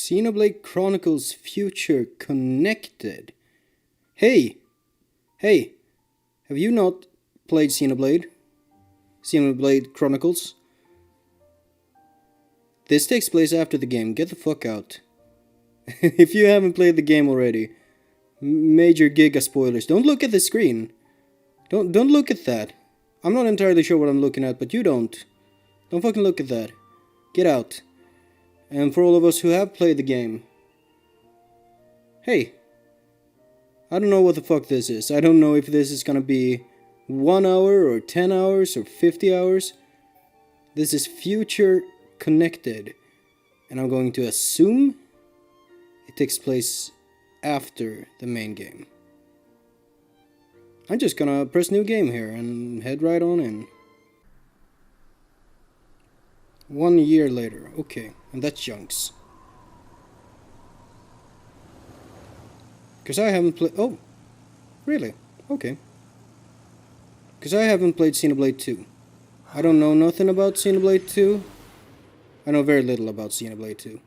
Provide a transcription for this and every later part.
Xenoblade Chronicles Future Connected. Hey! Hey! Have you not played Xenoblade? Xenoblade Chronicles? This takes place after the game. Get the fuck out. If you haven't played the game already. Major giga spoilers. Don't look at the screen. Don't look at that. I'm not entirely sure what I'm looking at, but you don't. Don't fucking look at that. Get out. And for all of us who have played the game. Hey. I don't know what the fuck this is. I don't know if this is gonna be 1 hour or 10 hours or 50 hours. This is Future Connected. And I'm going to assume it takes place after the main game. I'm just gonna press new game here and head right on in. 1 year later, okay, and that's chunks. Because I haven't played... Oh, really? Okay. Because I haven't played Xenoblade 2. I don't know nothing about Xenoblade 2. I know very little about Xenoblade 2.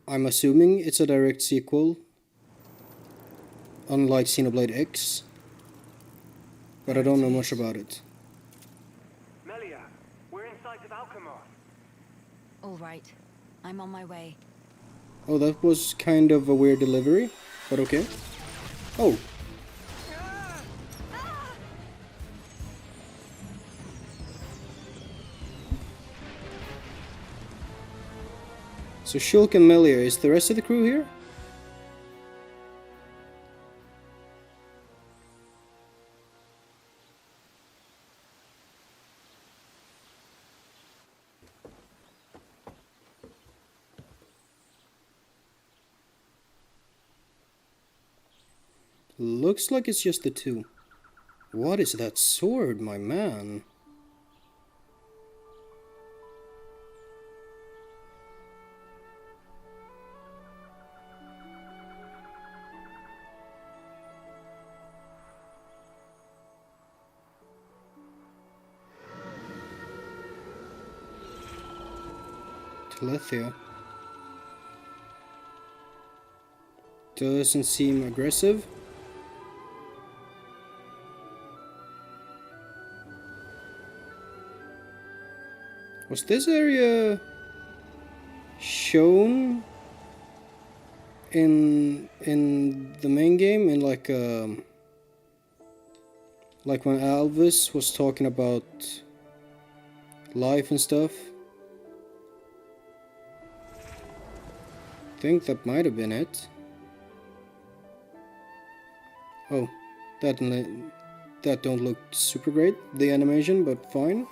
I'm assuming it's a direct sequel, unlike Xenoblade X, but I don't know much about it. Melia, we're in sight of Alcamoth. All right, I'm on my way. Oh, that was kind of a weird delivery, but okay. Oh. So Shulk and Melia, is the rest of the crew here? Looks like it's just the two. What is that sword, my man? Telethia. Doesn't seem aggressive. Was this area shown in the main game, in like when Alvis was talking about life and stuff? I think that might have been it. Oh, that don't look super great, the animation, but fine.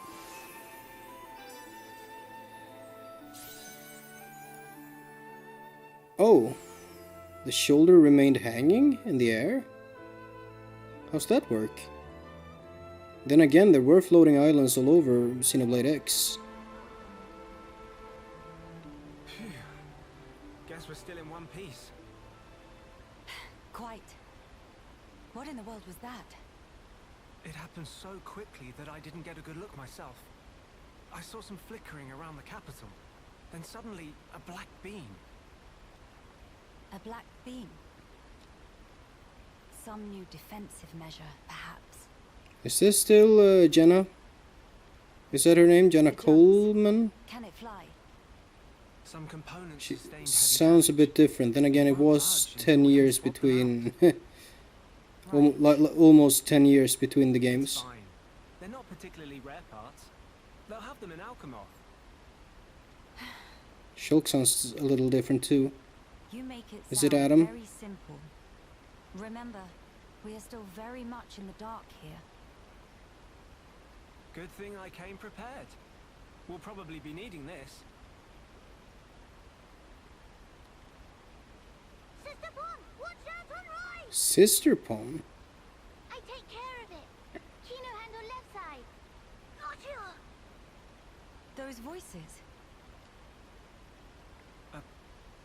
Oh, the shoulder remained hanging in the air? How's that work? Then again, there were floating islands all over Xenoblade X. Phew. Guess we're still in one piece. Quite. What in the world was that? It happened so quickly that I didn't get a good look myself. I saw some flickering around the capital. Then suddenly, a black beam. A black beam? Some new defensive measure, perhaps. Is this still Jenna? Is that her name? Jenna Coleman? Can it fly? Some components She sustained heavy sounds a bit different. Then again, it was 10 years between... almost 10 years between the games. Fine. They're not particularly rare parts. They'll have them in Alcamoth. Shulk sounds a little different too. You make it Is sound it Adam? very simple. Remember, we are still very much in the dark here. Good thing I came prepared. We'll probably be needing this. Sister Pom, watch out on right! Sister Pom? I take care of it. Kino handle left side. Not here. Those voices.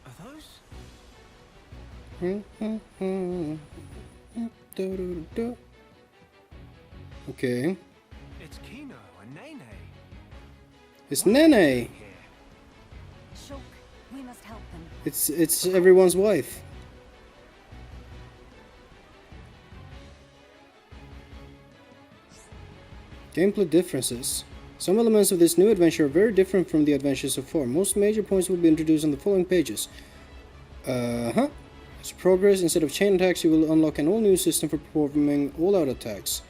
Are those? Okay. It's Kino and Nene. It's Nene! Shulk, we must It's everyone's wife. Gameplay differences. Some elements of this new adventure are very different from the adventures so far. Most major points will be introduced on the following pages. As you progress, instead of chain attacks, you will unlock an all-new system for performing all-out attacks.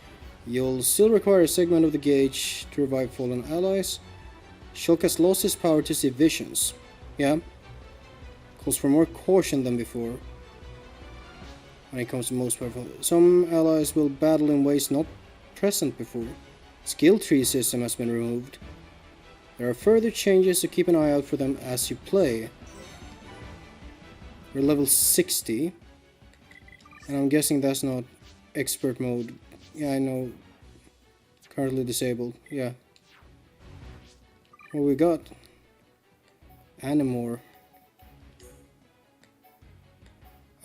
You'll still require a segment of the gauge to revive fallen allies. Shulk has lost his power to see visions. Yeah. Calls for more caution than before when it comes to most powerful. Some allies will battle in ways not present before. Skill tree system has been removed. There are further changes, so keep an eye out for them as you play. We're level 60. And I'm guessing that's not expert mode. Yeah, I know. Currently disabled. Yeah. What we got? Animore.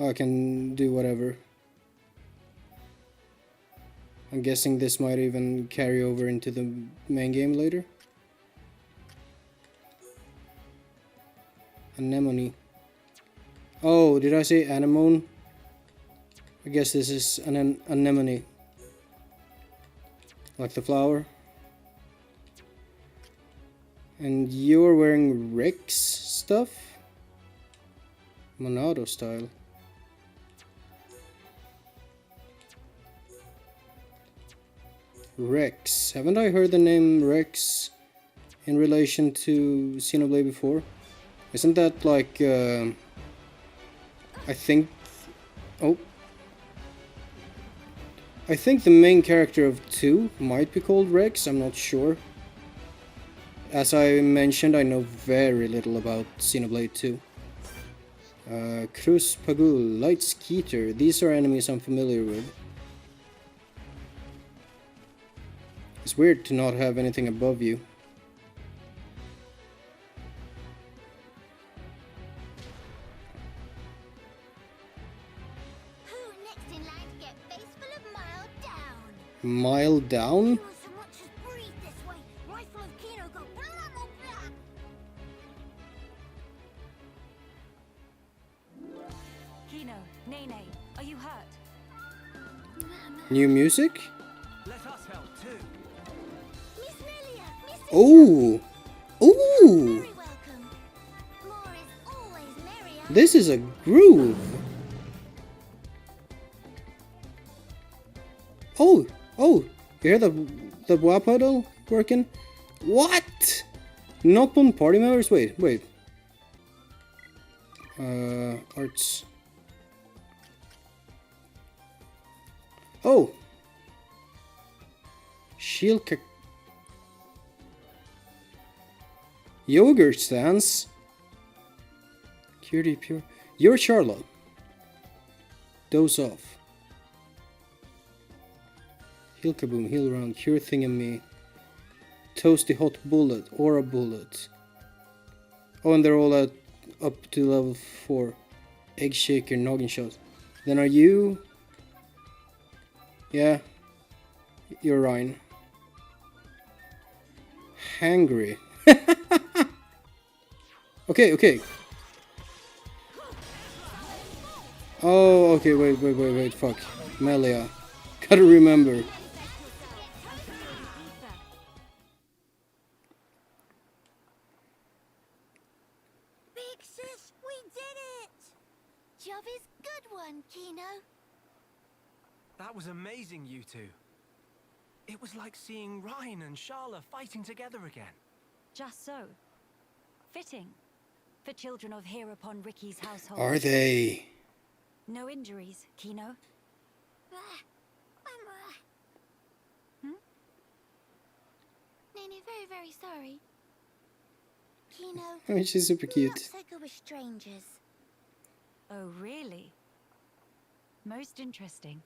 Oh, I can do whatever. I'm guessing this might even carry over into the main game later. Anemone. Oh, did I say anemone? I guess this is an anemone. Like the flower. And you're wearing Rex stuff? Monado style. Rex. Haven't I heard the name Rex in relation to Xenoblade before? Isn't that like, I think... Oh. I think the main character of 2 might be called Rex, I'm not sure. As I mentioned, I know very little about Xenoblade 2. Cruz Pagul, Light Skeeter, these are enemies I'm familiar with. It's weird to not have anything above you. Who next in line to get face full of mild down? Mile down? You so much as breathe this way. Rifle of Kino go blah blah blah. Kino, Nene, are you hurt? New music? Let us help too. Miss Melia, Miss Oh! Ooh! very welcome. More is always merrier. This is a groove! Oh! Oh! You hear the WAP pedal working? What? Not on party members? Wait. Arts. Oh! Shield Yogurt stance. Cutie pure. You're Charlotte. Doze off. Heal kaboom, heal round, cure thingamy. Toasty hot bullet, aura bullet. Oh, and they're all at up to level 4. Egg shaker, noggin shot. Then are you? Yeah. You're Ryan. Hangry. Okay. Oh, okay, wait, fuck. Melia. Gotta remember. Big sis, we did it! Job is good one, Kino. That was amazing, you two. It was like seeing Ryan and Sharla fighting together again. Just so. Fitting. For children of here upon Riki's household. Are they? No injuries, Kino? Nene, very, very sorry. Kino, I mean, she's super we're not cute. so good with strangers. Oh, really? Most interesting.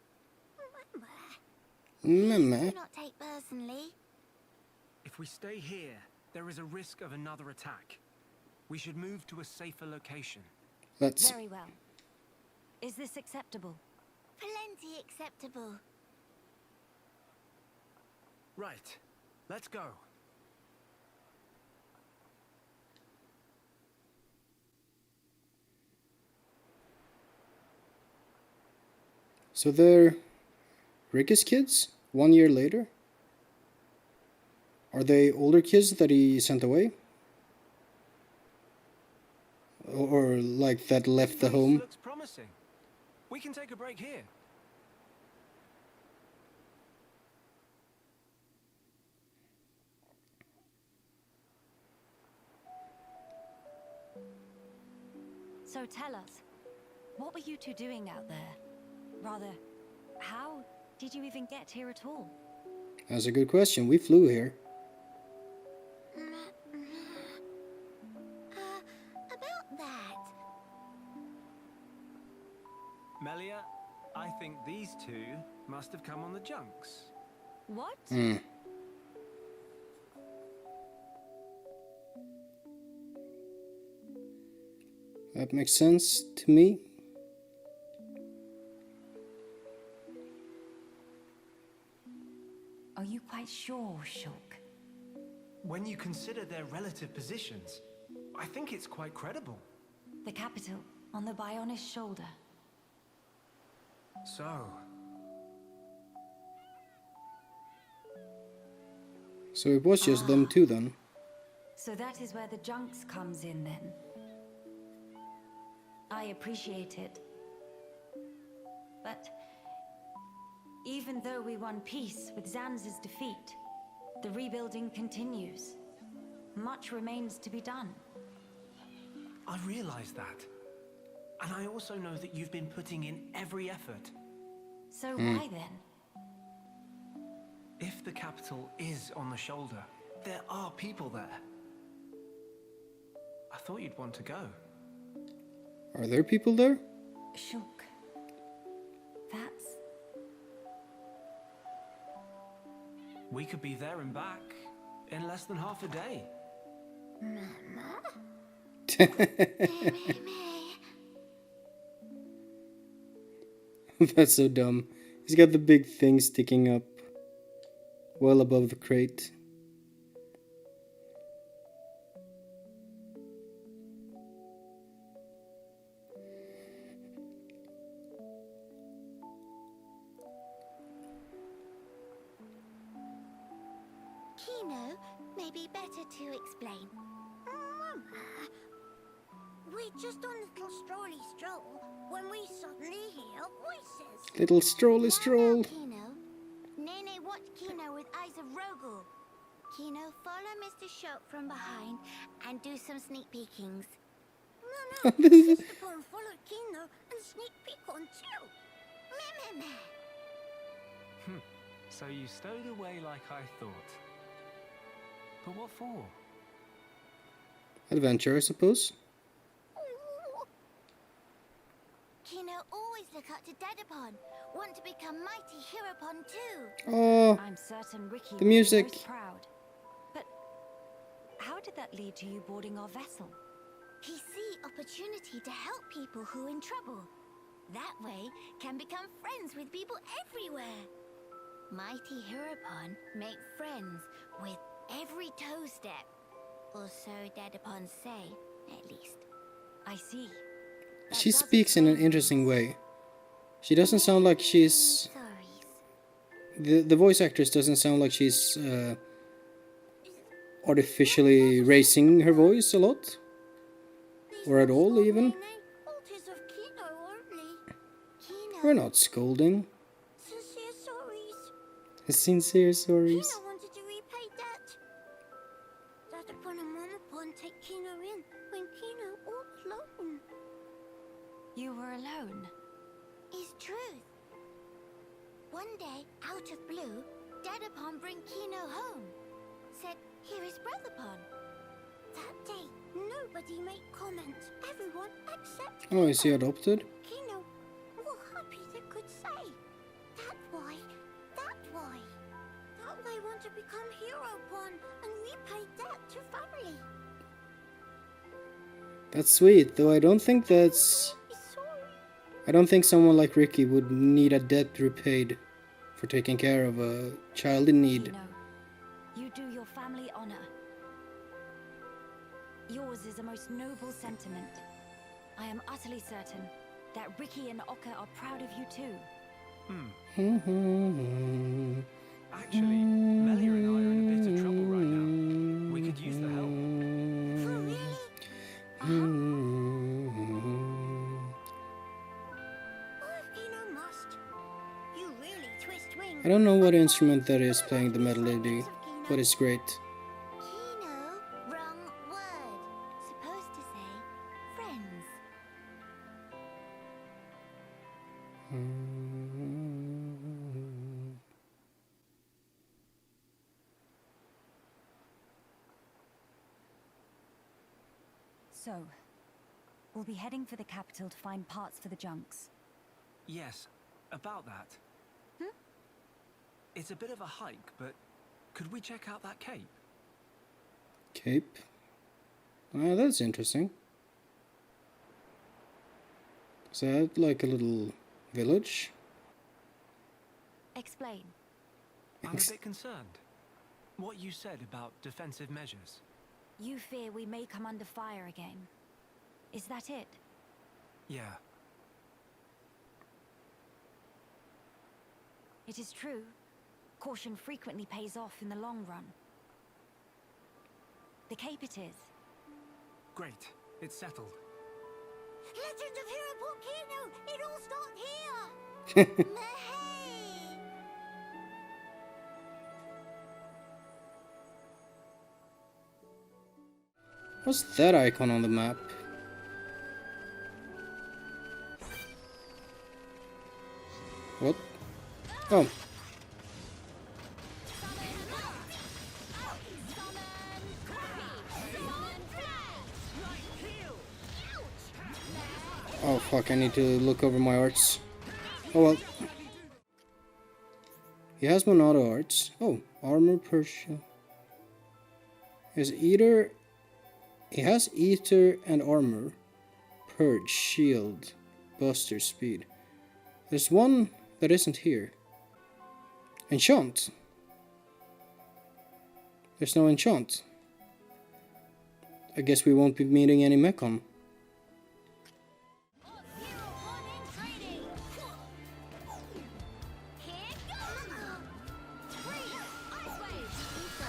Mama. Do not take personally. If we stay here, there is a risk of another attack. We should move to a safer location. Let's. Very well. Is this acceptable? Plenty acceptable. Right. Let's go. So they're Riki's kids? 1 year later? Are they older kids that he sent away? Or like that left the This home? looks promising. We can take a break here. So tell us, what were you two doing out there? Rather, how did you even get here at all? That's a good question. We flew here. About that. Melia, I think these two must have come on the junks. What? That makes sense to me. Are you quite sure, Shulk? When you consider their relative positions, I think it's quite credible. The capital on the Bionis shoulder. So it was just them two then. So that is where the junks comes in then. I appreciate it. But even though we won peace with Zanz's defeat, the rebuilding continues. Much remains to be done. I realize that. And I also know that you've been putting in every effort. So why then? If the capital is on the shoulder, there are people there. I thought you'd want to go. Are there people there? Shulk. That's... We could be there and back in less than half a day. That's so dumb. He's got the big thing sticking up well above the crate. Kino, maybe better to explain. We're just on a little strolly stroll when we suddenly hear voices. Little strolly stroll. Kino. Nene watch Kino with eyes of Rogel. Kino, follow Mr. Shulk from behind and do some sneak peekings. No, Mr. Bond follow Kino and sneak peek on too. Meh, meh, meh. So you stowed away like I thought. But what for? Adventure, I suppose. Kino always look up to Dedapon. Want to become mighty Heropon too. Oh, I'm certain Riki the will be music. most proud. But how did that lead to you boarding our vessel? He see opportunity to help people who in trouble. That way can become friends with people everywhere. Mighty Heropon make friends with every toe step. Or so Dedapon say, at least. I see. That She does speaks in an explain interesting things. way. She doesn't sound like she's... Sorries. The voice actress doesn't sound like she's artificially raising her voice a lot. Or at all, even. We're not scolding. Sincere sorries. Sincere sorries. Kino wanted to repay debt. Dedapon and Momopon take Kino in when Kino all alone. You were alone. Is truth. One day, out of blue, Dedapon bring Kino home. Said, here is Brotherpon. That day, nobody made comment. Everyone except Oh, is he Kino. adopted? Kino, all happy they could say. That why. That they want to become Heropon and repay debt to family. That's sweet, though I don't think that's... Sorry. I don't think someone like Riki would need a debt repaid for taking care of a child in need. Kino, you do your family honor. Yours is a most noble sentiment. I am utterly certain that Riki and Oka are proud of you too. Actually, Melia and I are in a bit of trouble right now. We could use the help. For really? Or if Kino must. You really twist wings. I don't know what instrument that is playing the melody, but it's great. Kino, wrong word. Supposed to say friends. So, we'll be heading for the capital to find parts for the junks. Yes, about that. It's a bit of a hike, but could we check out that cape? Cape. Ah, that's interesting. Is that like a little village? Explain. I'm a bit concerned. What you said about defensive measures. You fear we may come under fire again. Is that it? Yeah. It is true. Caution frequently pays off in the long run. The cape it is. Great. It's settled. Legend of Hero Volcano! It all started here! Mahey! What's that icon on the map? What? Oh. Oh fuck, I need to look over my arts. Oh well. He has one auto arts. Oh, armor, Persia. He has ether and armor. Purge, shield, buster, speed. There's one that isn't here. Enchant. There's no enchant. I guess we won't be meeting any Mechon.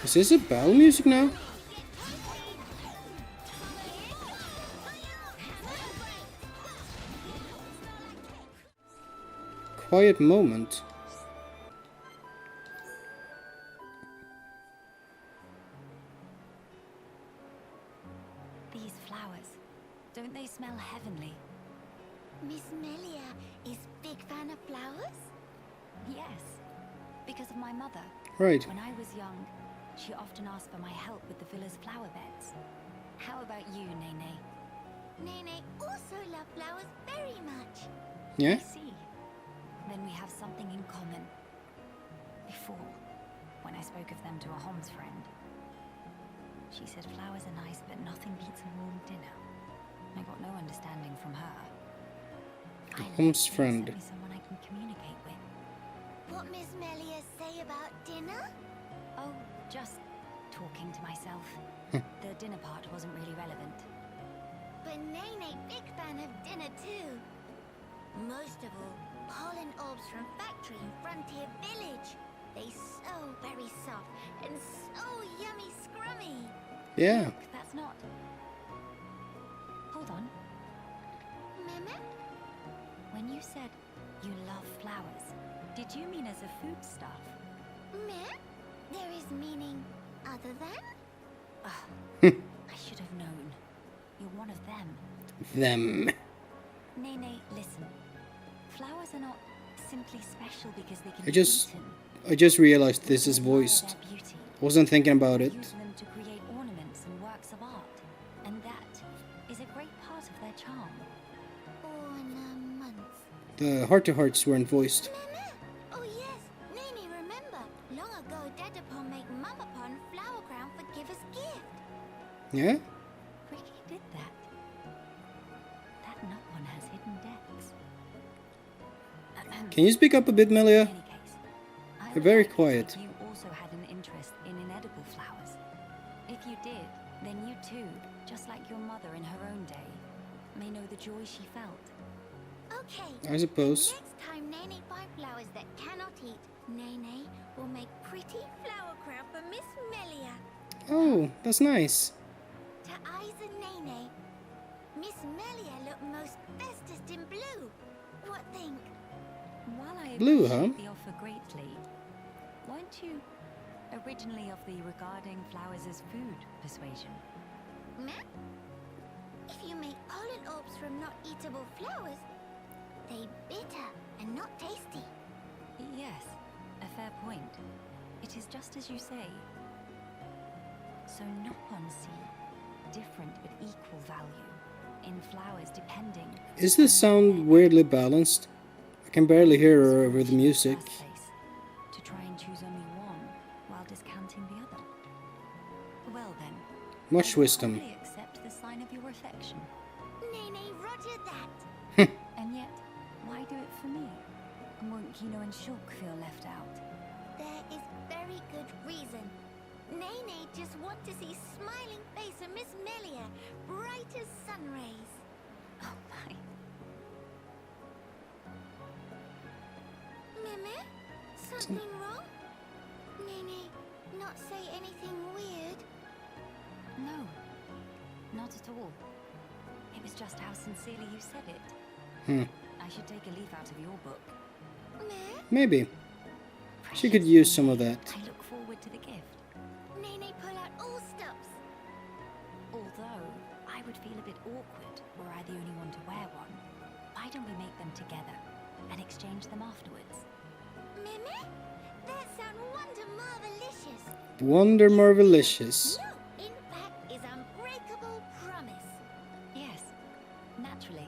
Is this a battle music now? Quiet moment. These flowers, don't they smell heavenly? Miss Melia is big fan of flowers? Yes, because of my mother. Right. When I was young, she often asked for my help with the villa's flower beds. How about you, Nene? Nene also loves flowers very much. Yeah? I see. Then we have something in common. Before, when I spoke of them to a Homs friend, she said flowers are nice, but nothing beats a warm dinner. I got no understanding from her. Homs friend. Send me someone I can communicate with. What Miss Melia say about dinner? Oh, just talking to myself. The dinner part wasn't really relevant. But Nene big fan of dinner too. Most of all, pollen orbs from factory in Frontier Village. They so very soft and so yummy scrummy. Yeah. Look, that's not... Hold on. Meme? When you said you love flowers, did you mean as a foodstuff? Meh? There is meaning other than? I should have known. You're one of them. Them. Nene, listen. Flowers are not simply special because they can I be just eaten. realized this is They admire voiced. their beauty. Wasn't thinking about it. Use them to create ornaments and works of art. And that is a great part of their charm. Ornaments. The heart-to-hearts weren't voiced. Meme? Oh yes, Nene remember. Long ago Dedapon make Mamapon flower crown for giver's gift. Yeah? Riki did that. That no one has hidden depths. Can you speak up a bit, Melia? In any case, I You're would very like it quiet. if you also had an interest in inedible flowers. If you did, then you too, just like your mother in her own day, may know the joy she felt. Okay. I suppose. Next time Nene find flowers that pretty flower crown for Miss Melia. Oh, that's nice. To eyes and Nene, Miss Melia look most bestest in blue. What think? While I Blue, appreciate huh? the offer greatly, weren't you originally of the regarding flowers as food persuasion? Meh? If you make pollen orbs from not eatable flowers, they bitter and not tasty. Yes, a fair point. It is just as you say. So Noppon see different but equal value in flowers depending. Is this sound weirdly balanced? I can barely hear her over the music. First place, to try and choose only one while discounting the other. Well then, Much I will wisdom. humbly accept the sign of your affection. Nene, roger that. And yet, why do it for me? And won't Kino and Shulk feel left out? There is very good reason. Nene just want to see smiling face of Miss Melia, bright as sun rays. Oh my. Meme? Something wrong? Nene, not say anything weird? No, not at all. It was just how sincerely you said it. I should take a leaf out of your book. Meh? Maybe. She could Precious use some of Nene, that. I look forward to the gift. Nene, pull out all stops. Although, I would feel a bit awkward were I the only one to wear one. Why don't we make them together and exchange them afterwards? Meme? That sound wonder marvelicious. Wonder Marvelicious. No, in fact, is unbreakable promise. Yes, naturally.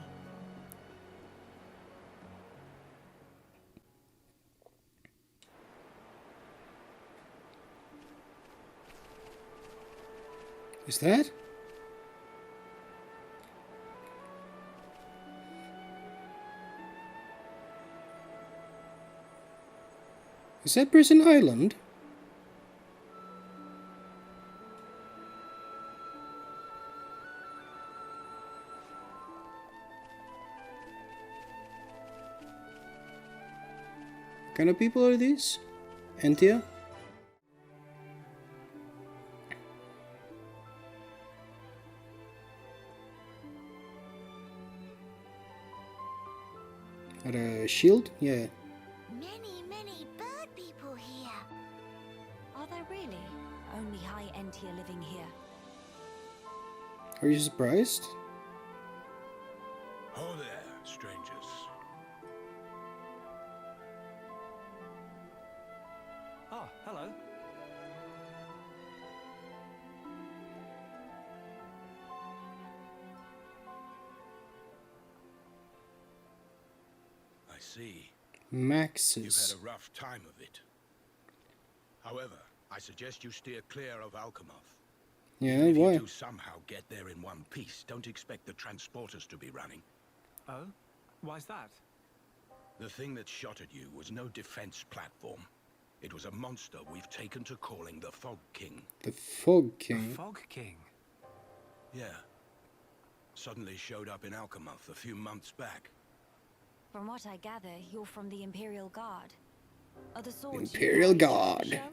Is that? Is that Prison Island? What kind of people are these? Entia? Got a shield? Yeah. Many, many bird people here. Are there really only high Entia living here? Are you surprised? Oh there, strangers. Ah, hello. I see. You've Maxes. had a rough time of it. However, I suggest you steer clear of Alcamoth. Yeah, If why? you do somehow get there in one piece, don't expect the transporters to be running. Oh? Why's that? The thing that shot at you was no defense platform. It was a monster we've taken to calling the Fog King. The Fog The King. Fog King. Yeah. Suddenly showed up in Alcamoth a few months back. From what I gather, you're from the Imperial Guard. Are the swords you Imperial carry Guard. just for show?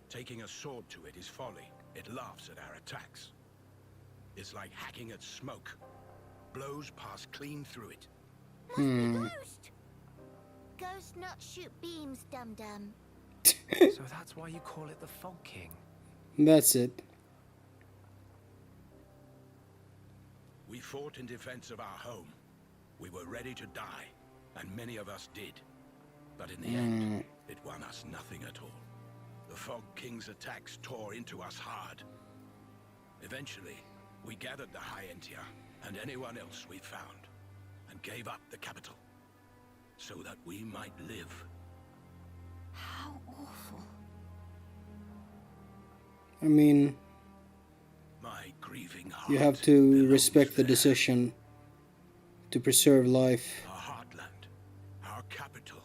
Taking a sword to it is folly. It laughs at our attacks. It's like hacking at smoke. Blows pass clean through it. Must be ghost. Ghost not shoot beams, dum-dum. So that's why you call it the Fog King. That's it. We fought in defense of our home. We were ready to die, and many of us did. But in the end, it won us nothing at all. The Fog King's attacks tore into us hard. Eventually, we gathered the High Entia and anyone else we found, and gave up the capital, so that we might live. How awful. I mean, My grieving heart you have to belongs respect the there. decision to preserve life. Our heartland, our capital.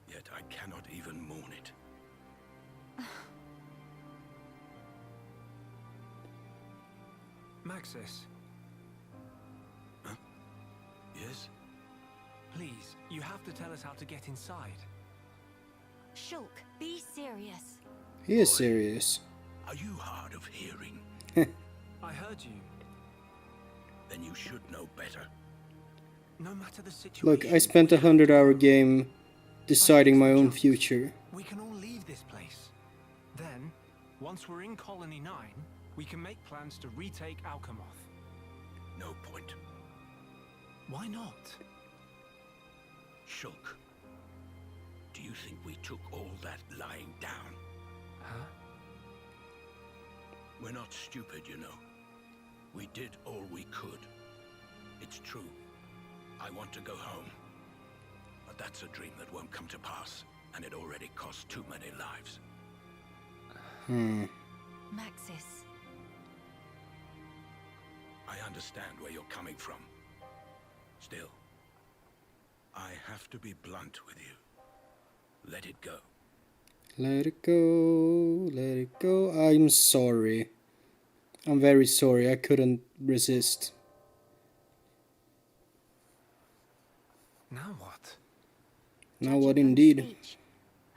Yet I cannot even mourn it. Maxis, Yes? please, you have to tell us how to get inside. Shulk, be serious. He is serious. Are you hard of hearing? I heard you. Then you should know better. No matter the situation. Look, I spent a 100-hour game deciding my own future. We can all leave this place. Then, once we're in Colony 9, we can make plans to retake Alcamoth. No point. Why not? Shulk, do you think we took all that lying down? Huh? We're not stupid, you know. We did all we could. It's true. I want to go home. But that's a dream that won't come to pass, and it already cost too many lives. Maxis. I understand where you're coming from. Still, I have to be blunt with you. Let it go. Let it go, let it go. I'm sorry. I'm very sorry, I couldn't resist. Now what? Now Judging what from indeed? speech,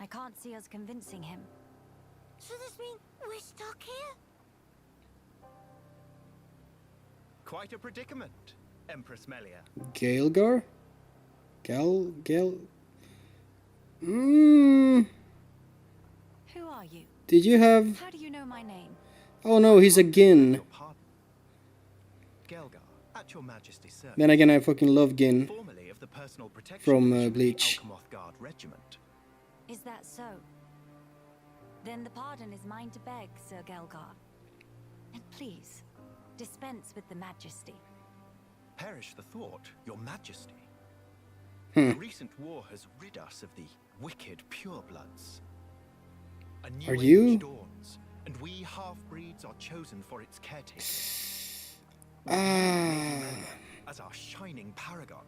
I can't see us convincing him. So this means we're stuck here? Quite a predicament, Empress Melia. Gael'gar? Gal... Who are you? Did you have... How do you know my name? Oh no, he's a Gin. Your pardon. Gael'gar, at your Majesty's service. Then again, I fucking love Gin. Formerly of the personal protection From, division of the Bleach. Alcamoth Guard Regiment. Is that so? Then the pardon is mine to beg, Sir Gael'gar. And please, dispense with the majesty. Perish the thought, your Majesty. The recent war has rid us of the wicked purebloods. A new Are age you? dawns, and we half-breeds are chosen for its caretaking. As our shining paragon,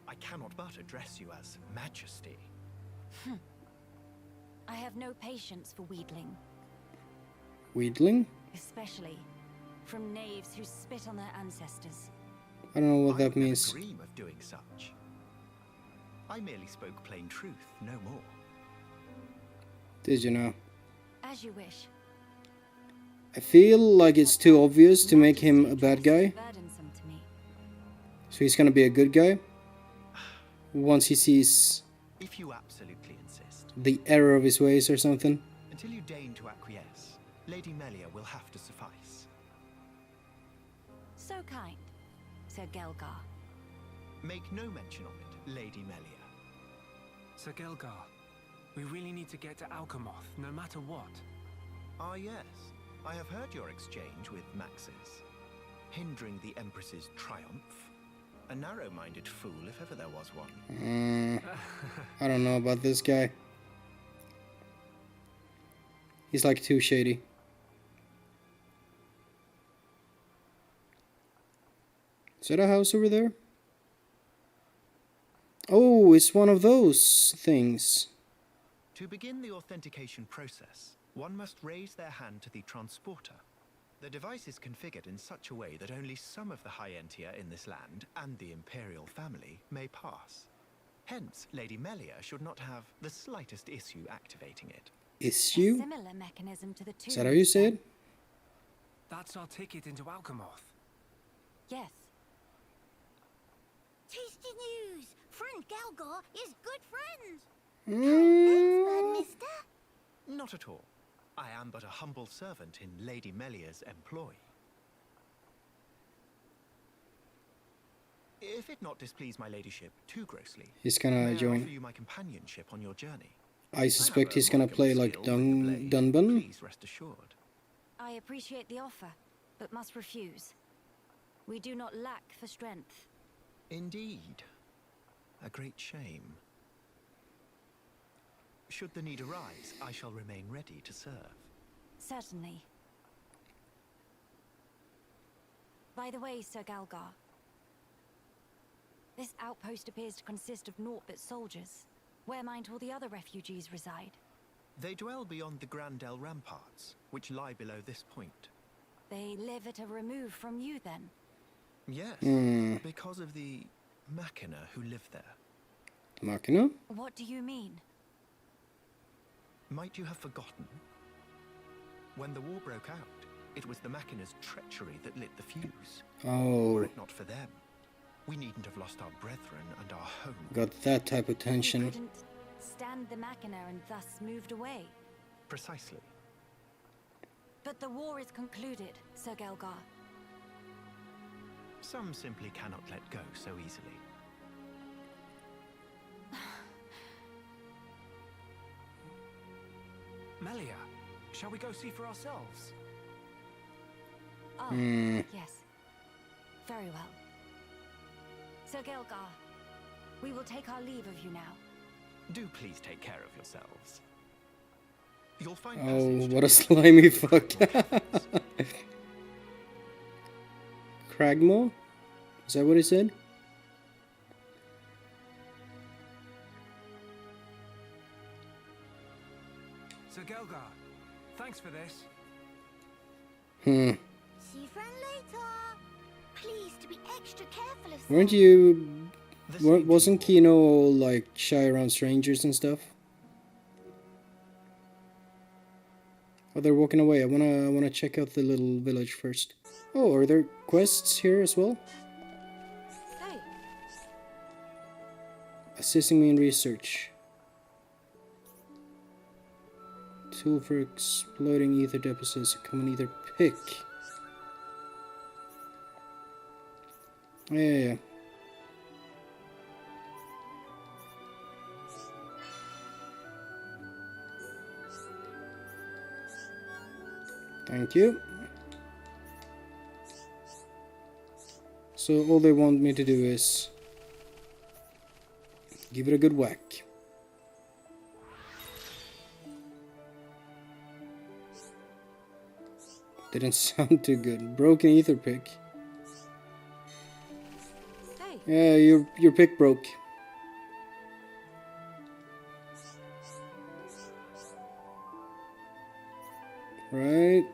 I cannot but address you as Majesty. I have no patience for wheedling, Wheedling? especially from knaves who spit on their ancestors. I don't know what I that would never means. dream of doing such. I merely spoke plain truth, no more. Did you know? As you wish. I feel like it's too obvious to make him a bad guy. Burdensome to me. So he's gonna be a good guy? Once he sees If you absolutely insist. the error of his ways or something. Until you deign to acquiesce, Lady Melia will have to suffice. So kind, Sir Gael'gar. Make no mention of it, Lady Melia. Sir Gael'gar, we really need to get to Alcamoth, no matter what. Ah yes, I have heard your exchange with Maxis. Hindering the Empress's triumph. A narrow-minded fool, if ever there was one. I don't know about this guy. He's like too shady. Is that a house over there? Oh, it's one of those things. To begin the authentication process, one must raise their hand to the transporter. The device is configured in such a way that only some of the high-entier in this land and the Imperial family may pass. Hence, Lady Melia should not have the slightest issue activating it. A Issue? similar mechanism to the two. Is that how you say it? That's our ticket into Alcamoth. Yes. Tasty news! Friend Gael'gar is good friends! Mm, Thanks, bud, mister. Not at all. I am but a humble servant in Lady Melia's employ. If it not displease my ladyship too grossly, he's may gonna I join. offer you my companionship on your journey? I suspect he's gonna modicum play of like skill with the blade. Dunban. Please rest assured. I appreciate the offer, but must refuse. We do not lack for strength. Indeed. A great shame. Should the need arise, I shall remain ready to serve. Certainly. By the way, Sir Gael'gar, this outpost appears to consist of naught but soldiers. Where might all the other refugees reside? They dwell beyond the Grandel ramparts, which lie below this point. They live at a remove from you, then? Yes, because of the Machina who live there. Machina? What do you mean? Might you have forgotten? When the war broke out, it was the Machina's treachery that lit the fuse. Oh, Were it not for them, we needn't have lost our brethren and our home. got that type of We tension. couldn't stand the Machina and thus moved away. Precisely. But the war is concluded, Sir Gael'gar. Some simply cannot let go so easily. Melia, shall we go see for ourselves? Ah, Hmm. yes. Very well. Sir Gael'gar, we will take our leave of you now. Do please take care of yourselves. You'll find Oh, passage what to a slimy fuck. Cragmore? Is that what he said? Sir Gael'gar, thanks for this. Hmm. See you friend later. Please to be extra careful of Weren't Sam. you... The same Wasn't people. Kino all, like, shy around strangers and stuff? Oh, they're walking away. I wanna check out the little village first. Oh, are there quests here as well? Hey, Assisting me in research. Tool for exploiting ether deposits. Come and either pick. Yeah. Thank you. So all they want me to do is give it a good whack. Didn't sound too good. Broken ether pick. hey. Yeah, your pick broke. Right.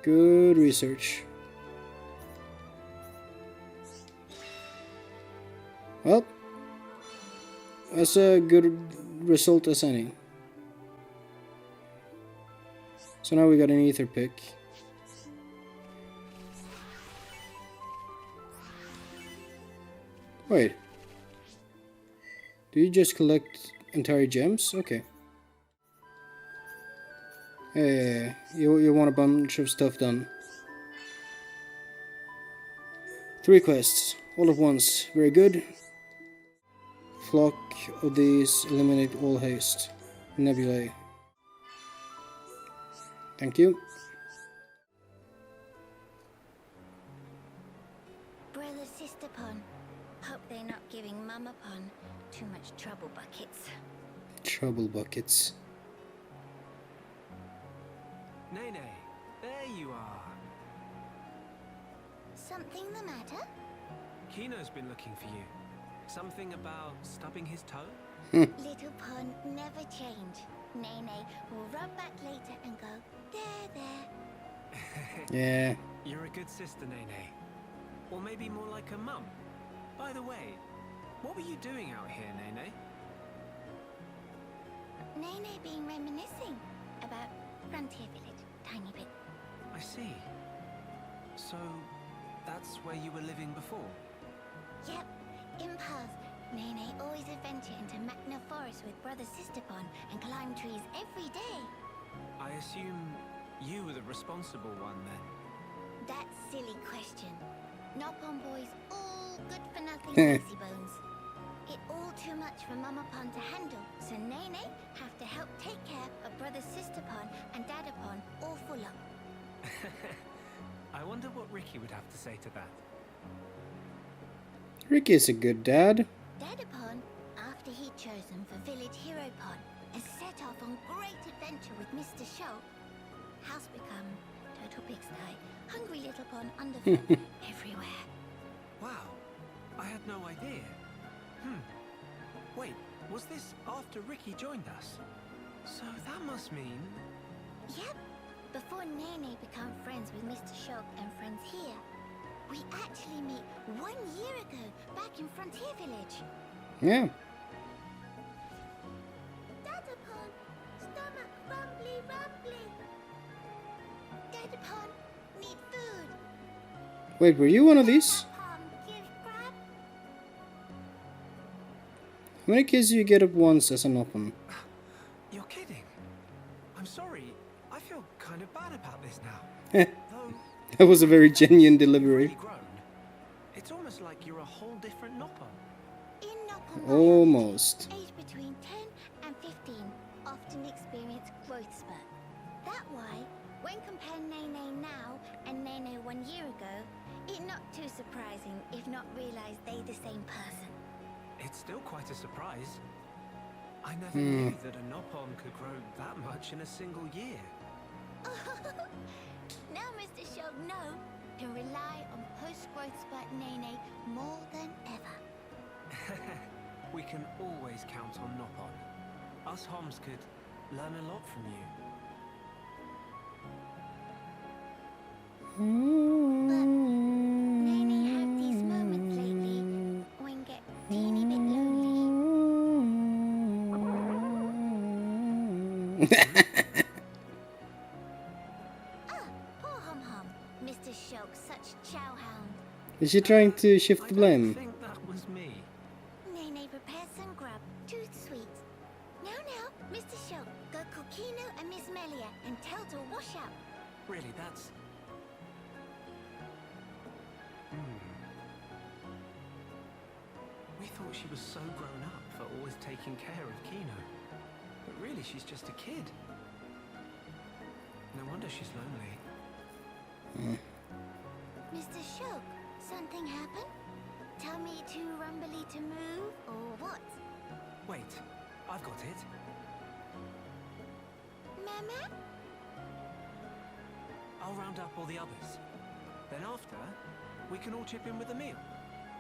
Good research. Well, that's a good result as any. So now we got an ether pick. Wait. Do you just collect entire gems? Okay. Yeah, you want a bunch of stuff done. 3 quests, all at once. Very good. Flock of these, eliminate all haste. Nebulae. Thank you. Brother Sister Pon. Hope they're not giving Mama Pon too much trouble buckets. Trouble buckets. Nene, there you are. Something the matter? Kino's been looking for you. Something about stubbing his toe? Little Pon never change. Nene will rub back later and go, there. Yeah. You're a good sister, Nene. Or maybe more like a mum. By the way, what were you doing out here, Nene? Nene being reminiscing about Frontier Village, tiny bit. I see. So, that's where you were living before? Yep, in past, Nene always adventure into Magna Forest with Brother Sister Pon and climb trees every day. I assume you were the responsible one then. That silly question. Nopon boys, all good for nothing lazy bones. It all too much for Mama Pon to handle, so Nene have to help take care of Brother Sister Pon and Dada Pon all full up. I wonder what Riki would have to say to that. Riki's a good dad. Dada Pon, after he'd chosen for Village Hero Pon and set off on great adventure with Mr. Show, house become total pigsty, hungry little Pon underfoot everywhere. Wow, I had no idea. Wait, was this after Riki joined us? So that must mean... Yep, before Nene become friends with Mr. Show and friends here, We actually meet 1 year ago, back in Frontier Village. Yeah. Dadapon, stomach rumbly rumbly. Dadapon, need food. Wait, were you one of these? Dadapon, give grab. How many kills do you get at once as an open? You're kidding. I'm sorry. I feel kind of bad about this now. Though That was a very genuine you've delivery. really grown. It's almost like you're a whole different Noppon. In Noppon Almost. biology, aged between 10 and 15 often experience growth spurt. That why, when compare Nene now and Nene 1 year ago, it not too surprising if not realize they the same person. It's still quite a surprise. I never knew that a Noppon could grow that much in a single year. Now Mr. Shog No can rely on post-growth spurt Nene more than ever. We can always count on Noppon. Us Homs could learn a lot from you. Nene had these moments lately when get teeny bit lonely. Poor Hum Hum. Mr. Shog, such chowhound. Is she trying to shift I the don't blame? think that was me. Nene prepares some grub, tooth sweet. Now, Mr. Shog, go call Kino and Miss Melia and tell to wash up. Really, that's... We thought she was so grown up for always taking care of Kino. But really, she's just a kid. No wonder she's lonely. Mr. Shog, something happened? Tell me too rumbly to move, or what? Wait, I've got it. Mama? I'll round up all the others. Then after, we can all chip in with a meal.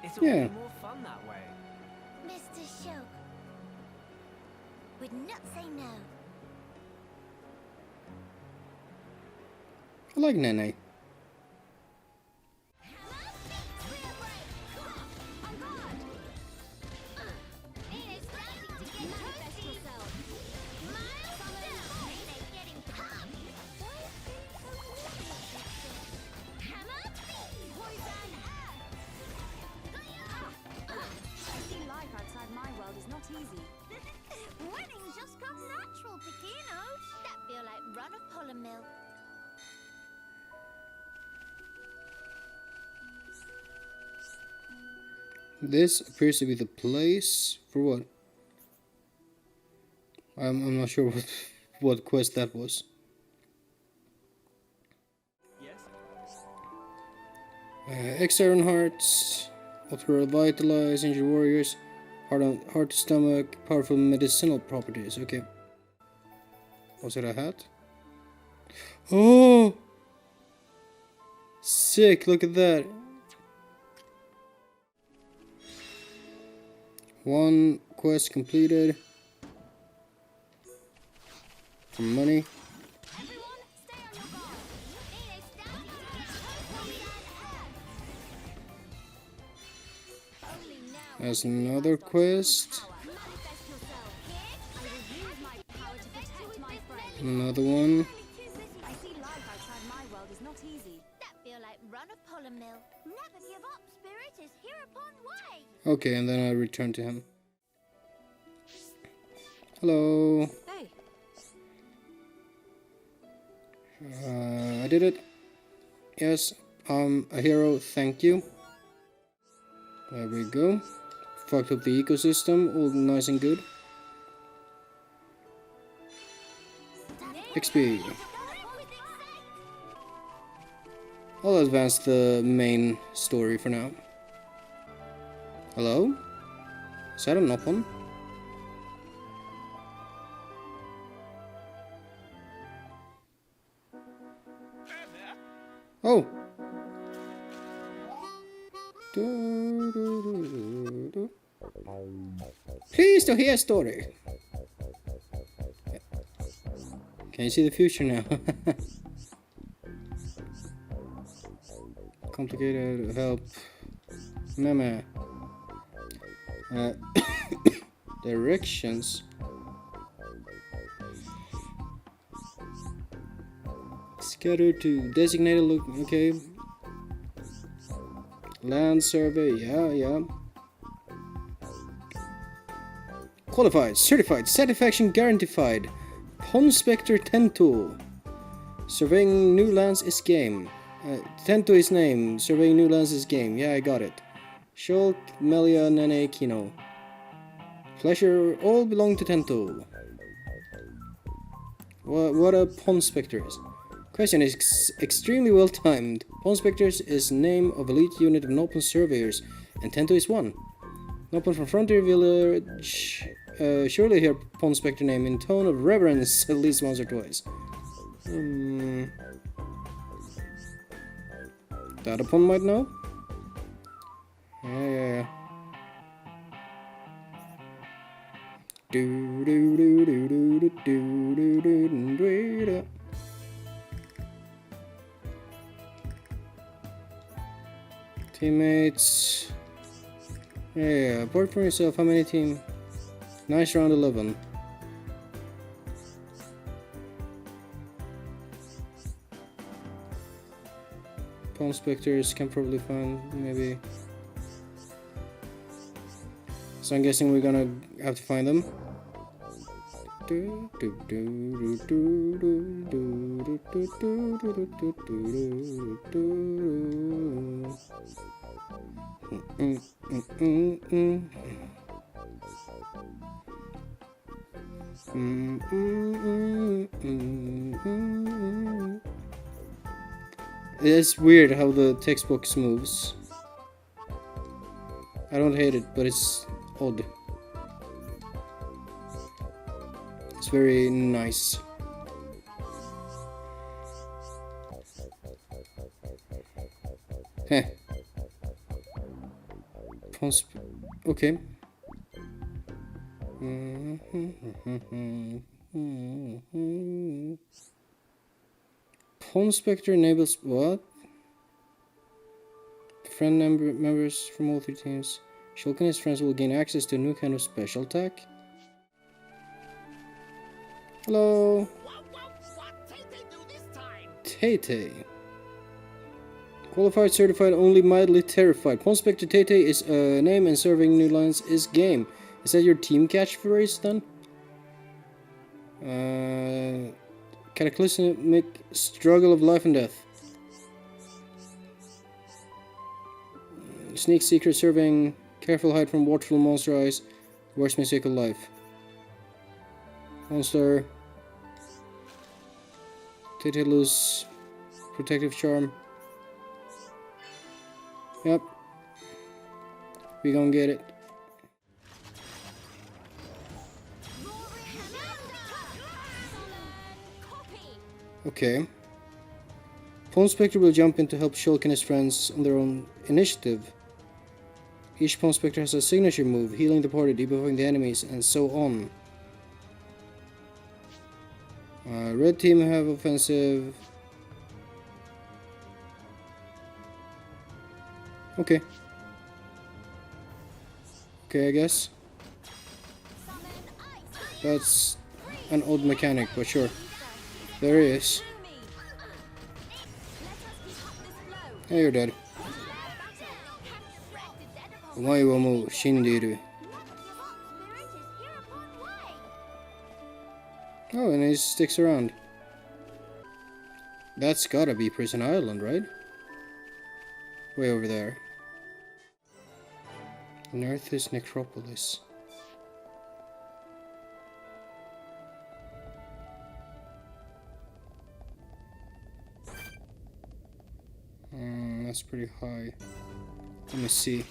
It'll Yeah. be more fun that way. Mr. Shog would not say no. I like Nene. Winning just comes natural, Pequeno. That feel like run of pollen mill. This appears to be the place for what? I'm not sure what quest that was. Yes? Extra Iron Hearts, Auto Revitalize, Injured Warriors, Heart to Stomach, Powerful Medicinal Properties. Okay. Was it a hat? Oh! Sick, look at that. One quest completed. For money. Everyone, stay on your guard. Nene, stand Only now. There's another quest. Manifest yourself. I will use my power to protect my friend. Another one. I see life outside my world is not easy. That feel like run of pollen mill. Never give up, spirit is hereupon way. Okay, and then I return to him. Hello. Hey. I did it. Yes, I'm a hero, thank you. There we go. Fucked up the ecosystem, all nice and good. XP. I'll advance the main story for now. Hello? Is that an Noppon? Oh! Please to hear a story. Can you see the future now? Complicated. Help. Meme. Directions. Scatter to designated look. Okay. Land survey. Yeah. Qualified, certified, satisfaction guaranteed. Ponspector 10 tool. Surveying new lands is game. Tento is name. Surveying new lands is game. Yeah, I got it. Shulk, Melia, Nene, Kino. Pleasure all belong to Tento. What a Ponspector is. Question is extremely well timed. Ponspectors is name of elite unit of Nopon surveyors, and Tento is one. Nopon from Frontier Village. Surely hear Ponspector name in tone of reverence at least once or twice. That upon might know? Yeah. Teammates. Yeah, apart from yourself, how many team? Nice round 11. Ponspectors can probably find maybe. So I'm guessing we're gonna have to find them. It's weird how the text box moves. I don't hate it, but it's odd. It's very nice. Heh. Okay. Ponspector enables what? Friend members from all 3 teams. Shulk and his friends will gain access to a new kind of special attack. Hello. What Tay-Tay do this time? Tay-Tay. Qualified, certified, only mildly terrified. Ponspector Tay-Tay is a name and serving new lines is game. Is that your team catchphrase then? Cataclysmic struggle of life and death. Sneak secret surveying. Careful hide from watchful monster eyes. Worst mistake of life. Monster. Tay-Tay lose. Protective charm. Yep. We gonna get it. Okay. Ponspector will jump in to help Shulk and his friends on their own initiative. Each Ponspector has a signature move, healing the party, debuffing the enemies, and so on. Red team have offensive. Okay. Okay, I guess. That's an odd mechanic, but sure. There he is. Hey, you're dead. Omae wa mou shindiru. Oh, and he sticks around. That's gotta be Prison Island, right? Way over there. North is Necropolis. That's pretty high. Let me see.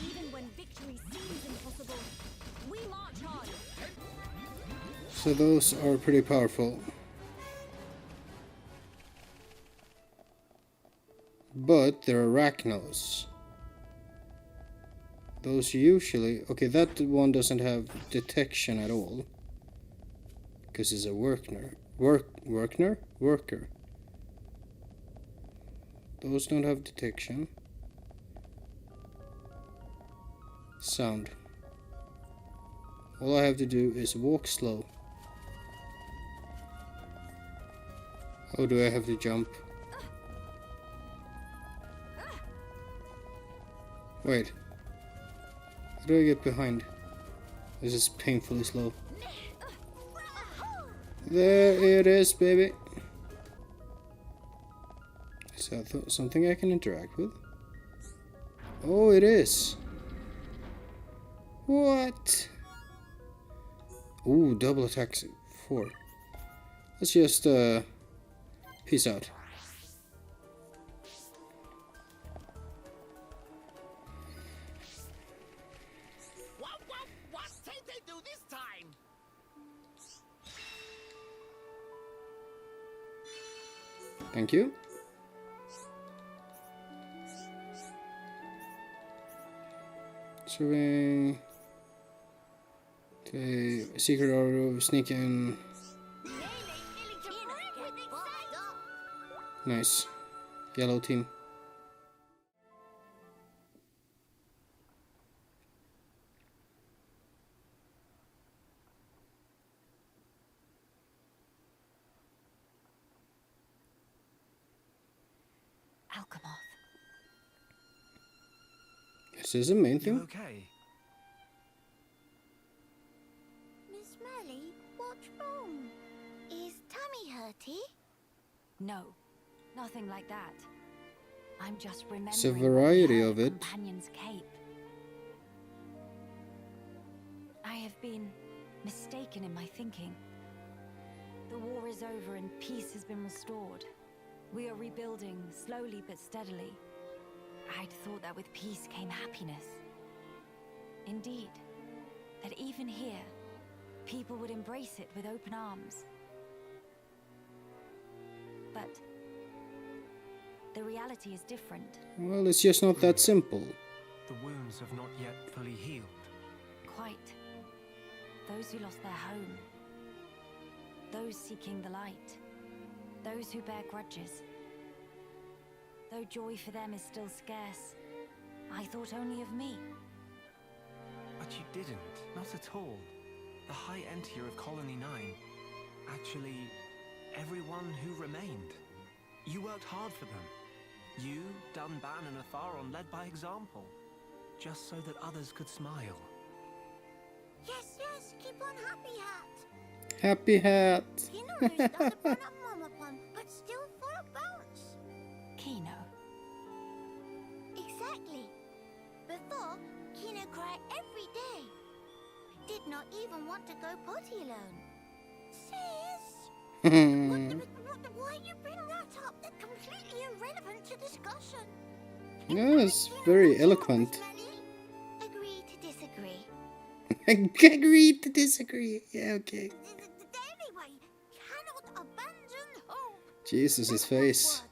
Even when victory seems impossible, we march on. So those are pretty powerful. But they're Arachnos. Those usually... Okay, that one doesn't have detection at all. Because it's a worker. Those don't have detection. Sound. All I have to do is walk slow. Oh, do I have to jump? Wait. How do I get behind? This is painfully slow. There it is, baby. Is that something I can interact with? Oh, it is. What? Ooh, double attacks 4. Let's just peace out. What did they do this time? Thank you. Serving the secret order of sneaking. Nice. Yellow team. Alcamoth. Is this the main You thing? okay? Miss Melly, what's wrong? Is tummy hurty? No, nothing like that. I'm just remembering It's a what we variety heard of at it. Companion's Cape. I have been mistaken in my thinking. The war is over and peace has been restored. We are rebuilding, slowly but steadily. I'd thought that with peace came happiness. Indeed, that even here, people would embrace it with open arms. But the reality is different. Well, it's just not that simple. The wounds have not yet fully healed. Quite. Those who lost their home. Those seeking the light. Those who bear grudges. Though joy for them is still scarce, I thought only of me. But you didn't. Not at all. The High Entier of Colony 9. Actually, everyone who remained. You worked hard for them. You, Dun, Ban, and Atharon led by example. Just so that others could smile. Yes, keep on Happy Hat. Happy hat. Kino is not a Mama, but still full of bounce. Kino. Exactly. Before, Kino cried every day. Did not even want to go potty alone. Sis, why you bring that up? That's completely irrelevant to discussion. Yes, very eloquent. Agree to disagree. Agree to disagree. Yeah, okay. Anyway, cannot abandon hope. Jesus, his face.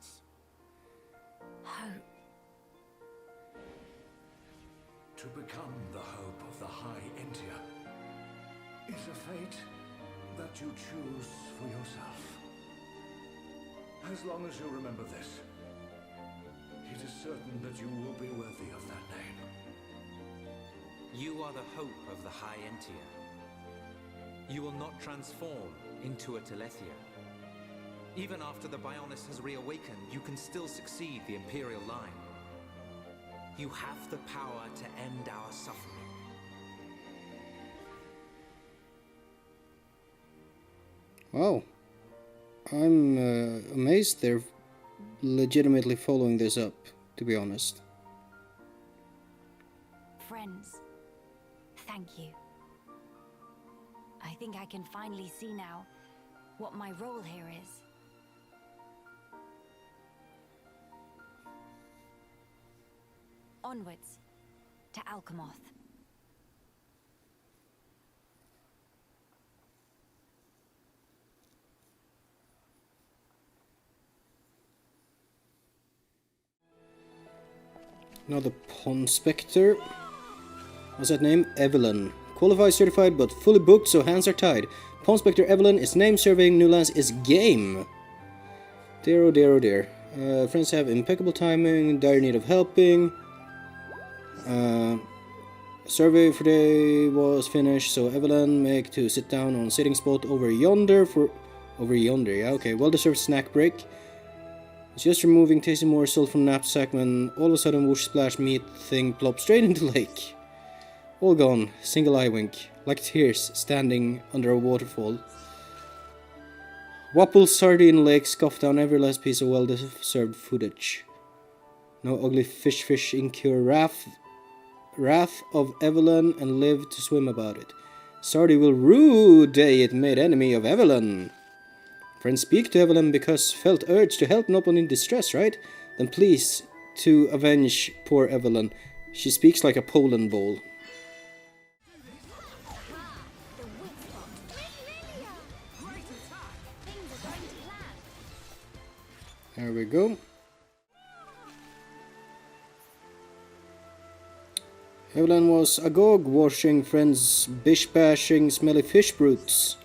Hope. To become the hope of the High Entier is a fate that you choose for yourself. As long as you remember this, it is certain that you will be worthy of that name. You are the hope of the High Entier. You will not transform into a Telethia. Even after the Bionis has reawakened, you can still succeed the Imperial line. You have the power to end our suffering. Wow. I'm amazed they're legitimately following this up, to be honest. Friends, thank you. I think I can finally see now what my role here is. Onwards to Alcamoth. Another Ponspector. What's that name? Evelyn. Qualified, certified, but fully booked, so hands are tied. Ponspector Evelyn is name, surveying new lands is game. Dear, oh dear, oh dear. Friends have impeccable timing, dire need of helping. Survey for day was finished, so Evelyn make to sit down on sitting spot over yonder, yeah, okay, well-deserved snack break. It's just removing tasty morsel from knapsack when all of a sudden whoosh splash meat thing plops straight into lake. All gone, single eye wink, like tears standing under a waterfall. Wapple sardine lake scoffed down every last piece of well-deserved footage. No ugly fish incur wrath of Evelyn and live to swim about it. Sardi will rue day it made enemy of Evelyn. Friends speak to Evelyn because felt urge to help nobody in distress, right? Then please to avenge poor Evelyn. She speaks like a Poland ball. There we go. Evelyn was agog, washing friends, bish-bashing, smelly fish brutes.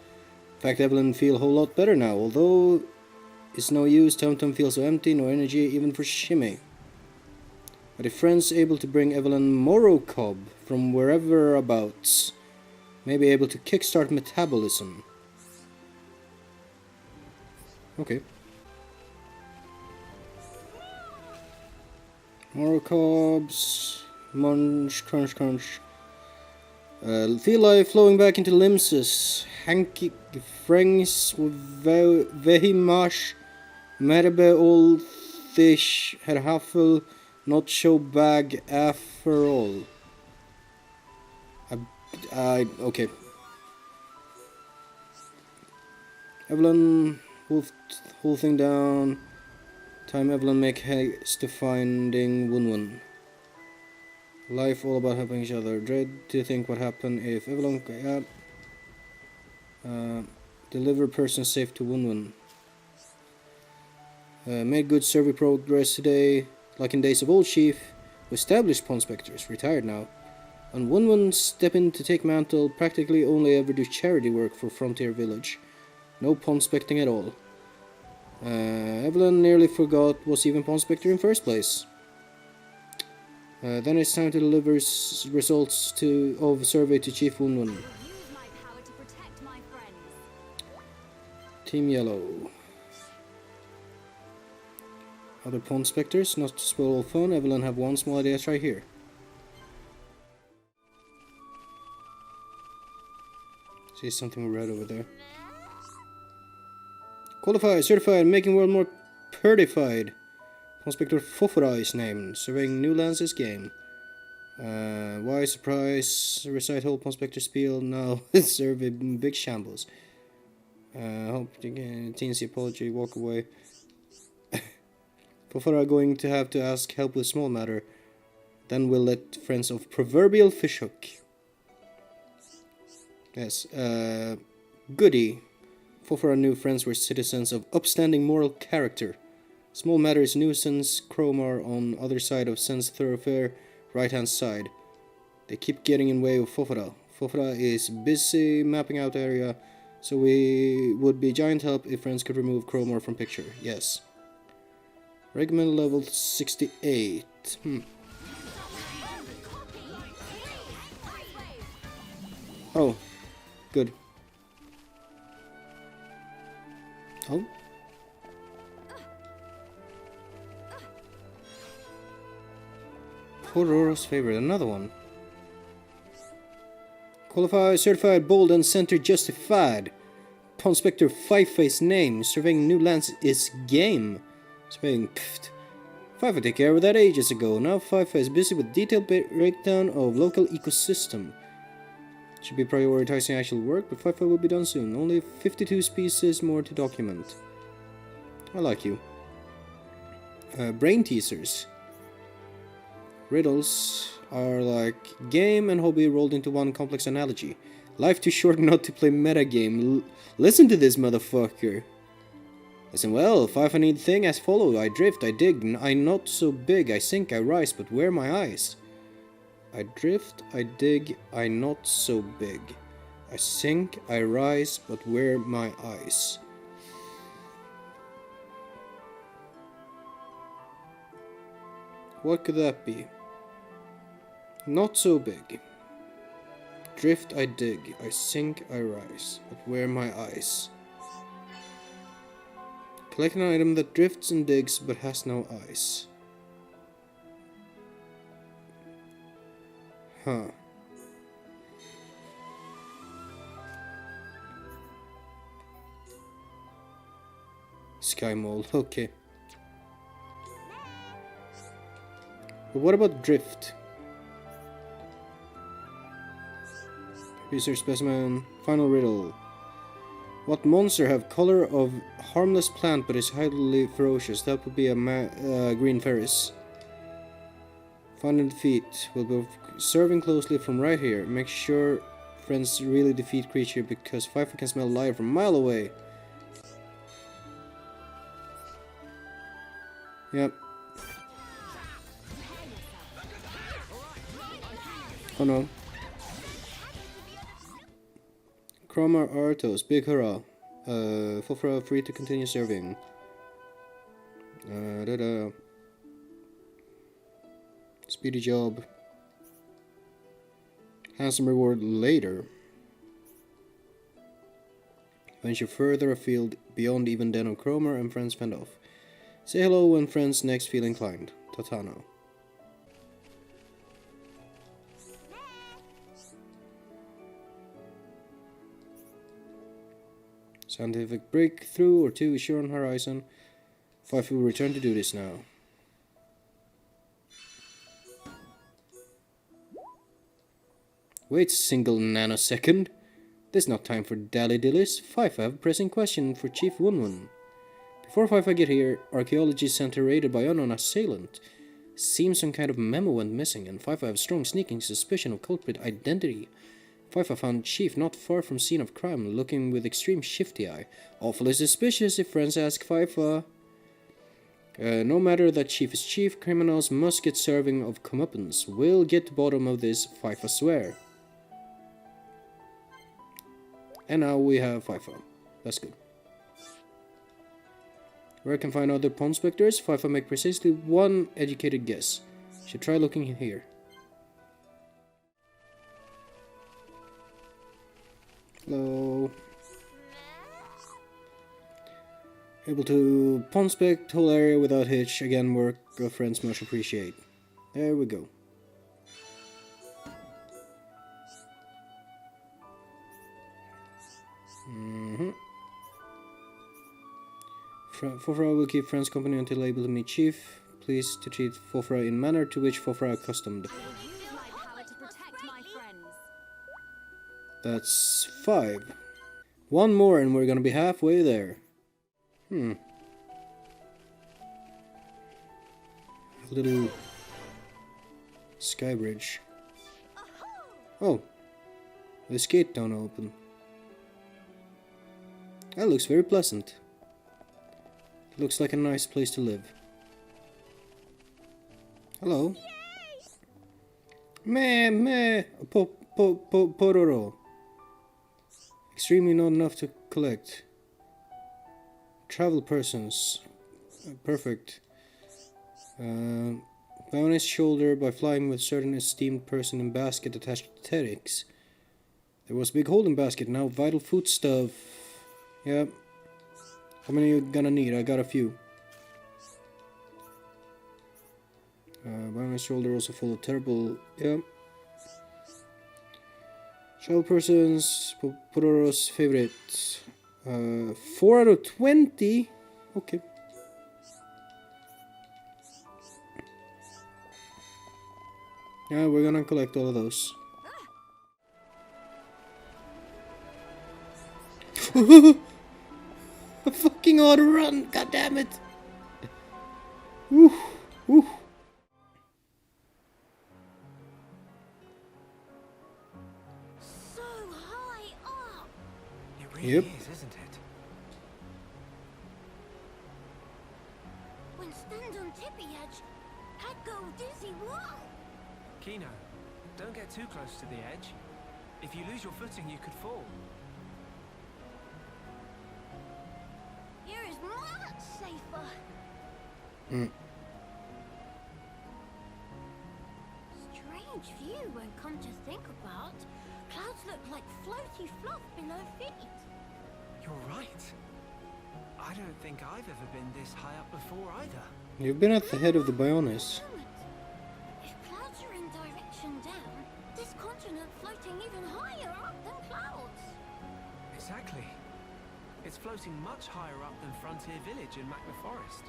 In fact, Evelyn feel a whole lot better now, although it's no use, Tum feels so empty, no energy even for shimmy. But if friends able to bring Evelyn Morrow Cob from wherever abouts, may be able to kickstart metabolism. Okay. Morrow Cobs... Munch, crunch, crunch. Feel life flowing back into limbses. Hanky, frängs, vehimash, merbe old fish, her huffle, not show bag after all. Okay. Evelyn, wolfed whole thing down. Time Evelyn make haste to finding Wun-Wun. Life all about helping each other. Dread to think what happened if Evelyn deliver person safe to Wun-Wun. Made good survey progress today, like in days of old chief, who established Ponspectors, retired now. And Wun-Wun step in to take mantle, practically only ever do charity work for Frontier Village. No Ponspecting at all. Evelyn nearly forgot was even Ponspector in first place. Then it's time to deliver results of survey to Chief Wun-Wun. Team Yellow. Other Ponspectors, not to spoil all fun, Evelyn have one small idea to try here. See something red over there. Qualified, certified, making world more purified. Ponspector Fofora is named, surveying new lands this game. Why surprise? Recite whole Ponspector spiel, now survey big shambles. Hope you can teensy apology, walk away. Fofora going to have to ask help with small matter. Then we'll let friends of proverbial fishhook. Yes, goody. Fofora new friends were citizens of upstanding moral character. Small matter is nuisance, Cromar on other side of Sense Thoroughfare, right hand side. They keep getting in way of Fofora. Fofora is busy mapping out area, so we would be giant help if friends could remove Cromar from picture. Yes. Regiment level 68. Oh, good. Oh. Ruh-roh's favorite, another one. Qualified, certified, bold, and center justified. Ponspector Five-Face name, surveying new lands is game. Surveying, pfft. Five take care of that ages ago. Now Five-Face busy with detailed breakdown of local ecosystem. Should be prioritizing actual work, but Five will be done soon. Only 52 species more to document. I like you. Brain teasers. Riddles are like game and hobby rolled into one complex analogy. Life too short not to play metagame. Listen to this motherfucker. Listen well, Five I need thing as follow. I drift, I dig, I not so big. I sink, I rise, but where my eyes? I drift, I dig, I not so big. I sink, I rise, but where my eyes? What could that be? Not so big. Drift I dig, I sink I rise, but where my eyes? Collect an item that drifts and digs but has no eyes. Huh. Sky Mole, okay. But what about drift? Research specimen, final riddle. What monster have color of harmless plant but is highly ferocious? That would be a green ferris. Find and defeat. We'll be observing closely from right here. Make sure friends really defeat creature because Pfeiffer can smell liar from a mile away. Yep. Oh no. Chroma Artos, big hurrah. Fofra free to continue serving. Speedy job. Handsome reward later. Venture further afield beyond even den of Cromer and friends fend off. Say hello when friends next feel inclined. Tatano. Scientific breakthrough or two is sure on horizon. Five will return to do this now. Wait single nanosecond. There's not time for dally-dillies. Five have a pressing question for Chief Wunwun. Before Five get here, archaeology center raided by unknown assailant. Seems some kind of memo went missing, and Five have strong sneaking suspicion of culprit identity. Five found Chief not far from scene of crime, looking with extreme shifty eye. Awfully suspicious if friends ask Five. No matter that Chief is Chief, criminals must get serving of comeuppance. We'll get to bottom of this, Five swear. And now we have Five. That's good. Where I can find other Ponspectors? Five make precisely one educated guess. Should try looking in here. Hello. Able to Ponspect whole area without hitch. Again, work of friends much appreciate. There we go. Fofra will keep friends company until able to meet Chief. Please to treat Fofra in manner to which Fofra are accustomed. That's 5. One more and we're gonna be halfway there. A little sky bridge. Oh, this gate don't open. That looks very pleasant. Looks like a nice place to live. Hello. Meh. Pororo. Extremely not enough to collect. Travel persons. Perfect. Bonus shoulder by flying with certain esteemed person in basket attached to Terix. There was a big hole in basket, now vital food stuff. Yep. How many are you gonna need? I got a few. Bonus shoulder also full of terrible. Yep. Travel persons. Pororo's favorite. 4 out of 20. Okay. Yeah, we're gonna collect all of those. A fucking auto run, god damn it! Woo, woo. So high up. It really Yep. is, isn't it? When stand on tippy edge, I'd go dizzy. Whoa! Kino, don't get too close to the edge. If you lose your footing, you could fall. Here is much safer. strange view when come to think about. Clouds look like floaty fluff below feet. You're right. I don't think I've ever been this high up before either. You've been at the head of the Bionis. If clouds are in direction down, this continent floating even higher up than clouds. Exactly. It's floating much higher up than Frontier Village in Magna Forest.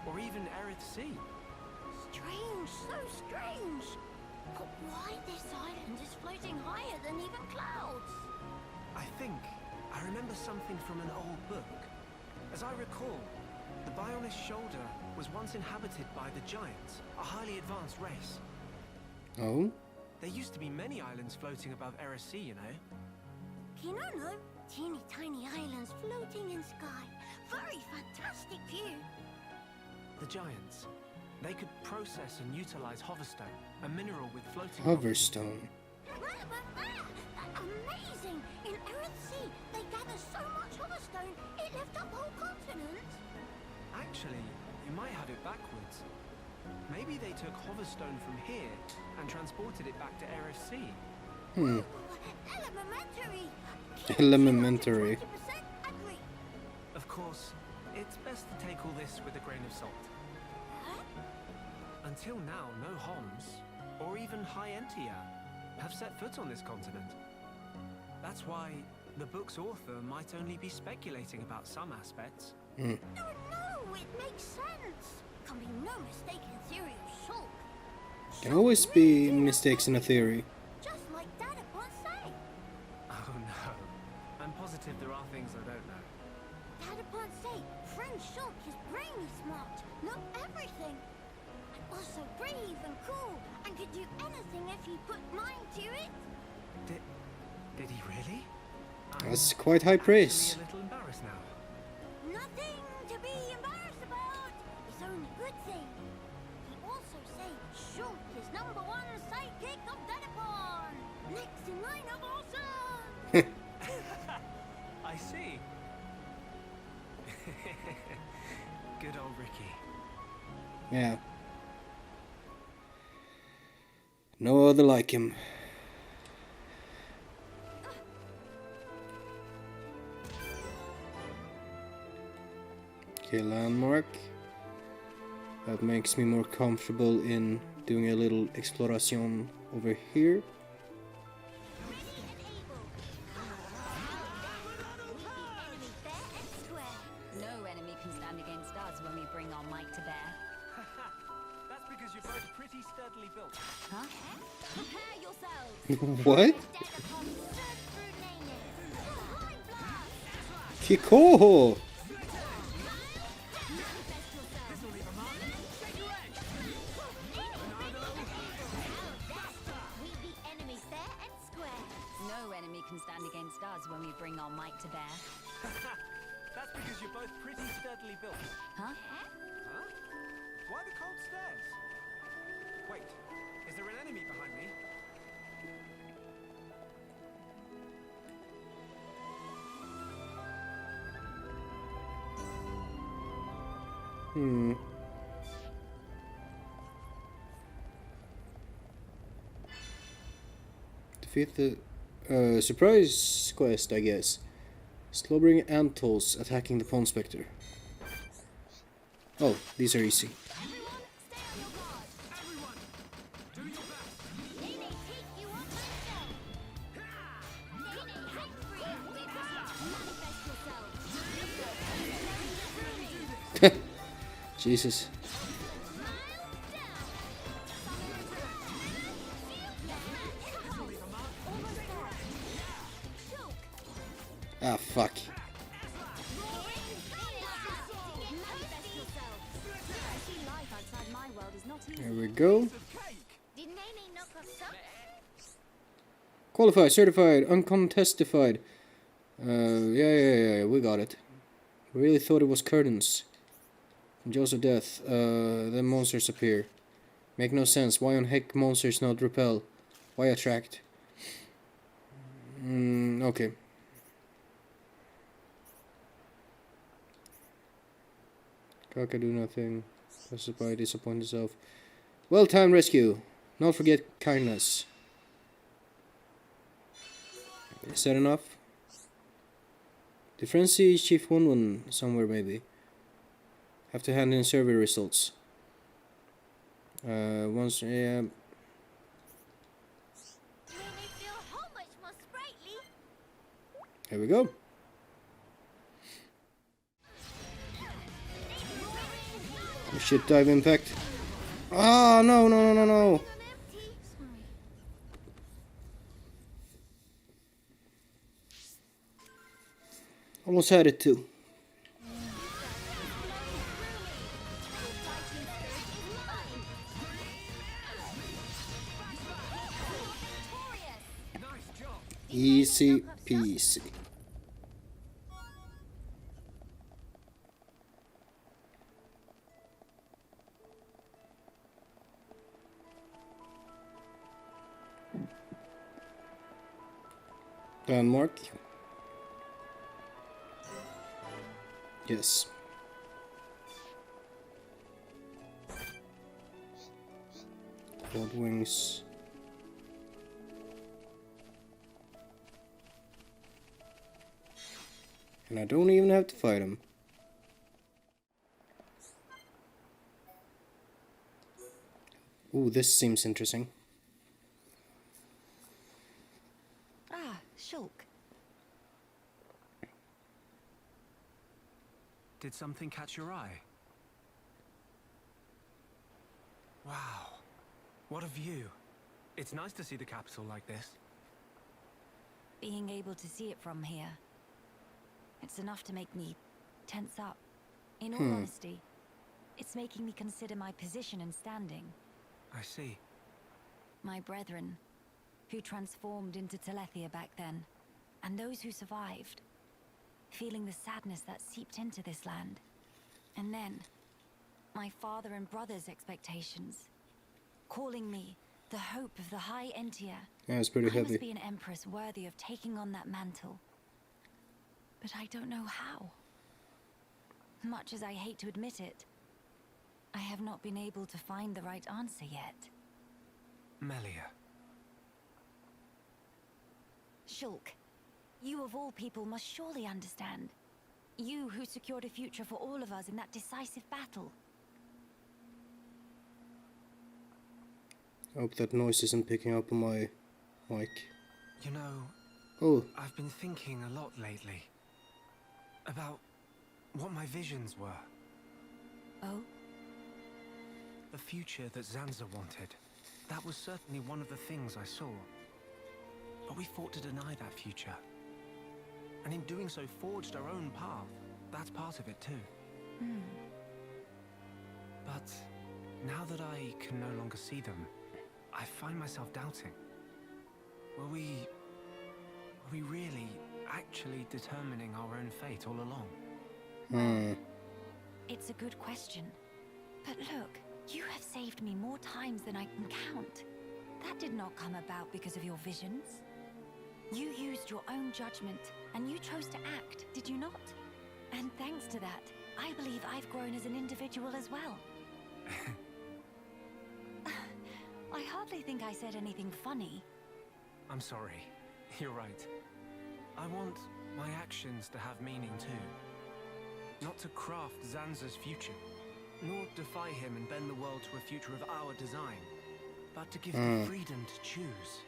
Or even Erith Sea. Strange, so strange. But why this island is floating higher than even clouds? I think I remember something from an old book. As I recall, the Bionis Shoulder was once inhabited by the Giants, a highly advanced race. Oh? There used to be many islands floating above Erith Sea, you know. No. Teeny tiny islands floating in sky. Very fantastic view. The Giants. They could process and utilize hoverstone, a mineral with floating... Hoverstone. Amazing! In Erith Sea, they gather so much hoverstone, it left up whole continent. Actually, you might have it backwards. Maybe they took hoverstone from here and transported it back to Erith Sea. Ooh, elementary. Elementary. 20% agree. Of course, it's best to take all this with a grain of salt. Huh? Until now, no Homs, or even High Entia, have set foot on this continent. That's why the book's author might only be speculating about some aspects. No, it makes sense. Can be no mistake in theory of Shulk. Can always be mistakes in a theory. Just like Dad upon say. Oh no, I'm positive there are things I don't know. Dad upon say, friend Shulk is brainy smart, know everything. And also brave and cool, and could do anything if he put mind to it. Did he really? That's quite high praise. I'm a little embarrassed now. Nothing to be embarrassed about. It's only good thing. He also say Shulk is #1 sidekick of Dadapon. Next in line of awesome. I see. Good old Riki. Yeah. No other like him. Okay, landmark. That makes me more comfortable in doing a little exploration over here. No enemy can stand against us when we bring our might to bear. That's because you're both pretty sturdily built. Huh? Prepare yourselves. What? Dadapon surge through Nene. High blast. Kikoho! We beat enemies fair and square. No enemy can stand against us when we bring our might to bear. That's because you're both pretty sturdily built. Huh? Huh? Why the cold stairs? Wait, is there an enemy behind me? Defeat the surprise quest, I guess. Slobbering Antals attacking the Ponspector. Oh, these are easy. Everyone, stay on your guard. Everyone, do your best. Nene, take you on myself. Nene, hang free. Manifest yourselves. Jesus. Ah, fuck. There we go. Did Nene knock us up? Qualified, certified, uncontestified. Yeah, we got it. We really thought it was curtains. Jaws of death. Then monsters appear. Make no sense. Why on heck monsters not repel? Why attract? Okay. Kaka do nothing. Justify, disappoint himself. Well-timed rescue. Not forget kindness. Is that enough? The Frenzy Chief won one somewhere maybe. Have to hand in survey results. Once, yeah. Made me feel how much more sprightly. Here we go. Oh shit, dive impact. Ah, no, no, no, no, no. Almost had it too. Easy peasy. Landmark. Yes. Gold wings. And I don't even have to fight him. Ooh, this seems interesting. Ah, Shulk. Did something catch your eye? Wow. What a view. It's nice to see the capital like this. Being able to see it from here, it's enough to make me tense up. In all honesty, it's making me consider my position and standing. I see. My brethren, who transformed into Telethia back then, and those who survived, feeling the sadness that seeped into this land. And then, my father and brother's expectations, calling me the hope of the High Entia. Yeah, it's pretty I heavy. must be an empress worthy of taking on that mantle. But I don't know how. Much as I hate to admit it, I have not been able to find the right answer yet. Melia. Shulk, you of all people must surely understand. You who secured a future for all of us in that decisive battle. I hope that noise isn't picking up on my mic. You know, Oh, I've been thinking a lot lately about what my visions were. Oh? The future that Zanza wanted. That was certainly one of the things I saw. But we fought to deny that future. And in doing so, forged our own path. That's part of it too. But now that I can no longer see them, I find myself doubting. Were we really actually determining our own fate all along? It's a good question. But look, you have saved me more times than I can count. That did not come about because of your visions. You used your own judgment, and you chose to act, did you not? And thanks to that, I believe I've grown as an individual as well. I hardly think I said anything funny. I'm sorry. You're right. I want my actions to have meaning too. Not to craft Zanza's future, nor defy him and bend the world to a future of our design, but to give the freedom to choose.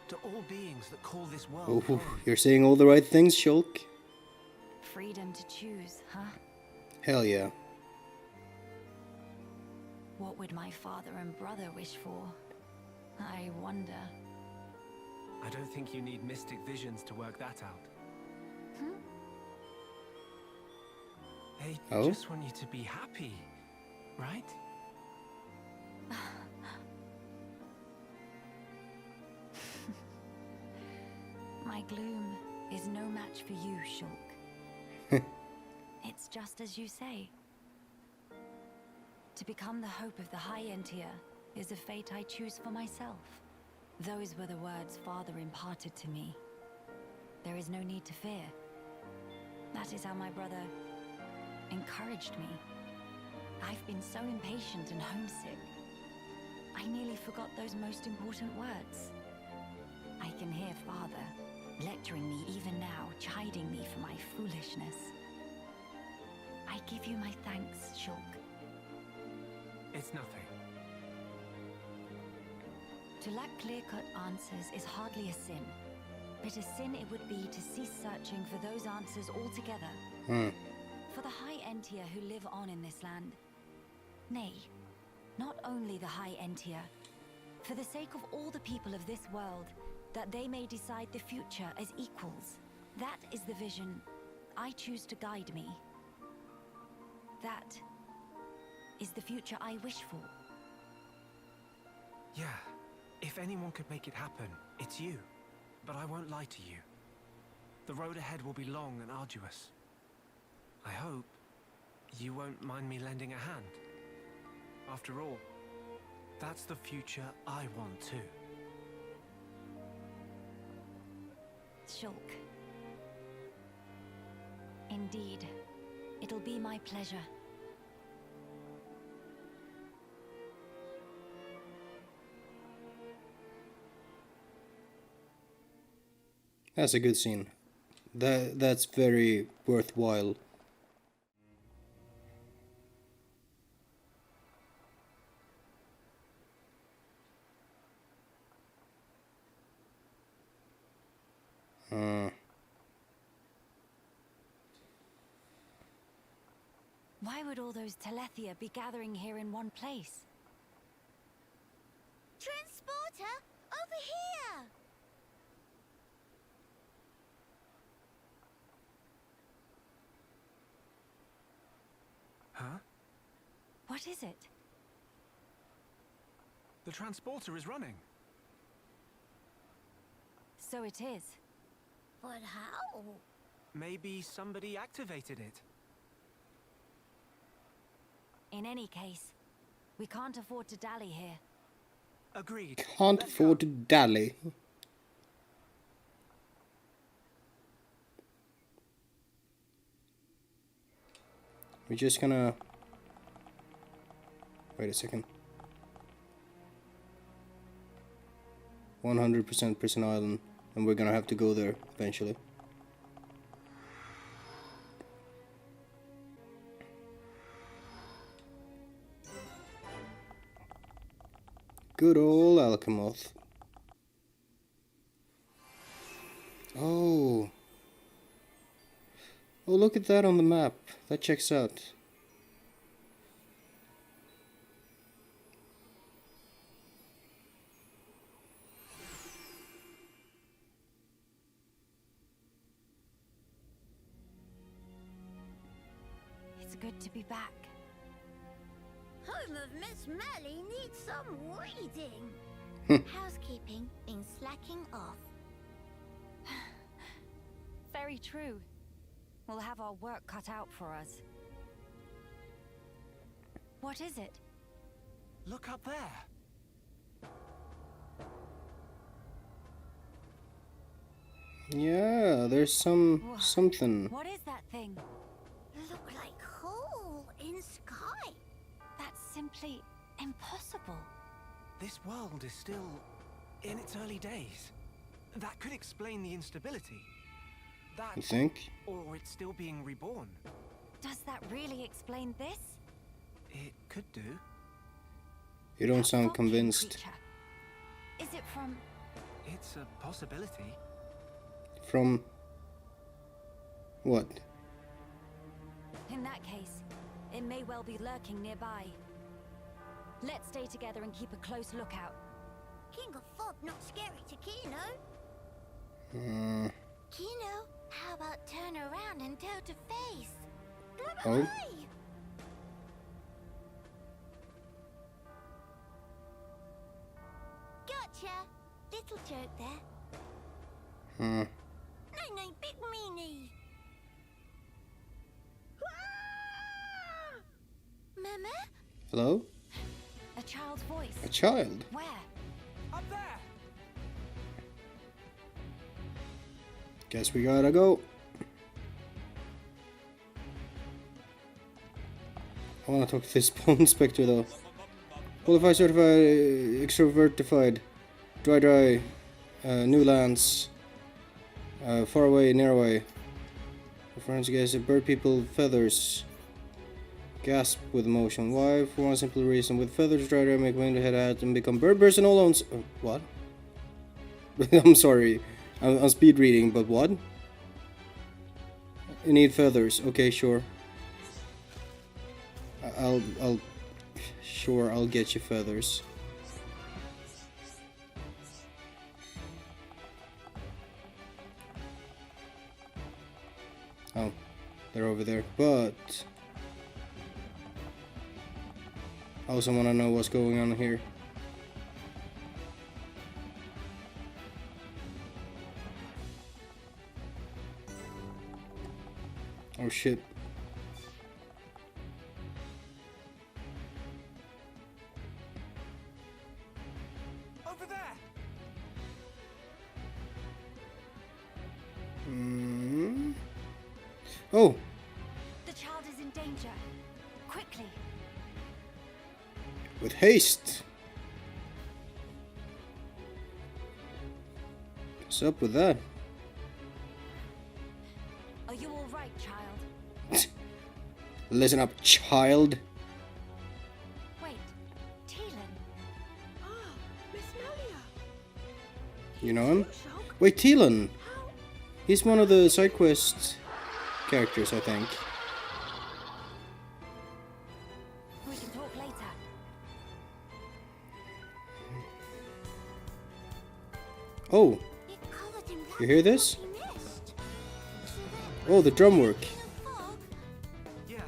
To all beings that call this world home. you're saying all the right things, Shulk. Freedom to choose, huh? Hell yeah. What would my father and brother wish for? I wonder. I don't think you need mystic visions to work that out. They just want you to be happy, right? My gloom is no match for you, Shulk. It's just as you say. To become the hope of the High Entia is a fate I choose for myself. Those were the words Father imparted to me. There is no need to fear. That is how my brother encouraged me. I've been so impatient and homesick. I I nearly forgot those most important words. I can hear Father lecturing me even now, chiding me for my foolishness. I give you my thanks, Shulk. It's nothing. To lack clear-cut answers is hardly a sin. But a sin it would be to cease searching for those answers altogether. For the High Entier who live on in this land. Nay, not only the High Entier. For the sake of all the people of this world, that they may decide the future as equals. That is the vision I choose to guide me. That is the future I wish for. Yeah, if anyone could make it happen, it's you. But I won't lie to you. The road ahead will be long and arduous. I hope you won't mind me lending a hand. After all, that's the future I want too. Shulk. Indeed, it'll be my pleasure. That's a good scene. That's very worthwhile. Why would all those Telethia be gathering here in one place? Transporter, over here! Huh? What is it? The transporter is running. So it is. But how? Maybe somebody activated it. In any case, we can't afford to dally here. Agreed. Can't Let's afford go. to dally. We're just gonna... Wait a second. 100% Prison Island, and we're gonna have to go there eventually. Good old Alcamoth. Oh. Oh, look at that on the map. That checks out. It's good to be back. Home of Miss Melly needs some weeding. Housekeeping been slacking off. Very true. We'll have our work cut out for us. What is it? Look up there. Yeah, there's something. What is that thing? Look like hole in sky. That's simply impossible. This world is still in its early days. That could explain the instability. That, You think? or it's still being reborn. Does that really explain this? It could do. You don't That sound fog-king convinced. creature. Is it from... It's a possibility. From... what? In that case, it may well be lurking nearby. Let's stay together and keep a close lookout. King of Fog not scary to Kino. Kino, how about turn around and toe to face? Oh? Gotcha. Little joke there. Hmm. No, big meanie. Ah! Mama? Hello? A child's voice. A child? Where? Up there! Guess we gotta go. I wanna talk to this Ponspector though. Qualified, certified, extrovertified, dry, new lands, far away, near away. Reference guys, bird people, feathers. Gasp with emotion. Why? For one simple reason. With feathers, dry make winged head out and become bird person all on. What? I'm sorry. I'm speed reading, but what? You need feathers. Okay, sure. Sure, I'll get you feathers. Oh, they're over there, but I also want to know what's going on here. Oh shit. Over there. Oh. The child is in danger. Quickly. With haste. What's up with that? Are you all right, child? Listen up, child. Wait, Teelan. Ah, Miss Melia. You know him? Shulk, Wait, Teelan. how? He's one of the side quest characters, I think. We can talk later. Oh, It covered in you hear this? bloody mist. Oh, the drum work. Fog. Yeah,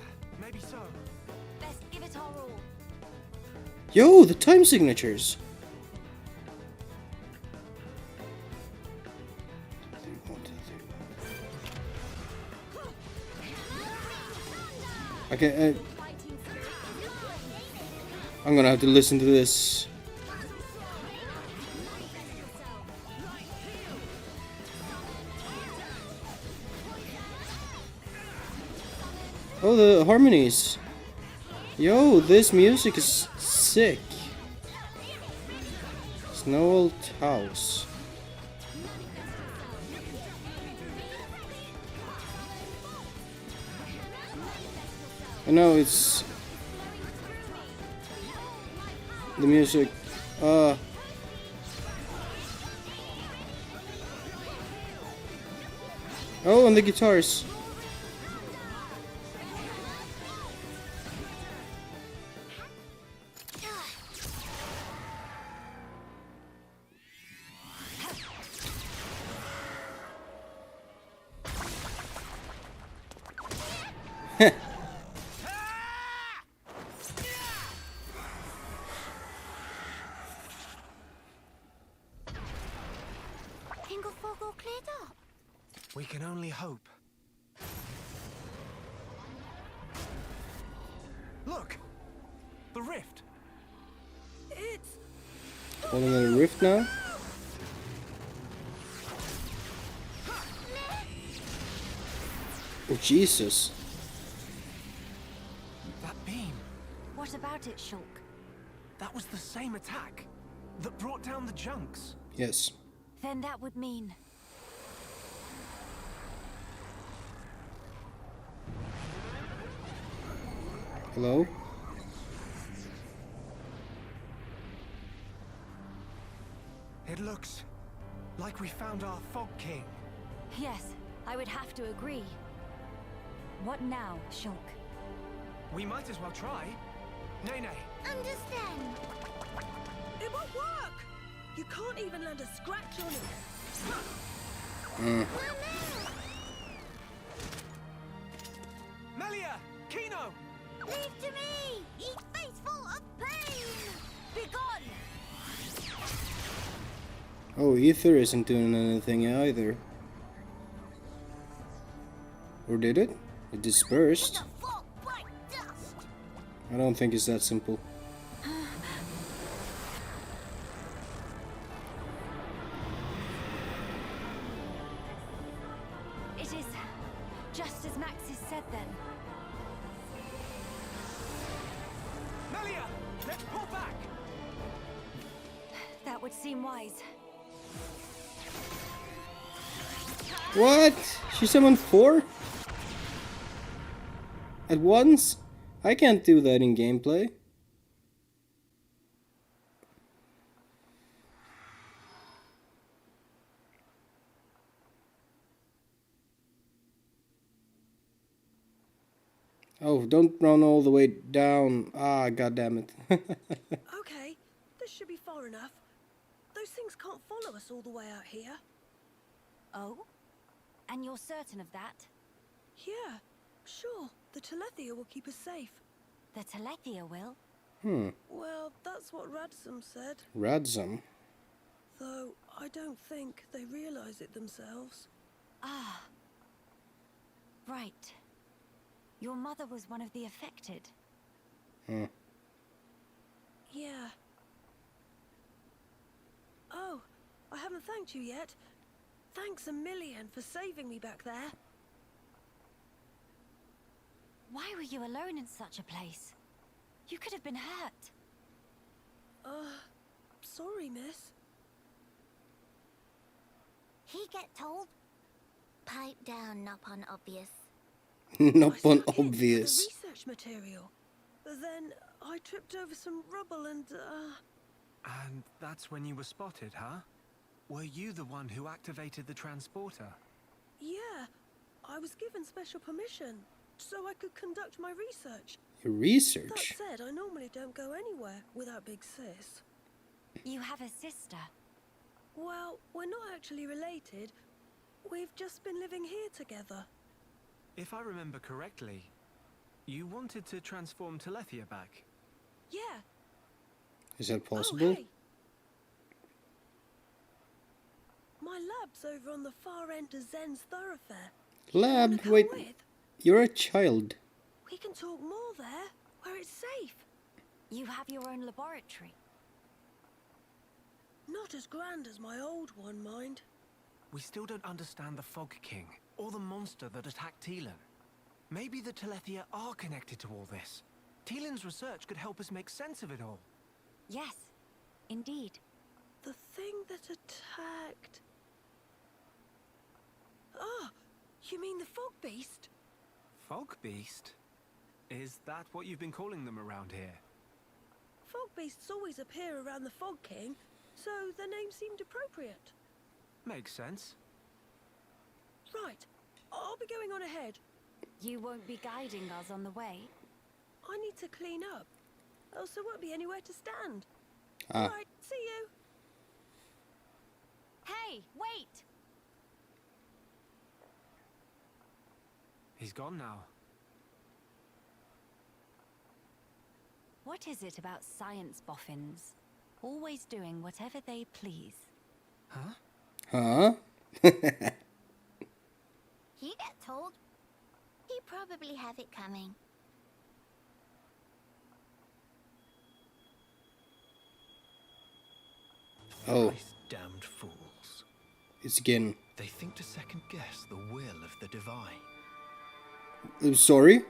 maybe so. Let's give it our all. Yo, the time signatures. Okay, I'm gonna have to listen to this. Oh, the harmonies. Yo, this music is sick. Snow Old House. I know it's the music. Oh, and the guitars. Tingle Fog all cleared up. We can only hope. Look! The rift! It's Falling in a rift now. Oh Jesus! That beam! What about it, Shulk? That was the same attack that brought down the junks. Yes. Then that would mean... Hello? It looks like we found our Fog King. Yes, I would have to agree. What now, Shulk? We might as well try. Nay. Understand. it won't work. You can't even land a scratch on it. Melia! Kino! Leave to me, ye faithful of pain. Begone! Oh, Ether isn't doing anything either. Or did it? It dispersed. The fog bite dust. I don't think it's that simple. It is just as Maxis said then. Melia! Let's pull back! That would seem wise. What? She summoned 4? At once? I can't do that in gameplay. Oh, don't run all the way down. Ah, goddammit. Okay, this should be far enough. Those things can't follow us all the way out here. Oh? And you're certain of that? Yeah, sure. The Telethia will keep us safe. The Telethia will? Well, that's what Radzam said. Radzam? Though I don't think they realize it themselves. Ah. Right. Your mother was one of the affected. Yeah. Oh, I haven't thanked you yet. Thanks a million for saving me back there. Why were you alone in such a place? You could have been hurt. Sorry, miss. He get told? Pipe down, not on obvious. Not I on stuck in obvious. for the research material. Then I tripped over some rubble and, And that's when you were spotted, huh? Were you the one who activated the transporter? yeah, I was given special permission so I could conduct my research. Your That research? said, I normally don't go anywhere without Big Sis. You have a sister. Well, we're not actually related. We've just been living here together. If I remember correctly, you wanted to transform Telethia back. Yeah. Is that Oh, possible? hey. My lab's over on the far end of Zen's thoroughfare. Wanna Lab? come Wait, with? you're a child. We can talk more there, where it's safe. You have your own laboratory. Not as grand as my old one, mind. We still don't understand the Fog King, or the monster that attacked Teelan. Maybe the Telethia are connected to all this. Teelan's research could help us make sense of it all. Yes, indeed. The thing that attacked... Ah, you mean the Fogbeast? Fogbeast? Is that what you've been calling them around here? Fogbeasts always appear around the Fog King, so the name seemed appropriate. Makes sense. Right, I'll be going on ahead. You won't be guiding us on the way. I need to clean up, else there won't be anywhere to stand. Ah. Right, see you. Hey, wait! He's gone now. What is it about science boffins? Always doing whatever they please. Huh? Huh? He get told? He probably have it coming. Oh, These damned fools. it's again. They think to second guess the will of the divine. I'm sorry?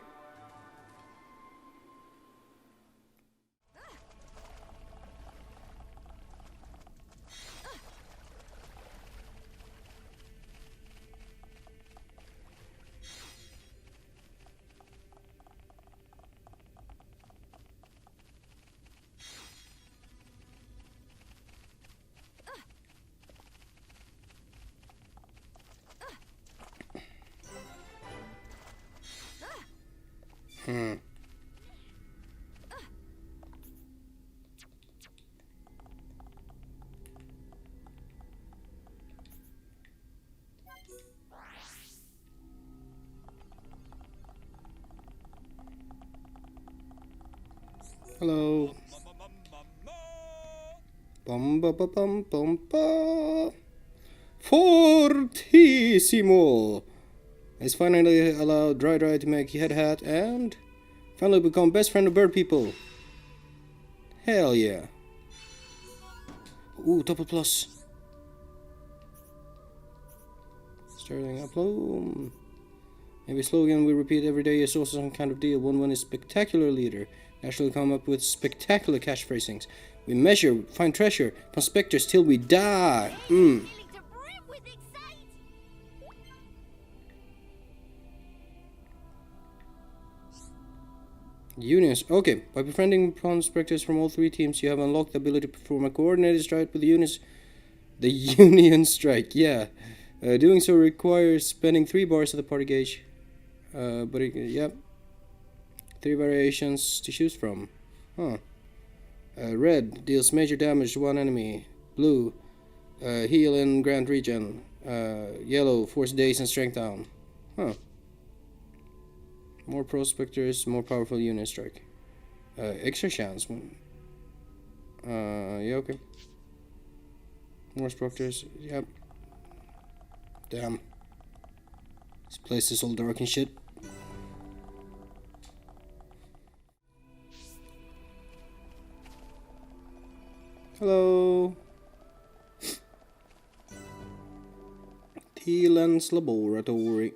Hello. Bum ba ba bum bum ba. Fortissimo! It's finally allowed Dry to make head hat and finally become best friend of bird people. Hell yeah. Ooh, double plus. Starting upload. Maybe slogan we repeat every day is also some kind of deal. One is spectacular leader. Actually come up with spectacular catch phrasings. We measure, find treasure, Ponspectors till we die. Feeling to brim with excite. Unions. Okay, by befriending Ponspectors from all three teams, you have unlocked the ability to perform a coordinated strike with the units. The Union Strike, yeah. Doing so requires spending 3 bars of the party gauge. Yep. 3 variations to choose from. Huh. Red deals major damage to one enemy. Blue, heal and grant regen. Yellow, force daze and strength down. Huh. More prospectors, more powerful unit strike. Extra chance. Yeah, okay. More prospectors, yep. Damn. This place is all dark and shit. Hello. Teelan's laboratory.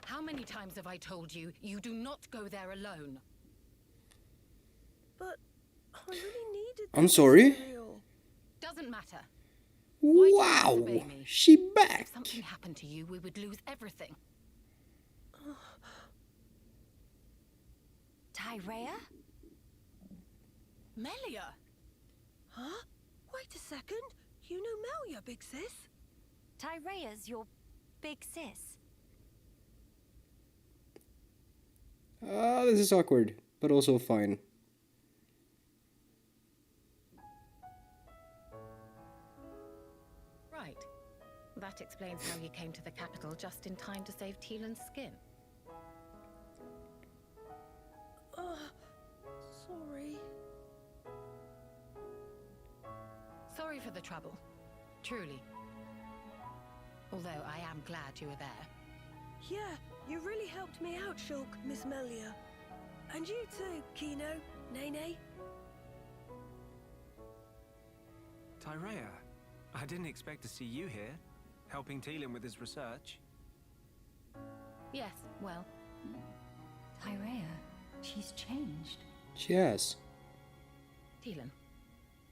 How many times have I told you, you do not go there alone? But I really needed I'm that sorry? material. Doesn't matter. Why do you Wow, disobey me? she back. If something happened to you, we would lose everything. Tyrea? Melia? Huh? Wait a second. You know Melia, big sis? Tyrea's your big sis. This is awkward, but also fine. Right. That explains how you came to the capital just in time to save Teelan's skin. Sorry. Sorry for the trouble. Truly. Although I am glad you were there. Yeah, you really helped me out, Shulk, Miss Melia. And you too, Kino, Nene. Tyrea, I didn't expect to see you here, helping Teelan with his research. Yes, well, Tyrea, she's changed. She has. Teelan,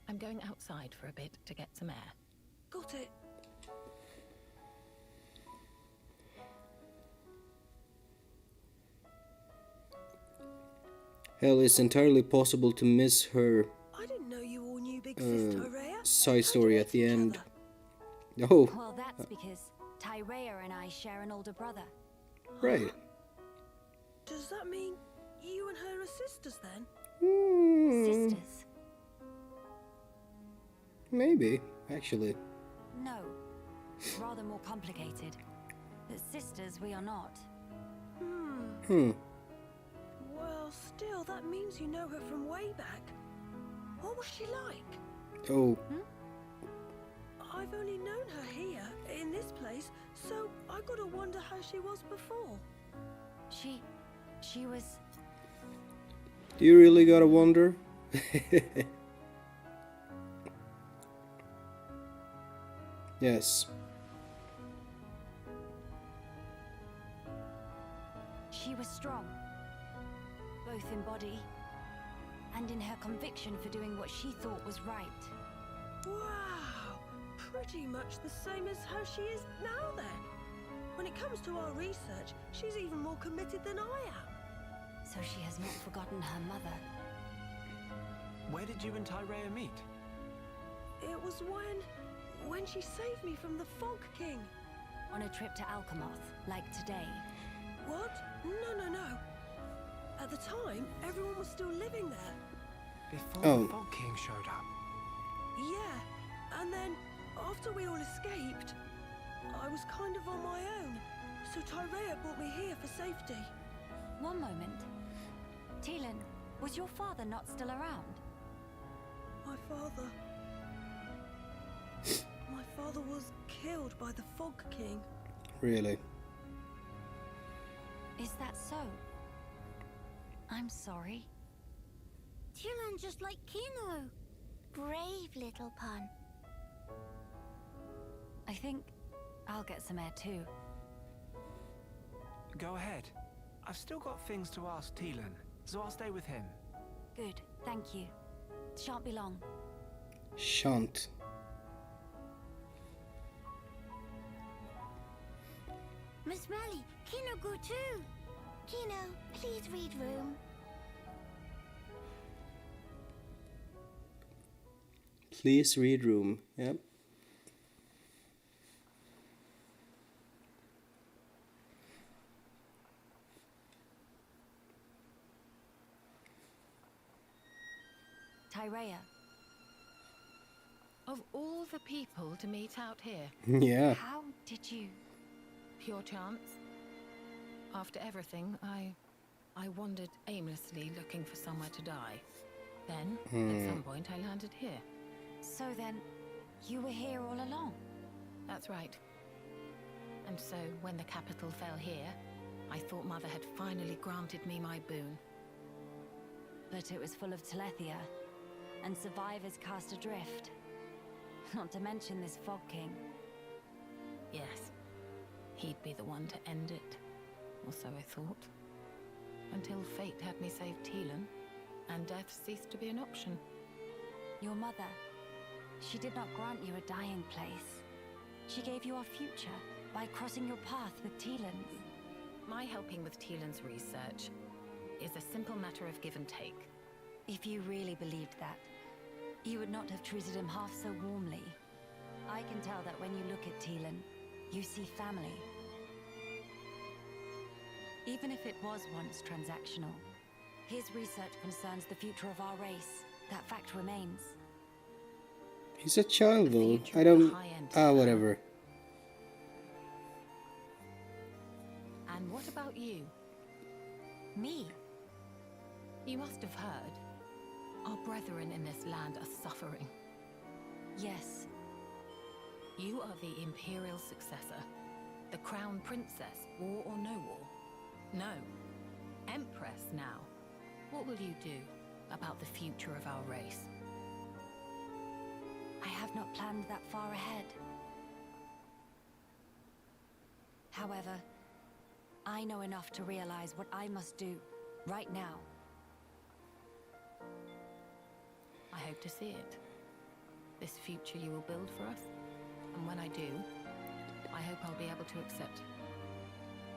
I'm going outside for a bit to get some air. Got it. Hell, it's entirely possible to miss her I didn't know you all knew Big Sis Tyrea. side story at the Each end. other. Oh, Well, that's because Tyrea and I share an older brother. right. Does that mean you and her are sisters then? Sisters? Maybe, actually. No. Rather more complicated. But sisters we are not. Well, still, that means you know her from way back. What was she like? Oh, I've only known her here, in this place, so I gotta wonder how she was before. She was... do you really gotta wonder? Yes. She was strong. Both in body and in her conviction for doing what she thought was right. Wow! Pretty much the same as how she is now then. When it comes to our research, she's even more committed than I am. So she has not forgotten her mother. Where did you and Tyrea meet? It was when she saved me from the Fog King. On a trip to Alcamoth, like today. What? No. At the time, everyone was still living there. Before Oh. the Fog King showed up. Yeah, and then, after we all escaped, I was kind of on my own. So Tyrea brought me here for safety. One moment. Teelan, was your father not still around? My father... My father was killed by the Fog King. Really? Is that so? I'm sorry. Teelan just like Kino. Brave little pun. I think I'll get some air too. Go ahead. I've still got things to ask Teelan, so I'll stay with him. Good, thank you. Shan't be long. Shan't. Miss Melly, Kino go too. Kino, please read room. Please read room. Yep. Tyrea. Of all the people to meet out here, Yeah. How did you... pure chance. After everything, I wandered aimlessly looking for somewhere to die. Then, at some point, I landed here. So then, you were here all along? That's right. And so, when the capital fell here, I thought Mother had finally granted me my boon. But it was full of Telethia, and survivors cast adrift. Not to mention this Fog King. Yes, he'd be the one to end it. Or so I thought. Until fate had me save Teelan, and death ceased to be an option. Your mother, she did not grant you a dying place. She gave you a future by crossing your path with Teelan's. My helping with Teelan's research is a simple matter of give and take. If you really believed that, you would not have treated him half so warmly. I can tell that when you look at Teelan, you see family. Even if it was once transactional, his research concerns the future of our race. That fact remains. He's a child though. future I of the don't... high-end whatever. And what about you? Me? You must have heard. Our brethren in this land are suffering. Yes. You are the Imperial successor. The Crown Princess, war or no war? No. Empress now. What will you do about the future of our race? I have not planned that far ahead. However, I know enough to realize what I must do right now. I hope to see it. This future you will build for us. And when I do, I hope I'll be able to accept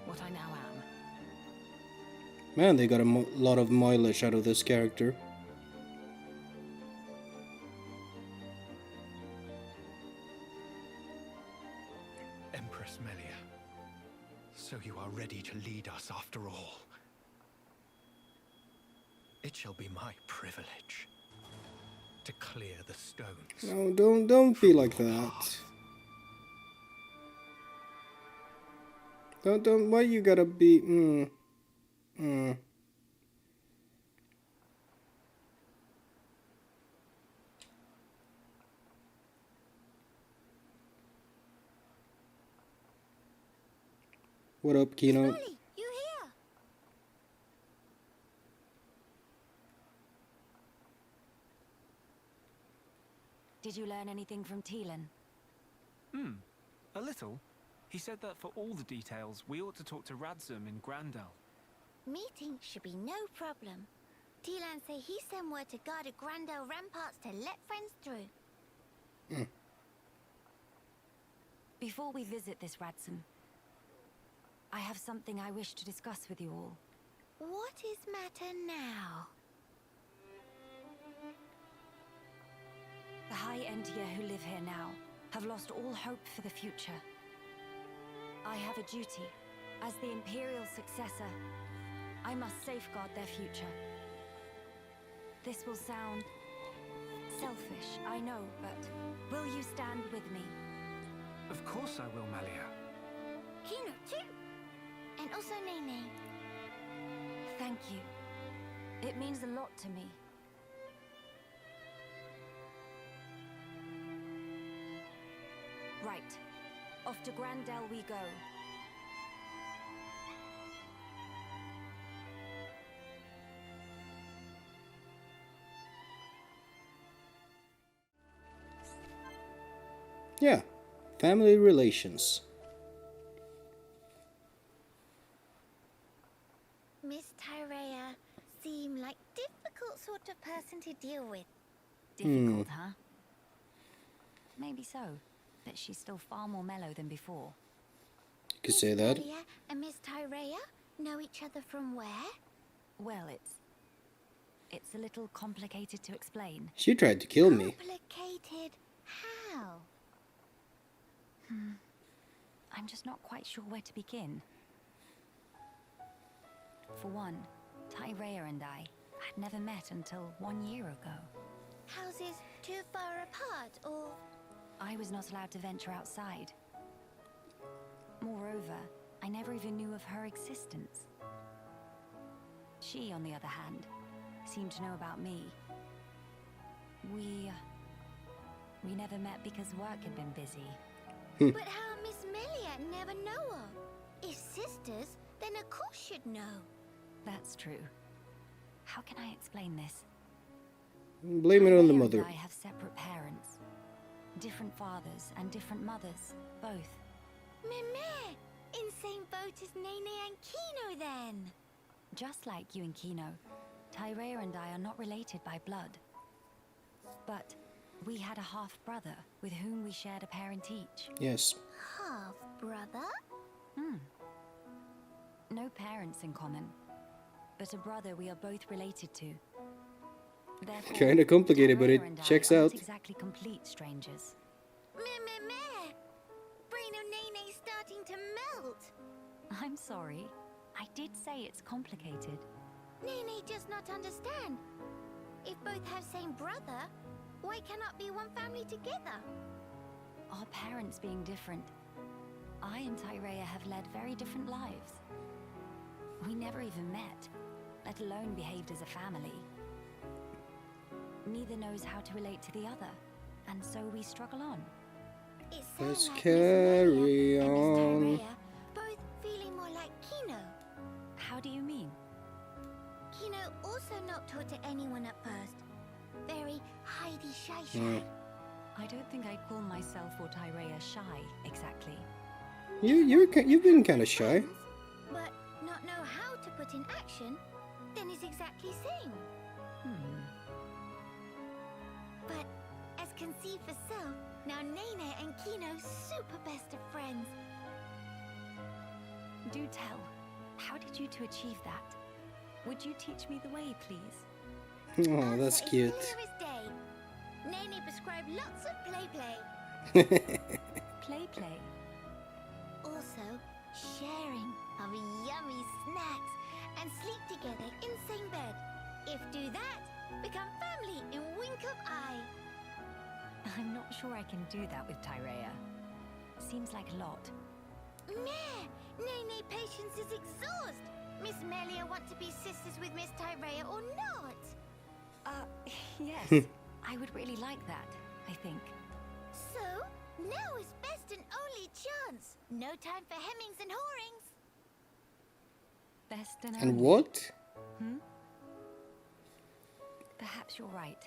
what I now am. Man, they got a lot of mileage out of this character. Empress Melia, so you are ready to lead us after all. It shall be my privilege to clear the stones. No, don't be like that. Don't, why you gotta be, What up, Kino? Molly, you here? Did you learn anything from Teelan? A little. He said that for all the details, we ought to talk to Radzam in Grandel. Meeting should be no problem. Teelan say he sent word to guard at Grandel ramparts to let friends through. Before we visit this Radzam, I have something I wish to discuss with you all. What is matter now? The High Entia who live here now have lost all hope for the future. I have a duty. As the Imperial successor, I must safeguard their future. This will sound selfish, I know, but will you stand with me? Of course I will, Malia. Kino too. And also Nene. Thank you. It means a lot to me. Right. Off to Grandel we go. Yeah, family relations. sort of person to deal with. Difficult, huh? Maybe so, but she's still far more mellow than before. You could say that. Melia and Miss Tyrea know each other from where? Well, it's a little complicated to explain. She tried to kill me. Complicated how? I'm just not quite sure where to begin. For one, Tyrea and I had never met until 1 year ago. Houses too far apart, or...? I was not allowed to venture outside. Moreover, I never even knew of her existence. She, on the other hand, seemed to know about me. We never met because work had been busy. But how Miss Melia never know her? If sisters, then of course she'd know. That's true. How can I explain this? Blame it on the Tyrea mother. and I have separate parents. Different fathers and different mothers, both. Meme! In same boat as Nene and Kino then. Just like you and Kino, Tyrea and I are not related by blood. But we had a half-brother with whom we shared a parent each. Yes. Half-brother? No parents in common, but a brother we are both related to. Therefore, Kinda complicated, but it Tyrea and I checks are out. not exactly complete strangers. Meme! Brain of Nene's starting to melt. I'm sorry. I did say it's complicated. Nene does not understand. If both have same brother, why cannot be one family together? Our parents being different, I and Tyrea have led very different lives. We never even met, let alone behaved as a family. Neither knows how to relate to the other, and so we struggle on. It Let's sounds like carry Miss Melia and Miss on. Tyrea both feeling more like Kino. How do you mean? Kino also not taught to anyone at first. Very hidey shy. I don't think I'd call myself or Tyrea shy, exactly. You've been kind of shy. Friends, but not know how to put in action, then is exactly same. But as conceive for self, now Nene and Kino super best of friends. Do tell, how did you two achieve that? Would you teach me the way, please? Oh, that's Answer is cute. clear as day. Nene prescribed lots of play. Play. Also, sharing of yummy snacks and sleep together in same bed. If do that, become family in wink of eye. I'm not sure I can do that with Tyrea. Seems like a lot. Meh! Nene patience is exhaust. Miss Melia want to be sisters with Miss Tyrea or not? Yes. I would really like that, I think. So, now is best and only chance. No time for hemmings and whorings. Best and And only. what? Perhaps you're right.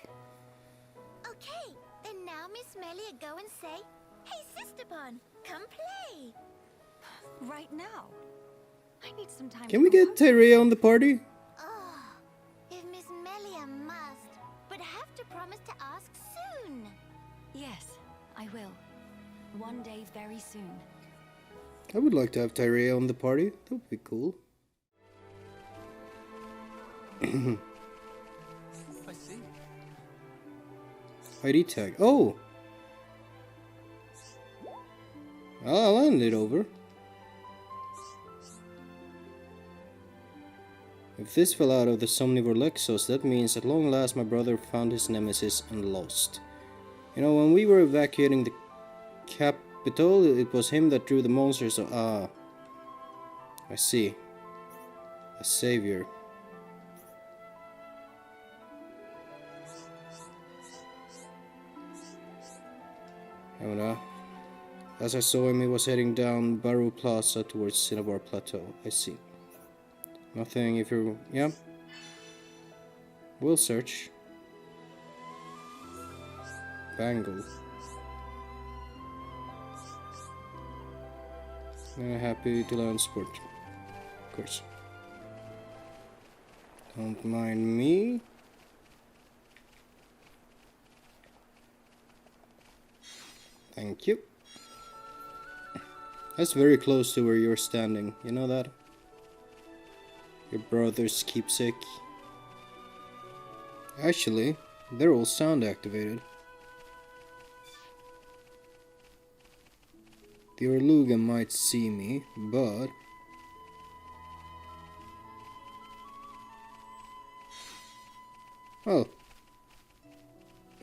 Okay, then now Miss Melia go and say, "Hey, Sister Bon, come play." Right now. I need some time. Can to we get compose. Tyrea on the party? Oh, if Miss Melia must, but have to promise to ask soon. Yes, I will. One day very soon. I would like to have Tyrea on the party. That would be cool. I see. ID tag. Oh! I'll hand it over. If this fell out of the Somnivore Lexos, that means at long last my brother found his nemesis and lost. You know, when we were evacuating the capital, it was him that drew the monsters. So, I see. A savior. Oh no. As I saw him, he was heading down Baru Plaza towards Cinnabar Plateau. I see. Nothing if you're... yeah. We'll search. Bangle. Happy to learn sport. Of course. Don't mind me. Thank you. That's very close to where you're standing. You know that? Your brother's keepsake. Actually, they're all sound activated. The Orluga might see me, but... Oh.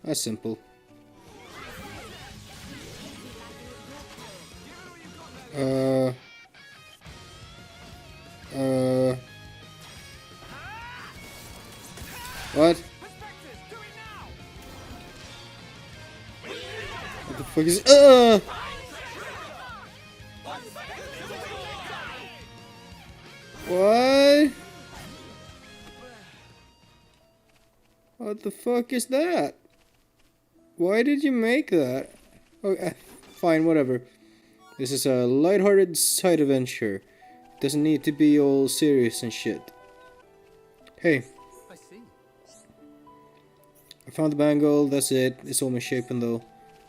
That's simple. What? What the fuck is... What? What the fuck is that? Why did you make that? Okay, fine, whatever. This is a lighthearted side adventure. It doesn't need to be all serious and shit. Hey. I see. I found the bangle, that's it. It's all misshapen though.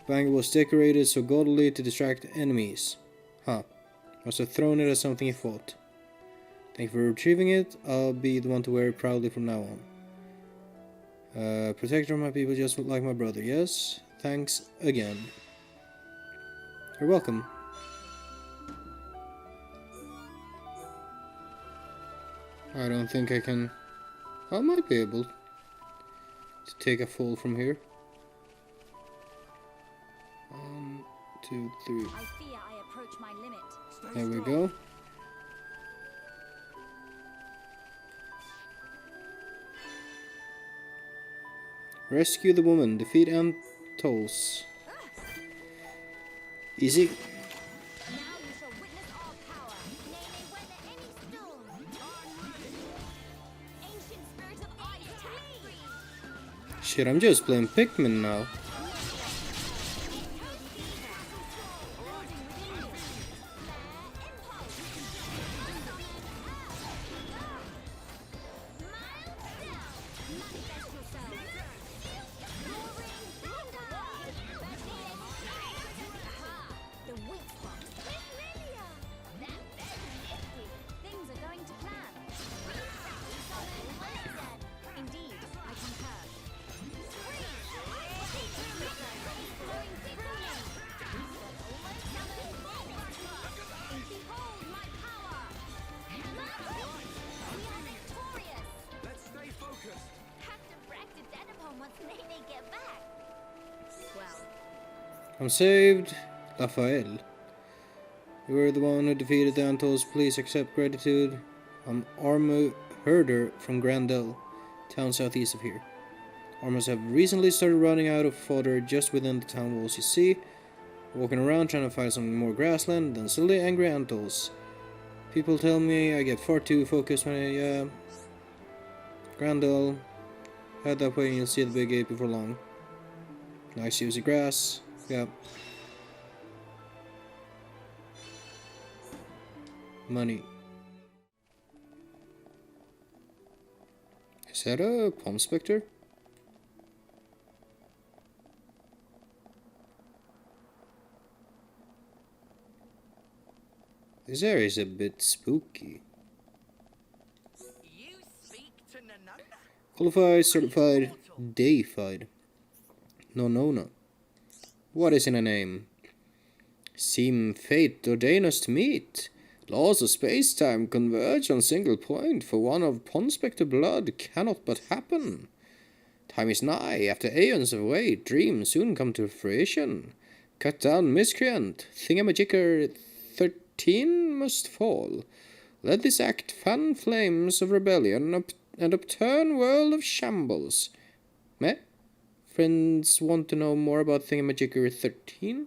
The bangle was decorated so gaudily to distract enemies. Huh. Must have thrown it at something he fought. Thank you for retrieving it. I'll be the one to wear it proudly from now on. Protector of my people just like my brother. Yes, thanks again. You're welcome. I don't think I can... I might be able to take a fall from here. 1, 2, 3. I fear I approach my limit. There we go. Rescue the woman. Defeat Antos. Easy. Now you shall witness our power. Nay, may weather any storm. Ancient spirit of ice, take free. Shit, I'm just playing Pikmin now. I'm saved, Raphael. You were the one who defeated the Antos. Please accept gratitude. I'm Arma Herder from Grandel, town southeast of here. Armas have recently started running out of fodder just within the town walls. You see, walking around trying to find some more grassland, then suddenly angry Antos. People tell me I get far too focused when I, Grandel, head that way and you'll see the big gate before long. Nice juicy grass. Yep. Money. Is that a Ponspector? This area is a bit spooky. You speak to Nanona? Qualified, certified, deified. No. What is in a name? Seem fate ordain us to meet. Laws of space-time converge on single point. For one of Ponspector blood cannot but happen. Time is nigh. After aeons of wait, dreams soon come to fruition. Cut down miscreant. Thingamajigger 13 must fall. Let this act fan flames of rebellion and upturn world of shambles. Meh? Friends want to know more about Thingamajigger 13?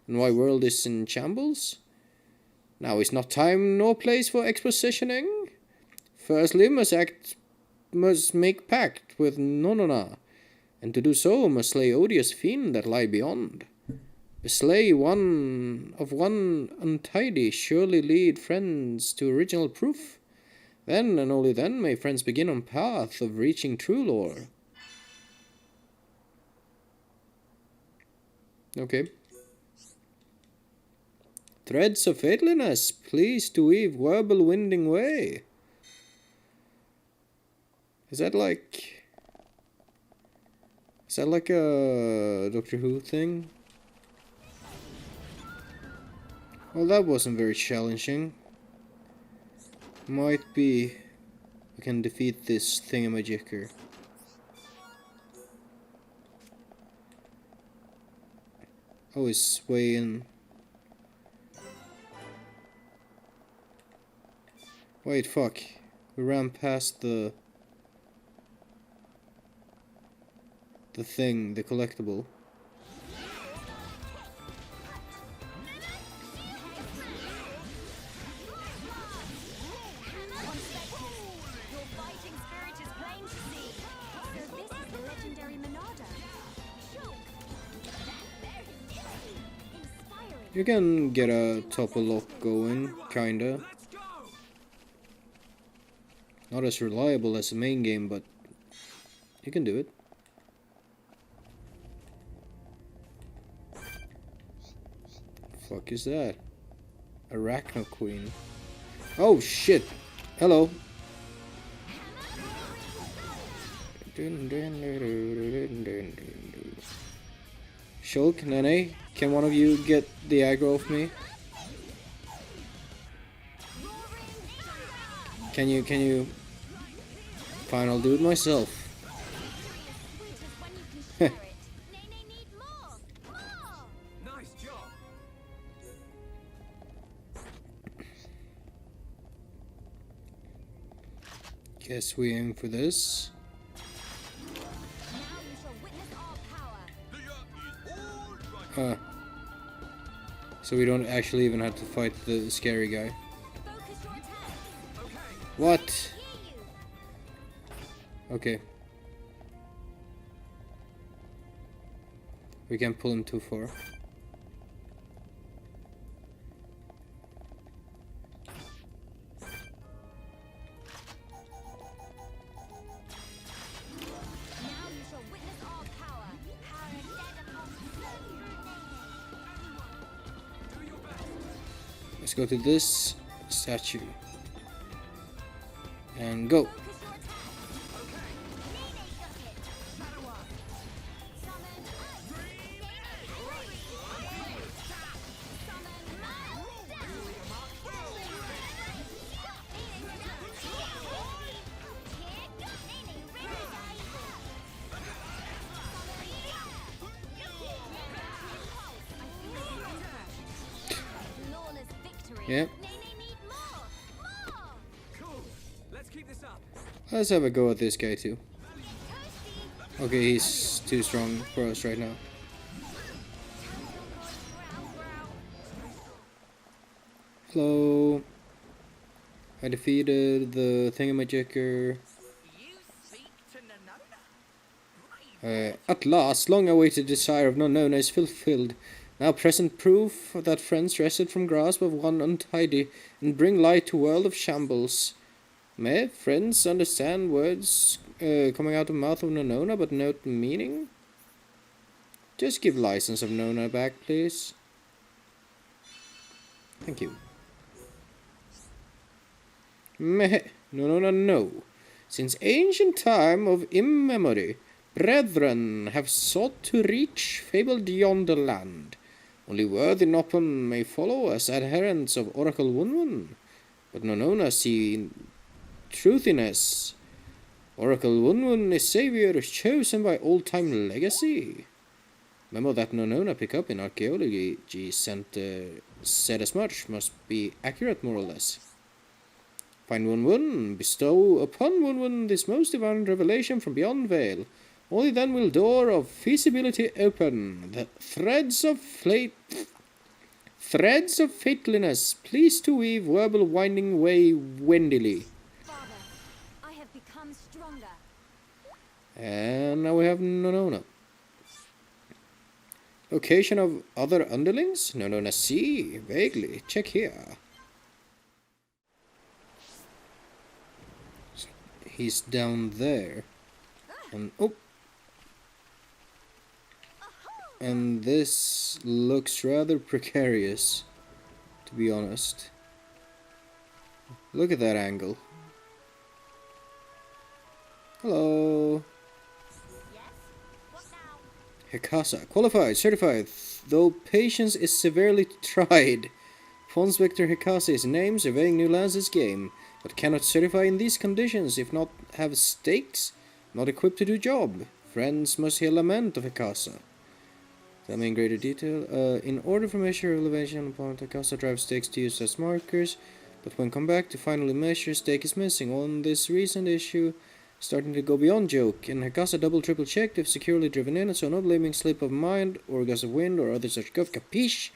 And why world is in shambles? Now is not time nor place for expositioning. Firstly must make pact with Nonona, and to do so must slay odious fiend that lie beyond. Slay one untidy, surely lead friends to original proof. Then and only then may friends begin on path of reaching true lore. Okay. Threads of fateliness, please to weave verbal winding way. Is that like a Doctor Who thing? Well, that wasn't very challenging. Might be we can defeat this thingamajigger. Oh, it's way in. Wait, fuck. We ran past the thing, the collectible. You can get a topple lock going, kinda. Not as reliable as the main game, but you can do it. Fuck is that? Arachno Queen. Oh shit! Hello. Shulk, Nene, can one of you get the aggro off me? Can you? Fine, I'll do it myself. Nice job. Guess we aim for this. So we don't actually even have to fight the scary guy. What? Okay. We can't pull him too far. Let's go to this statue. And go. Yep. Let's have a go at this guy too. Okay, he's too strong for us right now. Hello. I defeated the thingamajigger. At last, long-awaited desire of Nonona is fulfilled. Now present proof that friends wrested from grasp of one untidy and bring light to world of shambles. May friends understand words coming out of the mouth of Nonona but note meaning? Just give license of Nona back, please. Thank you. Meh, Nonona no. Since ancient time of immemory, brethren have sought to reach fabled yonder land. Only worthy Noppen may follow as adherents of Oracle Wunwun, but Nonona see truthiness. Oracle Wunwun is savior chosen by old-time legacy. Memo that Nonona pick up in archaeology center said as much, must be accurate more or less. Find Wunwun, bestow upon Wunwun this most divine revelation from beyond veil. Only then will door of feasibility open. The threads of fateliness, please to weave verbal winding way wendily. Father, I have become stronger. And now we have Nonona. Location of other underlings? Nonona see. Vaguely. Check here. So he's down there. And oh. And this looks rather precarious, to be honest. Look at that angle. Hello. Hekasa. Qualified, certified, though patience is severely tried. Ponspector Hekasa is named, surveying new lands this game, but cannot certify in these conditions, if not have stakes, not equipped to do job. Friends must hear lament of Hekasa. Tell me in greater detail. In order for measure elevation upon Hekasa drive stakes to use as markers, but when come back to finally measure, stake is missing. On this recent issue, starting to go beyond joke, and Hekasa double triple checked if securely driven in, so no blaming slip of mind, or gust of wind, or other such guff, capiche?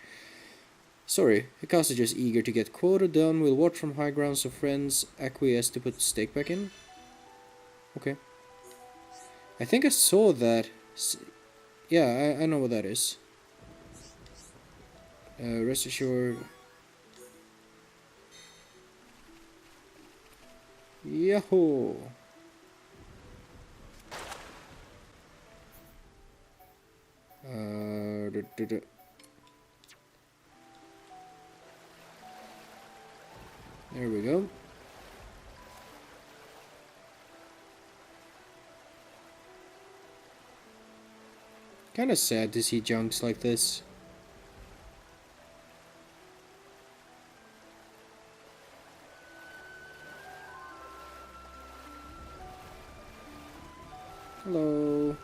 Sorry, Hekasa just eager to get quota done, will watch from high ground so friends acquiesce to put stake back in. Okay. I think I saw that. Yeah, I know what that is. Rest assured. Yahoo! There we go. Kinda sad to see junks like this. Hello.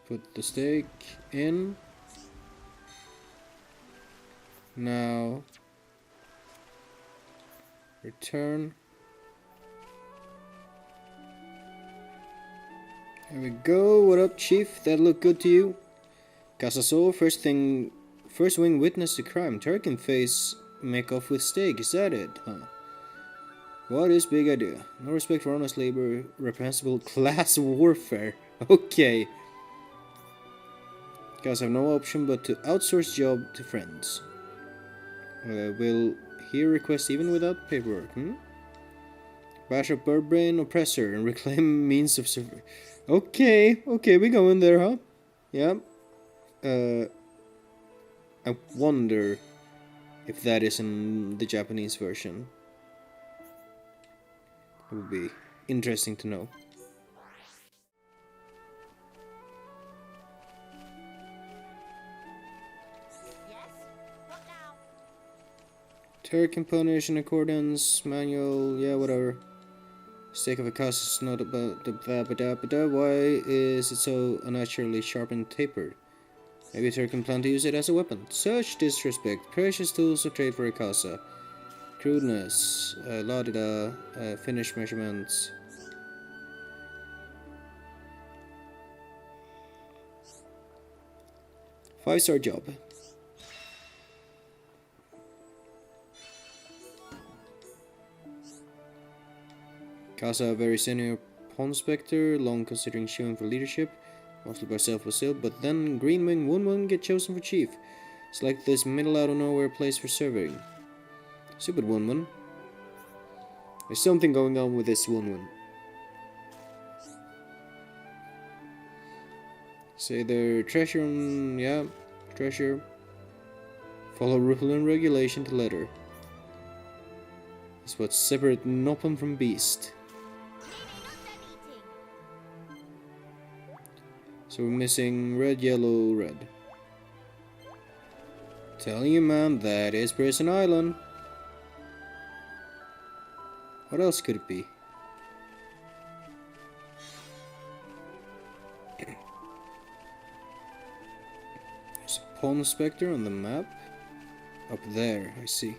Put the stake in. Now return. There we go. What up, Chief? That look good to you? Casaso, first wing witness to crime. Turkin face make off with stake. Is that it? Huh? What is big idea? No respect for honest labor, reprehensible class warfare. Okay. Guys have no option but to outsource job to friends. Will hear request even without paperwork, Bash up Birdbrain oppressor and reclaim means of survival. Okay, we go in there, huh? Yeah. I wonder if that is in the Japanese version. It would be interesting to know. Turk punish in accordance, manual, yeah, whatever. Stake of a cast is not about the why is it so unnaturally sharp and tapered? Maybe Turk can plan to use it as a weapon. Such disrespect, precious tools of trade for a casa. Crudeness, la-di-da, finish measurements. Five-star job. Casa, a very senior Ponspector, long considering showing for leadership, mostly by self-will, but then Greenwing Woonwing get chosen for chief. Select this middle out of nowhere place for serving. Stupid Woonwing. There's something going on with this Woonwing. Say their treasure, yeah, treasure. Follow rule and regulation to letter. It's what separate Noppen from beast. So we're missing red, yellow, red. Telling you, man, that is Prison Island. What else could it be? There's a Ponspector on the map. Up there, I see.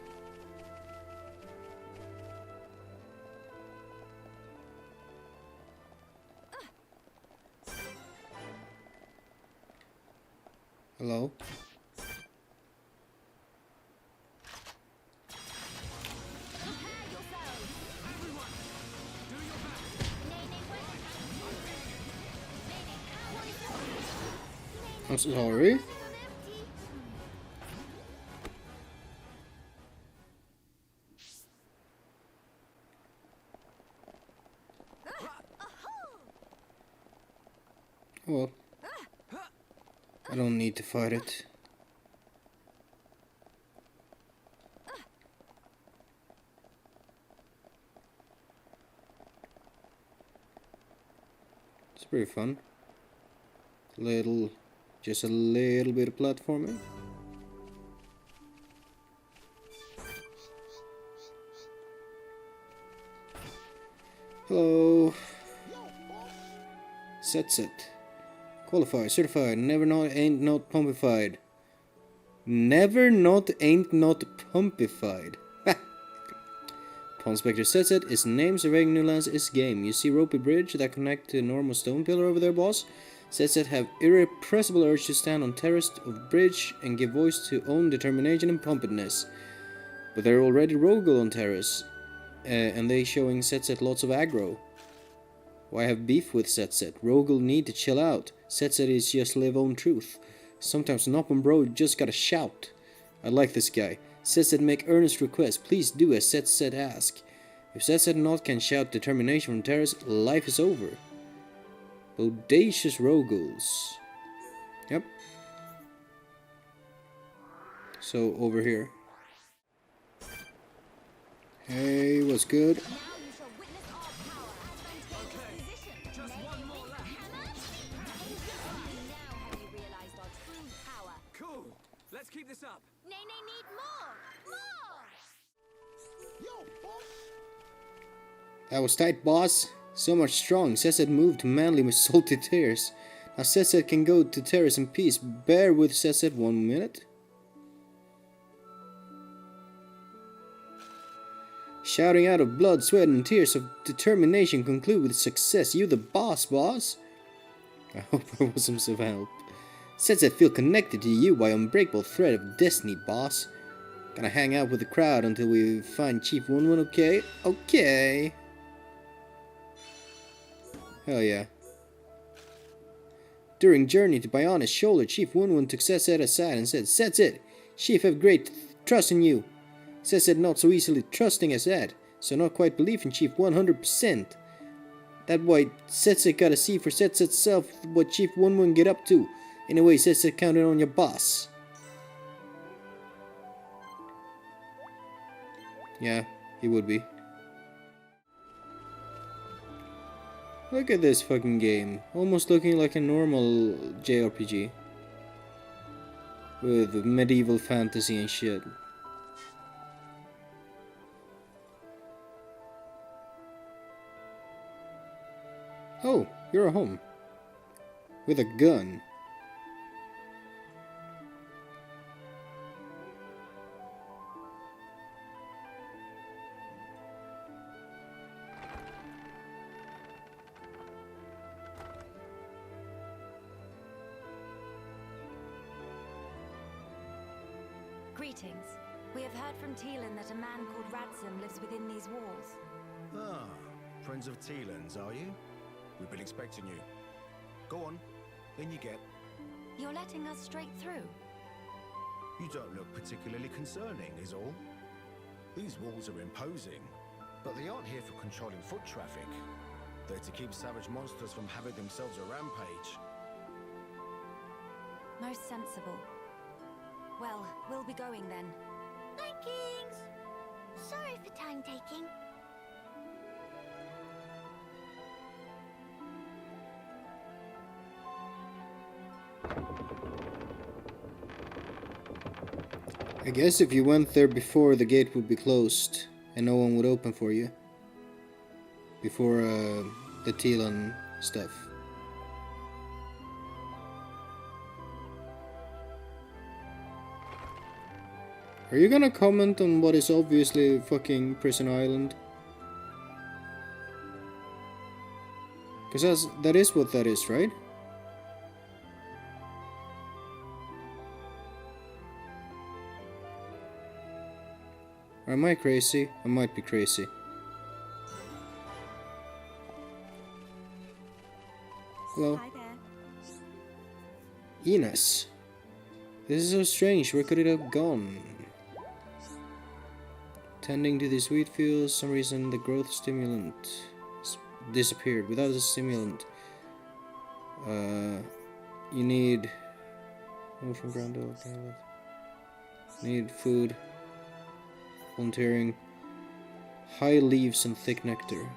Hello? I'm sorry. Well. I don't need to fight it. It's pretty fun. Just a little bit of platforming. Hello. Sets it. Qualified, certified, never not ain't not pumpified. Never not ain't not pumpified. Ponspector sets it is name surveying new lands is game. You see ropey bridge that connect to a normal stone pillar over there, boss? Sets it have irrepressible urge to stand on terrace of bridge and give voice to own determination and pumpedness. But they're already Rogel on terrace, and they showing Setset lots of aggro. Why have beef with Setset? Rogel need to chill out. Setset is just live own truth. Sometimes Noppum bro just gotta shout. I like this guy. Setset make earnest request. Please do as Setset ask. If Setset not can shout determination from terrace, life is over. Audacious Rogels. Yep. So over here. Hey, what's good? Cool. Let's keep this up. Nay, need more! More! That was tight, boss. So much strong. Setset moved manly with salty tears. Now Setset can go to terrace in peace. Bear with Setset 1 minute. Shouting out of blood, sweat, and tears of determination conclude with success. You the boss. I hope I was some help. Setset feel connected to you by unbreakable thread of destiny, boss. Gonna hang out with the crowd until we find Chief Wunwun, okay? Okay. Hell yeah. During journey to Bana's shoulder, Chief Wunwun took Setset aside and said, Setset, Chief have great trust in you. Setset not so easily trusting as that, so not quite believe in Chief 100%. That why Setset gotta see for Setset self what Chief Wunwun get up to. Anyway, Setset counted on your boss. Yeah, he would be. Look at this fucking game. Almost looking like a normal JRPG. With medieval fantasy and shit. Oh, you're home. With a gun. Greetings. We have heard from Teelan that a man called Radzam lives within these walls. Ah, friends of Teelan's, are you? We've been expecting you. Go on, in you get. You're letting us straight through? You don't look particularly concerning, is all. These walls are imposing, but they aren't here for controlling foot traffic. They're to keep savage monsters from having themselves a rampage. Most sensible. Well, we'll be going then. Night, Kings! Sorry for time taking. I guess if you went there before, the gate would be closed and no one would open for you. Before the Teelan stuff. Are you gonna comment on what is obviously fucking Prison Island? Because that is what that is, right? Or am I crazy? I might be crazy. Hello. Hi there. Enos. This is so strange. Where could it have gone? Tending to these wheat fields, some reason the growth stimulant disappeared. Without a stimulant, you need Ocean ground. Okay. Need food. Volunteering. High leaves and thick nectar.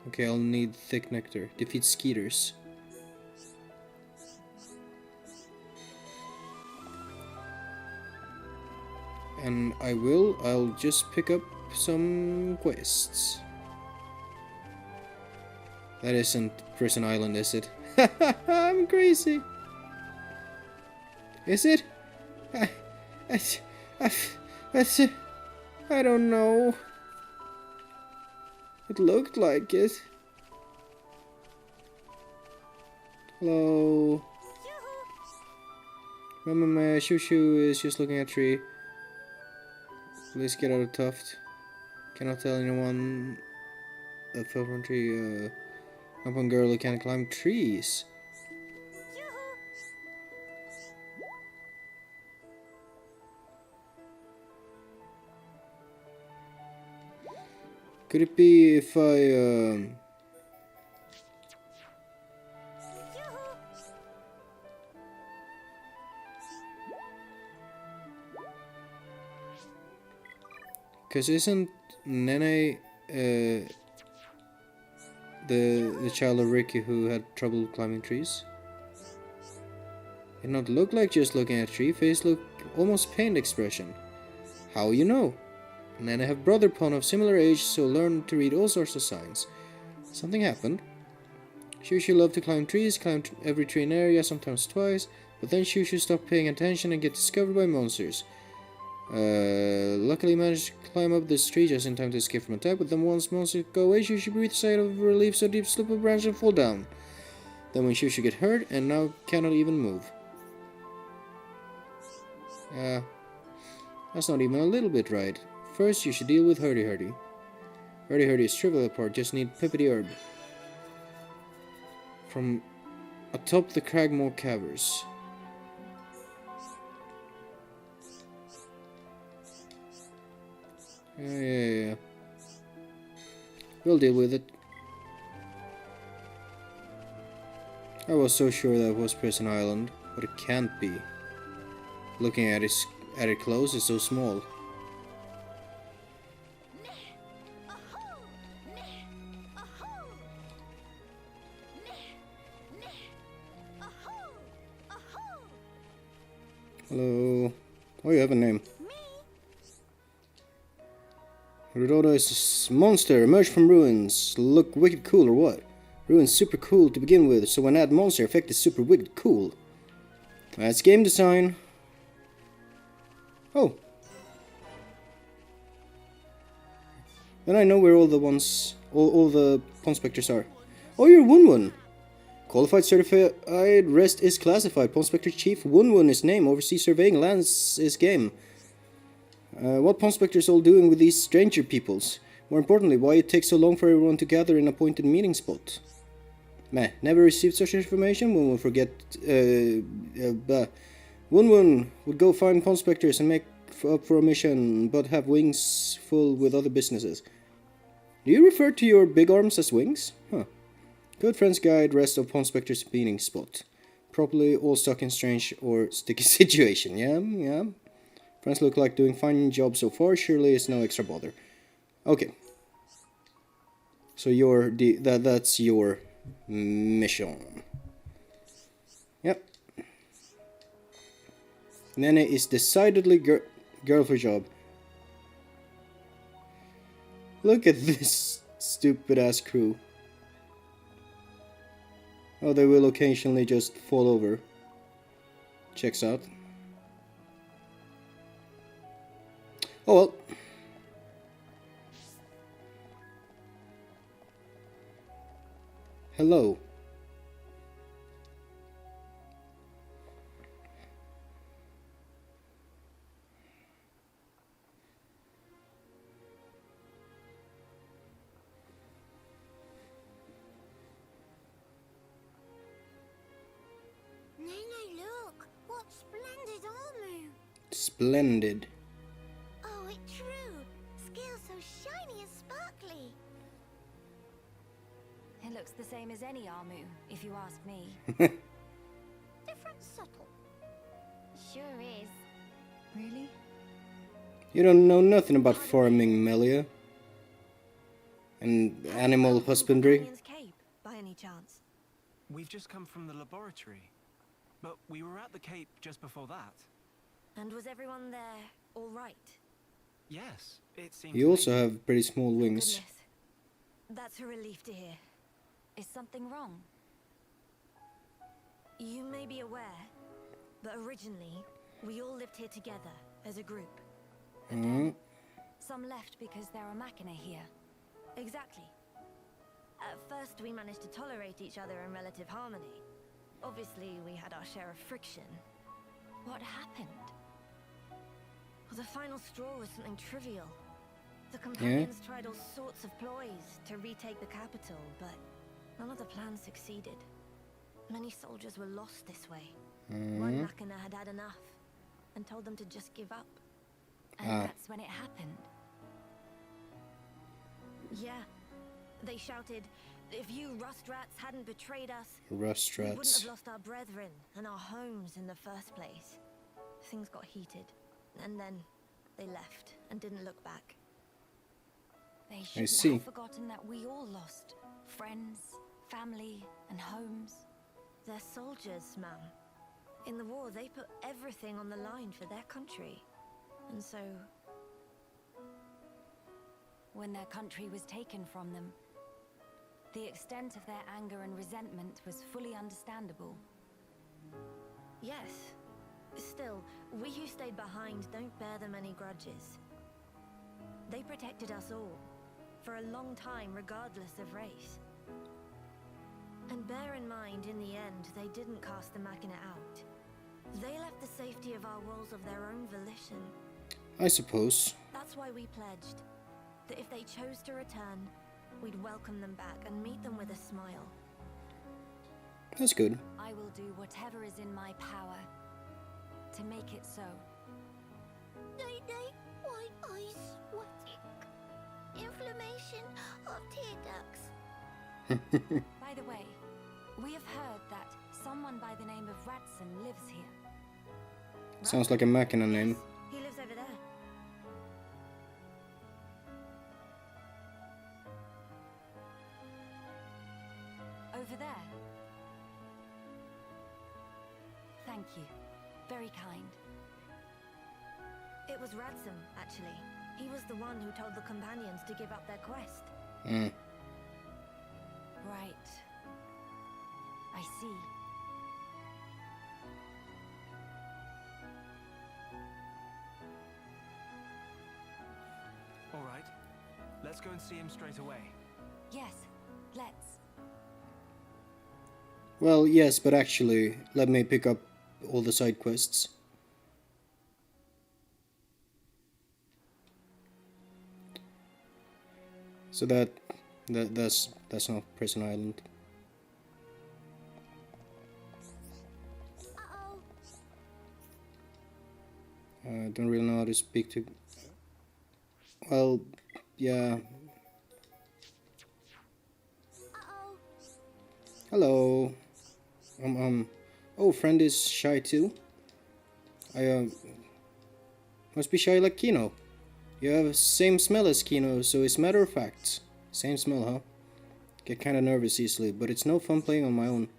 Okay, I'll need thick nectar. Defeat skeeters. And I'll just pick up some quests. That isn't Prison Island, is it? I'm crazy. Is it? I don't know. It looked like it. Hello. Remember, Shushu is just looking at a tree. Please get out of Tuft. Cannot tell anyone that fell from a tree. Up on girl who can't climb trees. Could it be if I Cause isn't Nene the child of Riki who had trouble climbing trees? It not look like just looking at a tree, face look almost pained expression. How you know? Nene have brother Pon of similar age, so learn to read all sorts of signs. Something happened. Shushu loved to climb trees, climbed every tree in area, sometimes twice, but then Shushu stopped paying attention and get discovered by monsters. Luckily managed to climb up this tree just in time to escape from attack, but then once monsters go away, Shushu breathes a sigh of relief so deep slip a branch and fall down. Then when Shushu get hurt and now cannot even move. That's not even a little bit right. First you should deal with Hurdy Hurdy. Hurdy Hurdy is trivial part, just need Pippity Herb. From atop the Cragmore Caverns. Yeah. We'll deal with it. I was so sure that was Prison Island, but it can't be. Looking at it close, it's so small. Hello. Oh, you have a name. Ruh-roh is a monster, emerged from ruins. Look wicked cool or what? Ruins super cool to begin with, so when add monster effect is super wicked cool. That's game design. Oh. Then I know where all the ones, all the Ponspectors are. Oh, you're Wun-Wun. Qualified certified rest is classified. Ponspector Chief Wun-Wun is name. Overseas surveying lands is game. What Ponspectors all doing with these stranger peoples? More importantly, why it takes so long for everyone to gather in appointed meeting spot? Meh, never received such information. Wun-Wun forget. Wun-Wun would go find Ponspectors and make up for a mission, but have wings full with other businesses. Do you refer to your big arms as wings? Huh. Good friends guide rest of Ponspectors meeting spot. Probably all stuck in strange or sticky situation. Yeah. Friends look like doing fine job so far. Surely it's no extra bother. Okay. So that's your mission. Yep. Nene is decidedly girl for job. Look at this stupid ass crew. Oh, they will occasionally just fall over. Checks out. Oh well. Hello. Nene, look! What splendid armor! Splendid. Oh, it's true. Scales so shiny and sparkly. It looks the same as any Armu, if you ask me. Different subtle. Sure is. Really? You don't know nothing about farming, Melia. And animal husbandry. Companion's Cape, by any chance? We've just come from the laboratory. But we were at the Cape just before that. And was everyone there all right? Yes, it seemed You to also me. have pretty small wings. Goodness. That's a relief to hear. Is something wrong? You may be aware, but originally, we all lived here together as a group. Some left because there are Machina here. Exactly. At first, we managed to tolerate each other in relative harmony. Obviously, we had our share of friction. What happened? Well, the final straw was something trivial. The companions tried all sorts of ploys to retake the capital, but none of the plans succeeded. Many soldiers were lost this way. One Machina had had enough and told them to just give up. And that's when it happened. Yeah. They shouted, if you rust rats hadn't betrayed us, Rust we wouldn't rats. have lost our brethren and our homes in the first place. Things got heated, and then they left and didn't look back. They shouldn't see. have forgotten that we all lost friends, family, and homes. They're soldiers, ma'am. In the war, they put everything on the line for their country. And so, When their country was taken from them, the extent of their anger and resentment was fully understandable. yes. Still, we who stayed behind don't bear them any grudges. They protected us all, for a long time, regardless of race. And bear in mind, in the end, they didn't cast the Machina out. They left the safety of our walls of their own volition. I suppose. That's why we pledged that if they chose to return, we'd welcome them back and meet them with a smile. That's good. I will do whatever is in my power to make it so. Night-night, white eyes sweating. Inflammation of tear ducts. By the way, we have heard that someone by the name of Radzam lives here. Sounds like a Machina name. He lives over there. Over there. Thank you. Very kind. It was Radzam, actually. He was the one who told the companions to give up their quest. Mm. Right. I see. All right. Let's go and see him straight away. Yes, let's. Well, yes, but actually, let me pick up all the side quests. So that's not Prison Island. Uh-oh. Don't really know how to speak to. Well, yeah. Uh-oh. Hello. Oh, friend is shy too. Must be shy like Kino. You have the same smell as Kino, so it's matter of fact. Same smell, huh? Get kinda nervous easily, but it's no fun playing on my own.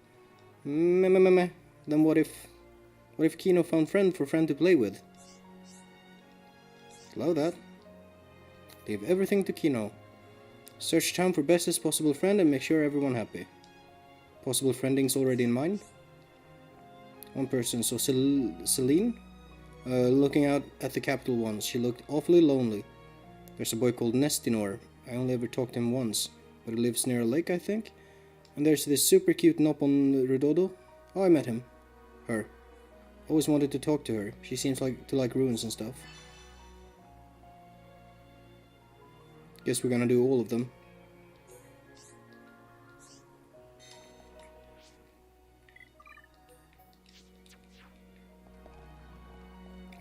Meh. Then what if Kino found friend to play with? Allow that. Leave everything to Kino. Search town for bestest possible friend and make sure everyone happy. Possible friendings already in mind? One person, so Celine? Looking out at the capital once, she looked awfully lonely. There's a boy called Nestinor. I only ever talked to him once, but he lives near a lake, I think. And there's this super cute Nopon Ruh-roh. Oh, I met him. Her. Always wanted to talk to her. She seems to like ruins and stuff. Guess we're gonna do all of them.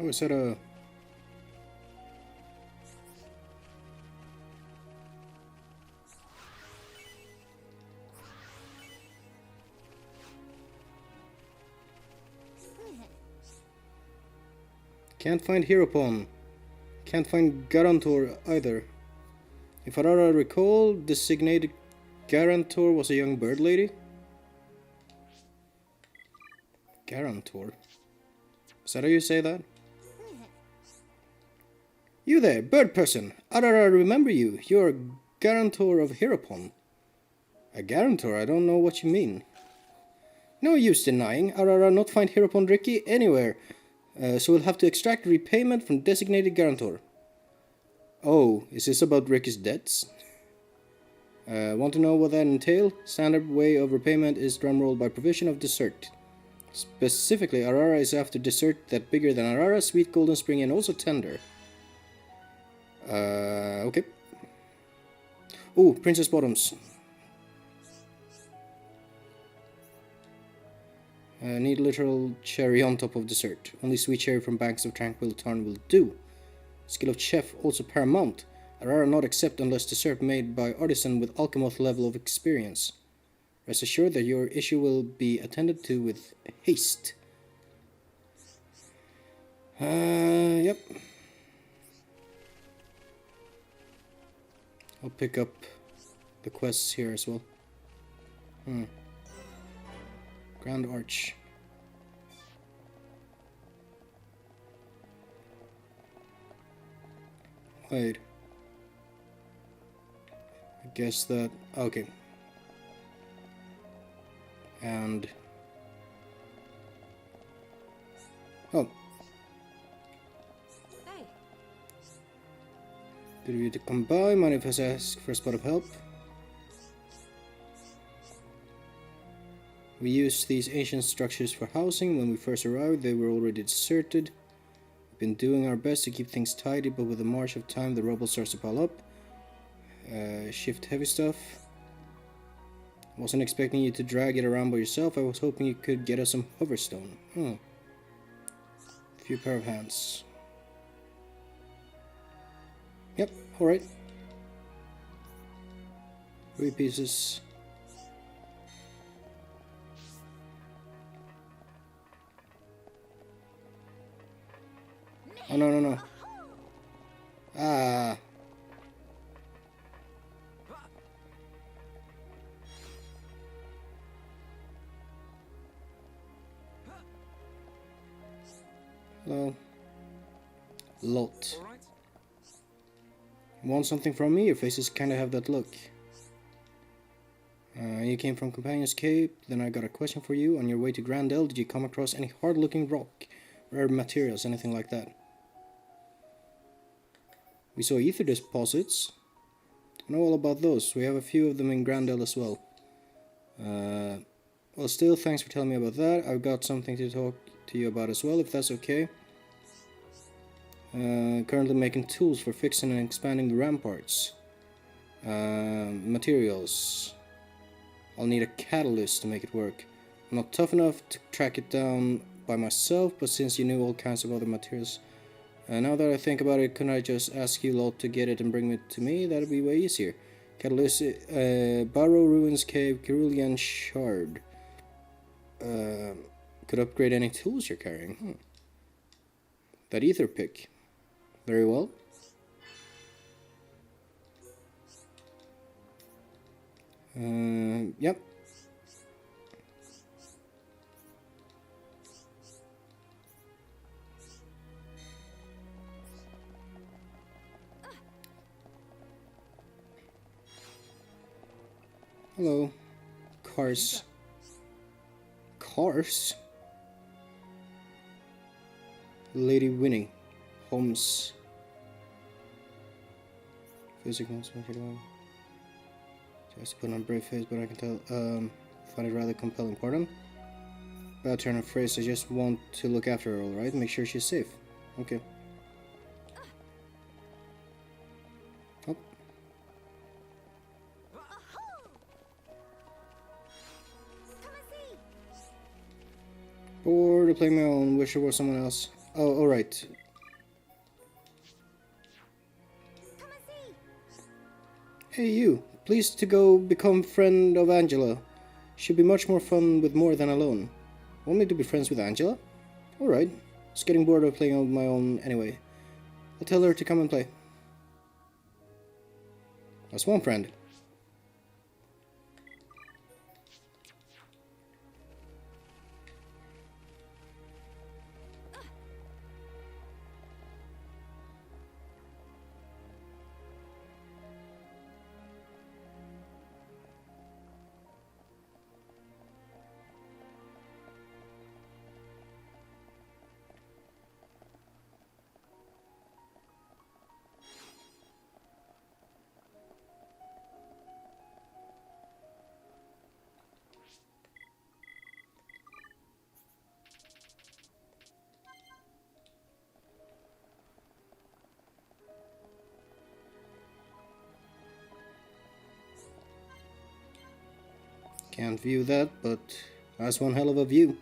Oh, is that a... Can't find Heropon. Can't find Garantor either. If Arara recall, designated Garantor was a young bird lady. Garantor? Is that how you say that? You there, bird person! Arara, remember you. You're a Garantor of Heropon. A Garantor? I don't know what you mean. No use denying. Arara not find Heropon Riki anywhere. So we'll have to extract repayment from designated Garantor. Oh, is this about Riki's debts? Want to know what that entails? Standard way of repayment is drumroll by provision of dessert. Specifically, Arara is after dessert that bigger than Arara, sweet golden spring and also tender. Okay. Oh, Princess Bottoms. Need literal cherry on top of dessert. Only sweet cherry from Banks of Tranquil Tarn will do. Skill of chef also paramount. Arara not accept unless dessert made by artisan with Alcamoth level of experience. Rest assured that your issue will be attended to with haste. Yep. I'll pick up the quests here as well. Grand Arch. Wait. I guess that... okay. And... oh. Hey. Did we to come by? Mind if I ask for a spot of help? We used these ancient structures for housing. When we first arrived, they were already deserted. We've been doing our best to keep things tidy, but with the march of time, the rubble starts to pile up. Shift heavy stuff. Wasn't expecting you to drag it around by yourself. I was hoping you could get us some hoverstone. Few pair of hands. Yep, alright. 3 pieces. Oh, no, no, no. Ah. Hello. Lot. Want something from me? Your faces kinda have that look. You came from Companion's Cape, then I got a question for you. On your way to Grandel, did you come across any hard-looking rock, rare materials, anything like that? We saw ether deposits. I know all about those. We have a few of them in Grandel as well. Well, still, thanks for telling me about that. I've got something to talk to you about as well, if that's okay. Currently making tools for fixing and expanding the ramparts. Materials. I'll need a catalyst to make it work. I'm not tough enough to track it down by myself, but since you knew all kinds of other materials, now that I think about it, couldn't I just ask you lot to get it and bring it to me? That'd be way easier. Catalyst, Barrow Ruins Cave, Cerulean Shard. Could upgrade any tools you're carrying. That ether pick. Very well. Yep. Hello. Cars. Cars? Lady Winnie. Holmes. Physical. Just to put on a brave face, but I can tell. Find it rather compelling. Pardon? Bad turn of phrase. I just want to look after her, alright? Make sure she's safe. Okay. Oh. Bored to play my own. Wish it was someone else. Oh, alright. Hey you. Pleased to go become friend of Angela. Should be much more fun with more than alone. Want me to be friends with Angela? Alright. Just getting bored of playing on my own anyway. I'll tell her to come and play. A swamp friend. Can't view that, but that's one hell of a view.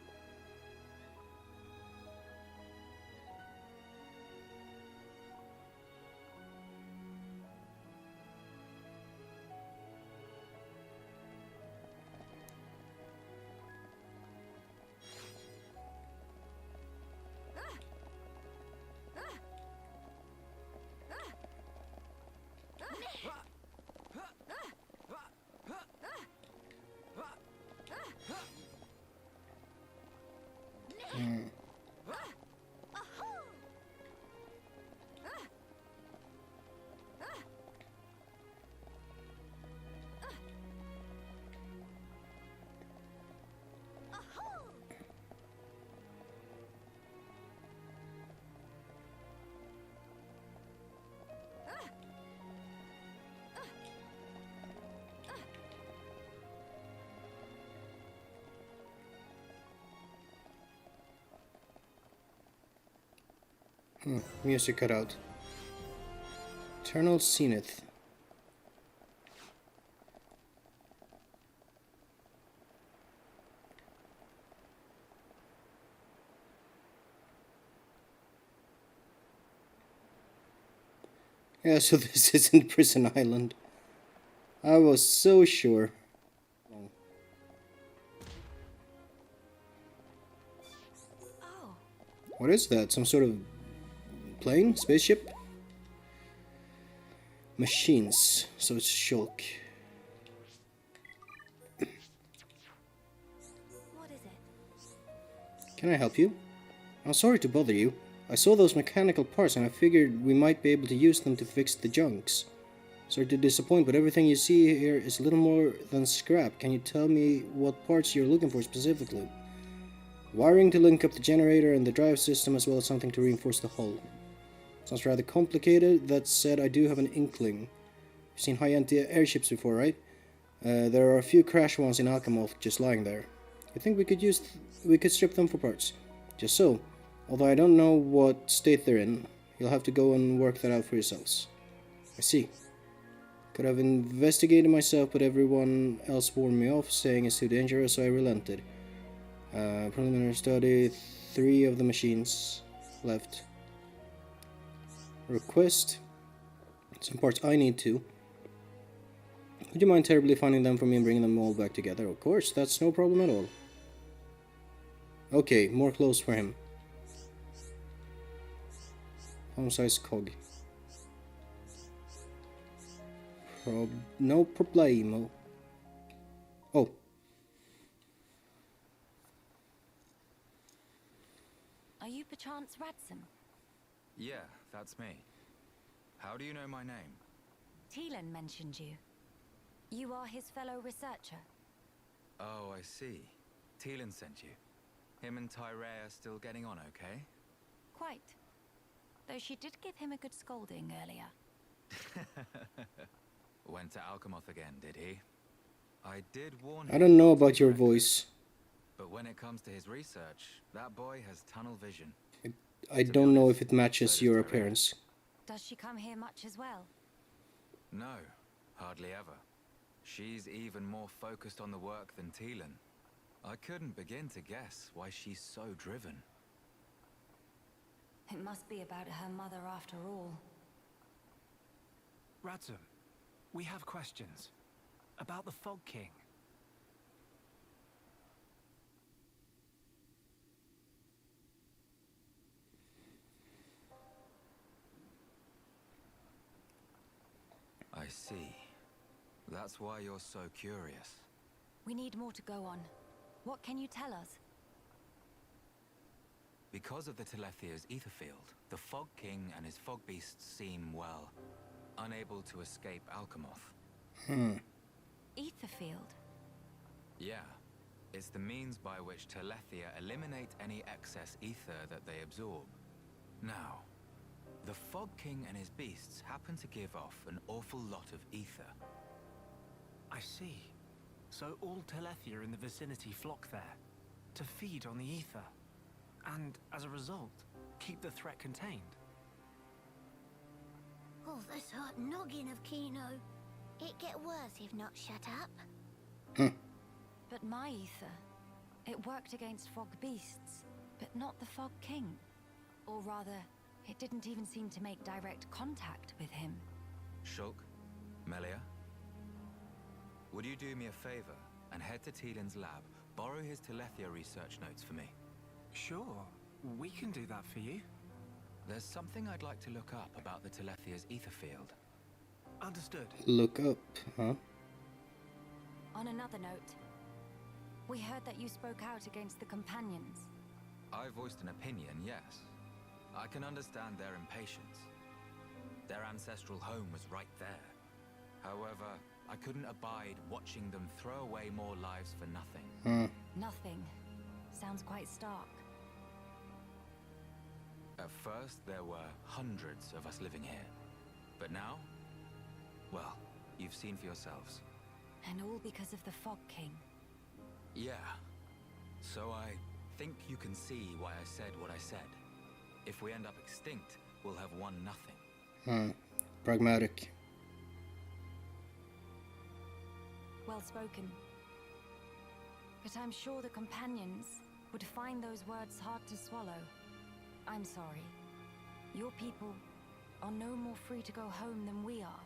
Music cut out. Eternal Zenith. Yeah, so this isn't Prison Island. I was so sure. Oh. What is that? Some sort of plane? Spaceship? Machines. So it's Shulk. What is it? Can I help you? I'm sorry to bother you. I saw those mechanical parts and I figured we might be able to use them to fix the junks. Sorry to disappoint, but everything you see here is a little more than scrap. Can you tell me what parts you're looking for specifically? Wiring to link up the generator and the drive system, as well as something to reinforce the hull. Sounds rather complicated. That said, I do have an inkling. You've seen high-end airships before, right? There are a few crash ones in Alcamoth just lying there. You think we could strip them for parts? Just so. Although I don't know what state they're in, you'll have to go and work that out for yourselves. I see. Could have investigated myself, but everyone else warned me off, saying it's too dangerous, so I relented. Preliminary study, 3 of the machines left. Request. Some parts I need too. Would you mind terribly finding them for me and bringing them all back together? Of course, that's no problem at all. Okay, more clothes for him. Home size cog. No problemo. Oh. Are you perchance Radzam? Yeah, that's me. How do you know my name? Teelan mentioned you. You are his fellow researcher. Oh, I see. Teelan sent you. Him and Tyree are still getting on okay? Quite. Though she did give him a good scolding earlier. Went to Alcamoth again, did he? I did warn him. I don't know about your voice. But when it comes to his research, that boy has tunnel vision. I don't know if it matches your appearance. Does she come here much as well? No, hardly ever. She's even more focused on the work than Teelan. I couldn't begin to guess why she's so driven. It must be about her mother after all. Radzam, we have questions about the Fog King. I see. That's why you're so curious. We need more to go on. What can you tell us? Because of the Telethia's ether field, the Fog King and his Fogbeasts seem, well, unable to escape Alcamoth. Ether field? Yeah. It's the means by which Telethia eliminate any excess ether that they absorb. Now, the Fog King and his beasts happen to give off an awful lot of ether. I see. So all Telethia in the vicinity flock there, to feed on the ether, and as a result, keep the threat contained. Oh, this hot noggin of Kino. It get worse if not shut up. But my ether, it worked against Fogbeasts, but not the Fog King. Or rather, it didn't even seem to make direct contact with him. Shulk, Melia, would you do me a favor and head to Teelan's lab, borrow his Telethia research notes for me? Sure, we can do that for you. There's something I'd like to look up about the Telethia's ether field. Understood. Look up, huh? On another note, we heard that you spoke out against the companions. I voiced an opinion, yes. I can understand their impatience. Their ancestral home was right there. However, I couldn't abide watching them throw away more lives for nothing. Nothing. Sounds quite stark. At first, there were hundreds of us living here. But now, well, you've seen for yourselves. And all because of the Fog King. Yeah. So I think you can see why I said what I said. If we end up extinct, we'll have won nothing. Pragmatic. Well spoken. But I'm sure the companions would find those words hard to swallow. I'm sorry. Your people are no more free to go home than we are.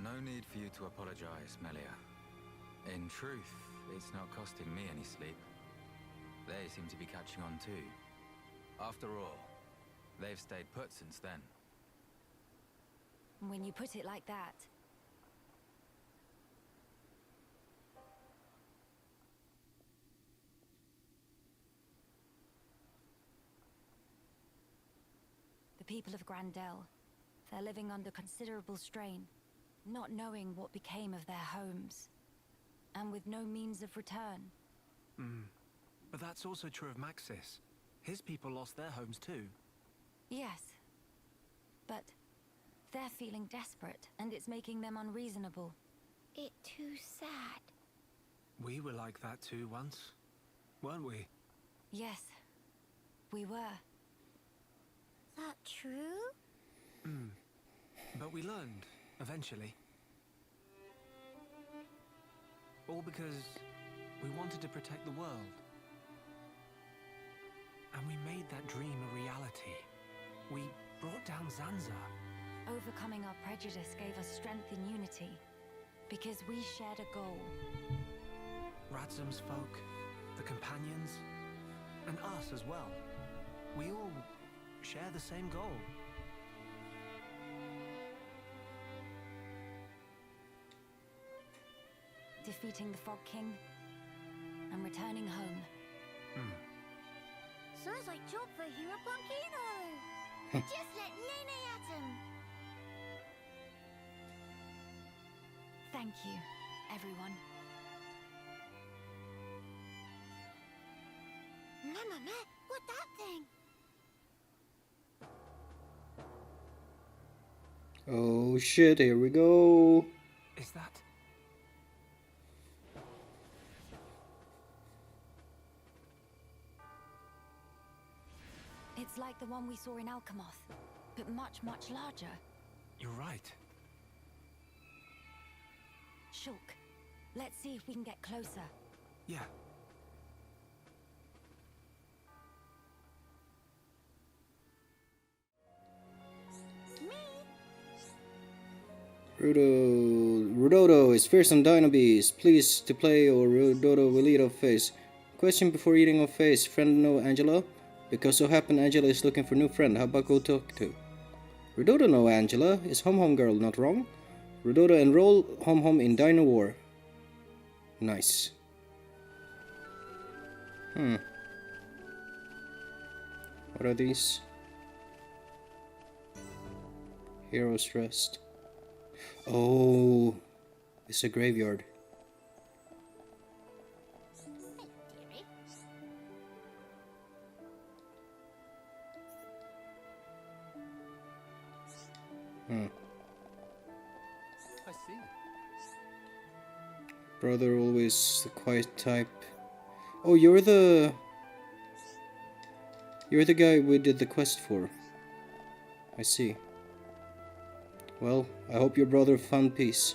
No need for you to apologize, Melia. In truth, it's not costing me any sleep. They seem to be catching on too. After all, they've stayed put since then. When you put it like that. The people of Grandel, they're living under considerable strain, not knowing what became of their homes, and with no means of return. But that's also true of Maxis. His people lost their homes too. Yes, but they're feeling desperate, and it's making them unreasonable. It too sad. We were like that too once, weren't we? Yes, we were. That true? But we learned, eventually. All because we wanted to protect the world. And we made that dream a reality. We brought down Zanza. Overcoming our prejudice gave us strength and unity, because we shared a goal. Radzam's folk, the companions, and us as well. We all share the same goal. Defeating the Fog King and returning home. Sounds like job for Hero Punkino. Just let Nene at him. Thank you, everyone. Mama, what that thing? Oh shit, here we go. Is that... It's like the one we saw in Alcamoth, but much, much larger. You're right. Shulk, let's see if we can get closer. Yeah. Ruh-roh is fearsome dino beast. Please to play or Ruh-roh will eat off face. Question before eating off face. Friend know Angela? Because so happen Angela is looking for new friend. How about go talk to? Ruh-roh know Angela. Is home girl not wrong? Ruh-roh enroll Hom in Dino War. Nice. What are these? Heroes Rest. Oh, it's a graveyard. I see. Brother always the quiet type. Oh, you're the guy we did the quest for. I see. Well, I hope your brother found peace.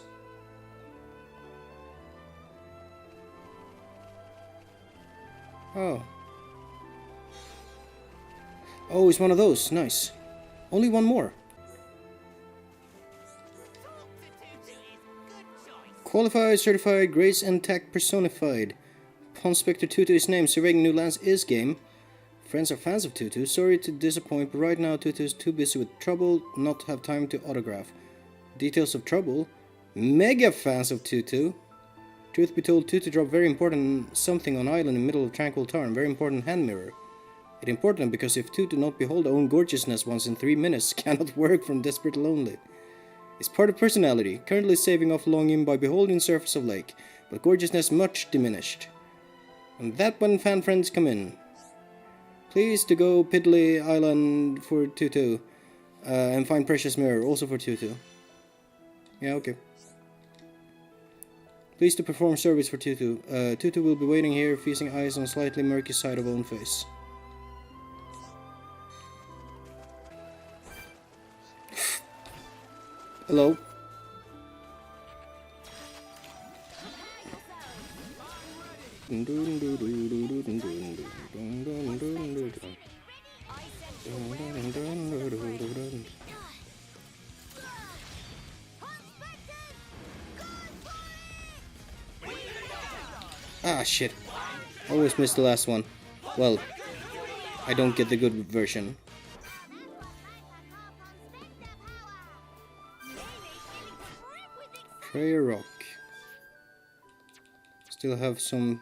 Oh. Oh, it's one of those. Nice. Only one more. Qualified, certified, grace and tact personified. Ponspector Tutu is named, surveying new lands is game. Friends are fans of Tutu. Sorry to disappoint, but right now Tutu is too busy with trouble, not have time to autograph. Details of trouble. Mega fans of Tutu. Truth be told, Tutu dropped very important something on island in the middle of Tranquil Tarn. Very important hand mirror. It important because if Tutu not behold own gorgeousness once in 3 minutes, cannot work from desperate lonely. It's part of personality, currently saving off longing by beholding surface of lake, but gorgeousness much diminished. And that when fan friends come in. Please to go Piddly Island for Tutu, and find Precious Mirror also for Tutu. Yeah, okay. Please to perform service for Tutu. Tutu will be waiting here, feasting eyes on slightly murky side of own face. Hello. Ah, shit. Always missed the last one. Well, I don't get the good version. Prayer Rock. Still have some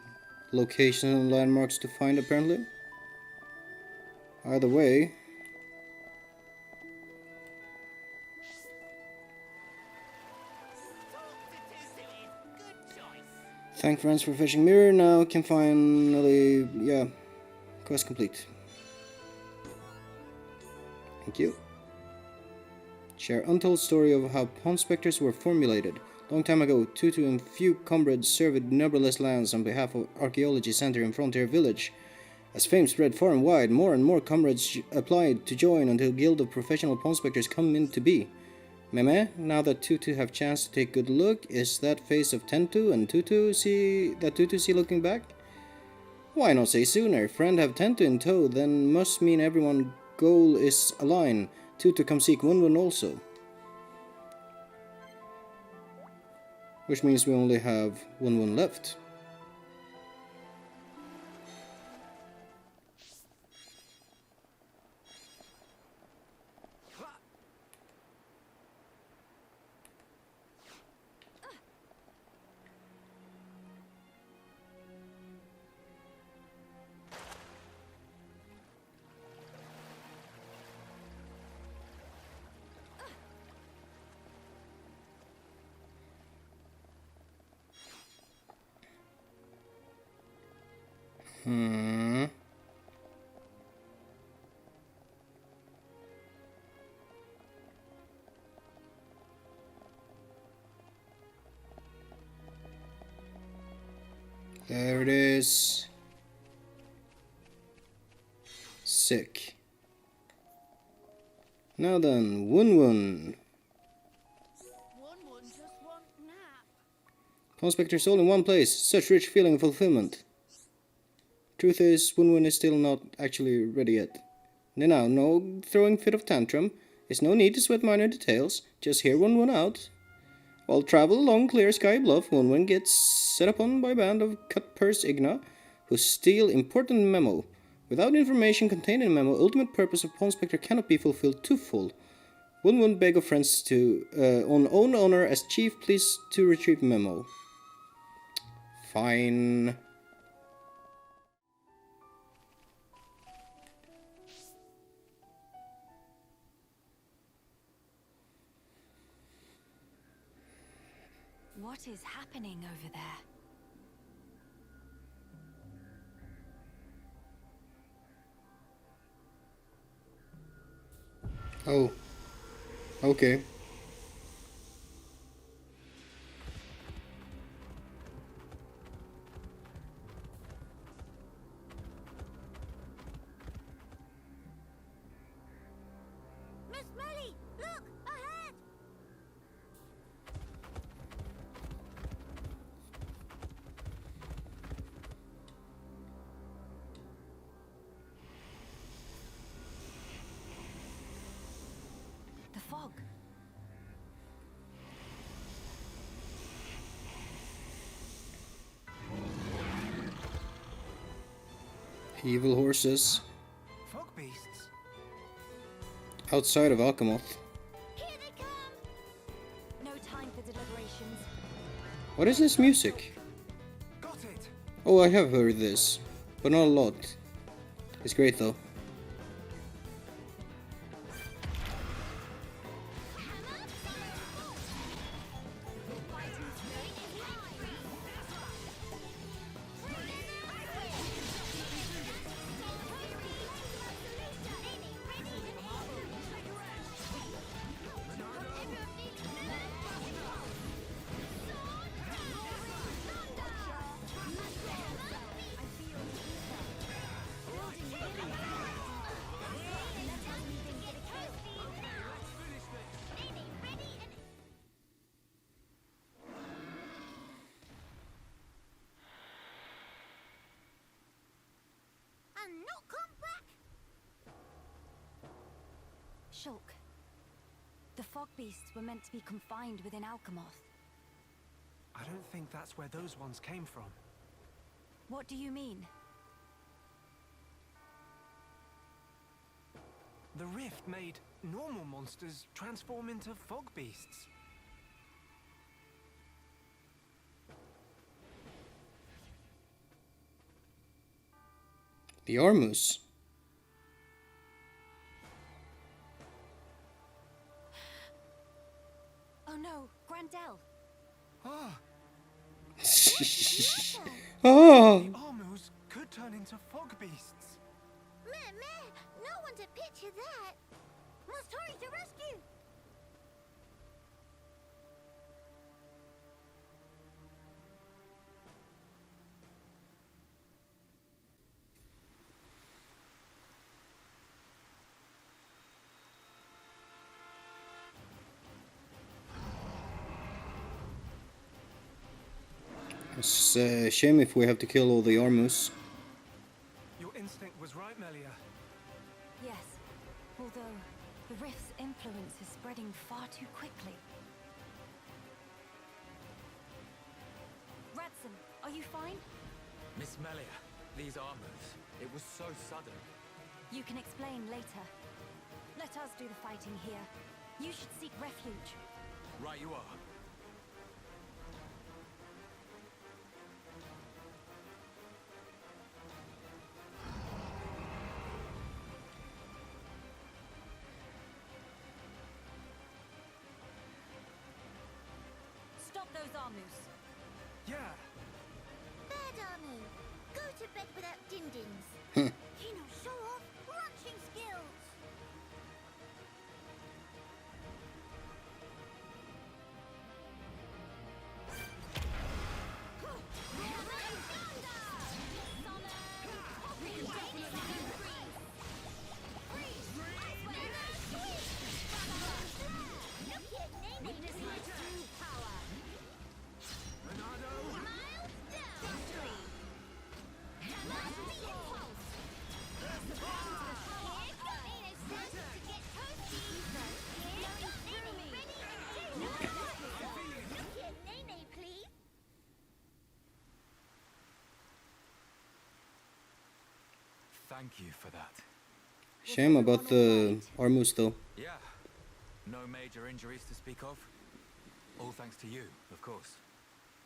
locations and landmarks to find apparently. Either way. Thank friends for fetching mirror, now can finally, yeah, quest complete. Thank you. Share untold story of how Ponspectors were formulated. Long time ago, Tutu and few comrades served numberless lands on behalf of Archaeology Center in Frontier Village. As fame spread far and wide, more and more comrades applied to join until Guild of Professional Ponspectors come into be. Meme, now that Tutu have chance to take good look, is that face of Tentu and Tutu see looking back? Why not say sooner? Friend have Tentu in tow, then must mean everyone goal is aligned. Tutu come seek Wun also. Which means we only have Wun left. There it is. Sick. Now then, Wun. Just want nap. Ponspectors all in one place. Such rich feeling of fulfillment. Truth is, Wun is still not actually ready yet. Now, no throwing fit of tantrum. There's no need to sweat minor details. Just hear Wun out. While travel along Clear Sky Bluff, Wun gets set upon by a band of cut-purse Igna, who steal important memo. Without information contained in memo, ultimate purpose of Ponspector cannot be fulfilled to full. Wouldn't beg of friends to, on own honor as chief, please to retrieve memo. Fine. What is happening over there? Oh. Okay. Miss Melly, look ahead. The fog. Evil horses. Fogbeasts? Outside of Alcamoth. Here they come. No time for deliberations. What is this music? Got it! Oh, I have heard this, but not a lot. It's great though. And not come back. Shulk. The Fogbeasts were meant to be confined within Alcamoth. I don't think that's where those ones came from. What do you mean? The rift made normal monsters transform into Fogbeasts. The Armus. Oh no, Grandel. Ah, Oh! the Armus could turn into Fogbeasts. Meh, no one to picture that. Must hurry to rescue. It's a shame if we have to kill all the Armus. Your instinct was right, Melia. Yes, although the rift's influence is spreading far too quickly. Radzam, are you fine? Miss Melia, these armors. It was so sudden. You can explain later. Let us do the fighting here. You should seek refuge. Right you are. Stop those Armus. Yeah. Bad Armu. Go to bed without din-dins. You know, show off ranching skills. Thank you for that. Shame about the Armus though. Yeah. No major injuries to speak of? All thanks to you, of course.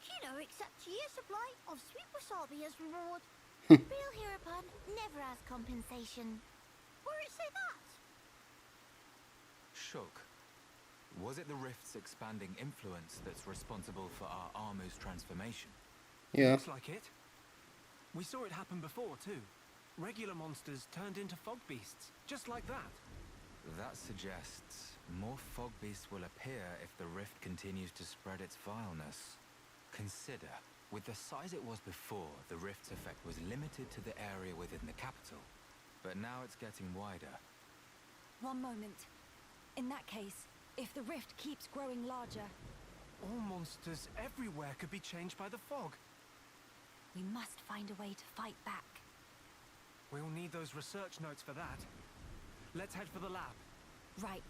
Kino accepts a year's supply of sweet wasabi as reward. Real Heropon never has compensation. Where it say that? Shook. Was it the rift's expanding influence that's responsible for our Armu's transformation? Yeah. Looks like it. We saw it happen before, too. Regular monsters turned into Fogbeasts, just like that. That suggests more Fogbeasts will appear if the rift continues to spread its vileness. Consider, with the size it was before, the rift's effect was limited to the area within the capital. But now it's getting wider. One moment. In that case, if the rift keeps growing larger, All monsters everywhere could be changed by the fog. we must find a way to fight back. We'll need those research notes for that. Let's head for the lab. Right.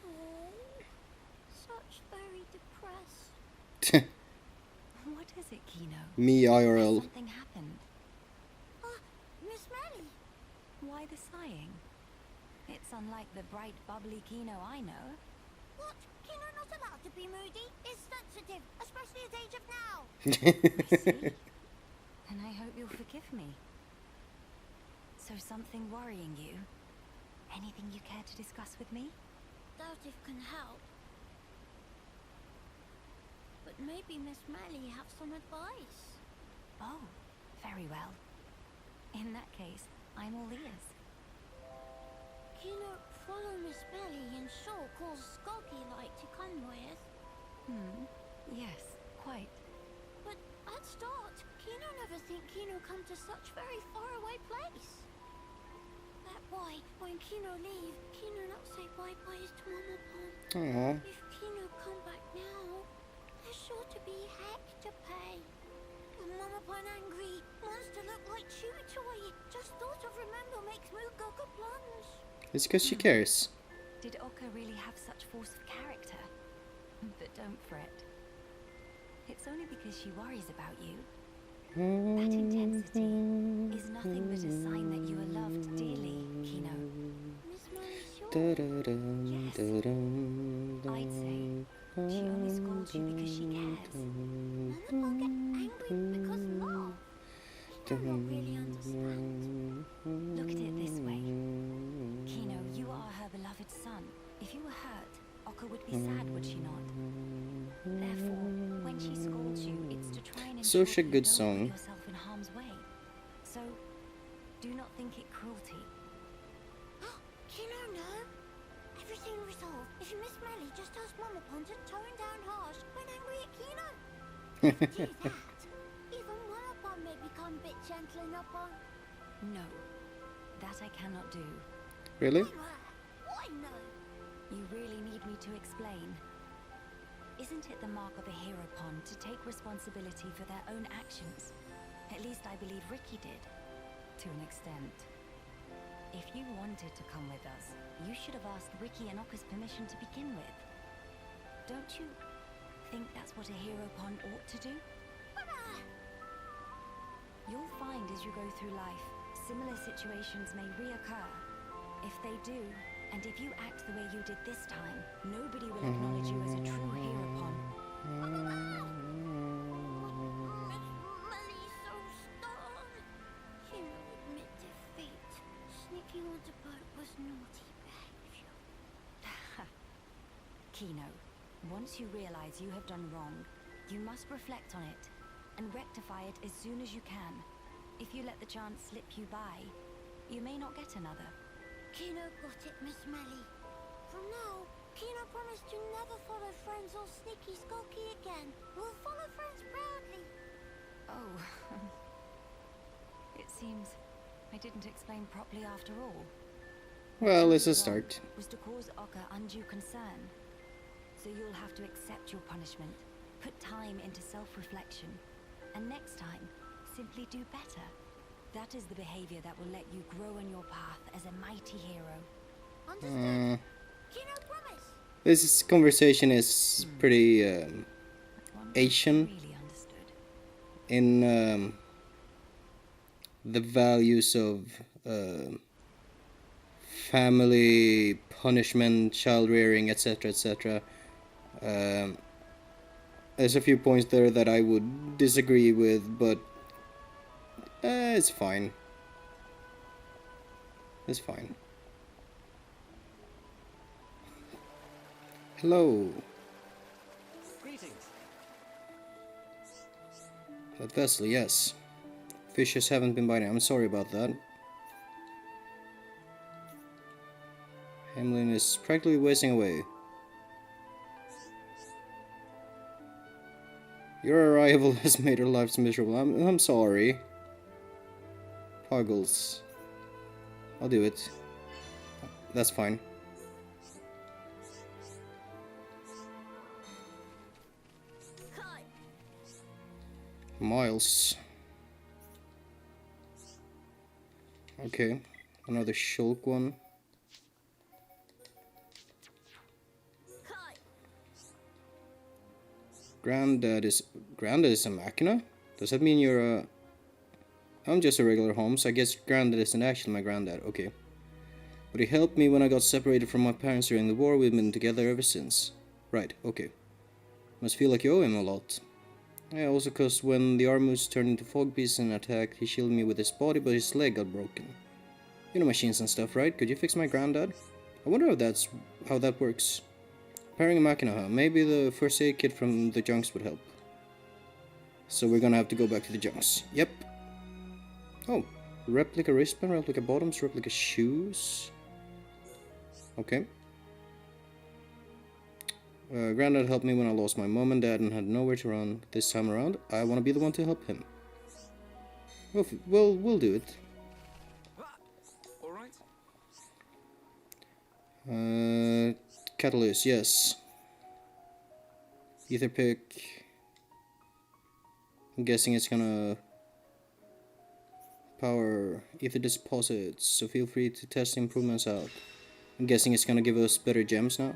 Oh, such very depressed. What is it, Kino? Me IRL. Something happened. Miss Melly. Why the sighing? It's unlike the bright, bubbly Kino I know. What? Kino not allowed to be moody? It's sensitive, especially at age of now. I see. And I hope you'll forgive me. So something worrying you? Anything you care to discuss with me? Doubt if can help. But maybe Miss Melly have some advice. Oh, very well. In that case, I'm all ears. Kino follow Miss Melly and Shaw calls Skulky like to come with. Yes, quite. But at start, Kino never think Kino come to such very far away place. That why, when Kino leave, Kino not say bye-byes to Mama Pom. Aww. If Kino come back now, there's sure to be heck to pay. And Mama Pon angry, monster look like chew toy. Just thought of remember makes Moo go plunge. It's because she cares. Did Oka really have such force of character? But don't fret. It's only because she worries about you. That intensity is nothing but a sign that you are loved dearly, Kino. Miss Melly sure. Yes. I'd say she only scolds you because she cares. Mama Pon get angry because love. Kino not really understand. Look at it this way. Kino, you are her beloved son. If you were hurt, Oka would be sad, would she not? Therefore, when she scolds you, it's to try and ensure Such a that good you don't song. put yourself in harm's way. So, do not think it cruelty. Kino no. Everything resolved. If Miss Melly just ask Mama Pon to tone down harsh when angry at Kino. If do that, even Mama Pon may become a bit gentle enough on. No, that I cannot do. Really? Why no? You really need me to explain. Isn't it the mark of a Heropon to take responsibility for their own actions? At least I believe Riki did, to an extent. If you wanted to come with us, you should have asked Riki and Oka's permission to begin with. Don't you think that's what a Heropon ought to do? You'll find as you go through life, similar situations may reoccur. If they do, and if you act the way you did this time, nobody will acknowledge you as a true Heropon. Miss Melly's so stern. Kino admit defeat. Sneaking onto boat was naughty behavior. Kino, once you realize you have done wrong, you must reflect on it and rectify it as soon as you can. If you let the chance slip you by, you may not get another. Kino got it, Miss Melly. From now, Kino promised to never follow friends or sneaky skulky again. We'll follow friends proudly. Oh, it seems I didn't explain properly after all. Well, it's a start. Was to cause Oka undue concern. So you'll have to accept your punishment, put time into self-reflection, and next time, simply do better. That is the behavior that will let you grow on your path as a mighty hero. Understood. Kino promise. This conversation is pretty Asian Really understood. in the values of family, punishment, child rearing, etc., etc. There's a few points there that I would disagree with, but it's fine. It's fine. Hello. Greetings. That vessel, yes. Fishes haven't been biting. I'm sorry about that. Hamlin is practically wasting away. Your arrival has made our lives miserable. I'm sorry. Puggles. I'll do it. That's fine. Miles. Okay, another shulk one. Granddad is a machina? Does that mean you're a... I'm just a regular Holmes. I guess Granddad isn't actually my granddad. Okay. But he helped me when I got separated from my parents during the war. We've been together ever since. Right, okay. Must feel like you owe him a lot. Yeah, also cause when the Armus turned into Fogbeasts and attacked, he shielded me with his body, but his leg got broken. You know machines and stuff, right? Could you fix my granddad? I wonder if that's how that works. Repairing a machina, huh? Maybe the first aid kit from the junks would help. So we're gonna have to go back to the junks. Yep. Oh, replica wristband, replica bottoms, replica shoes. Okay. Granddad helped me when I lost my mom and dad and had nowhere to run. This time around, I want to be the one to help him. Well, we'll do it. All right. Catalyst, yes. Ether pick. I'm guessing it's gonna power ether deposits, so feel free to test the improvements out. I'm guessing it's gonna give us better gems now.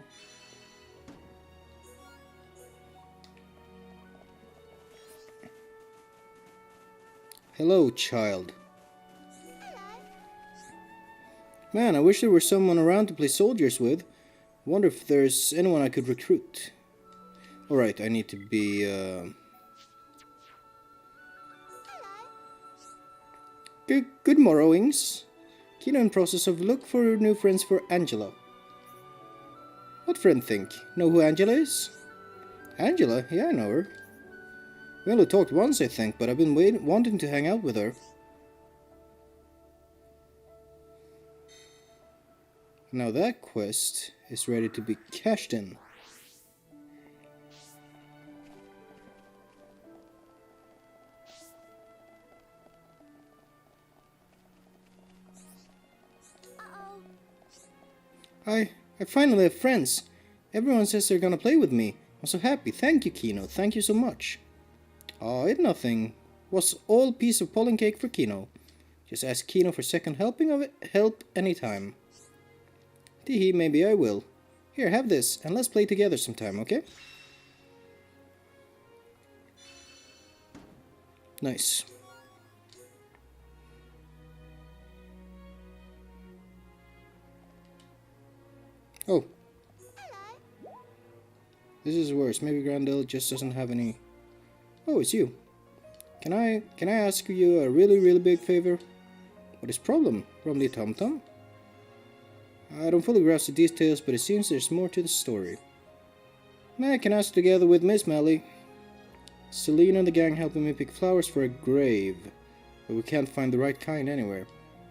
Hello, child. Man, I wish there were someone around to play soldiers with. Wonder if there's anyone I could recruit. Alright, I need to be, Good morrowings. Kino in process of look for new friends for Angela. What friend think? Know who Angela is? Angela? Yeah, I know her. We only talked once, I think, but I've been wanting to hang out with her. Now that quest is ready to be cashed in. I finally have friends. Everyone says they're gonna play with me. I'm so happy. Thank you, Kino. Thank you so much. Oh, it's nothing. Was all piece of pollen cake for Kino. Just ask Kino for second helping of it. Help anytime. Teehee, maybe I will. Here, have this, and let's play together sometime, okay? Nice. Oh. This is worse. Maybe Grandel just doesn't have any... Oh, it's you. Can I ask you a really big favor? What is problem, Rumley Tum-Tum? I don't fully grasp the details, but it seems there's more to the story. I can ask together with Miss Melly. Celine and the gang helping me pick flowers for a grave, but we can't find the right kind anywhere.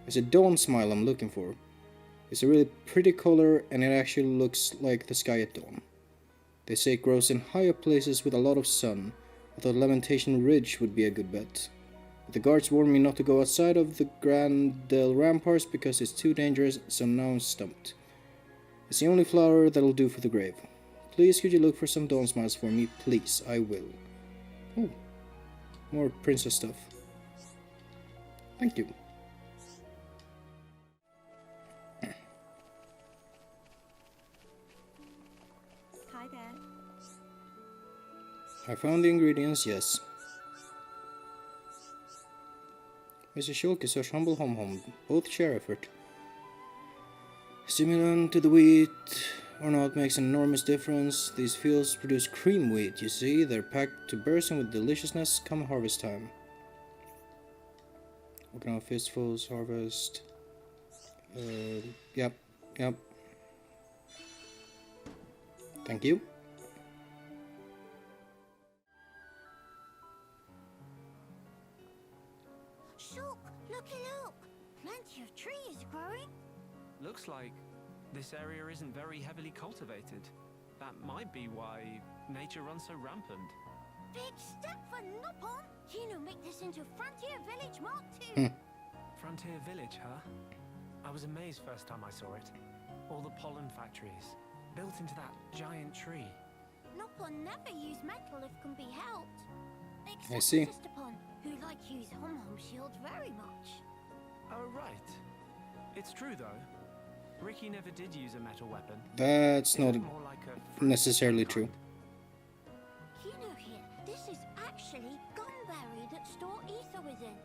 It's a dawn smile I'm looking for. It's a really pretty color, and it actually looks like the sky at dawn. They say it grows in higher places with a lot of sun. I thought Lamentation Ridge would be a good bet. But the guards warned me not to go outside of the Grandel ramparts because it's too dangerous, so now I'm stumped. It's the only flower that'll do for the grave. Please, could you look for some dawn smiles for me? Please, I will. Oh, more princess stuff. Thank you. Hi there. I found the ingredients, yes. Mr. Shulk is such humble hum. Both share effort. Stimulant to the wheat or not makes an enormous difference. These fields produce cream wheat, you see. They're packed to bursting with deliciousness come harvest time. Working on fistfuls, harvest. Yep. Thank you. Shulk, looky look! Plenty of trees growing. Looks like this area isn't very heavily cultivated. That might be why nature runs so rampant. Big step for Nopon! Kino make this into Frontier Village Mark II. Frontier Village, huh? I was amazed first time I saw it. All the pollen factories, built into that giant tree. Nopon never use metal if can be helped. Except I see. Sistapon, who like use hom-hom shield very much. Oh, right. It's true, though. Riki never did use a metal weapon. That's It not was more like a necessarily kind. true. Kino here, this is actually gumberry that store ether within.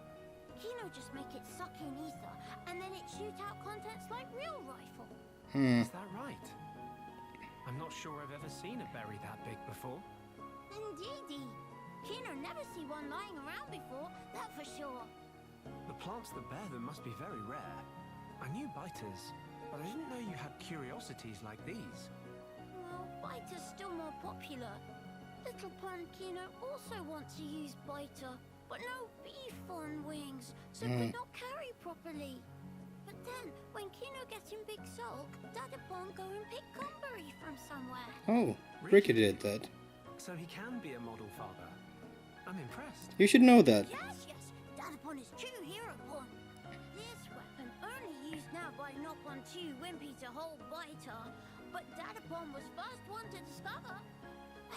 Kino just make it suck in ether, and then it shoot out contents like real rifle. Is that right? I'm not sure I've ever seen a berry that big before. Indeedy. Kino never see one lying around before, that for sure. The plants that bear them must be very rare. I knew biters, but I didn't know you had curiosities like these. Well, biter's still more popular. Little Pond Kino also wants to use biter, but no beef on wings, so could not carry properly. But then, when Kino gets in big sulk, Dadapon go and pick gumberry from somewhere. Oh, Riki did that. So he can be a model father. I'm impressed. You should know that. Yes, Dadapon is true hero pon. This weapon only used now by Nopon 2 Wimpy to hold biter, but Dadapon was first one to discover.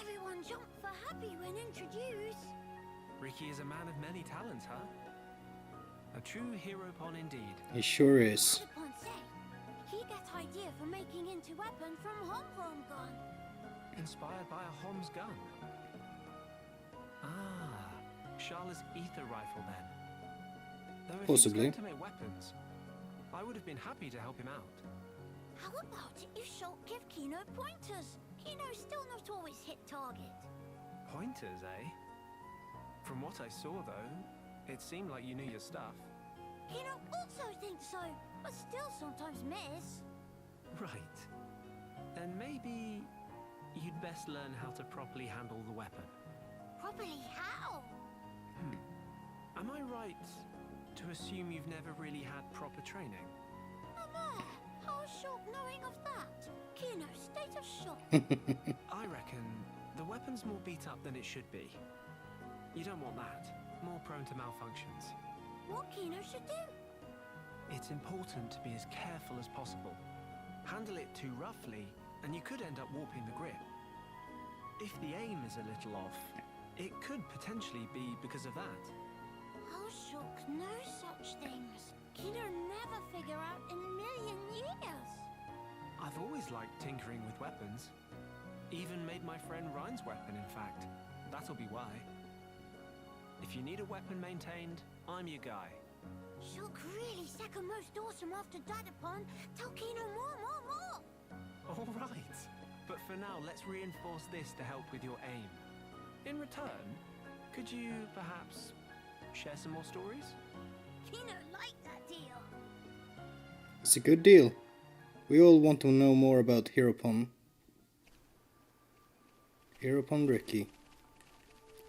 Everyone jumped for happy when introduced. Riki is a man of many talents, huh? A true hero pon indeed. He sure is. Dadapon say he get idea for making into weapon from Hom gun. Inspired by a Hom's gun. Ah, Charla's ether rifle then. Though if Possibly. he was going to make weapons, I would have been happy to help him out. How about if Shulk give Kino pointers? Kino's still not always hit target. Pointers, eh? From what I saw, though, it seemed like you knew your stuff. Kino also thinks so, but still sometimes miss. Right. Then maybe you'd best learn how to properly handle the weapon. Properly how? Am I right to assume you've never really had proper training? Mama, how is Shulk knowing of that? Kino, state of shock. I reckon the weapon's more beat up than it should be. You don't want that. More prone to malfunctions. What Kino should do? It's important to be as careful as possible. Handle it too roughly, and you could end up warping the grip. If the aim is a little off, it could potentially be because of that. How Shulk knows such things? Kino never figure out in a million years. I've always liked tinkering with weapons. Even made my friend Ryan's weapon, in fact. That'll be why. If you need a weapon maintained, I'm your guy. Shulk really second most awesome after Dadapon. Tell Kino more. All right. But for now, let's reinforce this to help with your aim. In return, could you perhaps share some more stories? Kino like that deal. It's a good deal. We all want to know more about Heropon. Heropon Riki.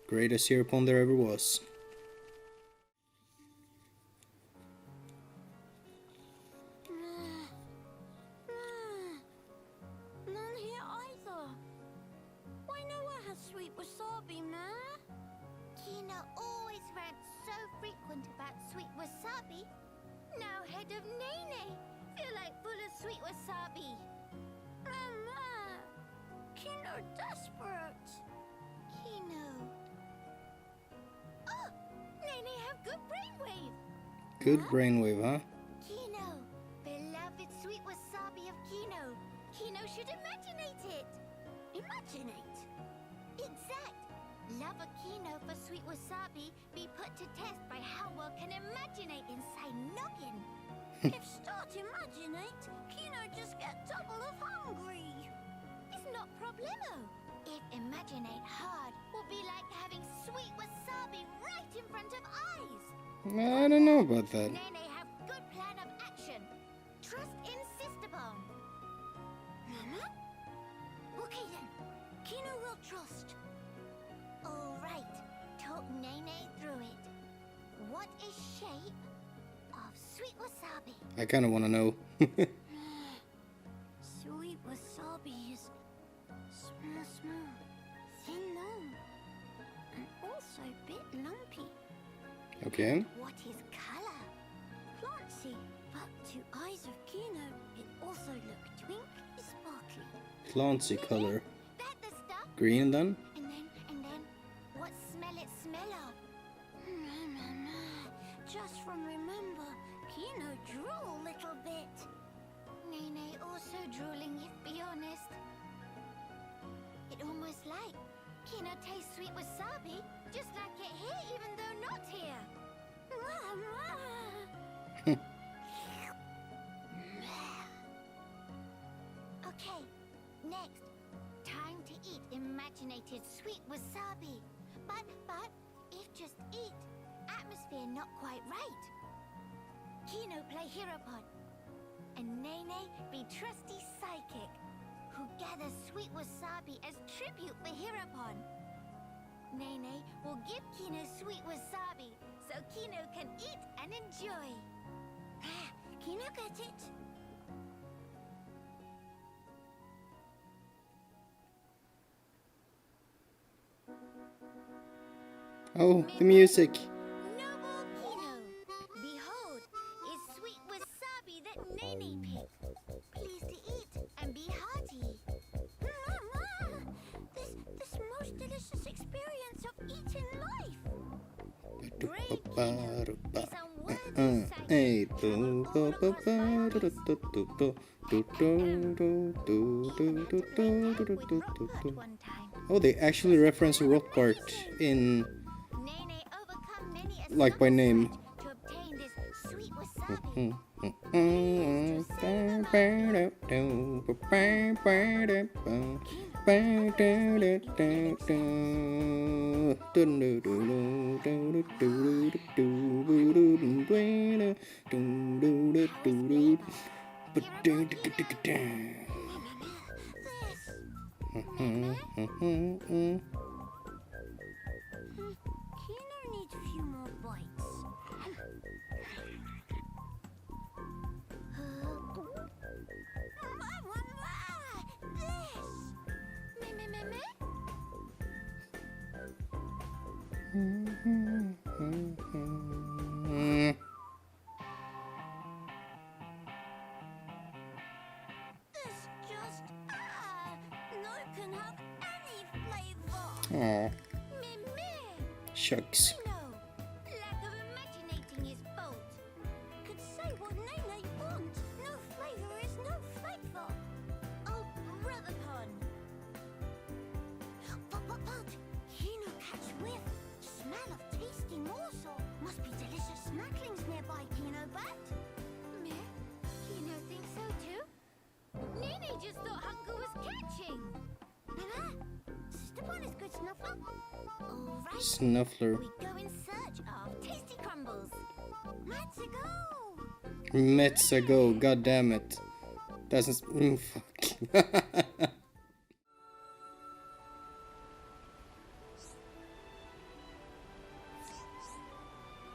Greatest Heropon there ever was. None here either. Why nowhere has sweet wasabi, man? Kino always read so frequent about sweet wasabi. Now head of Nene. Feel like full of sweet wasabi. Mama. Kino desperate. Kino. Oh! Nene have good brainwave. Good brainwave, huh? Kino. Beloved sweet wasabi of Kino. Kino should imaginate it. Imaginate. Exact. Love of Kino for sweet wasabi be put to test by how well can imaginate inside noggin. If start imaginate, Kino just get double of hungry. It's not problemo. If imaginate hard will be like having sweet wasabi right in front of eyes. I don't know about that. Nene have good plan of action. Trust insist upon. Mama? Okay then. Kino will trust. All right. Talk Nene through it. What is shape of sweet wasabi? I kind of want to know. Sweet wasabi is small, thin, long, and also a bit lumpy. Okay. What is color? Plancy, but to eyes of Kino, it also look twinkly, sparkly. Clancy color. That the stuff? Green then? And then, what smell it smell of? Just from remember, Kino drool a little bit. Nene also drooling, if be honest. It almost like Kino tastes sweet wasabi, just like it here, even though not here. Okay, next, time to eat imaginated sweet wasabi. But, if just eat, atmosphere not quite right. Kino play Heropon, and Nene be trusty psychic, who gathers sweet wasabi as tribute for Heropon. Nene will give Kino sweet wasabi, so Kino can eat and enjoy. Kino get it? Oh, the music. Noble Kino, behold, is sweet wasabi that Nene picked. Please to eat and be hearty. This most delicious experience of eating life. Brave Kino is unworthy Hey. Oh, they actually reference a rock part in, Nene overcome many like by name. to obtain this sweet wasabi. Kino needs a few more bites. This just no can have any flavor. Aw, Meh. shucks. No, lack of imaginating is fault. Could say what Nene want. No flavor is no flavor. Oh, brother pun. But Kino catch whiff. Smell of tasty morsel. Must be delicious snacklings nearby, Kino bat. Meh. Kino think so too? Nene just thought hunger was catching. Sister Bon is good snuffler. All right. Snuffler. We go in search of tasty crumbles. Let's go. Metsa go, god damn it. Doesn't fuck.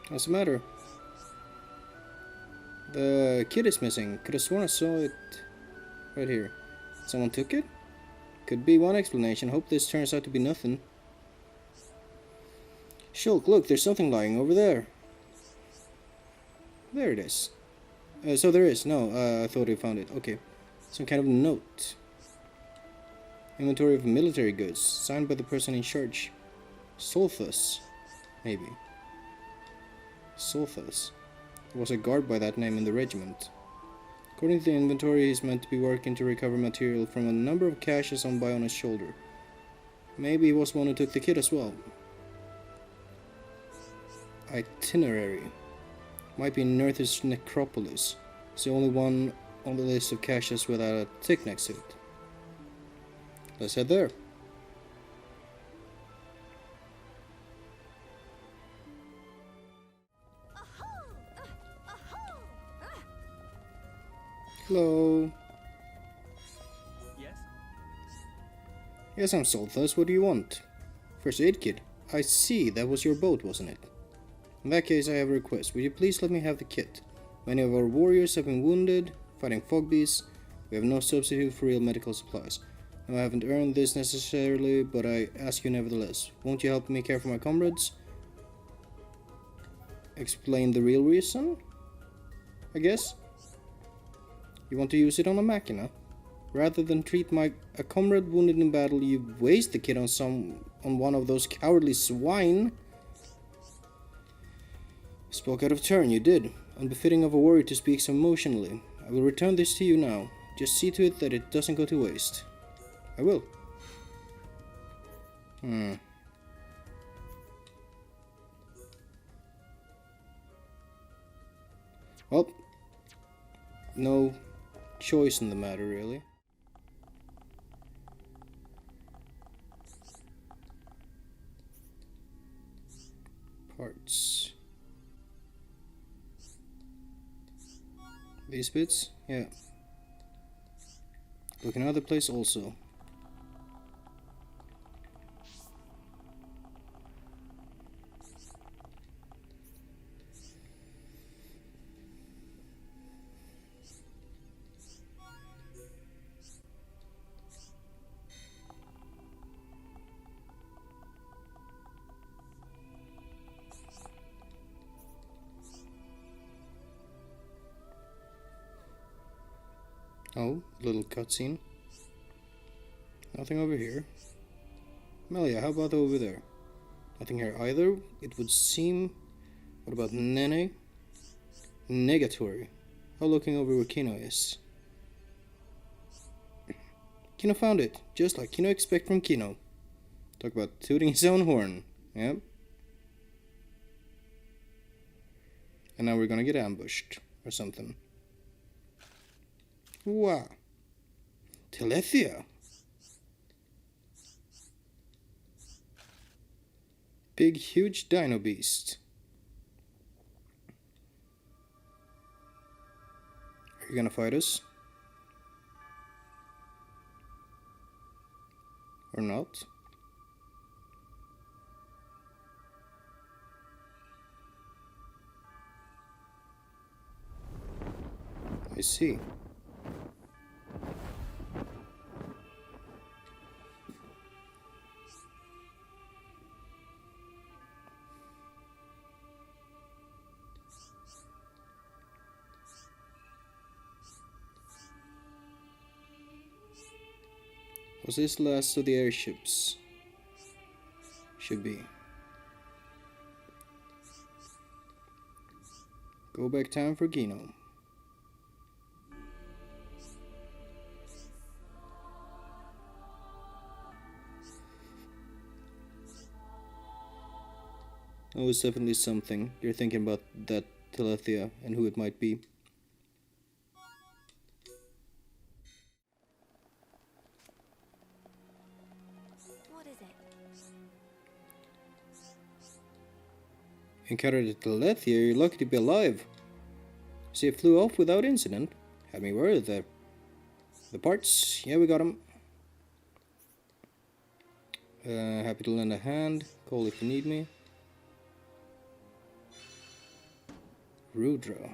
What's the matter? The kid is missing. Could have sworn I saw it right here. Someone took it? Could be one explanation. Hope this turns out to be nothing. Shulk, look, there's something lying over there. There it is. So there is. No, I thought I found it. Okay. Some kind of note. Inventory of military goods. Signed by the person in charge. Solthus. Maybe. Solthus. There was a guard by that name in the regiment. According to the inventory, he's meant to be working to recover material from a number of caches on Biona's shoulder. Maybe he was one who took the kid as well. Itinerary. Might be Nerthus Necropolis. It's the only one on the list of caches without a tick next to it. Let's head there. Hello. Yes? Yes, I'm Solthus. What do you want? First aid kit. I see, that was your boat, wasn't it? In that case, I have a request. Would you please let me have the kit? Many of our warriors have been wounded, fighting Fogbeasts. We have no substitute for real medical supplies. Now, I haven't earned this necessarily, but I ask you nevertheless. Won't you help me care for my comrades? Explain the real reason? I guess? You want to use it on a machina? Rather than treat a comrade wounded in battle, you waste the kit on one of those cowardly swine. Spoke out of turn, you did. Unbefitting of a warrior to speak so emotionally. I will return this to you now. Just see to it that it doesn't go to waste. I will. Well, no choice in the matter, really. Parts. These bits? Yeah. Look in another place also. Oh, little cutscene. Nothing over here. Melia, how about over there? Nothing here either, it would seem. What about Nene? Negatory. How looking over where Kino is? Kino found it, just like Kino expect from Kino. Talk about tooting his own horn. Yep. And now we're gonna get ambushed. Or something. Wow. Telethia. Big, huge dino beast. Are you gonna fight us? Or not? I see. Was this last of the airships? Should be. Go back time for Gino. Oh, it's definitely something. You're thinking about that Telethia and who it might be. What is it? Encountered a Telethia, you're lucky to be alive. See, it flew off without incident. Had me worried there. The parts, yeah, we got them. Happy to lend a hand. Call if you need me. Ruh-roh.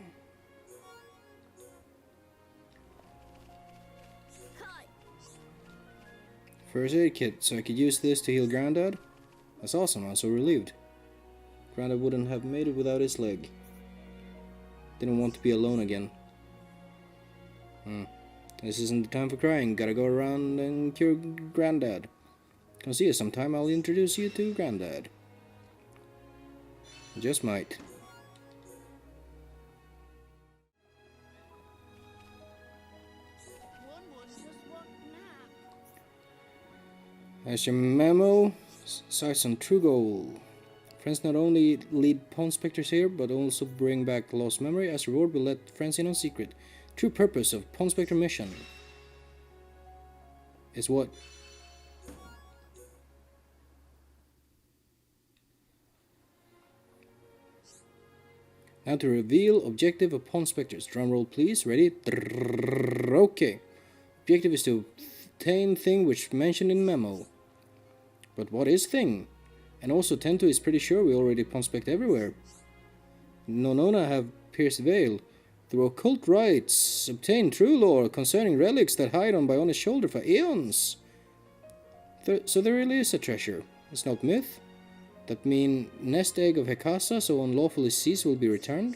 First aid kit, so I could use this to heal Grandad? That's awesome, I'm so relieved. Grandad wouldn't have made it without his leg. Didn't want to be alone again. This isn't the time for crying, gotta go around and cure Grandad. Come see us sometime, I'll introduce you to Grandad. Just might. As your memo, sights on true goal. Friends not only lead Ponspectors here, but also bring back lost memory. As reward, we'll let friends in on secret. True purpose of Ponspector mission is what? Now to reveal objective of Ponspectors. Drumroll please. Ready? Okay. Objective is to obtain thing which mentioned in memo. But what is thing? And also Tento is pretty sure we already Ponspect everywhere. Nonona have pierced veil. Through occult rites, obtain true lore concerning relics that hide on Biona's shoulder for eons. So there really is a treasure. It's not myth. That mean nest egg of Hekasa, so unlawfully seized will be returned?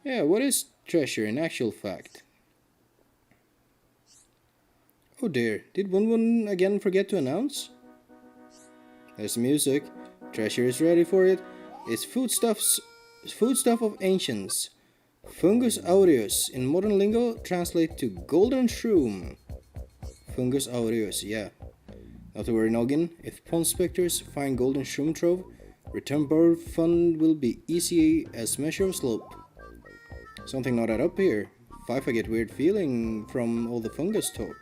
Yeah, what is treasure in actual fact? Oh dear, did Wun again forget to announce? There's the music. Treasure is ready for it. It's foodstuff of ancients. Fungus aureus, in modern lingo, translate to golden shroom. Fungus aureus, yeah. Not to worry, Noggin. If Ponspectors find golden shroom trove, return borrowed fund will be easy as measure of slope. Something not add up here. Fifa get weird feeling from all the fungus talk.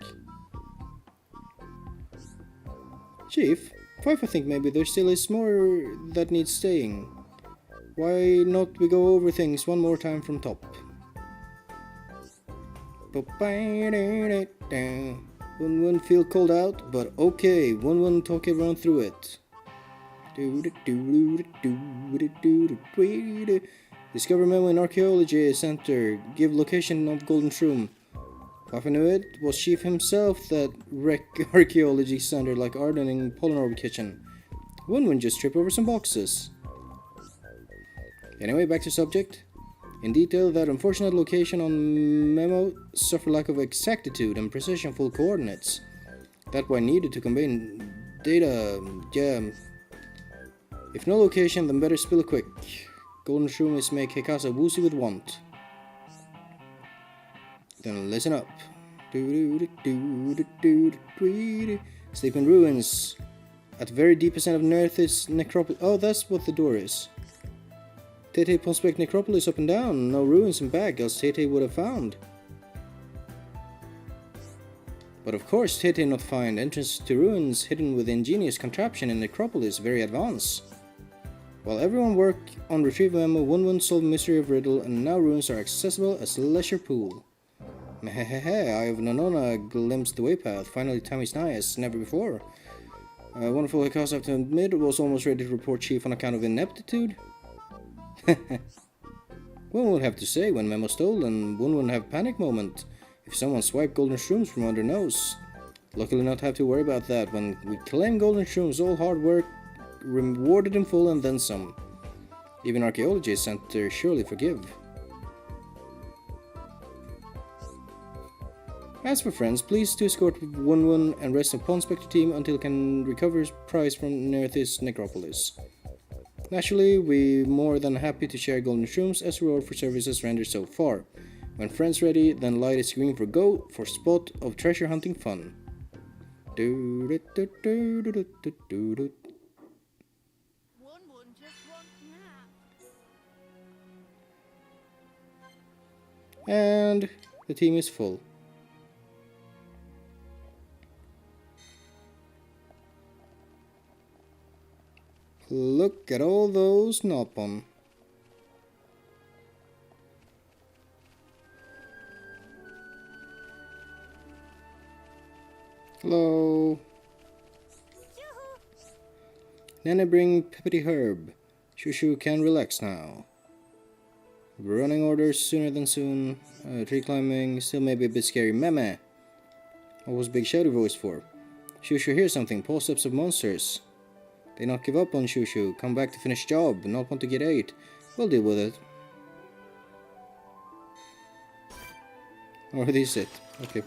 Chief, Fifa think maybe there still is more that needs staying. Why not we go over things one more time from top? Wun feel called out, but okay, Wun talk everyone through it. Discover memo in Archaeology Center. Give location of Golden Shroom. If I knew it, was Chief himself that wrecked Archaeology Center like Arden in Polynarb Kitchen. Wun just trip over some boxes. Anyway, back to subject. In detail, that unfortunate location on memo suffer lack of exactitude and precision-full coordinates. That why needed to combine data, yeah. If no location, then better spill it quick. Golden Shroom is make Hekasa woozy with want. Then listen up. Sleep in ruins. At the very deepest end of Nerth's necropolis. Oh, that's what the door is. Tete Ponspect necropolis up and down. No ruins in back, else Tete would have found. But of course, Tete not find entrance to ruins hidden with ingenious contraption in necropolis very advanced. While everyone worked on retrieve memo, Wun solved mystery of riddle, and now ruins are accessible as leisure pool. Mehehehe, Eye of Nonona glimpsed the way path. Finally, Tammy's nigh as never before. Wonderful Hekasa, I have to admit, was almost ready to report Chief on account of ineptitude. One would have to say when memo stolen, one would have panic moment if someone swiped golden shrooms from under nose. Luckily not have to worry about that. When we claim golden shrooms, all hard work rewarded in full and then some. Even Archaeology Center surely forgive. As for friends, please to escort Wun and rest of Ponspector team until can recover his prize from Nerth's necropolis. Naturally, we more than happy to share golden shrooms as reward for services rendered so far. When friends ready, then light is green for go for spot of treasure hunting fun. And the team is full. Look at all those Nopon. Hello. Nana bring Peppity Herb. Shushu can relax now. Running orders sooner than soon. Tree climbing still may be a bit scary. Meme. What was Big Shouty voice for? Shushu hear something. Paw steps of monsters. They not give up on Shushu. Come back to finish job. Not want to get ate. We'll deal with it. Or this it. Okay.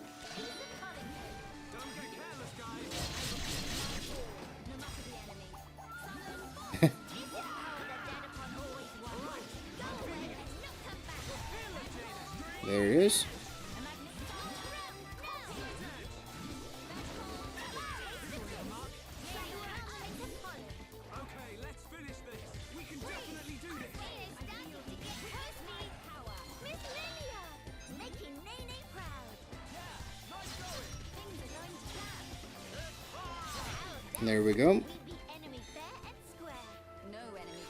There he is. There we go. No enemy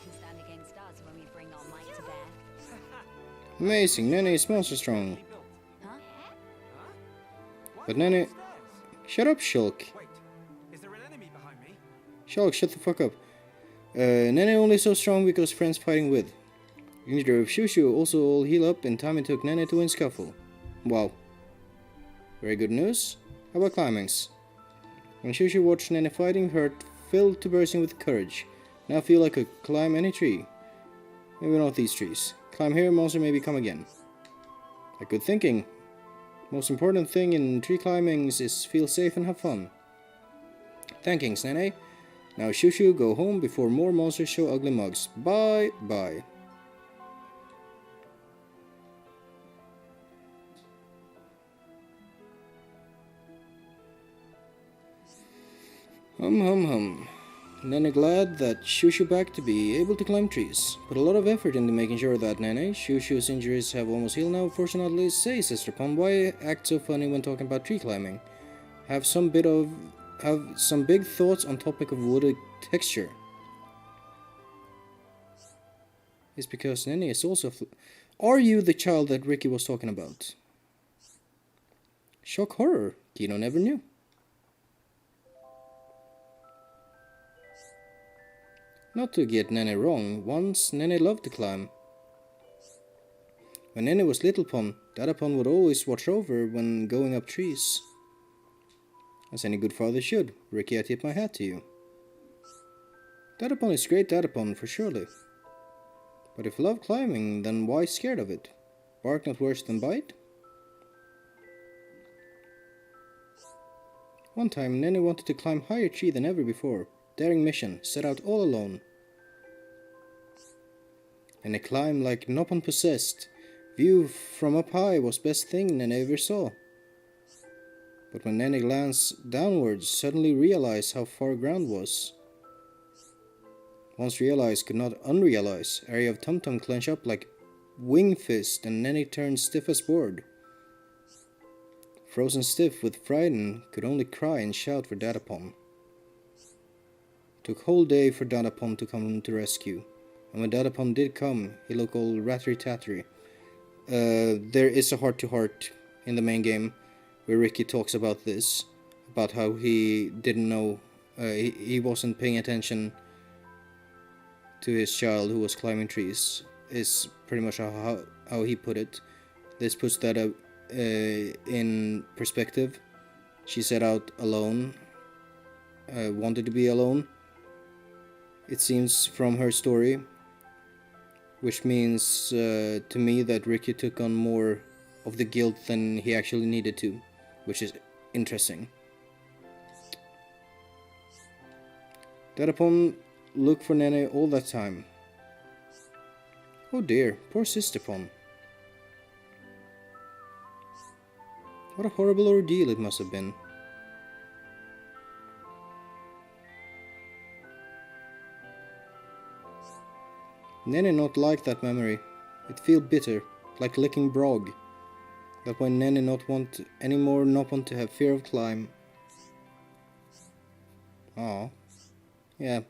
can stand against us when we bring our might to bear. Amazing, Nene is monster strong. Huh? But Nene... Shut up, Shulk. Wait, is there an enemy behind me? Shulk, shut the fuck up. Nene only so strong because friends fighting with. Neither of Shushu also all heal up in time it took Nene to win Scuffle. Wow. Very good news. How about climbings? When Shushu watched Nene fighting, her heart filled to bursting with courage. Now I feel like I could climb any tree. Maybe not these trees. Climb here, monster maybe come again. Like good thinking. Most important thing in tree climbings is feel safe and have fun. Thankings, Nene. Now Shushu, go home before more monsters show ugly mugs. Bye, bye. Hum. Nene glad that Shushu back to be able to climb trees. Put a lot of effort into making sure that Nene. Shushu's injuries have almost healed now, fortunately. Say, Sister Pom, why act so funny when talking about tree climbing? Have some big thoughts on topic of wooded texture. It's because Nene is also... Are you the child that Riki was talking about? Shock horror. Kino never knew. Not to get Nene wrong, once Nene loved to climb. When Nene was little Pon, Dadapon would always watch over when going up trees. As any good father should. Riki, I tip my hat to you. Dadapon is great Dadapon, for surely. But if you love climbing, then why scared of it? Bark not worse than bite? One time, Nene wanted to climb higher tree than ever before. Daring mission, set out all alone. Nene climbed like Nopon possessed. View from up high was best thing Nene ever saw. But when Nene glanced downwards, suddenly realized how far ground was. Once realized, could not unrealize. Area of Tum-Tum clenched up like wing fist, and Nene turned stiff as board. Frozen stiff with frightened, could only cry and shout for Dadapon. Took whole day for Dadapon to come to rescue. And when Dadapon did come, he looked all rattery-tattery. There is a heart-to-heart in the main game where Riki talks about this. About how he didn't know, he wasn't paying attention to his child who was climbing trees. Is pretty much how he put it. This puts that in perspective. She set out alone. Wanted to be alone. It seems from her story, which means to me that Riki took on more of the guilt than he actually needed to, which is interesting. Dadapon looked for Nene all that time. Oh dear, poor Sister Pon. What a horrible ordeal it must have been. Nene not like that memory. It feel bitter, like licking brog. That when Nene not want any more Nopon to have fear of climb. Ah, yeah.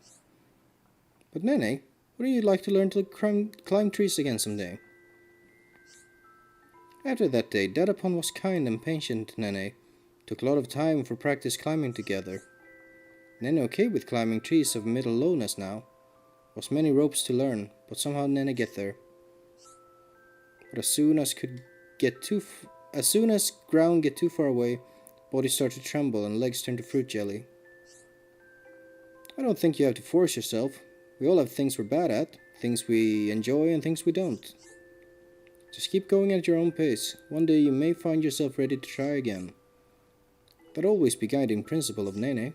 But Nene, would you like to learn to climb trees again someday? After that day, Dadapon was kind and patient to Nene. Took a lot of time for practice climbing together. Nene okay with climbing trees of middle lowness now. Was many ropes to learn, but somehow Nene get there. But as soon as ground get too far away, body start to tremble and legs turn to fruit jelly. I don't think you have to force yourself. We all have things we're bad at, things we enjoy and things we don't. Just keep going at your own pace. One day you may find yourself ready to try again. That always be guiding principle of Nene.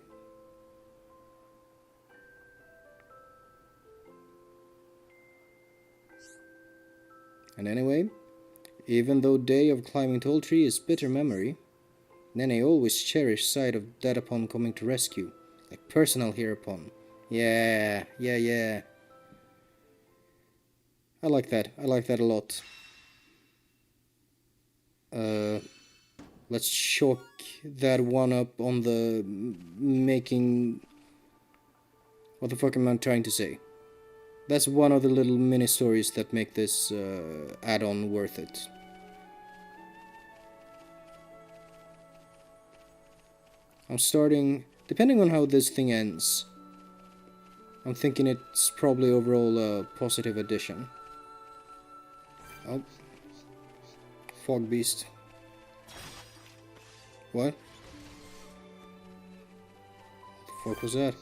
And anyway, even though day of climbing tall tree is bitter memory, Nene always cherished sight of Dadapon coming to rescue, like personal hereupon. Yeah. I like that a lot. Let's chalk that one up on the making What the fuck am I trying to say? That's one of the little mini stories that make this add-on worth it. I'm starting, depending on how this thing ends, I'm thinking it's probably overall a positive addition. Oh. Fogbeast. What? What the fuck was that?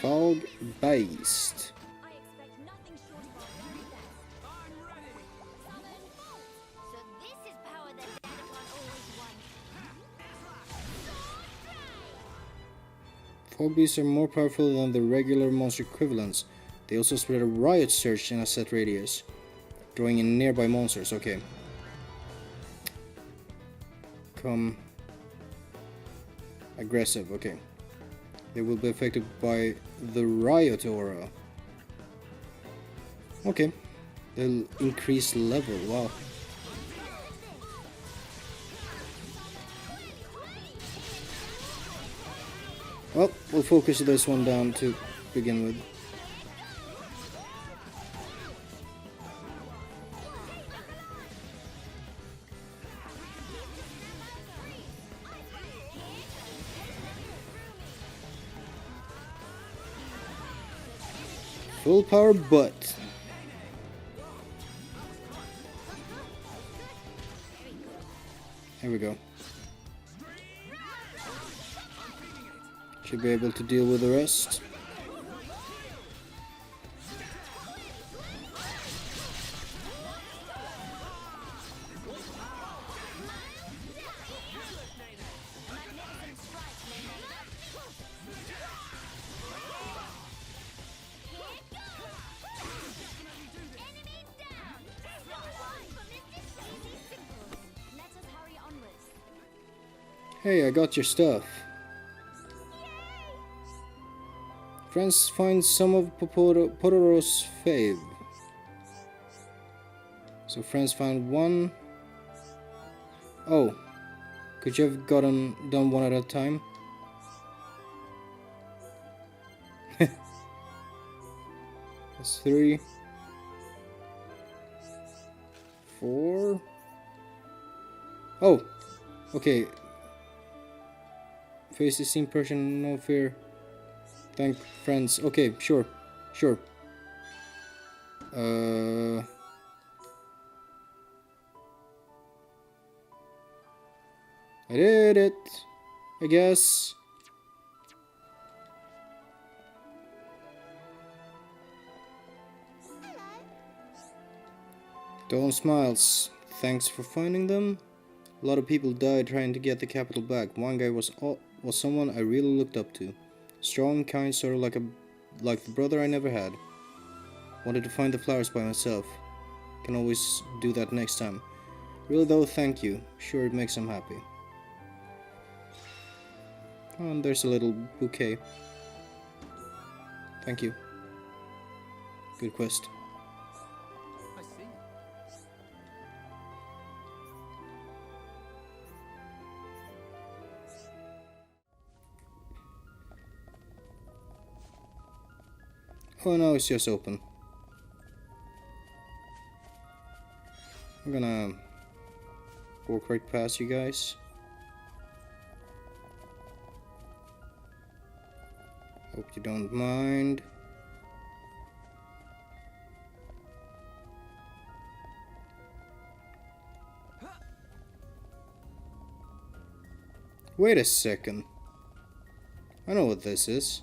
Fogbeast. Fogbeasts are more powerful than the regular monster equivalents. They also spread a riot surge in a set radius, drawing in nearby monsters. Okay. Come. Aggressive, okay. They will be affected by the riot aura. Okay. They'll increase level, wow. Well, we'll focus this one down to begin with. Full power butt. Here we go. Should be able to deal with the rest. Hey, I got your stuff. Friends find some of Pororo's fave. So friends found one. Oh, could you have done one at a time? That's 3, 4. Oh, okay. Face the same person, no fear. Thank friends. Okay, sure. I did it, I guess. Dawn smiles. Thanks for finding them. A lot of people died trying to get the capital back. One guy was someone I really looked up to. Strong, kind, sort of like the brother I never had. Wanted to find the flowers by myself. Can always do that next time. Really though, thank you. Sure it makes him happy. Oh, and there's a little bouquet. Thank you. Good quest. I see. Oh, no, it's just open. I'm gonna walk right past you guys. Hope you don't mind. Wait a second. I know what this is.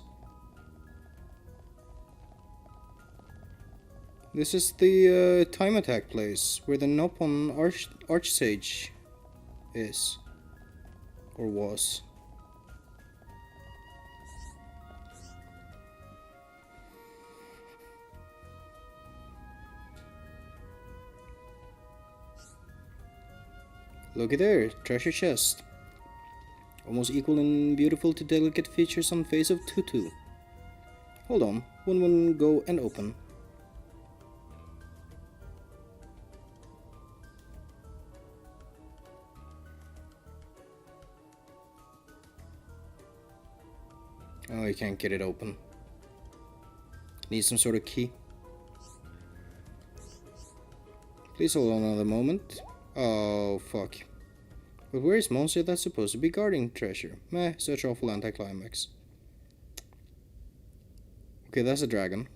This is the time attack place where the Nopon Archsage is. Or was. Looky there, treasure chest. Almost equal and beautiful to delicate features on face of Tutu. Hold on, one go and open. Oh, you can't get it open. Need some sort of key. Please hold on another moment. Oh, fuck. But where is monster that's supposed to be guarding treasure? Meh, such awful anticlimax. Okay, that's a dragon.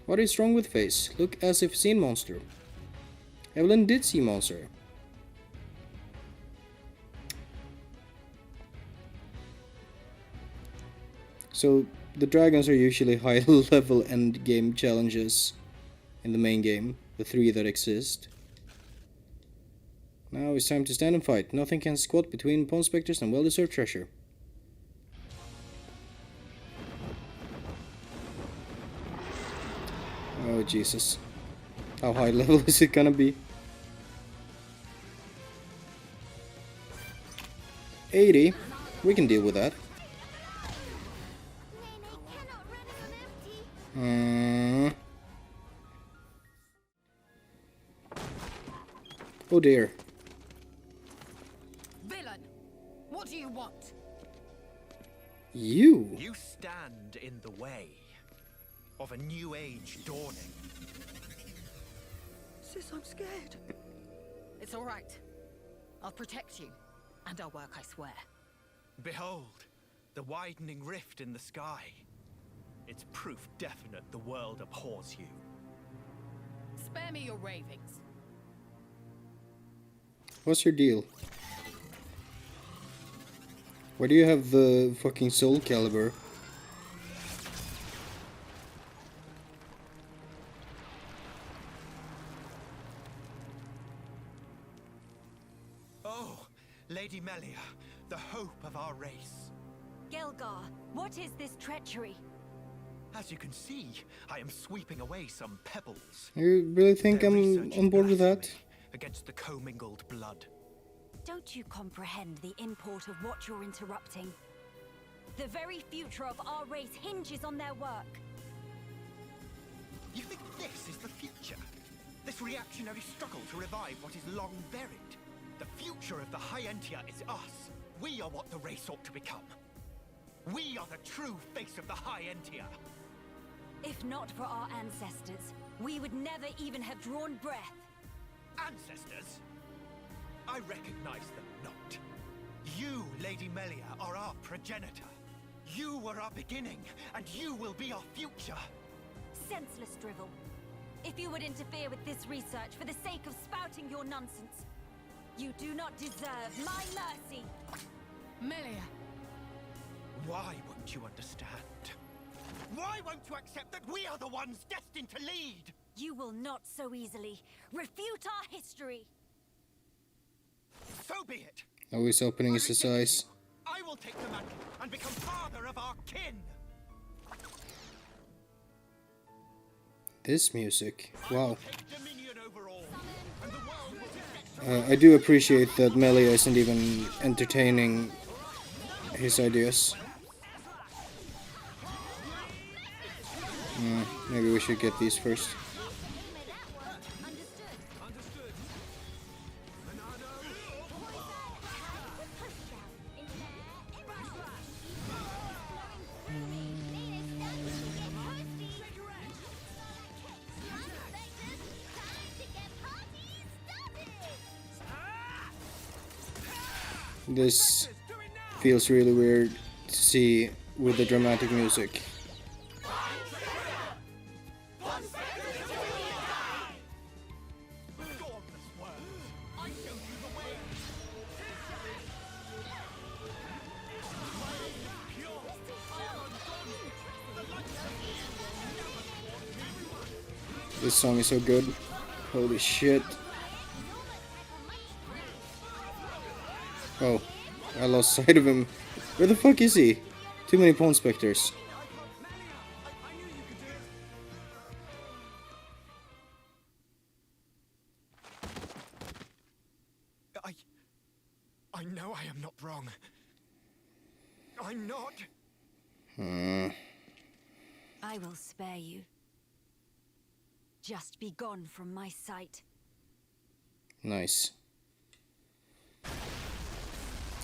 What is wrong with face? Look as if seen monster. Evelyn did see monster. So the dragons are usually high level end game challenges in the main game, the 3 that exist. Now it's time to stand and fight. Nothing can squat between Ponspectors and well-deserved treasure. Oh Jesus. How high level is it gonna be? 80. We can deal with that. Oh dear. Villain! What do you want? You? You stand in the way of a new age dawning. Sis, I'm scared. It's all right. I'll protect you. And I'll work, I swear. Behold, the widening rift in the sky. It's proof definite the world abhors you. Spare me your ravings. What's your deal? Why do you have the fucking soul caliber? Oh, Lady Melia, the hope of our race. Gael'gar, what is this treachery? As you can see, I am sweeping away some pebbles. You really think Their I'm research on is board with that? blasphemy against the commingled blood. Don't you comprehend the import of what you're interrupting? The very future of our race hinges on their work. You think this is the future? This reactionary struggle to revive what is long buried? The future of the High Entia is us. We are what the race ought to become. We are the true face of the High Entia. If not for our ancestors, we would never even have drawn breath. Ancestors? I recognize them not. You, Lady Melia, are our progenitor. You were our beginning, and you will be our future. Senseless drivel. If you would interfere with this research for the sake of spouting your nonsense, you do not deserve my mercy. Melia. Why won't you understand? Why won't you accept that we are the ones destined to lead? You will not so easily refute our history. So be it. Always opening his eyes. I will take the mantle and become father of our kin. This music. Wow. Take dominion over all, and the world will be set to I do appreciate that Melia isn't even entertaining his ideas. Maybe we should get these first. This feels really weird to see with the dramatic music. This song is so good. Holy shit. Oh, I lost sight of him. Where the fuck is he? Too many Ponspectors. I know I am not wrong. I'm not. I will spare you. Just be gone from my sight. Nice.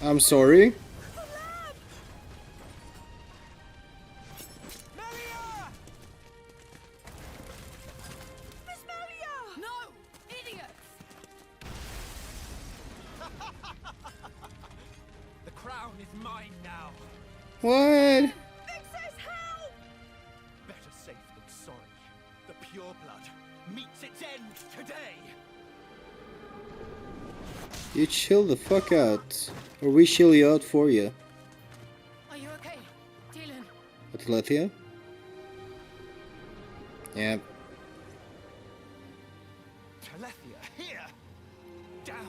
I'm sorry. No! Idiots! The crown is mine now. What? Better safe than sorry. The pure blood meets its end today. You chill the fuck out. Or we chill you out for you. Are you okay, Teelan? Athlethia? Yep. Telethia, here! Damn!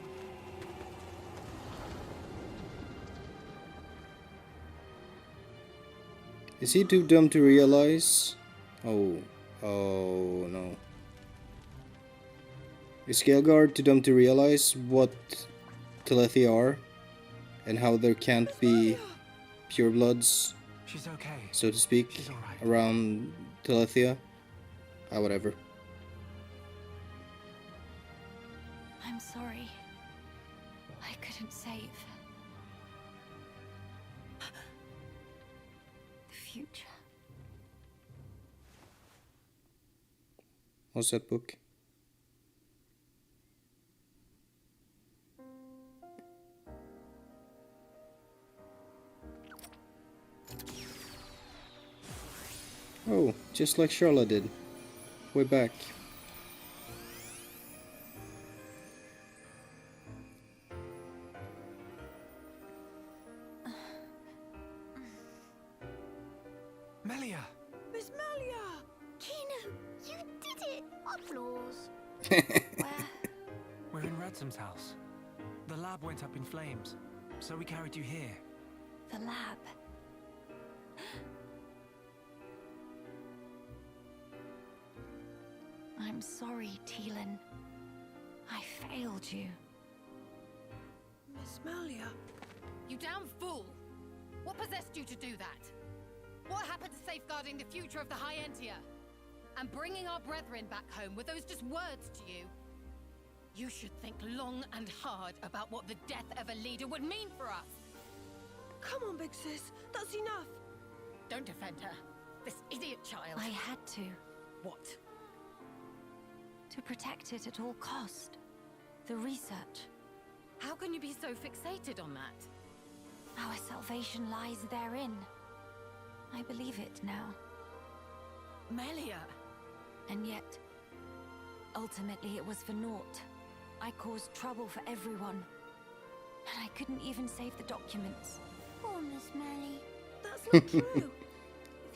Is he too dumb to realize? Oh. Oh no. Is Gael'gar too dumb to realize what Telethia are? And how there can't be purebloods, She's okay. so to speak, She's alright. around Telethia? Ah, whatever. I'm sorry. I couldn't save the future. What's that book? Oh, just like Charlotte did. Way back. Melia! Miss Melia! Kino, you did it! Applause. We're in Radzam's house. The lab went up in flames, so we carried you here. The lab. I'm sorry, Teelan. I failed you. Miss Melia? You damn fool! What possessed you to do that? What happened to safeguarding the future of the High Entia? And bringing our brethren back home, were those just words to you? You should think long and hard about what the death of a leader would mean for us. Come on, big sis. That's enough. Don't defend her. This idiot child. I had to. What? To protect it at all cost. The research. How can you be so fixated on that? Our salvation lies therein. I believe it now. Melia! And yet, ultimately it was for naught. I caused trouble for everyone. And I couldn't even save the documents. Poor Miss Melly. That's not true.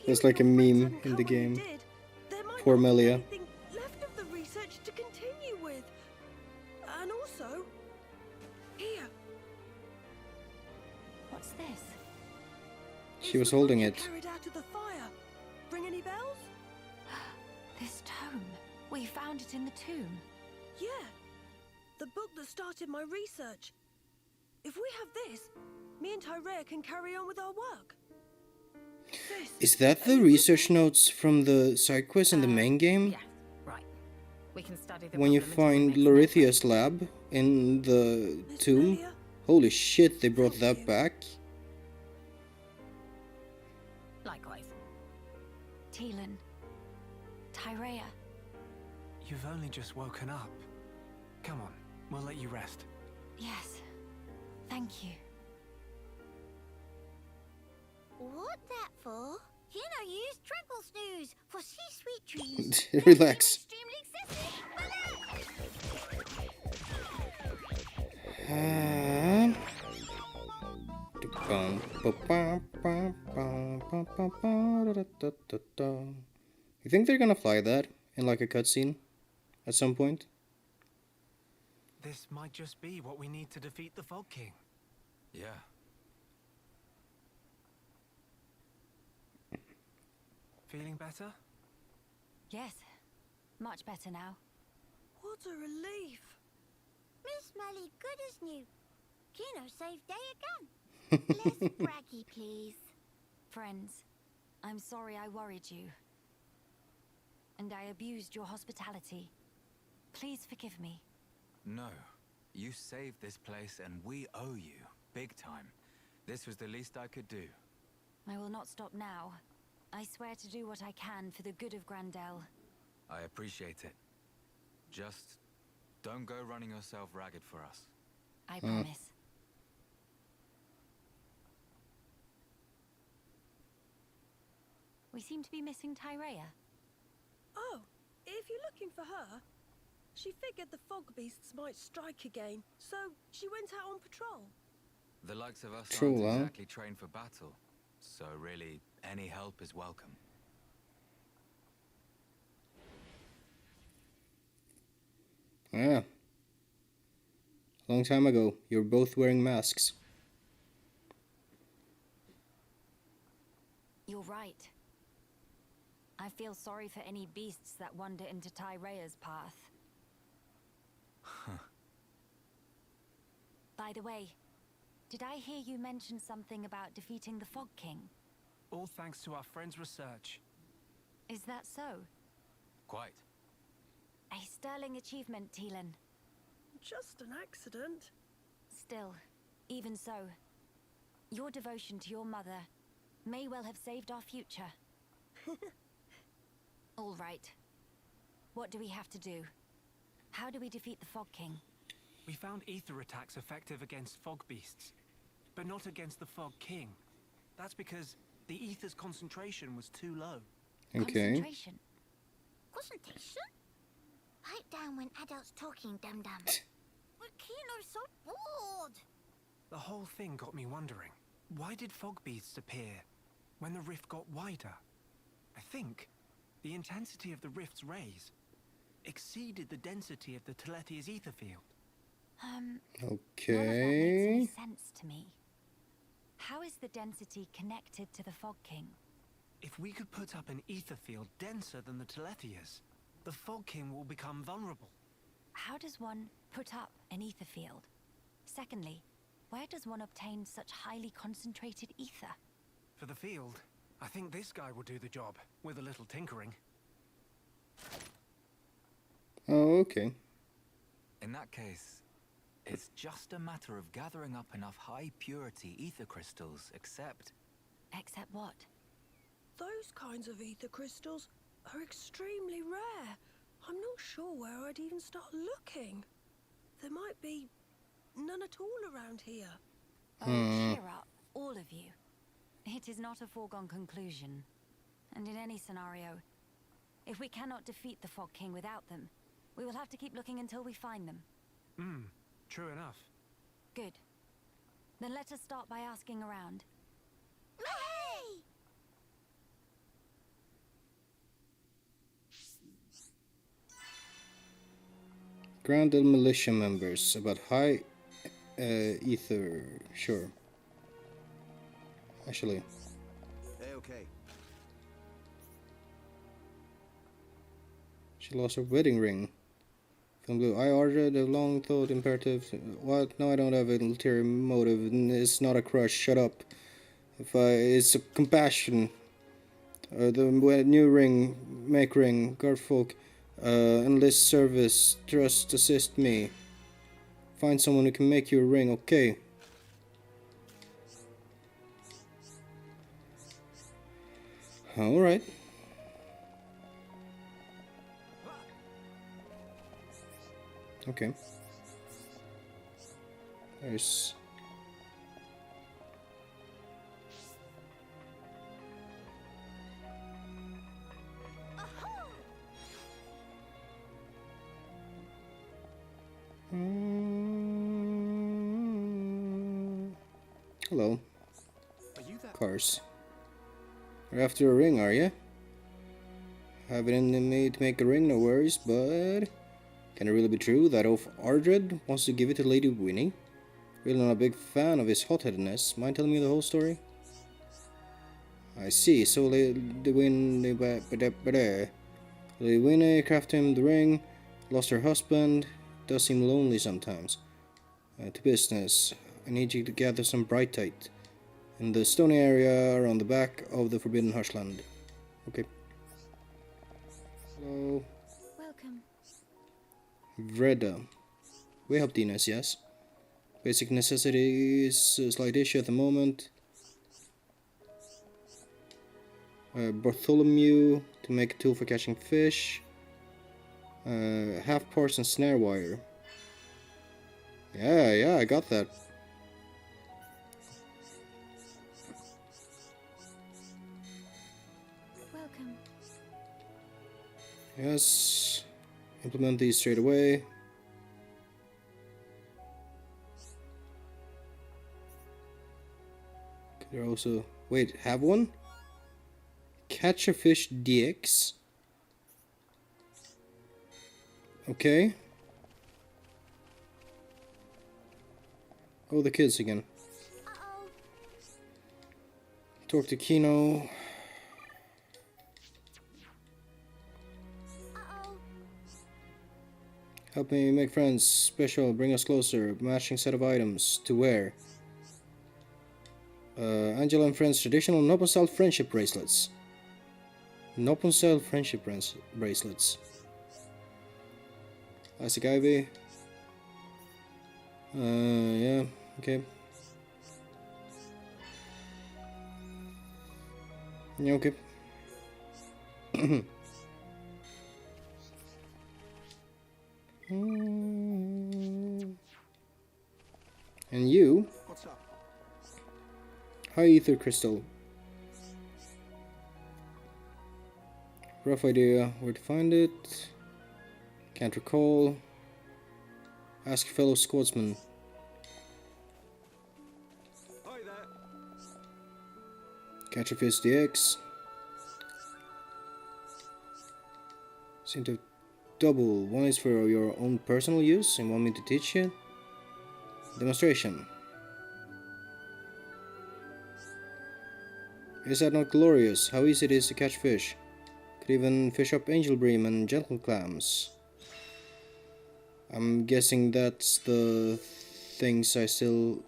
There's like a meme in the game. Poor Melia. Left of the research to continue with. And also, here. What's this? She was holding it. Carried out of the fire. Ring any bells? This tome. We found it in the tomb. Yeah. The book that started my research. If we have this, me and Tyrea can carry on with our work. Sis, Is that the research notes from the side quest in the main game? Yeah, right. We can study the When you problem until find the next Larithia's lab in the Miss tomb? Melia? Holy shit, they brought Thank that you. back? Likewise. Teelan. Tyrea. You've only just woken up. Come on, we'll let you rest. Yes. Thank you. What that for? Kino used tranquil snooze for sweet dreams. Relax. Extremely excessive. You think they're gonna fly that in like a cutscene at some point? This might just be what we need to defeat the Fog King. Yeah. Feeling better? Yes. Much better now. What a relief. Miss Melly good as new. Kino saved day again. Less braggy, please. Friends, I'm sorry I worried you. And I abused your hospitality. Please forgive me. No. You saved this place and we owe you. big time. This was the least I could do. I will not stop now. I swear to do what I can for the good of Grandel. I appreciate it. Just don't go running yourself ragged for us. I promise. We seem to be missing Tyrea. Oh, if you're looking for her, she figured the Fogbeasts might strike again, so she went out on patrol. The likes of us True, aren't huh? exactly trained for battle, so really, any help is welcome. Yeah. Long time ago, you were both wearing masks. You're right. I feel sorry for any beasts that wander into Tyrea's path. By the way, did I hear you mention something about defeating the Fog King? All thanks to our friend's research. Is that so? Quite. A sterling achievement, Teelan. Just an accident. Still, even so, your devotion to your mother may well have saved our future. All right. What do we have to do? How do we defeat the Fog King? We found ether attacks effective against Fogbeasts, but not against the Fog King. That's because the ether's concentration was too low. Okay. Concentration? Concentration? Pipe down when adults talking, dum-dum. We're Kino's so bored. The whole thing got me wondering, why did Fogbeasts appear when the rift got wider? I think the intensity of the rift's rays exceeded the density of the Telethia's ether field. None of that makes any Okay. sense to me. How is the density connected to the Fog King? If we could put up an ether field denser than the Telethia's, the Fog King will become vulnerable. How does one put up an ether field? Secondly, where does one obtain such highly concentrated ether? For the field, I think this guy will do the job, with a little tinkering. Oh, okay. In that case, it's just a matter of gathering up enough high-purity ether crystals, except... Except what? Those kinds of ether crystals are extremely rare. I'm not sure where I'd even start looking. There might be none at all around here. Oh, cheer up, all of you. It is not a foregone conclusion. And in any scenario, if we cannot defeat the Fog King without them, we will have to keep looking until we find them. True enough. Good. Then let us start by asking around. Hey! Grounded militia members about high ether. Sure. Actually, Okay. she lost her wedding ring. From Blue, I ordered a long thought imperative. What? No, I don't have an ulterior motive. It's not a crush. Shut up. It's a compassion. The new ring, make ring, guard folk, enlist service, trust, assist me. Find someone who can make you a ring, okay? Alright. Okay. There's... Hello. Are you that? Cars. You're after a ring, are you? Have it in me to make a ring, no worries, but... Can it really be true that oaf Ardred wants to give it to Lady Winnie? Really not a big fan of his hot-headedness. Mind telling me the whole story? I see, so Lady Winnie crafted him the ring, lost her husband, does seem lonely sometimes. To business. I need you to gather some brightite in the stony area around the back of the Forbidden Hushland. Okay. Hello. Welcome. Vreda. We help Dinas, yes? Basic necessities, a slight issue at the moment. Bartholomew to make a tool for catching fish. Half parts and snare wire. Yeah, I got that. Welcome. Yes. Implement these straight away. Could I also... Wait, have one? Catch a fish DX. Okay. Oh, the kids again. Uh-oh. Talk to Kino. Uh-oh. Help me make friends. Special, bring us closer. Matching set of items to wear. Angela and friends traditional Noppon style friendship bracelets. Noppon style friendship bracelets. Classic Ivy. Yeah, okay. Yeah, okay. And you? What's up? High ether crystal. Rough idea where to find it. Can't recall. Ask fellow squadsman. Hi there. Catch a fish DX. Seem to double. One is for your own personal use and want me to teach you. Demonstration. Is that not glorious? How easy it is to catch fish. Could even fish up angel bream and gentle clams. I'm guessing that's the things I still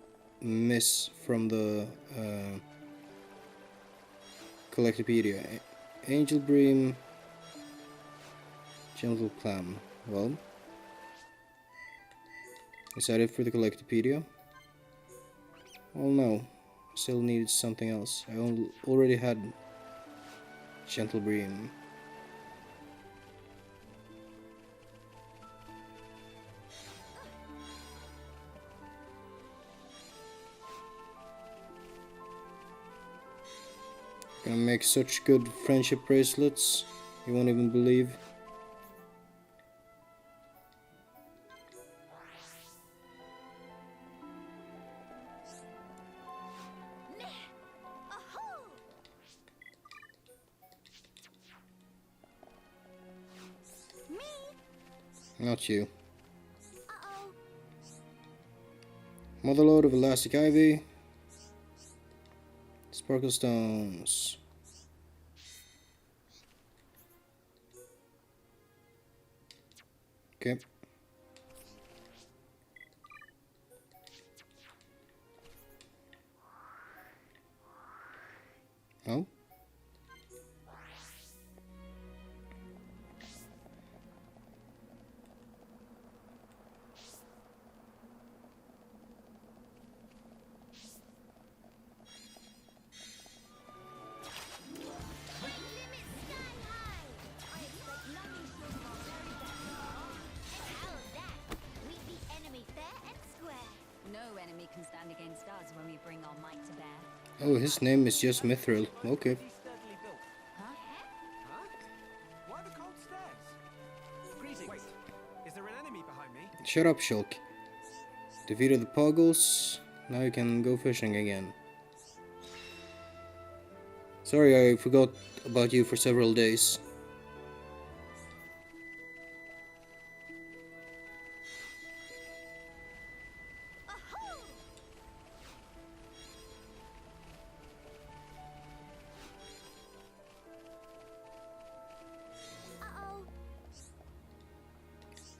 miss from the Collectopedia. Angel bream, gentle clam. Well, is that it for the Collectopedia? Oh no, still needed something else. I already had gentle bream. Gonna make such good friendship bracelets, you won't even believe. Not you. Uh-oh. Motherlode of Elastic Ivy. Sparkle Stones. Okay. Oh. Can stand against us when we bring our might to bear. Oh, his name is just Mithril. Okay. Why the cold stairs? Greetings. Wait, is there an enemy behind me? Shut up, Shulk. Defeated the Poggles. Now you can go fishing again. Sorry, I forgot about you for several days.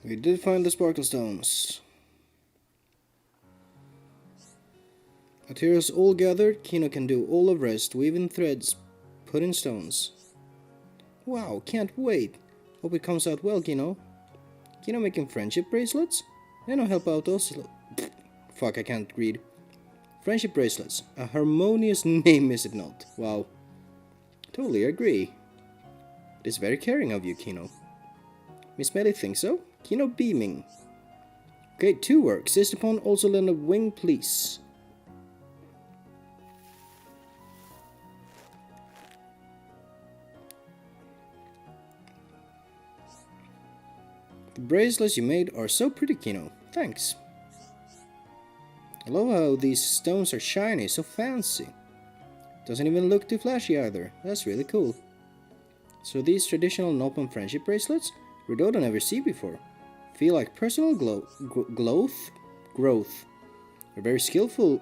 We did find the Sparkle Stones. Materials all gathered, Kino can do all of rest, weave in threads, put in stones. Wow, can't wait. Hope it comes out well, Kino. Kino making friendship bracelets? Then I'll help out us Fuck, I can't read. Friendship bracelets. A harmonious name, is it not? Wow. Totally agree. It is very caring of you, Kino. Miss Melly thinks so? Kino beaming. Okay, 2 work. Insist upon also lend a wing, please. The bracelets you made are so pretty, Kino. Thanks. I love how these stones are shiny, so fancy. Doesn't even look too flashy either. That's really cool. So these traditional Nopon friendship bracelets, Ruh-roh never see before. Feel like personal growth. You're very skillful.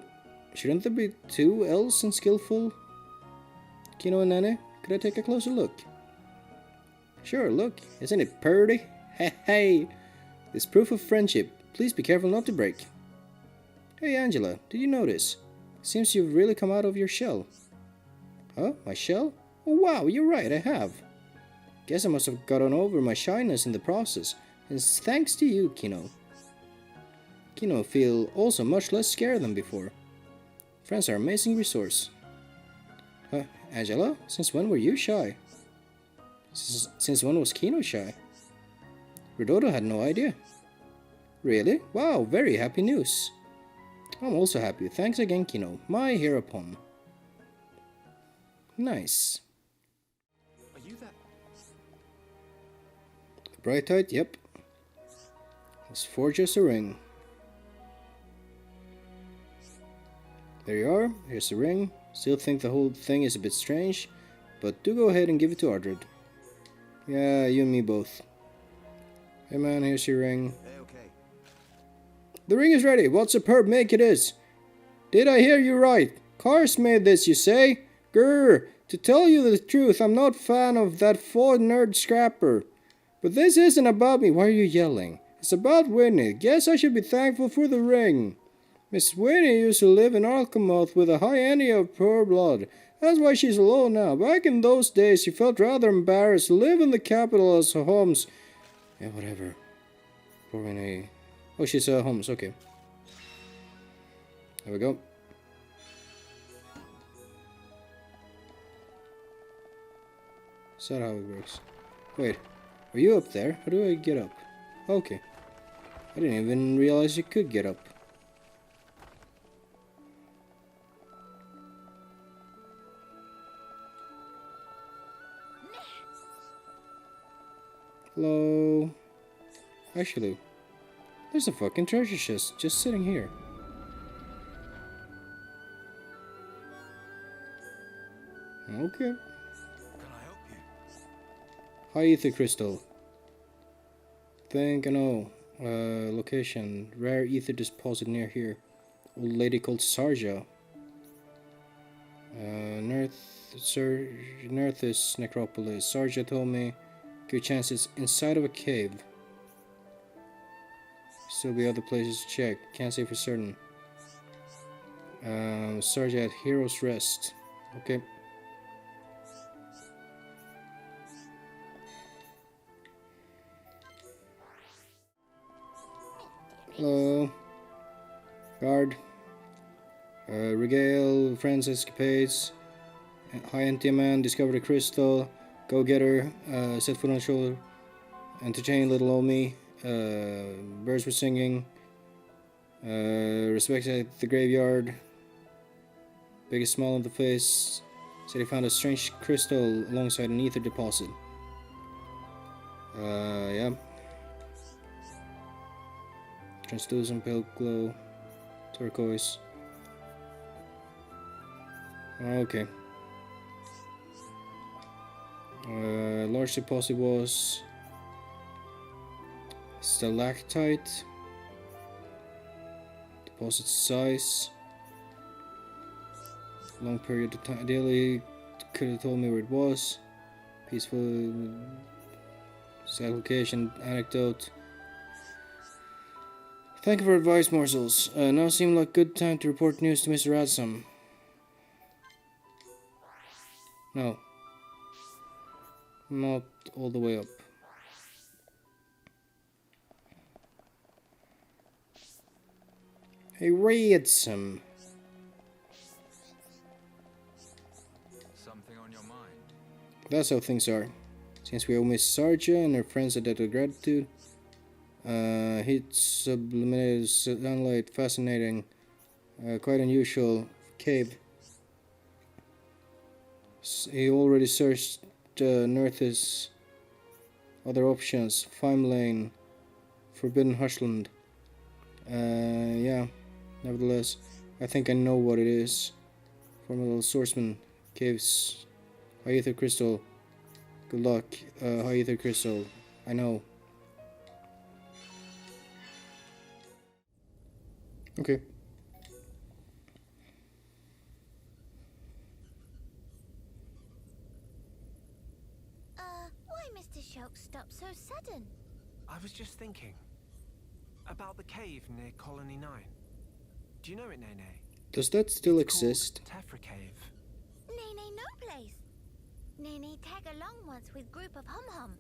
Shouldn't there be 2 L's in skillful? Kino and Nene, could I take a closer look? Sure, look. Isn't it pretty? Hey! This proof of friendship. Please be careful not to break. Hey Angela, did you notice? Seems you've really come out of your shell. Huh? My shell? Oh wow, you're right, I have. Guess I must have gotten over my shyness in the process. And it's thanks to you, Kino. Kino feel also much less scared than before. Friends are an amazing resource. Huh? Angela? Since when were you shy? Since when was Kino shy? Ruh-roh had no idea. Really? Wow, very happy news. I'm also happy. Thanks again, Kino. My hereupon. Nice. Are you that? Bright Tide, yep. Let's forge us a ring. There you are. Here's the ring. Still think the whole thing is a bit strange, but do go ahead and give it to Ardred. Yeah, you and me both. Hey man, here's your ring. Okay. The ring is ready. What superb make it is. Did I hear you right? Cars made this, you say? Grr. To tell you the truth, I'm not fan of that Ford nerd scrapper. But this isn't about me. Why are you yelling? It's about Winnie. Guess I should be thankful for the ring. Miss Winnie used to live in Alcamoth with a high ante of pure blood. That's why she's alone now. Back in those days, she felt rather embarrassed to live in the capital as Holmes. Yeah, whatever. Poor Winnie. Oh, she's Holmes. Okay. There we go. Is that how it works? Wait. Are you up there? How do I get up? Okay. I didn't even realize you could get up. Hello? Actually, there's a fucking treasure chest just sitting here. Okay. Can I help you? High ether crystal. Think I know. Location. Rare ether deposit near here. Old lady called Sarja. Nerthus necropolis. Sarja told me good chance it's inside of a cave. Still be other places to check. Can't say for certain. Sarja at Hero's Rest. Okay. Hello. Guard. Regale friends' escapades. High Ante man discovered a crystal. Go getter. Set foot on shoulder. Entertain little old me. Birds were singing. Respect at the graveyard. Biggest smile on the face. Said he found a strange crystal alongside an ether deposit. Yeah. Translucent pale glow. Turquoise. Okay. Large deposit was stalactite. Deposit size. Long period of time. Ideally, could have told me where it was. Peaceful. Sad location. Anecdote. Thank you for advice, morsels. Now seemed like good time to report news to Mr. Radzam. No. Not all the way up. Hey, Radzam. Something on your mind? That's how things are. Since we all miss Sarja and her friends at the gratitude, heat subliminated sunlight, fascinating, quite unusual cave. He already searched North's other options, Fime Lane, Forbidden Hushland. Yeah, nevertheless, I think I know what it is. Formidable Swordsman, Caves, High Ether Crystal. Good luck, High Ether Crystal. I know. Okay. Why Mr. Shulk stopped so sudden? I was just thinking about the cave near Colony 9. Do you know it, Nene? Does that still It's exist? called Tephra Cave. Nene no place. Nene tag along once with group of hum-hum.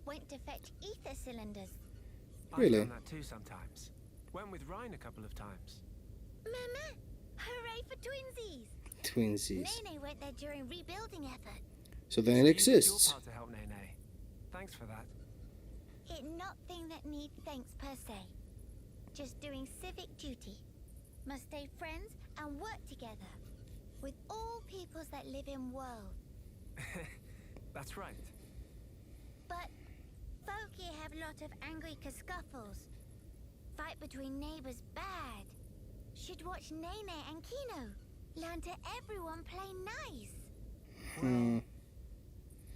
Went to fetch ether cylinders. Really? I've done that too sometimes. Went with Ryan a couple of times. Mama, hooray for twinsies! Twinsies. Nene went there during rebuilding effort. So then So it you did exists. your part to help Nene. Thanks for that. It not thing that need thanks per se. Just doing civic duty. Must stay friends and work together. With all peoples that live in world. That's right. But folk here have lot of angry scuffles. Fight between neighbors bad. Should watch Nene and Kino. Learn to everyone play nice. Hmm.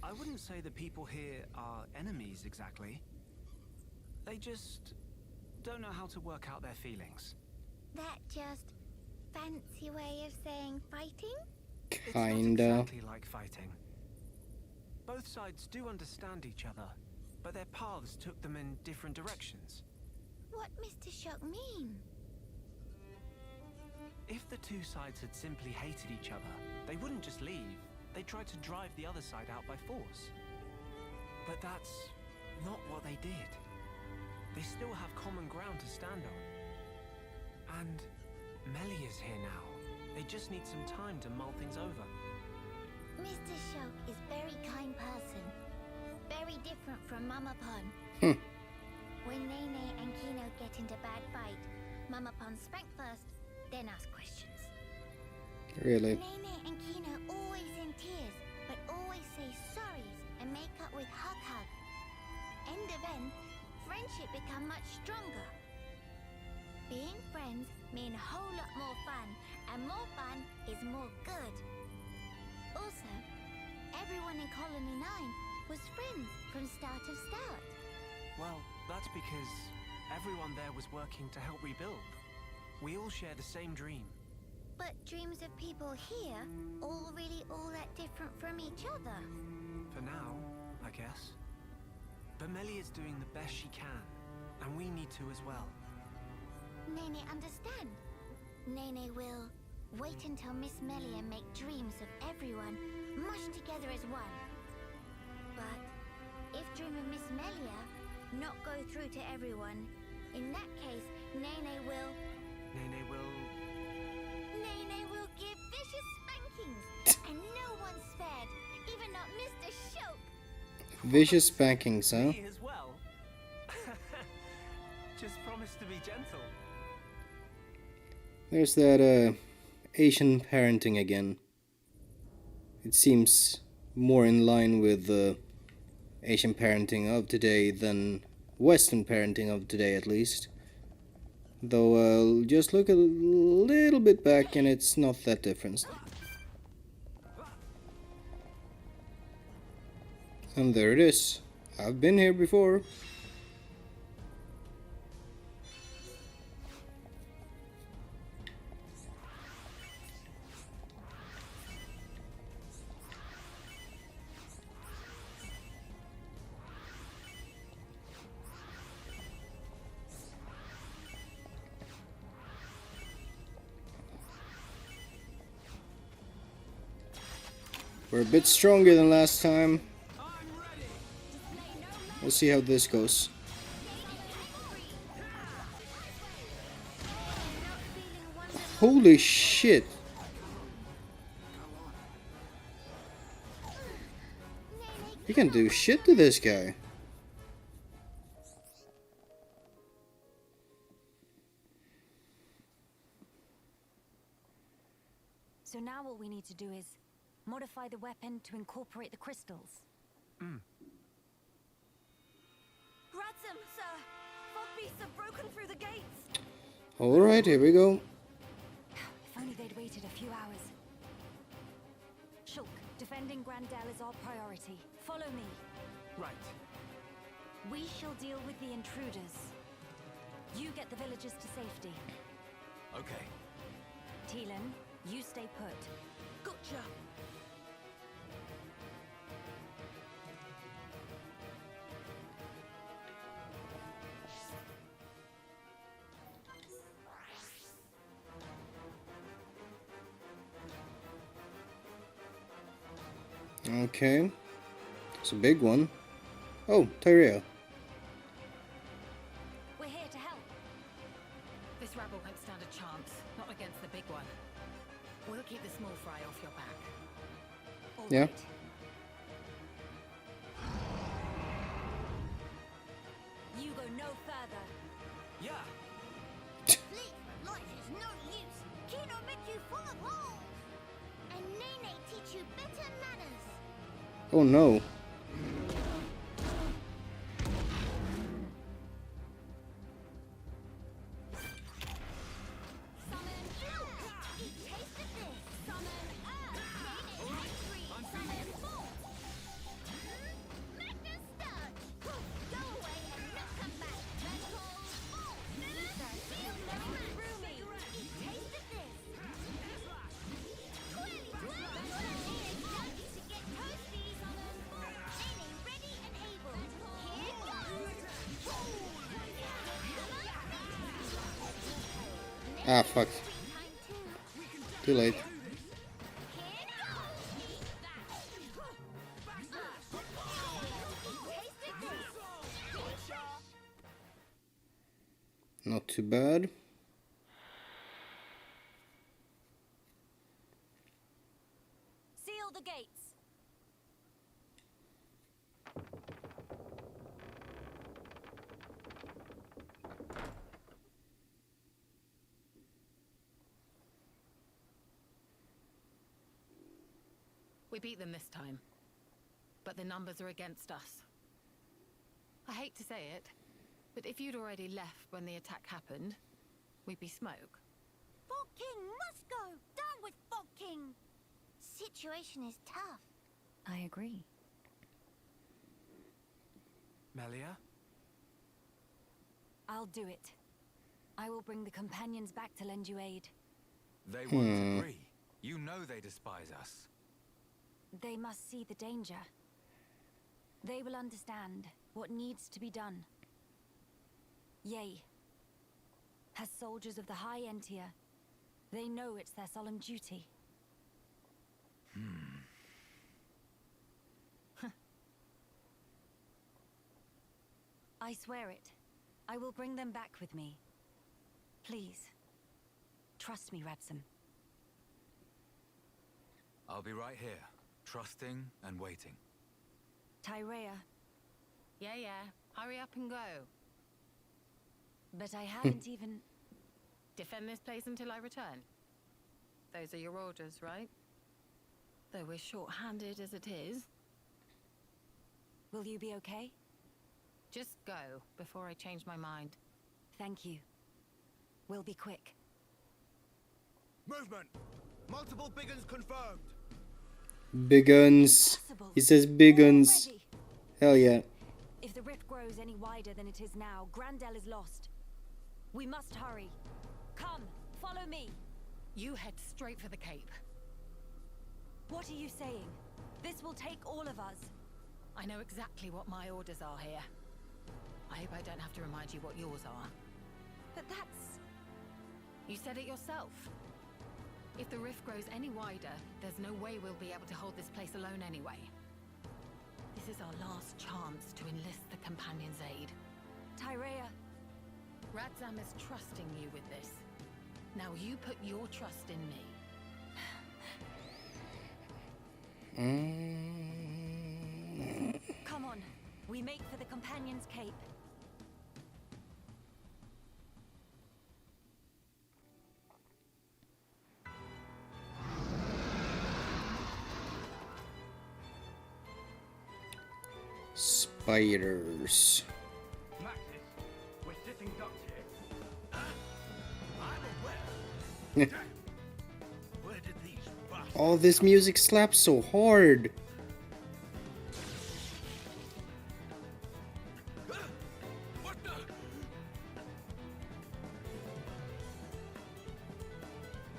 I wouldn't say the people here are enemies exactly. They just don't know how to work out their feelings. That just fancy way of saying fighting? It's not Kinda. exactly like fighting. Both sides do understand each other, but their paths took them in different directions. What Mr. Shock mean? If the two sides had simply hated each other, they wouldn't just leave. They tried to drive the other side out by force. But that's not what they did. They still have common ground to stand on. And Melly is here now. They just need some time to mull things over. Mr. Shock is very kind person. Very different from Mama Pon. When Nene and Kino get into bad fight, Mama Pon spank first, then ask questions. Really? Nene and Kino always in tears, but always say sorries and make up with hug. End of end, friendship become much stronger. Being friends mean a whole lot more fun, and more fun is more good. Also, everyone in Colony 9 was friends from start. Well, that's because everyone there was working to help rebuild. We all share the same dream. But dreams of people here all really all that different from each other. For now, I guess. But Melly is doing the best she can, and we need to as well. Nene understand. Nene will wait until Miss Melia make dreams of everyone mushed together as one. But if dream of Miss Melia not go through to everyone, in that case, Nene will give vicious spankings, and no one spared, even not Mr. Shock. Vicious spankings, huh? Me as well. Just promise to be gentle. There's that Asian parenting again. It seems more in line with Asian parenting of today than Western parenting of today, at least. Though just look a little bit back and it's not that different. And there it is. I've been here before. We're a bit stronger than last time. We'll see how this goes. Not feeling Holy shit. You can do shit to this guy. So now what we need to do is modify the weapon to incorporate the crystals. Radzam, sir! Fogbeasts have broken through the gates! Alright, here we go. If only they'd waited a few hours. Shulk, defending Grandel is our priority. Follow me. Right. We shall deal with the intruders. You get the villagers to safety. Okay. Teelan, you stay put. Gotcha. Okay. It's a big one. Oh, Tyrea. We're here to help. This rabble won't stand a chance, not against the big one. We'll keep the small fry off your back. All Yeah. right. You go no further. Yeah. Please, life is no use. Kino make you full of holes. And Nene teach you better manners. Oh no. Summon Earth. Eat taste of this. Summon Earth. Nene Hungry. Summon Force. Magna Sturge. Go away and not come back. Magical Force. Feel no through me. Eat taste of this. Twirly twirl. Nene Dutch to get toasty. Summon Force. Nene ready and able. Here goes. Ah, fuck. Too late. Not too bad. Seal the gates. We beat them this time, but the numbers are against us. I hate to say it, but if you'd already left when the attack happened, we'd be smoke. Fog King must go. Down with Fog King. Situation is tough. I agree. Melia? I'll do it. I will bring the companions back to lend you aid. They won't agree. You know they despise us. They must see the danger. They will understand what needs to be done. Yea. As soldiers of the High Entia, they know it's their solemn duty. I swear it. I will bring them back with me. Please. Trust me, Radzam. I'll be right here, trusting and waiting. Tyrea, Yeah. Hurry up and go. but I haven't even... Defend this place until I return. Those are your orders, right? Though we're short-handed as it is. Will you be okay? Just go before I change my mind. Thank you. We'll be quick. Movement! Multiple big uns confirmed! Big guns. He says big guns. Ready. Hell yeah. If the rift grows any wider than it is now, Grandel is lost. We must hurry. Come, follow me. You head straight for the cape. What are you saying? This will take all of us. I know exactly what my orders are here. I hope I don't have to remind you what yours are. But that's... You said it yourself. If the rift grows any wider, there's no way we'll be able to hold this place alone anyway. This is our last chance to enlist the Companion's aid. Tyrea. Radzam is trusting you with this. Now you put your trust in me. Come on, we make for the Companion's Cape. Spiders. Maxis, we're sitting ducks here. I'm aware. Where did these bastards All this music slaps so hard. What the?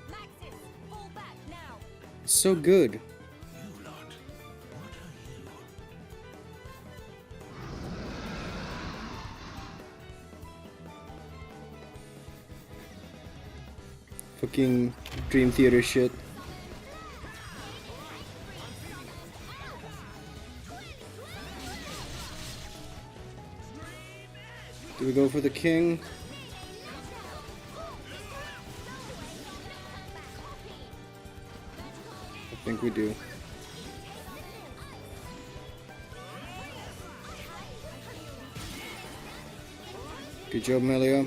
Maxis, fall back now. So good. You lot. What are you? Fucking Dream Theater shit. Do we go for the king? I think we do. Good job, Melia.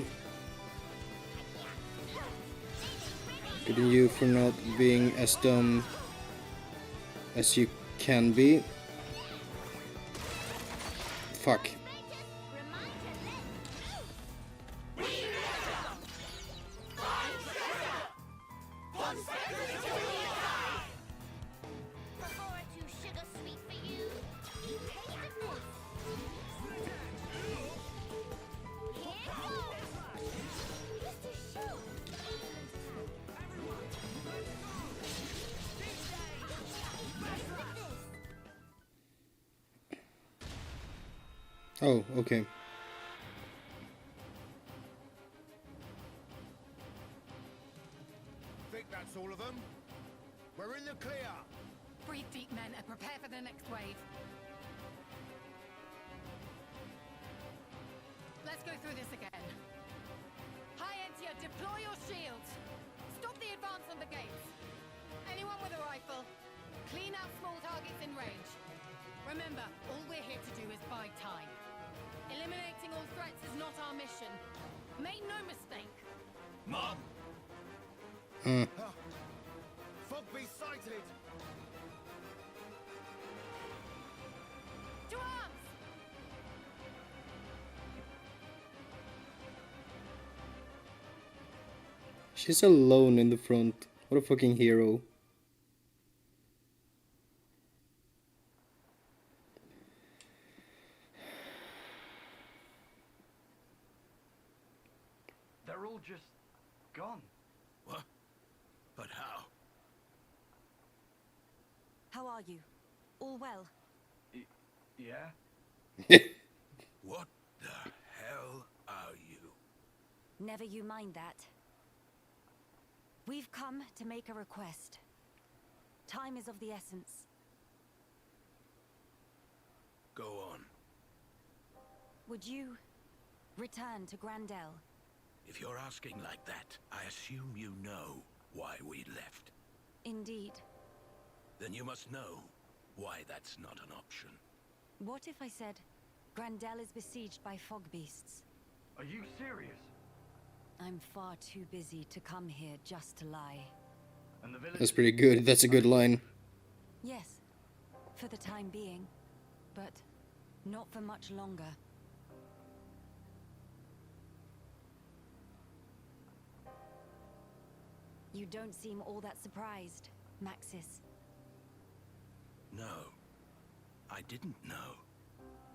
Good on you for not being as dumb as you can be. Fuck. Before I do sugar sweet for you, taste of this. Here goes. Mr. Shoot. Oh, okay. Think that's all of them? We're in the clear. Breathe deep, men, and prepare for the next wave. Let's go through this again. High Entia, deploy your shields. Stop the advance on the gates. Anyone with a rifle, clean out small targets in range. Remember, all we're here to do is buy time. Eliminating all threats is not our mission. Make no mistake. Mom! Fogbeasts sighted. To arms! She's alone in the front. What a fucking hero. They're all just gone. What? But how? How are you? All well? Yeah? What the hell are you? Never you mind that. We've come to make a request. Time is of the essence. Go on. Would you return to Grandel? If you're asking like that, I assume you know why we left. Indeed. Then you must know why that's not an option. What if I said Grandel is besieged by Fogbeasts? Are you serious? I'm far too busy to come here just to lie. And the village... That's pretty good. That's a good line. Yes, for the time being, but not for much longer. You don't seem all that surprised, Maxis. No. I didn't know.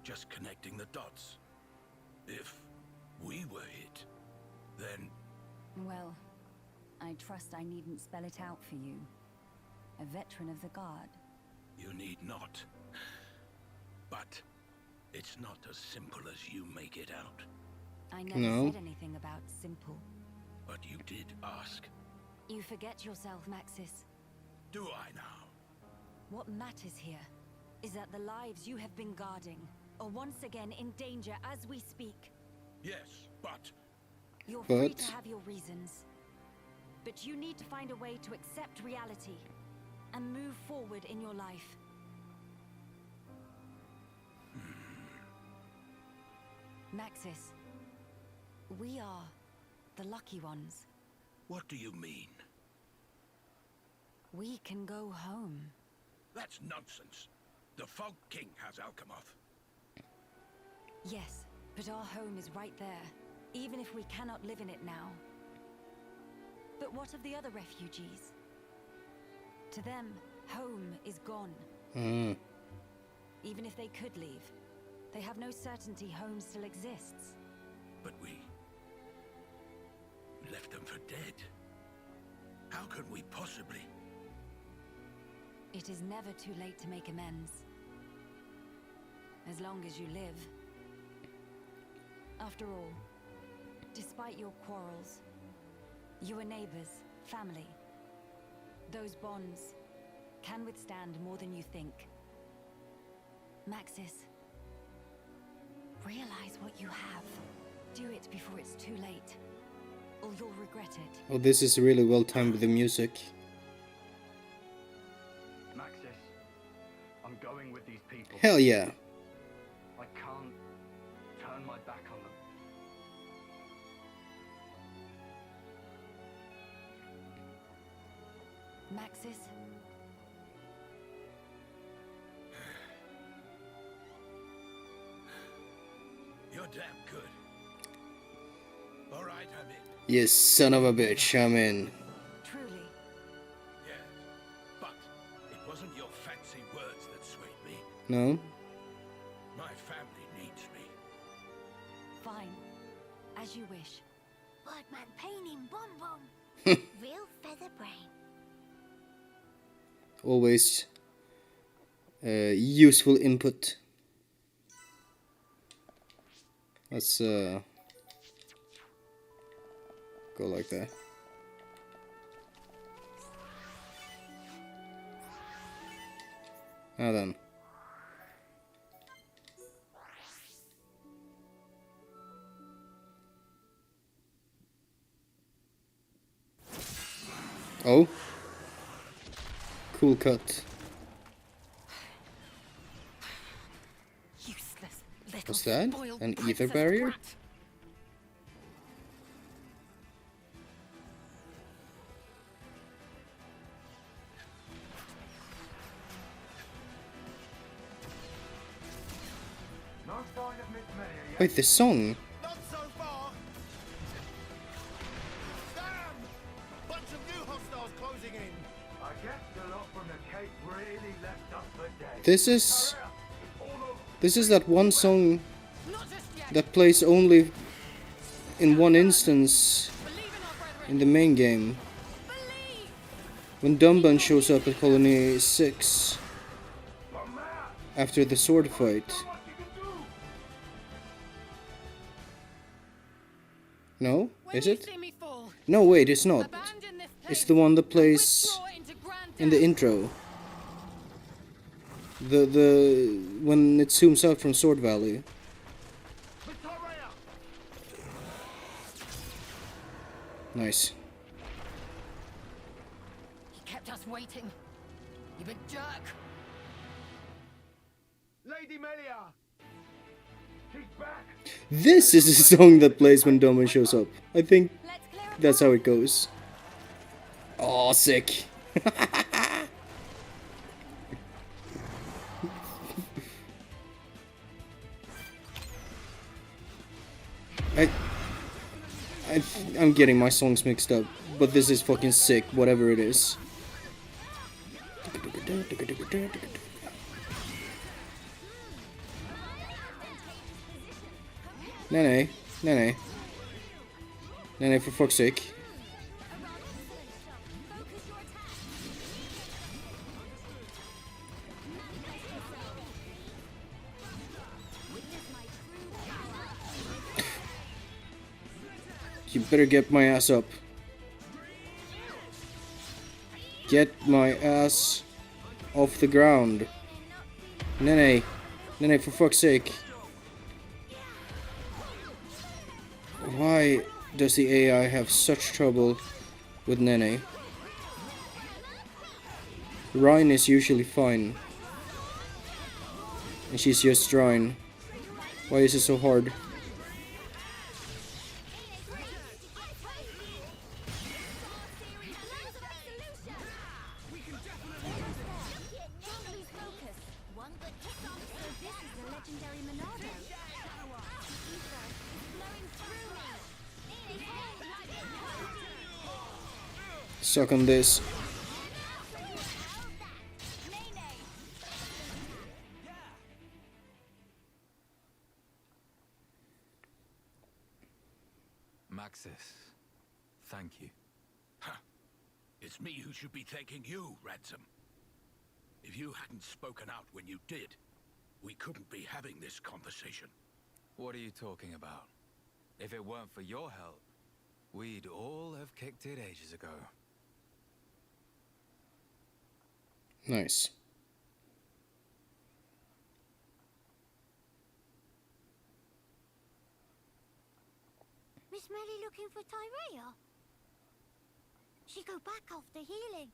Just connecting the dots. If we were hit, then... Well, I trust I needn't spell it out for you. A veteran of the Guard. You need not. But it's not as simple as you make it out. I never said anything about simple. But you did ask. You forget yourself, Maxis. Do I now? What matters here is that the lives you have been guarding are once again in danger as we speak. Yes, but... You're free to have your reasons. But you need to find a way to accept reality and move forward in your life. Maxis, we are the lucky ones. What do you mean? We can go home. That's nonsense. The Fog King has Alcamoth. Yes, but our home is right there, even if we cannot live in it now. But what of the other refugees? To them, home is gone. Even if they could leave, they have no certainty home still exists. But we left them for dead. How could we possibly? It is never too late to make amends. As long as you live. After all, despite your quarrels, you are neighbors, family. Those bonds can withstand more than you think. Maxis, realize what you have. Do it before it's too late, or you'll regret it. Oh, this is really well timed with the music. Maxis, I'm going with these people. Hell yeah. I can't turn my back on them. Maxis? You're damn good. All right, I'm in. Yes, son of a bitch, I'm in. Truly. Yes, but it wasn't your fancy words that swayed me. No? My family needs me. Fine. As you wish. Birdman painting Bon Bon. Real feather brain. Always useful input. Let's go like that. Now then. Oh. Cool cut. Useless little What's that? spoiled An ether princess barrier? brat. No sign of Miss Melia yet. Wait, the song? Not so far. Damn! Bunch of new hostiles closing in. I guess the lot from the Cape really left us for dead. This is that one song that plays only in one instance in the main game. When Dumban shows up at Colony 6 after the sword fight. No? Is it? No, wait, it's not. It's the one that plays in the intro. The when it zooms out from Sword Valley. Nice. He kept us waiting. You big jerk. Lady Melia! She's back! This is the song that plays when Dumban shows up. I think that's how it goes. Oh, sick. I'm getting my songs mixed up, but this is fucking sick, whatever it is. Nene, for fuck's sake. You better get my ass up. Get my ass off the ground. Nene, for fuck's sake. Why does the AI have such trouble with Nene. Ryan is usually fine. And she's just Ryan. Why is it so hard? Suck on this. Maxis, thank you. Huh. It's me who should be thanking you, Radzam. If you hadn't spoken out when you did, we couldn't be having this conversation. What are you talking about? If it weren't for your help, we'd all have kicked it ages ago. Nice. Miss Melly looking for Tyraya? She go back after healing.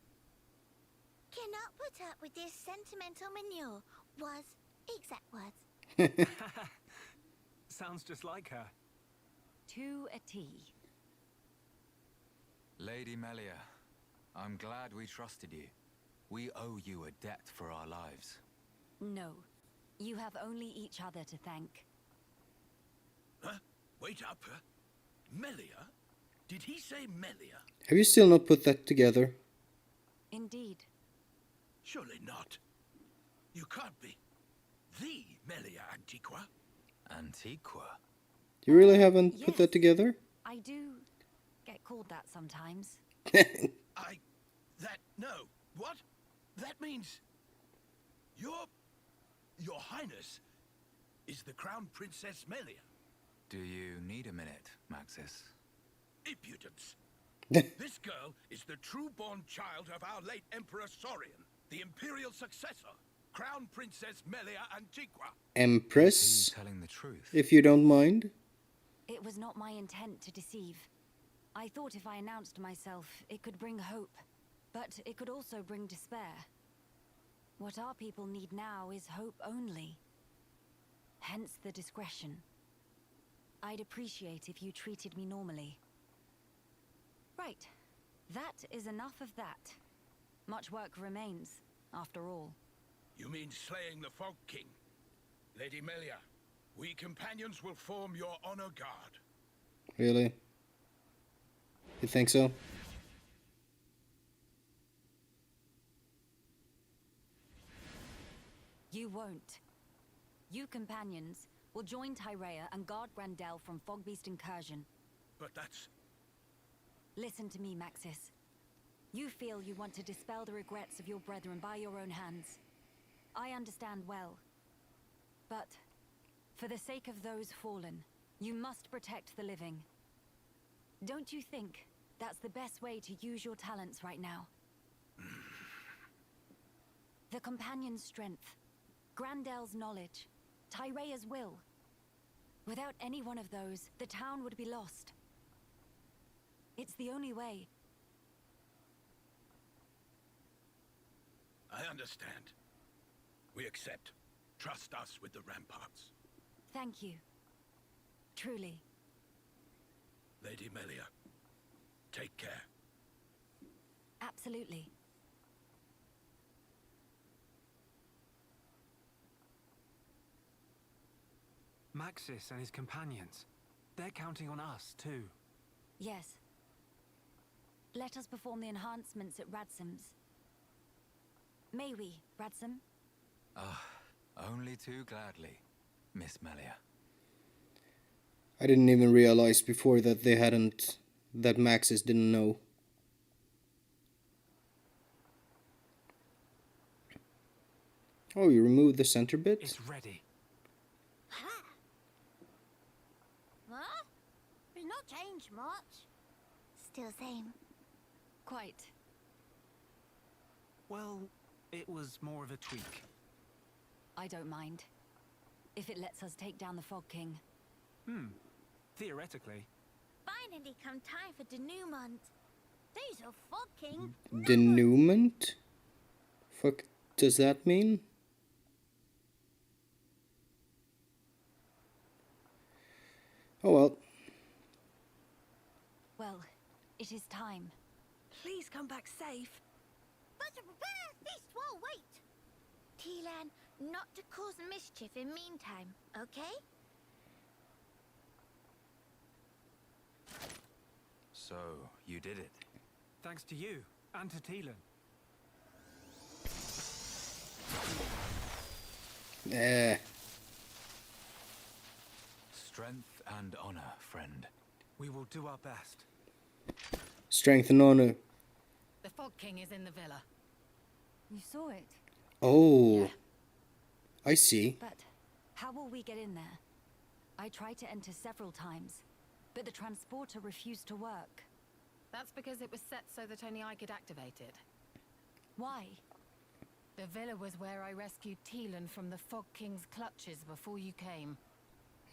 Cannot put up with this sentimental manure, was exact words. Sounds just like her. To a T. Lady Melia, I'm glad we trusted you. We owe you a debt for our lives. No. You have only each other to thank. Huh? Wait up. Melia? Did he say Melia? Have you still not put that together? Indeed. Surely not. You can't be the Melia Antiqua. Antiqua? You really haven't put Yes. that together? I do get called that sometimes. No. What? That means... Your Highness is the Crown Princess Melia. Do you need a minute, Maxis? Impudence. This girl is the true-born child of our late Emperor Saurian, the imperial successor, Crown Princess Melia Antiqua. Empress? Telling the truth. If you don't mind. It was not my intent to deceive. I thought if I announced myself, it could bring hope. But it could also bring despair. What our people need now is hope only. Hence the discretion. I'd appreciate if you treated me normally. Right. That is enough of that. Much work remains, after all. You mean slaying the Fog King? Lady Melia, we companions will form your honor guard. Really? You think so? You won't. You companions will join Tyraya and guard Grandel from Fogbeast incursion. But that's... Listen to me, Maxis. You feel you want to dispel the regrets of your brethren by your own hands. I understand well. But, for the sake of those fallen, you must protect the living. Don't you think that's the best way to use your talents right now? The Companion's strength, Grandel's knowledge, Tyraya's will. Without any one of those, the town would be lost. It's the only way. I understand. We accept. Trust us with the ramparts. Thank you. Truly. Lady Melia, take care. Absolutely. Maxis and his companions. They're counting on us, too. Yes. Let us perform the enhancements at Radzam's. May we, Radzam? Only too gladly, Miss Melia. I didn't even realize before that they hadn't... that Maxis didn't know. Oh, you removed the center bit? It's ready. Huh? It's not changed much. Still same. Quite. Well, it was more of a tweak. I don't mind. If it lets us take down the Fog King. Theoretically. Finally come time for denouement. These are Fog King. Denouement? Fuck does that mean? Oh well. Well, it is time. Please come back safe. But to prepare a feast while wait. Teelan, not to cause mischief in meantime, okay? So, you did it. Thanks to you, and to Teelan. Strength and honor, friend. We will do our best. Strength and honor. The Fog King is in the villa. You saw it. Oh. Yeah. I see. But how will we get in there? I tried to enter several times, but the transporter refused to work. That's because it was set so that only I could activate it. Why? The villa was where I rescued Teelan from the Fog King's clutches before you came.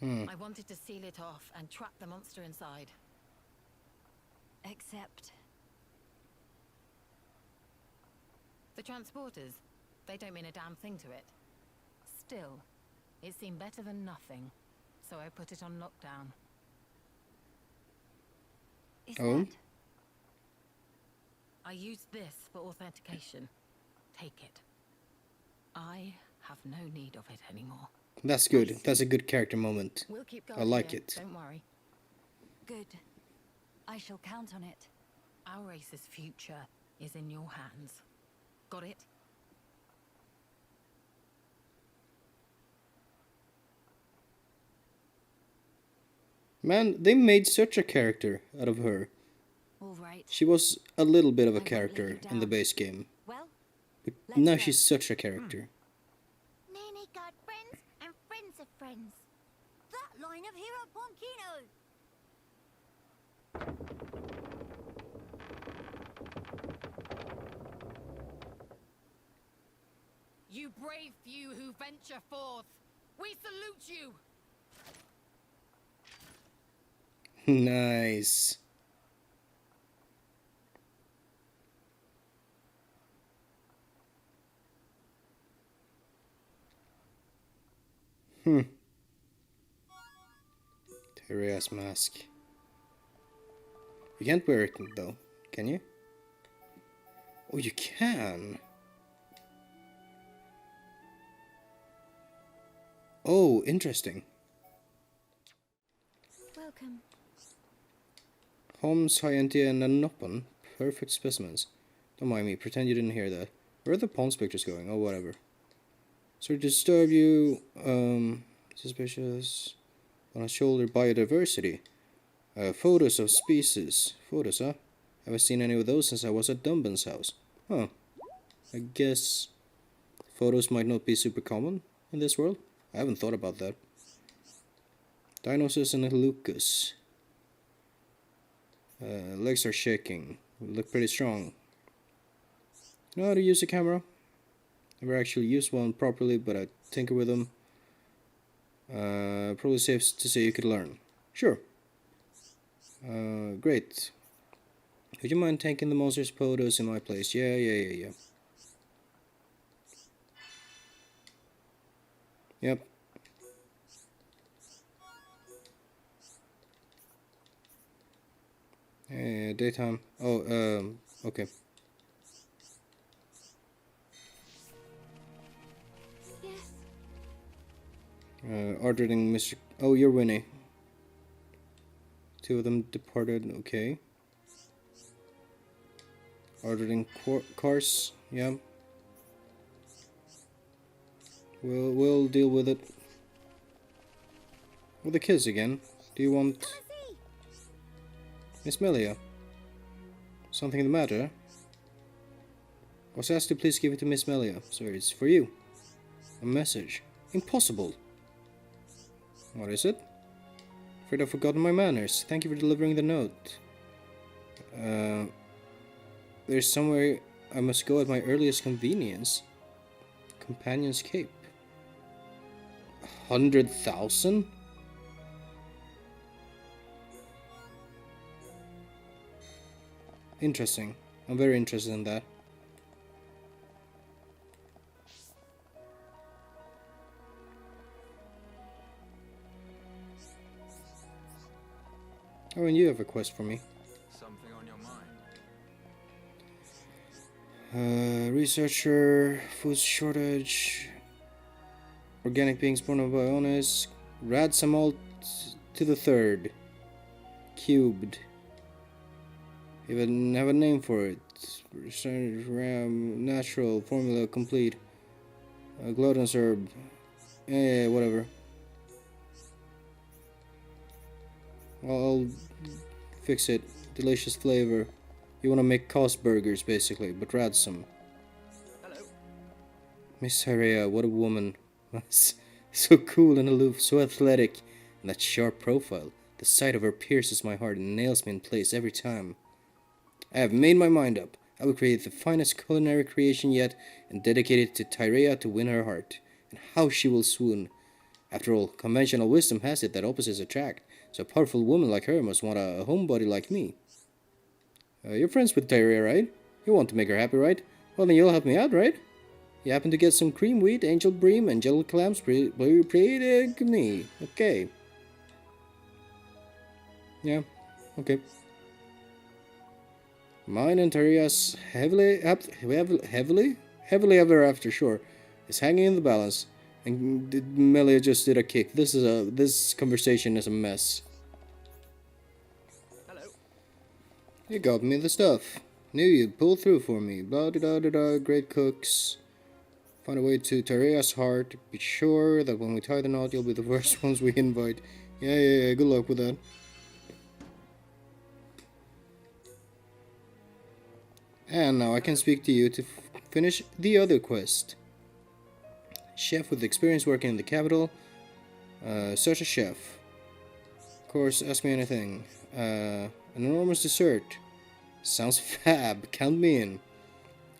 I wanted to seal it off and trap the monster inside. Except... The transporters, they don't mean a damn thing to it. Still, it seemed better than nothing, so I put it on lockdown. Is Oh? that... I used this for authentication. Take it. I have no need of it anymore. That's good. That's a good character moment. We'll keep I going. like it. Don't worry. Good. I shall count on it. Our race's future is in your hands. Got it? Man, they made such a character out of her. All right. She was a little bit of a I won't let character you in the down. base game. Well, But let's now go. she's such a character. Nene got friends and friends of friends. That line of Hero Ponkino. You brave few who venture forth, we salute you! Nice. Terra's mask. You can't wear it though, can you? Oh, you can. Oh, interesting. welcome. Holmes, Hyantia, and Nanopon. Perfect specimens. Don't mind me, pretend you didn't hear that. Where are the Ponspectors going? Oh, whatever. Sorry to disturb you. Suspicious. On a shoulder, biodiversity. Photos of species. Photos, huh? Haven't seen any of those since I was at Dunban's house. Huh. I guess photos might not be super common in this world. I haven't thought about that. Dinosaurs and a Lucas. Legs are shaking. Look pretty strong. Know how to use a camera? Never actually used one properly, but I tinker with them. Probably safe to say you could learn. Sure. Great. Would you mind taking the monster's photos in my place? Yeah. Yep. Daytime. Oh, okay. Yes. Ordering Mr. Oh, you're Winnie. Two of them departed. Okay. Ordering cars. Yeah. We'll deal with it. With the kids again. Do you want Miss Melia? Something the matter? I was asked to please give it to Miss Melia. Sorry, it's for you. A message. Impossible. What is it? Afraid I've forgotten my manners. Thank you for delivering the note. There's somewhere I must go at my earliest convenience. Companion's Cape. 100,000? Interesting. I'm very interested in that. Oh, and you have a quest for me. Something on your mind? Researcher, food shortage, organic beings born of Bionis, Radzam to the third, cubed. Even have a name for it. Natural formula complete. Gluttonous herb. Yeah, whatever. I'll fix it. Delicious flavor. You wanna make cost burgers, basically, but Radzam. Hello. Miss Haria, what a woman. So cool and aloof, so athletic, and that sharp profile. The sight of her pierces my heart and nails me in place every time. I have made my mind up. I will create the finest culinary creation yet and dedicate it to Tyrea to win her heart. And how she will swoon. After all, conventional wisdom has it that opposites attract, so a powerful woman like her must want a homebody like me. You're friends with Tyrea, right? You want to make her happy, right? Well, then you'll help me out, right? You happen to get some cream wheat, angel bream, and jello clams pretty me. Okay. Yeah, okay. Mine and Tyrea's heavily ever after, sure, is hanging in the balance. And Melia just did a kick. This conversation is a mess. Hello. You got me the stuff. Knew you'd pull through for me. Blah da da da. Great cooks. Find a way to Tyrea's heart. Be sure that when we tie the knot, you'll be the first ones we invite. Yeah. Good luck with that. And now I can speak to you to finish the other quest. Chef with experience working in the capital. Such a chef. Of course, ask me anything. An enormous dessert. Sounds fab. Count me in.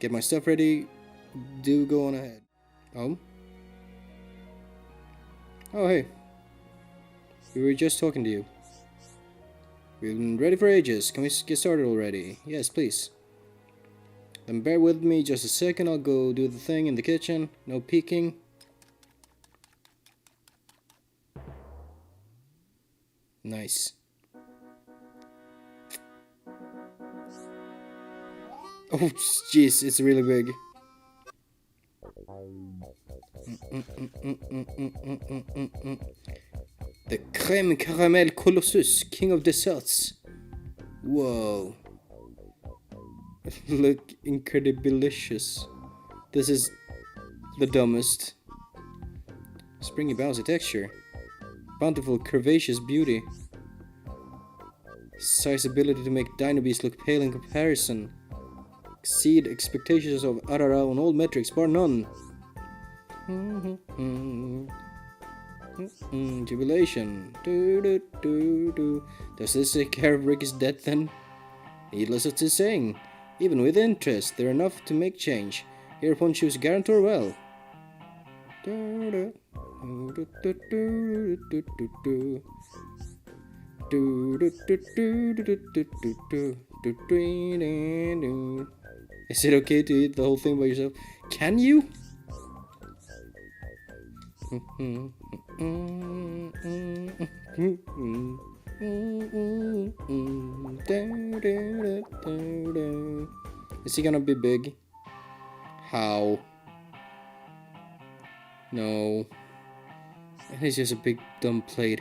Get my stuff ready. Do go on ahead. Oh? Oh, hey. We were just talking to you. We've been ready for ages. Can we get started already? Yes, please. Then bear with me just a second. I'll go do the thing in the kitchen. No peeking. Nice. Oh, jeez, it's really big. The creme caramel colossus, king of desserts. Whoa. Look incredibleicious. This is the dumbest. Springy bouncy texture. Bountiful curvaceous beauty. Size ability to make Dino Beast look pale in comparison. Exceed expectations of Arara on all metrics, bar none. Jubilation. Does this take care of Riki's death then? Needless to saying. Even with interest, they're enough to make change. Hereupon choose guarantor well. Is it okay to eat the whole thing by yourself? Can you? Is he gonna be big? How? No. He's just a big dumb plate.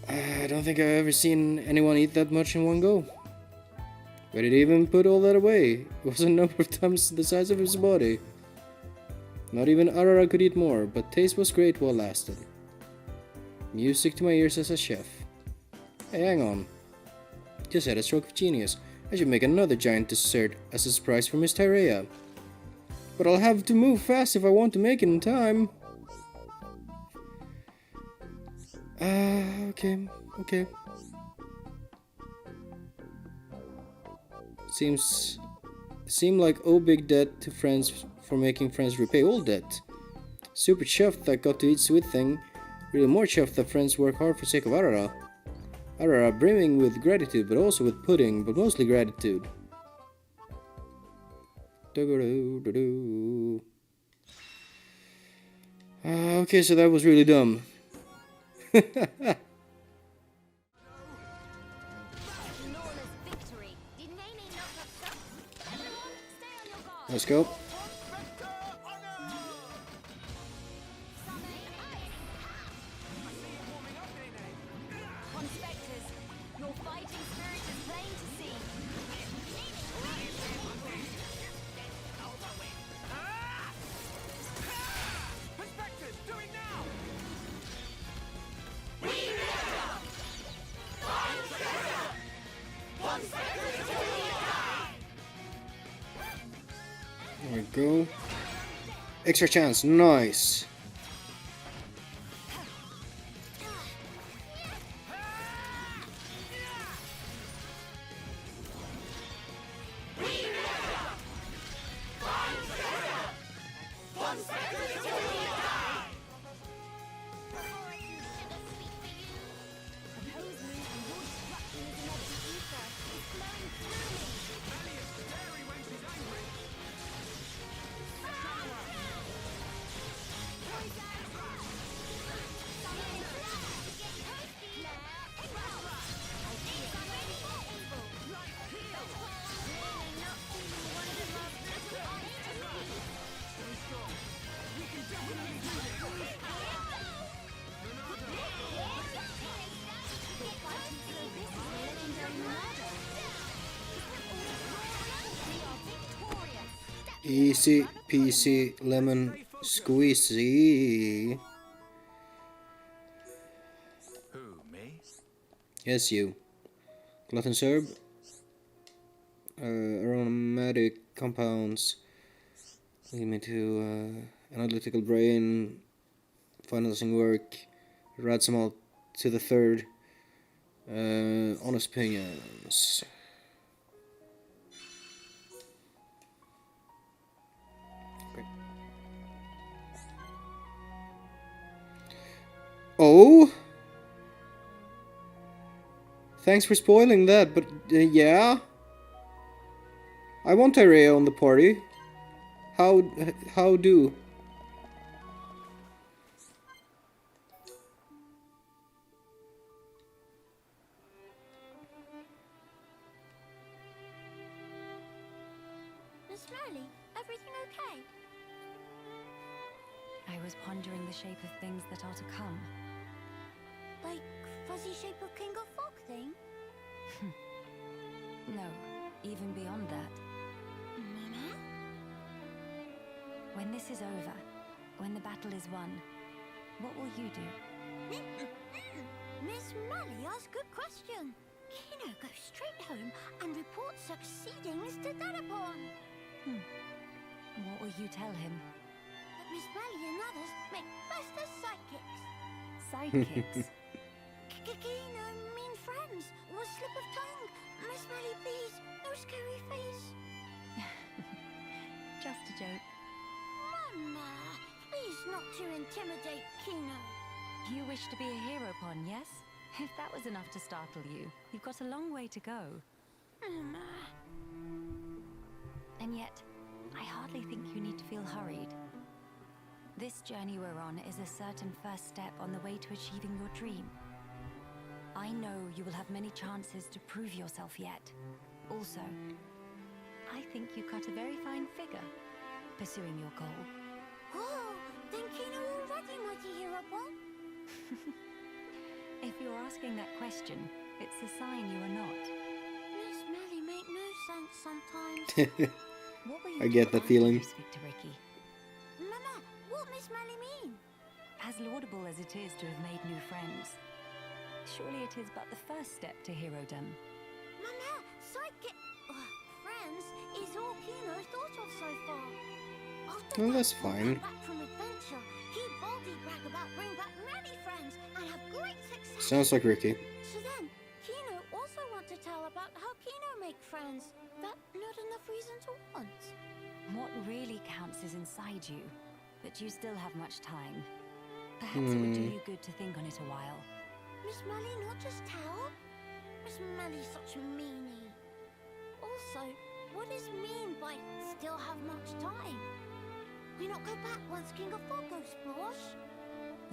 I don't think I've ever seen anyone eat that much in one go. Where did he even put all that away? It was a number of times the size of his body. Not even Arara could eat more, but taste was great while lasted. Music to my ears as a chef. Hey, hang on. Just had a stroke of genius. I should make another giant dessert as a surprise for Miss Tyrea. But I'll have to move fast if I want to make it in time. Okay. Seem like oh big debt to friends for making friends repay old debt. Super chuffed that got to eat sweet thing. Really more chuffed that friends work hard for sake of Arara. Arara, brimming with gratitude, but also with pudding, but mostly gratitude. Okay, so that was really dumb. Let's go. Ponspectors, your fighting spirit is plain to see. Ponspectors, do it now! There we go. Extra chance, nice. Easy peasy lemon squeezy. Who, me? Yes, you. Glutton Serb. Aromatic compounds. Lead me to analytical brain. Financing work. Radzam to the third. Honest opinions. Oh? Thanks for spoiling that, but yeah? I want Area on the party. How do? Miss Riley, everything okay? I was pondering the shape of things that are to come. Like fuzzy shape of King of Fog thing? No, even beyond that. Mama? When this is over, when the battle is won, what will you do? Miss Mally asked good question. Kino goes straight home and reports succeedings to Dadapon. What will you tell him? That Miss Mally and others make best as sidekicks. Sidekicks? Kino mean friends. Was slip of tongue. Miss Mally, please. No scary face. Just a joke. Mama, please not to intimidate Kino. You wish to be a hero pawn, yes? If that was enough to startle you, you've got a long way to go. Mama. And yet, I hardly think you need to feel hurried. This journey we're on is a certain first step on the way to achieving your dream. I know you will have many chances to prove yourself yet. Also, I think you cut a very fine figure, pursuing your goal. Oh, then Kino already mighty hero pawn? If you're asking that question, it's a sign you are not. Miss Mally make no sense sometimes. What will you I get do that after feeling. you speak to Riki? Mama, what Miss Mally mean? As laudable as it is to have made new friends, surely it is but the first step to herodom. Mama, sidekick... friends is all Kino thought of so far. After Well, that, that's when fine. come back from adventure, he boldly brag about bring back many friends and have great success. Sounds like Riki. So then, Kino also want to tell about how Kino make friends. That not enough reason to want. What really counts is inside you, but you still have much time. Perhaps it would do you good to think on it a while. Miss Mally not just tell? Miss Melly's such a meanie. Also, what does mean by still have much time? We not go back once King of Fog goes splosh?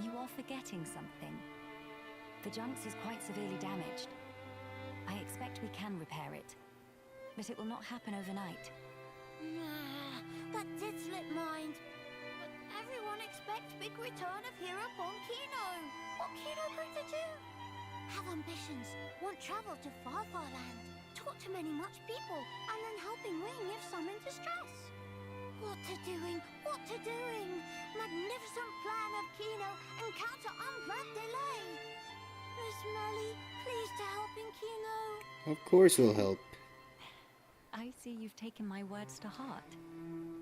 You are forgetting something. The Junks is quite severely damaged. I expect we can repair it, but it will not happen overnight. Nah, that did slip mind. But everyone expects big return of Hero upon Kino. What Kino going to do? Have ambitions, want travel to far land, talk to many much people, and then helping Ring if some in distress. What to doing? What to doing? Magnificent plan of Kino and counter unplanned delay. Miss Melly, please to helping Kino. Of course we'll help. I see you've taken my words to heart.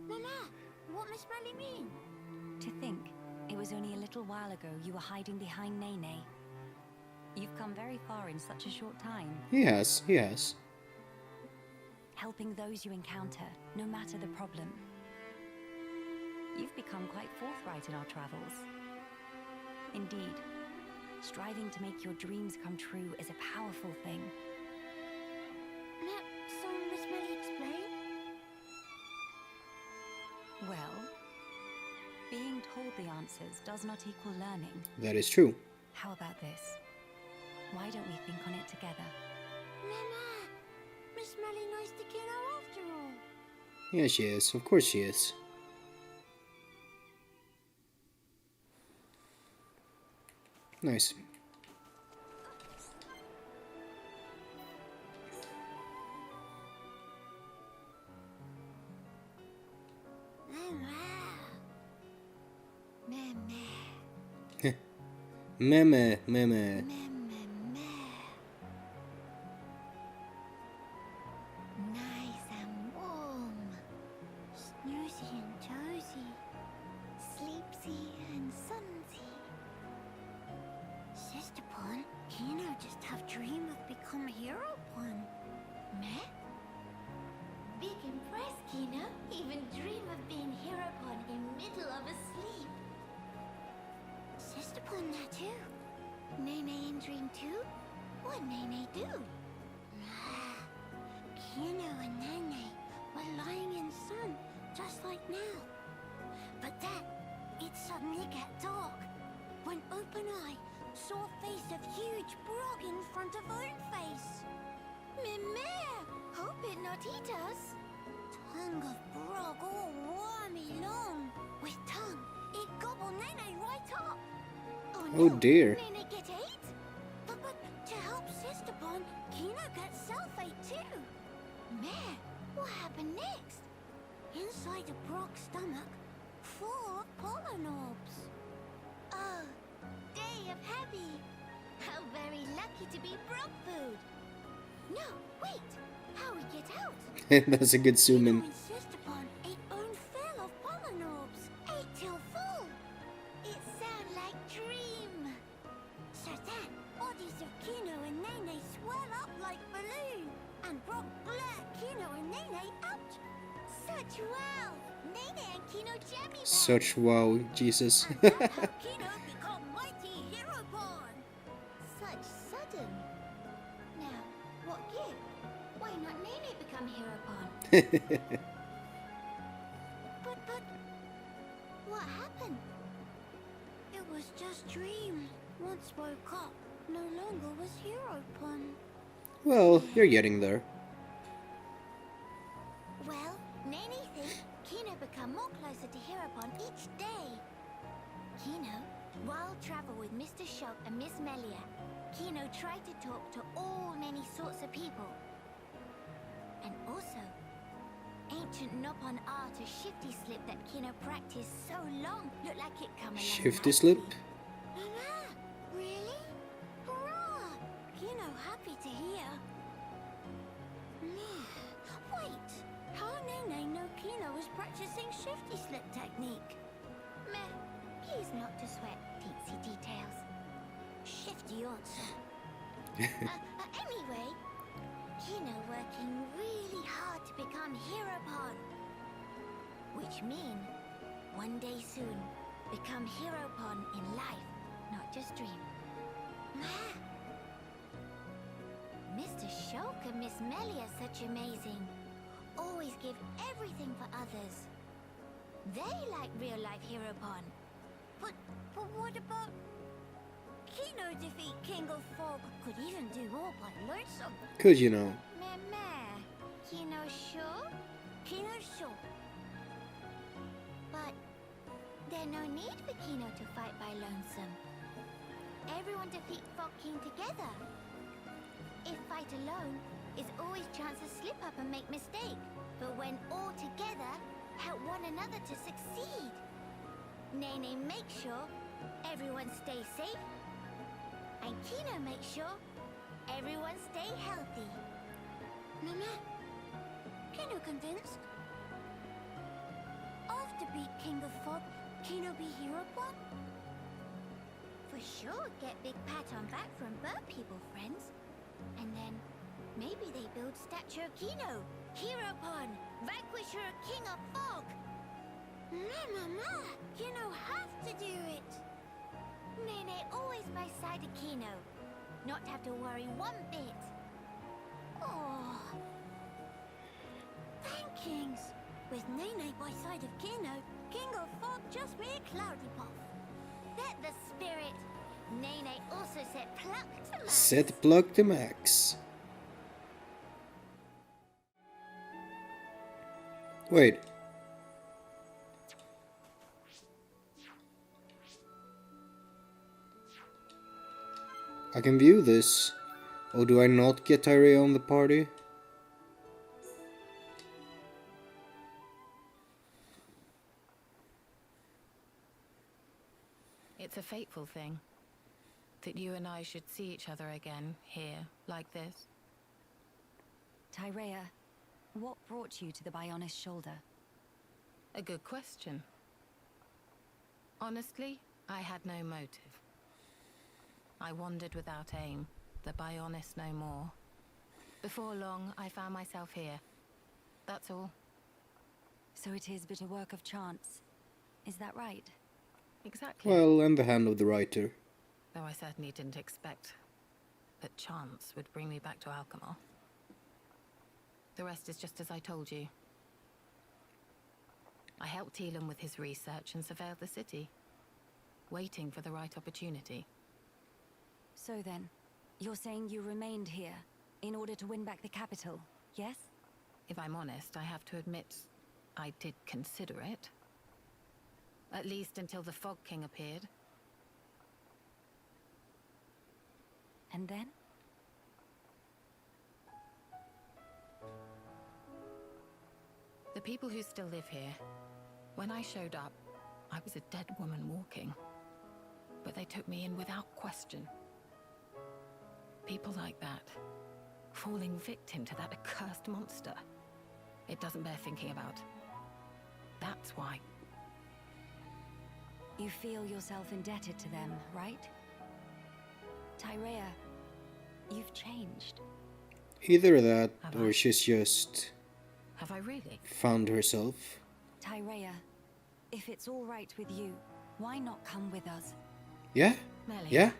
Mama, what Miss Melly mean? To think, it was only a little while ago you were hiding behind Nene. You've come very far in such a short time. He has. Helping those you encounter, no matter the problem. You've become quite forthright in our travels. Indeed, striving to make your dreams come true is a powerful thing. So Miss Melly explain? Well, being told the answers does not equal learning. That is true. How about this? Why don't we think on it together? Mama, Miss Melly nice to Kino after all. Yeah, she is. Of course she is. Nice. Meme. Nice and warm. Snoozy and tozy. Sleepsy and sunsy. Sister Pon, Kino just have dream of become Hero Pon. Meh? Big impress, Kino. Even dream of being Hero Pon in middle of a sleep. Sister Pon that too. Nene in dream too? What Nene do? Kino and Nene were lying in sun, just like now. But then, it suddenly got dark. When Open Eye saw a face of huge Brog in front of own face. Mimere! Hope it not eat us. Tongue of Brog all wormy long. With tongue, it gobble Nene right up. Oh dear. Nene get ate? But to help Sister Pon, Kino got self-ate too. Meh, what happened next? Inside the Brog's stomach, full of pollen orbs. Oh, day of heavy. How very lucky to be Brog food. No, wait, how we get out? That's a good zoom in. Sister Pon ate own fill of pollen orbs, ate till full. It sound like dream. So then, bodies of Kino and Nene swell up like balloon, and Brog blurt Kino and Nene out. Such wow! Nene and Kino jammy. Such wow, Jesus. Kino become mighty Hero Pon. Such sudden. Now, what give? Why not Nene become Hero Pon? But what happened? It was just dream. Once woke up, no longer was Hero Pon. Well, you're getting there. Well, Nene think Kino become more closer to Hero Pon each day. Kino, while travel with Mr. Shulk and Miss Melia, Kino tried to talk to all many sorts of people. And also, ancient Nopon art of shifty slip that Kino practiced so long looked like it come along. Shifty slip? Mama, really? Hurrah! Kino happy to hear. Wait, how Nene know Kino is practicing shifty slip technique? Meh, please not to sweat teensy details. Shifty answer. Anyway, Kino working really hard to become Hero Pon. Which mean, one day soon, become Hero Pon in life, not just dream. Miss and Miss Melia such amazing. Always give everything for others. They like real-life Heropon. But what about... Kino defeat King of Fog. Could even do all by lonesome. Could you know? Meh. Kino sure? Kino sure. But there's no need for Kino to fight by lonesome. Everyone defeat Fog King together. If fight alone, is always chance to slip up and make mistake. But when all together, help one another to succeed. Nene make sure everyone stay safe. And Kino make sure everyone stay healthy. Mama, Kino convinced? After beat King of Fog, Kino be Heropon? For sure get big pat on back from bird people friends. And then maybe they build statue of Kino, Heropon, vanquisher of King of Fog. Mama, Kino have to do it. Nene always by side of Kino, not have to worry one bit. Oh, thankings. With Nene by side of Kino, King of Fog just be a cloudy puff. Let the spirit. Nene also set pluck to max. Set pluck to max. Wait. I can view this. Or do I not get Tyree on the party? It's a fateful thing. That you and I should see each other again, here, like this. Tyrea, what brought you to the Bionis shoulder? A good question. Honestly, I had no motive. I wandered without aim, the Bionis no more. Before long, I found myself here. That's all. So it is but a work of chance. Is that right? Exactly. Well, and the hand of the writer. Though I certainly didn't expect that chance would bring me back to Alcamoth. The rest is just as I told you. I helped Teelan with his research and surveilled the city, waiting for the right opportunity. So then, you're saying you remained here in order to win back the capital, yes? If I'm honest, I have to admit I did consider it. At least until the Fog King appeared. And then? The people who still live here, when I showed up, I was a dead woman walking. But they took me in without question. People like that, falling victim to that accursed monster. It doesn't bear thinking about. That's why. You feel yourself indebted to them, right? Tyrea, you've changed. Either that, or she's just... Have I really? Found herself. Tyrea, if it's all right with you, why not come with us? Yeah? Melia. Yeah?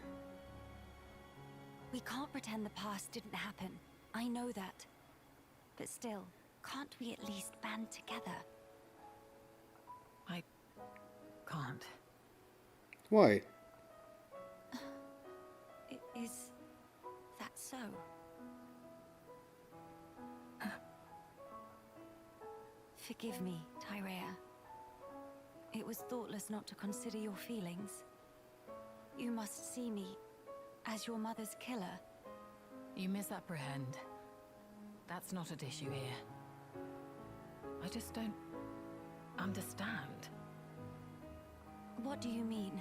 We can't pretend the past didn't happen. I know that. But still, can't we at least band together? I can't. Why? Is that so? Forgive me, Tyrea. It was thoughtless not to consider your feelings. You must see me as your mother's killer. You misapprehend. That's not at issue here. I just don't understand. What do you mean?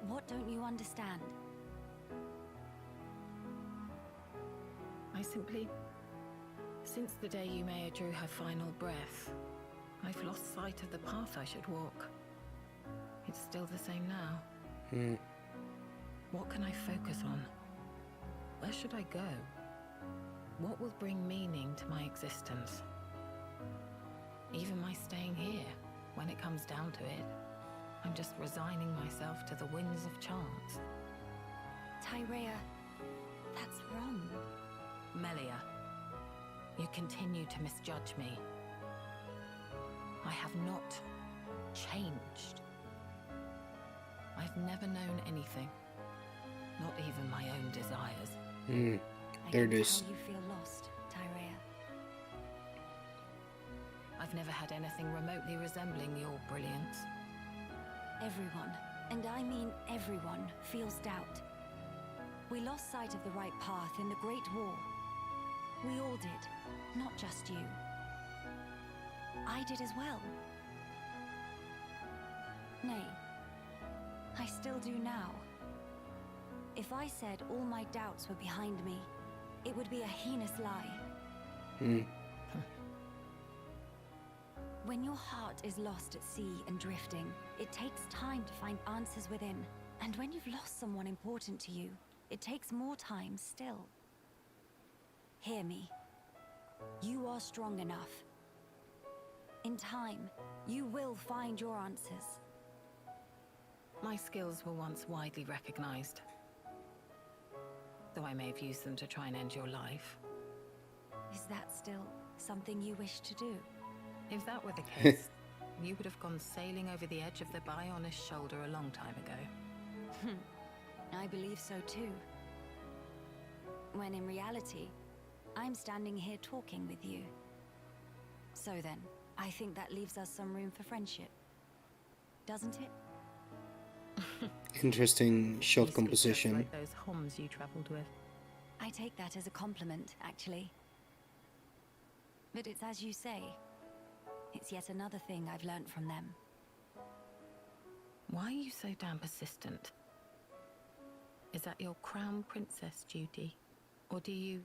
What don't you understand? I simply... Since the day Yumea drew her final breath, I've lost sight of the path I should walk. It's still the same now. What can I focus on? Where should I go? What will bring meaning to my existence? Even my staying here, when it comes down to it, I'm just resigning myself to the winds of chance. Tyrea, that's wrong. Melia, you continue to misjudge me. I have not changed. I've never known anything, not even my own desires. There it is. How you feel lost, Tyrea. I've never had anything remotely resembling your brilliance. Everyone, and I mean everyone, feels doubt. We lost sight of the right path in the Great War. We all did, not just you. I did as well. Nay, I still do now. If I said all my doubts were behind me, it would be a heinous lie. When your heart is lost at sea and drifting, it takes time to find answers within. And when you've lost someone important to you, it takes more time still. Hear me. You are strong enough. In time, you will find your answers. My skills were once widely recognized, though I may have used them to try and end your life. Is that still something you wish to do? If that were the case, you would have gone sailing over the edge of the Bionis shoulder a long time ago. I believe so too. When in reality, I'm standing here talking with you. So then, I think that leaves us some room for friendship. Doesn't it? Interesting shot You composition. speak just like those Homs you traveled with. I take that as a compliment, actually. But it's as you say. It's yet another thing I've learned from them. Why are you so damn persistent? Is that your crown princess duty? Or do you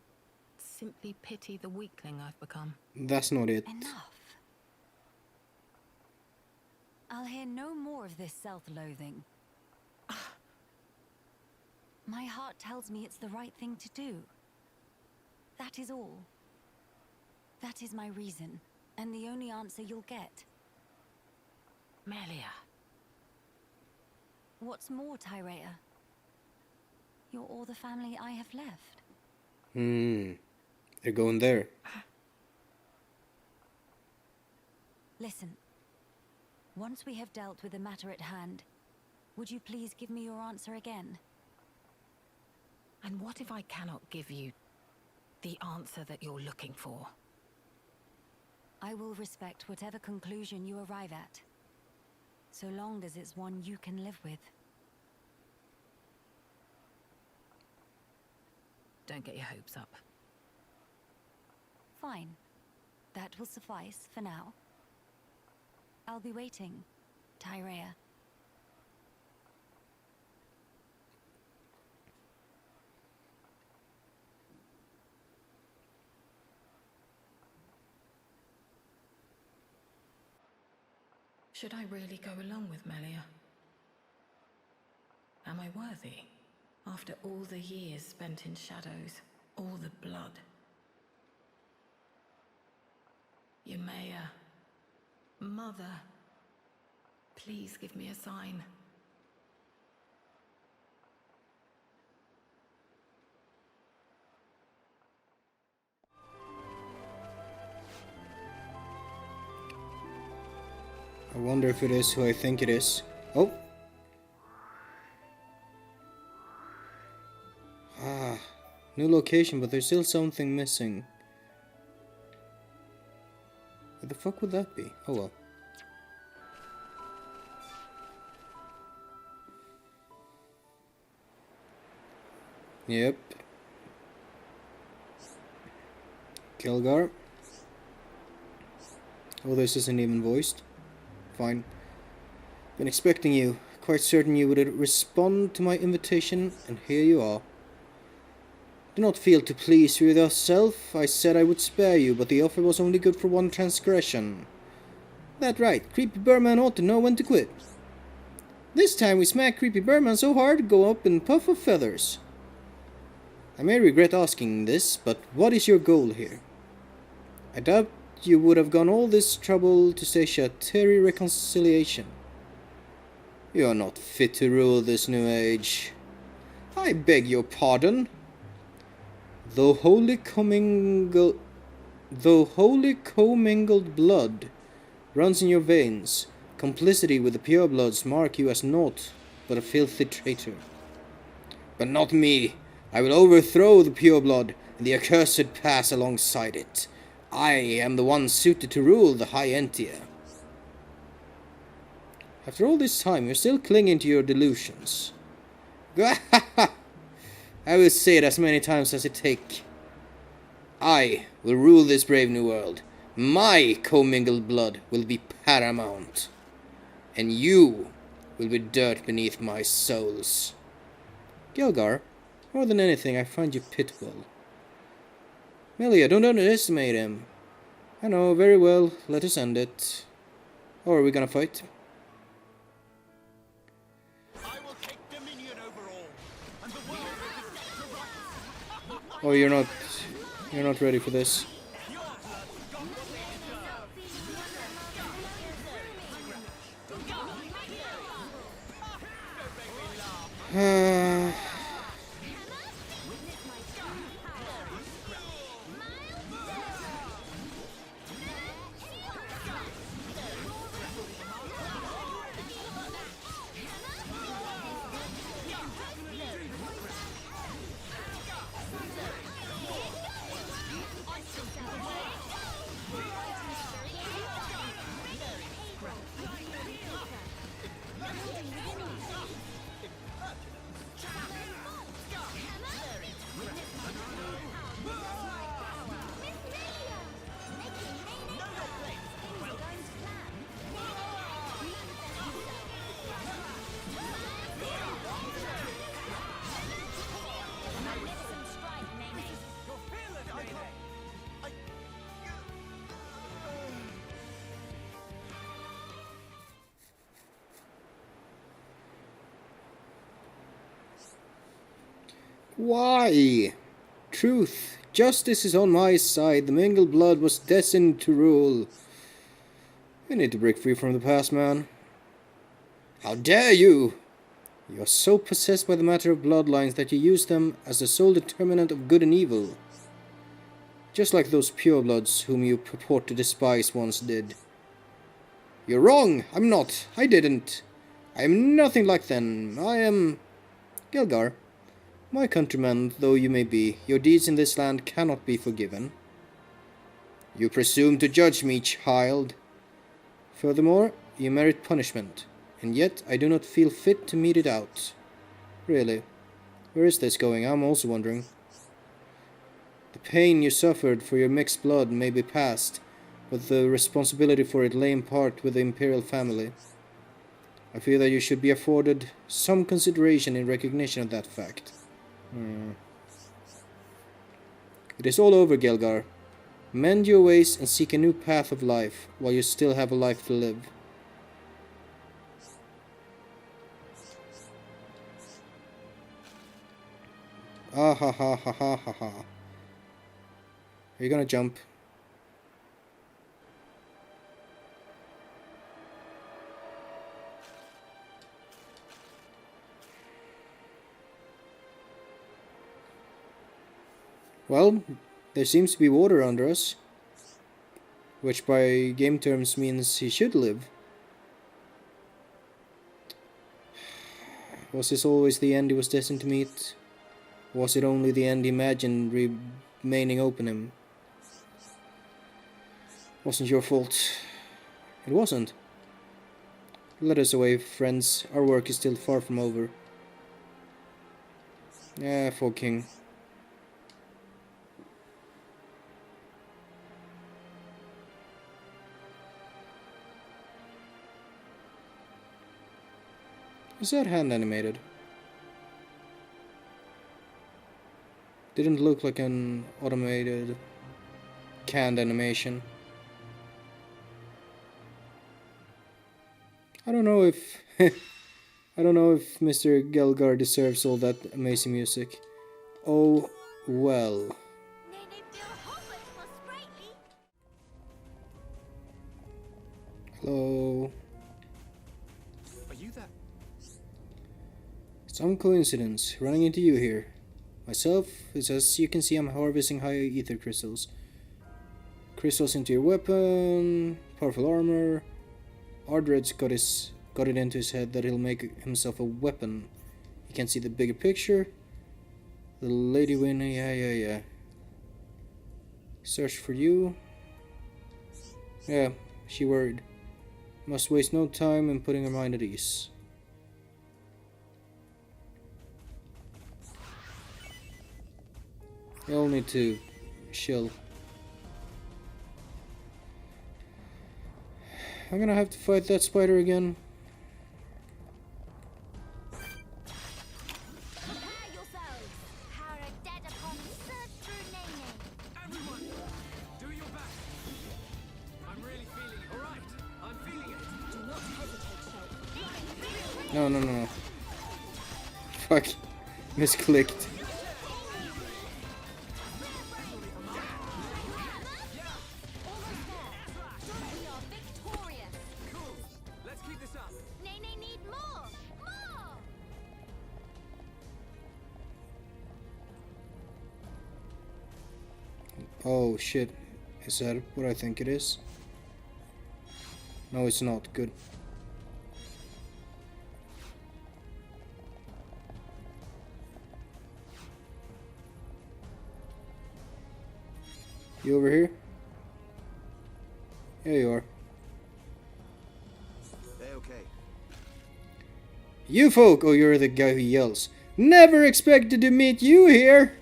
simply pity the weakling I've become? That's not it. Enough. I'll hear no more of this self-loathing. My heart tells me it's the right thing to do. That is all. That is my reason, and the only answer you'll get. Melia. What's more, Tyrea? You're all the family I have left. They're going there. Listen. Once we have dealt with the matter at hand, would you please give me your answer again? And what if I cannot give you the answer that you're looking for? I will respect whatever conclusion you arrive at, so long as it's one you can live with. Don't get your hopes up. Fine. That will suffice for now. I'll be waiting, Tyrea. Should I really go along with Melia? Am I worthy? After all the years spent in shadows, all the blood. Yumea, Mother, please give me a sign. I wonder if it is who I think it is. Oh! New location, but there's still something missing. Where the fuck would that be? Oh well. Yep. Gael'gar. Oh, this isn't even voiced. Fine. Been expecting you. Quite certain you would respond to my invitation, and here you are. Do not feel to please with yourself. I said I would spare you, but the offer was only good for one transgression. That right, Creepy Birdman ought to know when to quit. This time we smack Creepy Birdman so hard, go up in puff of feathers. I may regret asking this, but what is your goal here? I doubt you would have gone all this trouble to stage a teary reconciliation. You are not fit to rule this new age. I beg your pardon. Though wholly commingled blood runs in your veins, complicity with the purebloods mark you as naught but a filthy traitor. But not me. I will overthrow the pureblood and the accursed pass alongside it. I am the one suited to rule the High Entia. After all this time, you're still clinging to your delusions. I will say it as many times as it takes. I will rule this brave new world. My commingled blood will be paramount. And you will be dirt beneath my soles. Gael'gar, more than anything, I find you pitiful. Melia, don't underestimate him. I know, very well, let us end it. Or are we gonna fight? Oh, you're not ready for this. Why? Truth, justice is on my side. The mingled blood was destined to rule. We need to break free from the past, man. How dare you! You are so possessed by the matter of bloodlines that you use them as the sole determinant of good and evil. Just like those purebloods whom you purport to despise once did. You're wrong! I'm not! I didn't! I am nothing like them. I am... Gael'gar. My countryman though you may be, your deeds in this land cannot be forgiven. You presume to judge me, child. Furthermore, you merit punishment, and yet I do not feel fit to mete it out. Really, where is this going? I'm also wondering. The pain you suffered for your mixed blood may be past, but the responsibility for it lay in part with the imperial family. I feel that you should be afforded some consideration in recognition of that fact. It is all over, Gael'gar. Mend your ways and seek a new path of life, while you still have a life to live. Ah ha ha ha ha ha ha. Are you gonna jump? Well, there seems to be water under us, which by game terms means he should live. Was this always the end he was destined to meet? Was it only the end he imagined remaining open him? Wasn't your fault. It wasn't. Let us away, friends. Our work is still far from over. Fog King. Is that hand animated? Didn't look like an automated canned animation. I don't know if Mr. Gael'gar deserves all that amazing music. Oh well. Hello. Are you there? Some coincidence running into you here. Myself, it says, you can see I'm harvesting high ether crystals. Crystals into your weapon, powerful armor. Ardred's got it into his head that he'll make himself a weapon. You can see the bigger picture. The lady winner, yeah. Search for you. Yeah, she worried. Must waste no time in putting her mind at ease. You all need to chill. I'm gonna have to fight that spider again. Everyone, do your best. I'm really feeling it. All right, I'm feeling it. Do not hesitate, No. Fuck. Misclicked. Let's keep this up. Nene need more! More! Oh shit. Is that what I think it is? No, it's not. Good. You over here? There you are. Hey, okay. You folk! Oh, you're the guy who yells. Never expected to meet you here!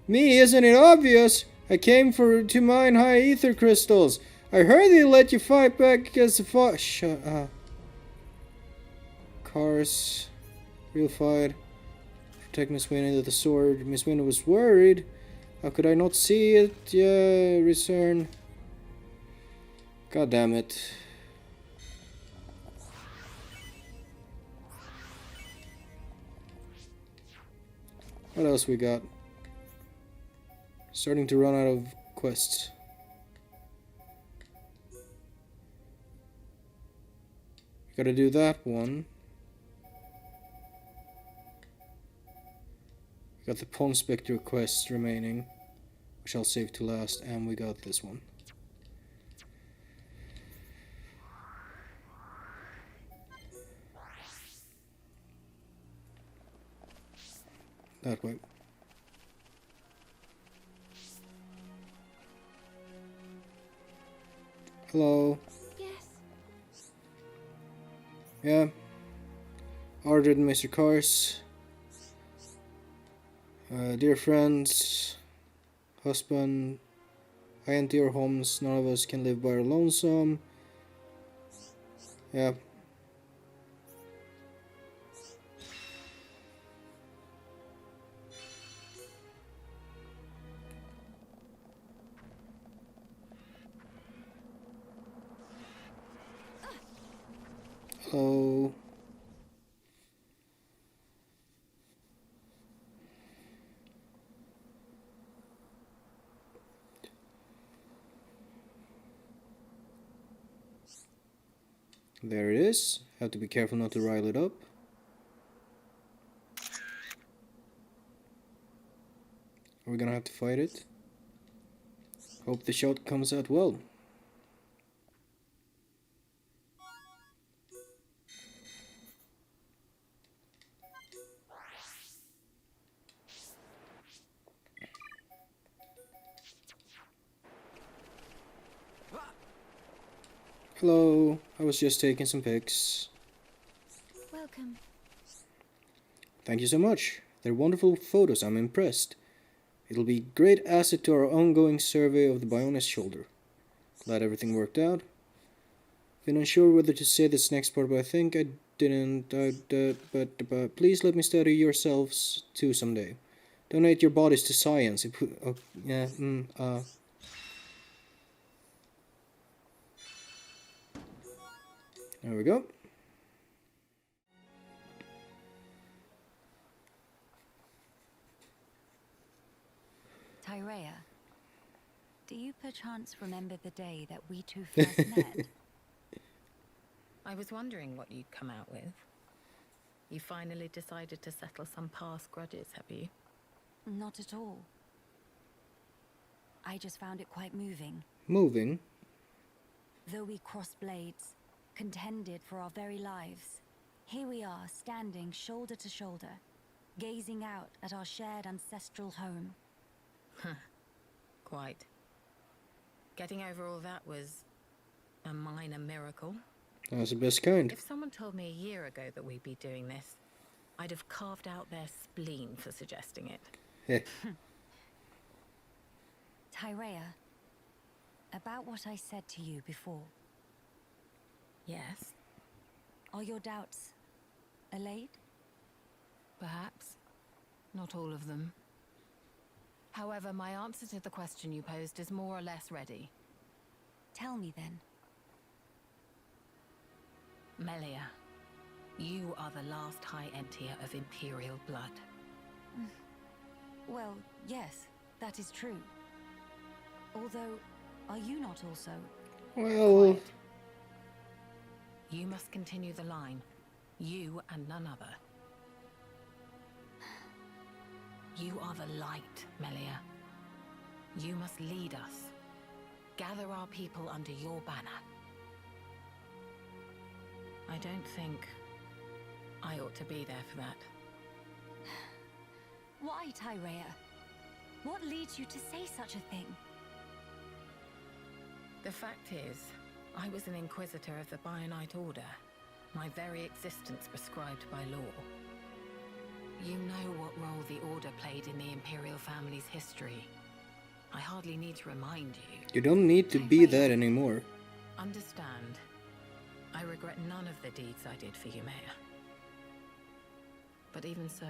Me, isn't it obvious? I came to mine high ether crystals. I heard they let you fight back against the Shut up. Cars. Real fight. Protect Miss Winnie with the sword. Miss Winnie was worried. How could I not see it? Yeah, return. God damn it. What else we got? Starting to run out of quests. Gotta do that one. Got the Ponspector quest remaining, which I'll save to last, and we got this one. That way. Hello. Yes. Yeah. Ardred and Mr. Cars. Dear friends, husband, I enter your homes, none of us can live by our lonesome. Yeah. Hello. There it is. Have to be careful not to rile it up. We're gonna have to fight it. Hope the shot comes out well. Hello, I was just taking some pics. Welcome. Thank you so much. They're wonderful photos, I'm impressed. It'll be a great asset to our ongoing survey of the Bionis shoulder. Glad everything worked out. Been unsure whether to say this next part, but I think I didn't. But please let me study yourselves too someday. Donate your bodies to science. There we go. Tyrea, do you perchance remember the day that we two first met? I was wondering what you'd come out with. You finally decided to settle some past grudges, have you? Not at all. I just found it quite moving. Moving? Though we crossed blades, contended for our very lives, here we are, standing shoulder to shoulder, gazing out at our shared ancestral home. Quite. Getting over all that was a minor miracle. That was the best kind. If someone told me a year ago that we'd be doing this, I'd have carved out their spleen for suggesting it. Tyrea, about what I said to you before. Yes? Are your doubts allayed? Perhaps. Not all of them. However, my answer to the question you posed is more or less ready. Tell me then. Melia, you are the last High Entier of Imperial blood. Well, yes, that is true. Although, are you not also? Well... You must continue the line. You and none other. You are the light, Melia. You must lead us. Gather our people under your banner. I don't think I ought to be there for that. Why, Tyrea? What leads you to say such a thing? The fact is, I was an Inquisitor of the Bionite Order, my very existence prescribed by law. You know what role the Order played in the Imperial family's history. I hardly need to remind you. You don't need to be that anymore. Understand. I regret none of the deeds I did for Yumea. But even so,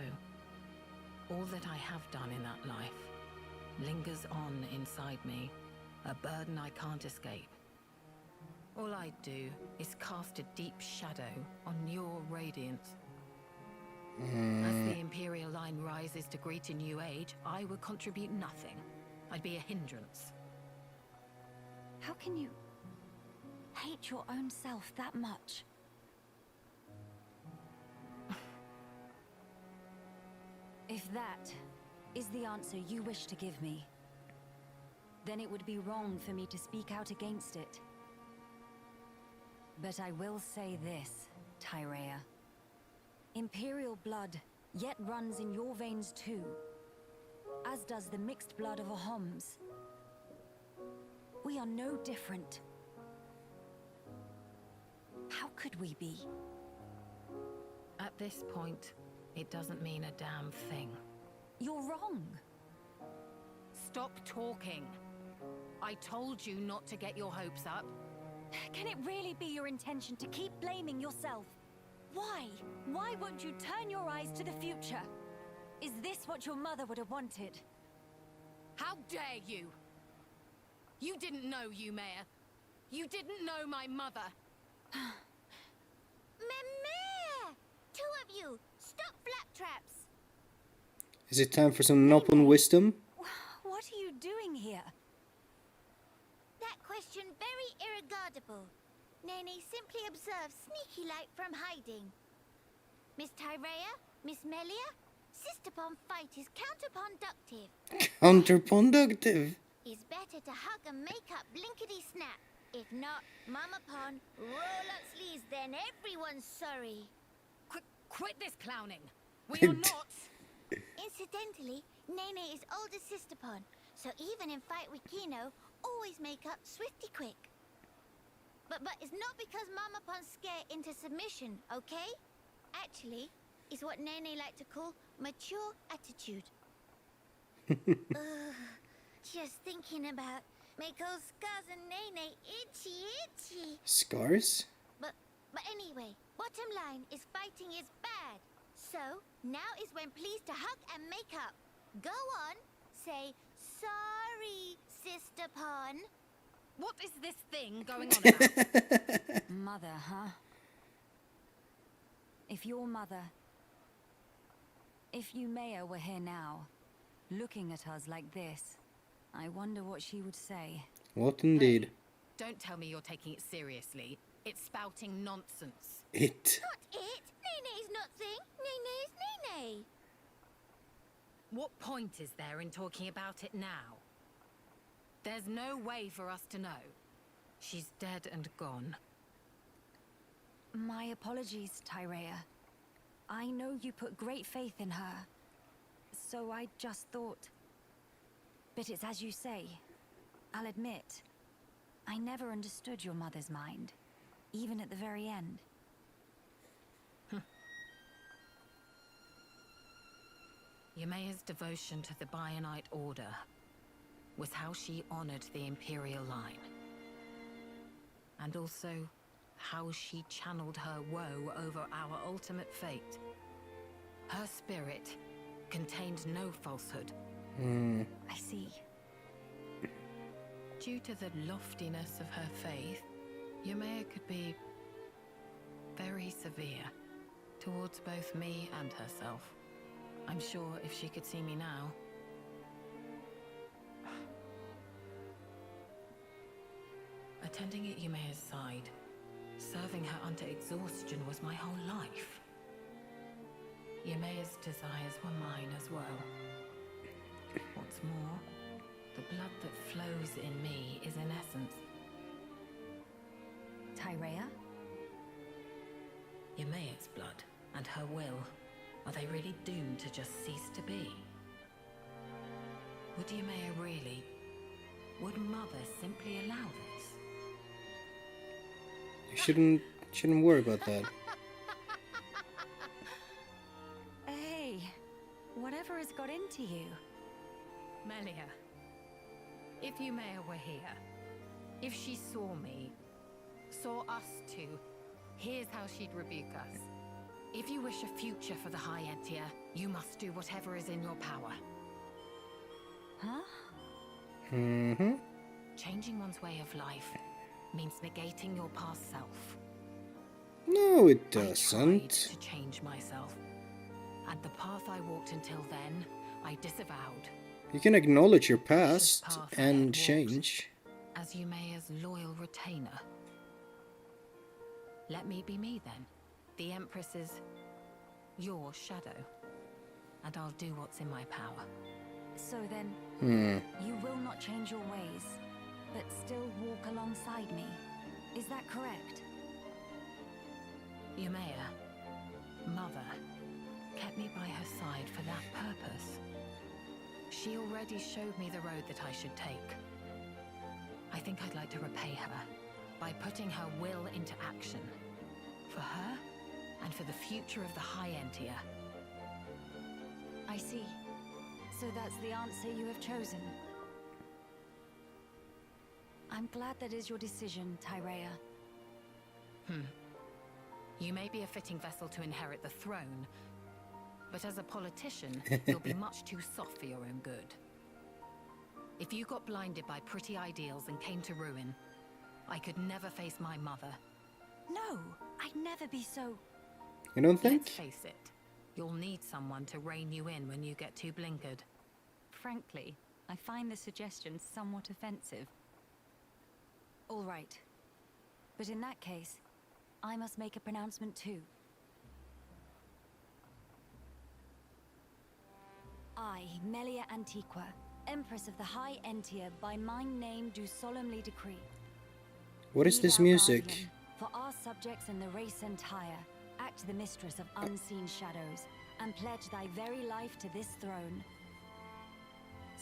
all that I have done in that life lingers on inside me, a burden I can't escape. All I do is cast a deep shadow on your radiance. As the Imperial line rises to greet a new age, I would contribute nothing. I'd be a hindrance. How can you hate your own self that much? If that is the answer you wish to give me, then it would be wrong for me to speak out against it. But I will say this, Tyrea. Imperial blood yet runs in your veins too, as does the mixed blood of a Homs. We are no different. How could we be? At this point, it doesn't mean a damn thing. You're wrong. Stop talking. I told you not to get your hopes up. Can it really be your intention to keep blaming yourself? Why? Why won't you turn your eyes to the future? Is this what your mother would have wanted? How dare you? You didn't know Yumea. You didn't know my mother. Meme! Two of you, stop flaptraps! Is it time for some Nopon wisdom? What are you doing here? That question very irregardable. Nene simply observes sneaky-like from hiding. Miss Tyrea, Miss Melia, Sisterpon fight is counterproductive. Counterproductive? It's better to hug and make up blinkety-snap. If not, Mama Pon, roll up sleeves, then everyone's sorry. Quit this clowning. We are not... Incidentally, Nene is older Sisterpon, so even in fight with Kino, always make up swifty quick. But it's not because Mama Pon scare into submission, okay? Actually, it's what Nene like to call mature attitude. Just thinking about make old Scars and Nene itchy. Scars? But anyway, bottom line is fighting is bad. So, now is when pleased to hug and make up. Go on, say, sorry, Sisterpon. What is this thing going on about? Mother, huh? If your mother... If Yumea were here now, looking at us like this, I wonder what she would say. What indeed? Hey, don't tell me you're taking it seriously. It's spouting nonsense. It? Not it! Nene is not thing. Nene is Nene. What point is there in talking about it now? There's no way for us to know. She's dead and gone. My apologies, Tyrea. I know you put great faith in her, so I just thought... But it's as you say. I'll admit, I never understood your mother's mind, even at the very end. Ymea's devotion to the Bionite Order was how she honored the Imperial line. And also, how she channeled her woe over our ultimate fate. Her spirit contained no falsehood. I see. Due to the loftiness of her faith, Ymea could be very severe towards both me and herself. I'm sure if she could see me now... Attending at Ymea's side, serving her unto exhaustion was my whole life. Ymea's desires were mine as well. What's more, the blood that flows in me is in essence... Tyrea? Ymea's blood and her will. Are they really doomed to just cease to be? Would Ymea really? Would Mother simply allow this? You shouldn't worry about that. Hey, whatever has got into you? Melia, if Ymea were here, if she saw me, saw us two, here's how she'd rebuke us. If you wish a future for the High Entia, you must do whatever is in your power. Huh? Changing one's way of life means negating your past self. No, it I tried doesn't. to change myself, and the path I walked until then, I disavowed. You can acknowledge your past Path I and had walked change. as Ymea's loyal retainer. Let me be me then. The Empress is your shadow, and I'll do what's in my power. So then, you will not change your ways, but still walk alongside me. Is that correct? Ymea, Mother, kept me by her side for that purpose. She already showed me the road that I should take. I think I'd like to repay her by putting her will into action. For her, and for the future of the High Entia. I see. So that's the answer you have chosen. I'm glad that is your decision, Tyrea. You may be a fitting vessel to inherit the throne, but as a politician, you'll be much too soft for your own good. If you got blinded by pretty ideals and came to ruin, I could never face my mother. No, I'd never be so... You don't think? Let's face it, you'll need someone to rein you in when you get too blinkered. Frankly, I find the suggestion somewhat offensive. All right. But in that case, I must make a pronouncement too. I, Melia Antiqua, Empress of the High Entia, by my name do solemnly decree. What is Be this thou music? guardian, for our subjects and the race entire, act the mistress of unseen shadows, and pledge thy very life to this throne.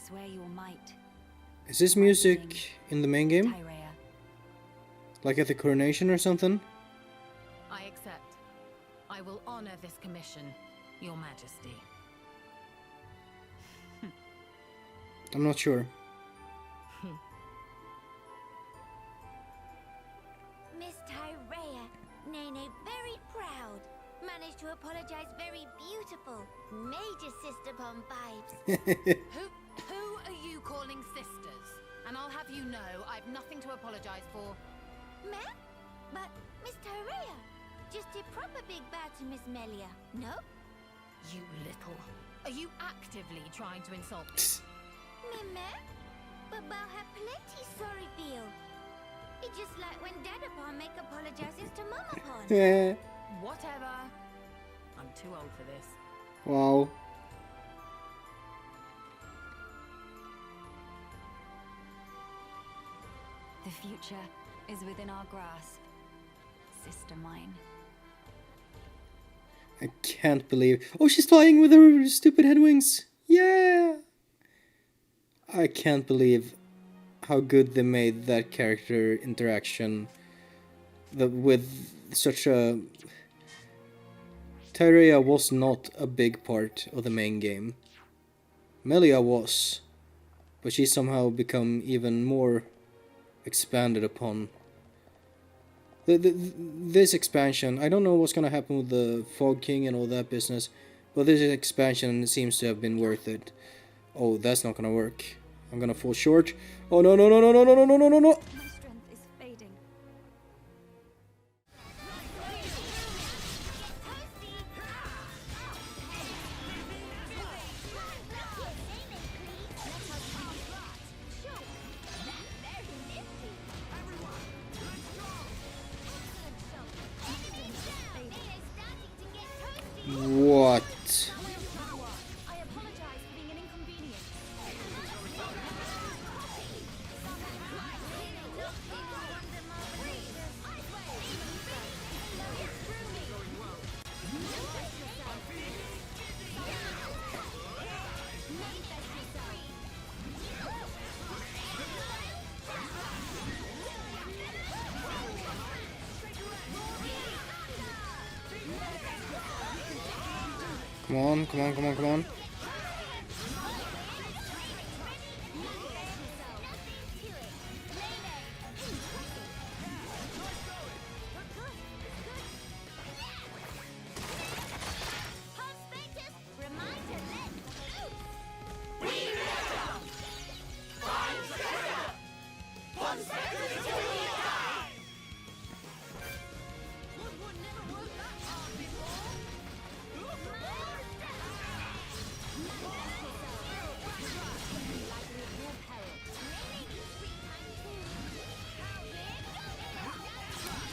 Swear your might. Is this music in the main game? Tyrea. Like at the coronation or something? I accept. I will honor this commission, Your Majesty. I'm not sure. Miss Tyrea, Nene very proud. Managed to apologize very beautiful. Major sister bomb vibes. Who are you calling sisters? And I'll have you know, I've nothing to apologize for. Ma'am? But Miss Tyrea, just a proper big bow to Miss Melia, no? You little... Are you actively trying to insult me? Ma'am? But bow have plenty sorry feel. It's just like when Dadapon make apologizes to Mamapon. Yeah. Whatever. I'm too old for this. Wow. future is within our grasp, sister mine. I can't believe... Oh, she's flying with her stupid head wings! Yeah! I can't believe how good they made that character interaction with such a... Tyrea was not a big part of the main game. Melia was, but she's somehow become even more expanded upon. This expansion, I don't know what's gonna happen with the Fog King and all that business, but this expansion seems to have been worth it. Oh, that's not gonna work. I'm gonna fall short. Oh no no no no no no no no no no no! My strength is fading. What? I apologize for being an inconvenience. Come on, come on, come on, come on. Ponspectors, reminder,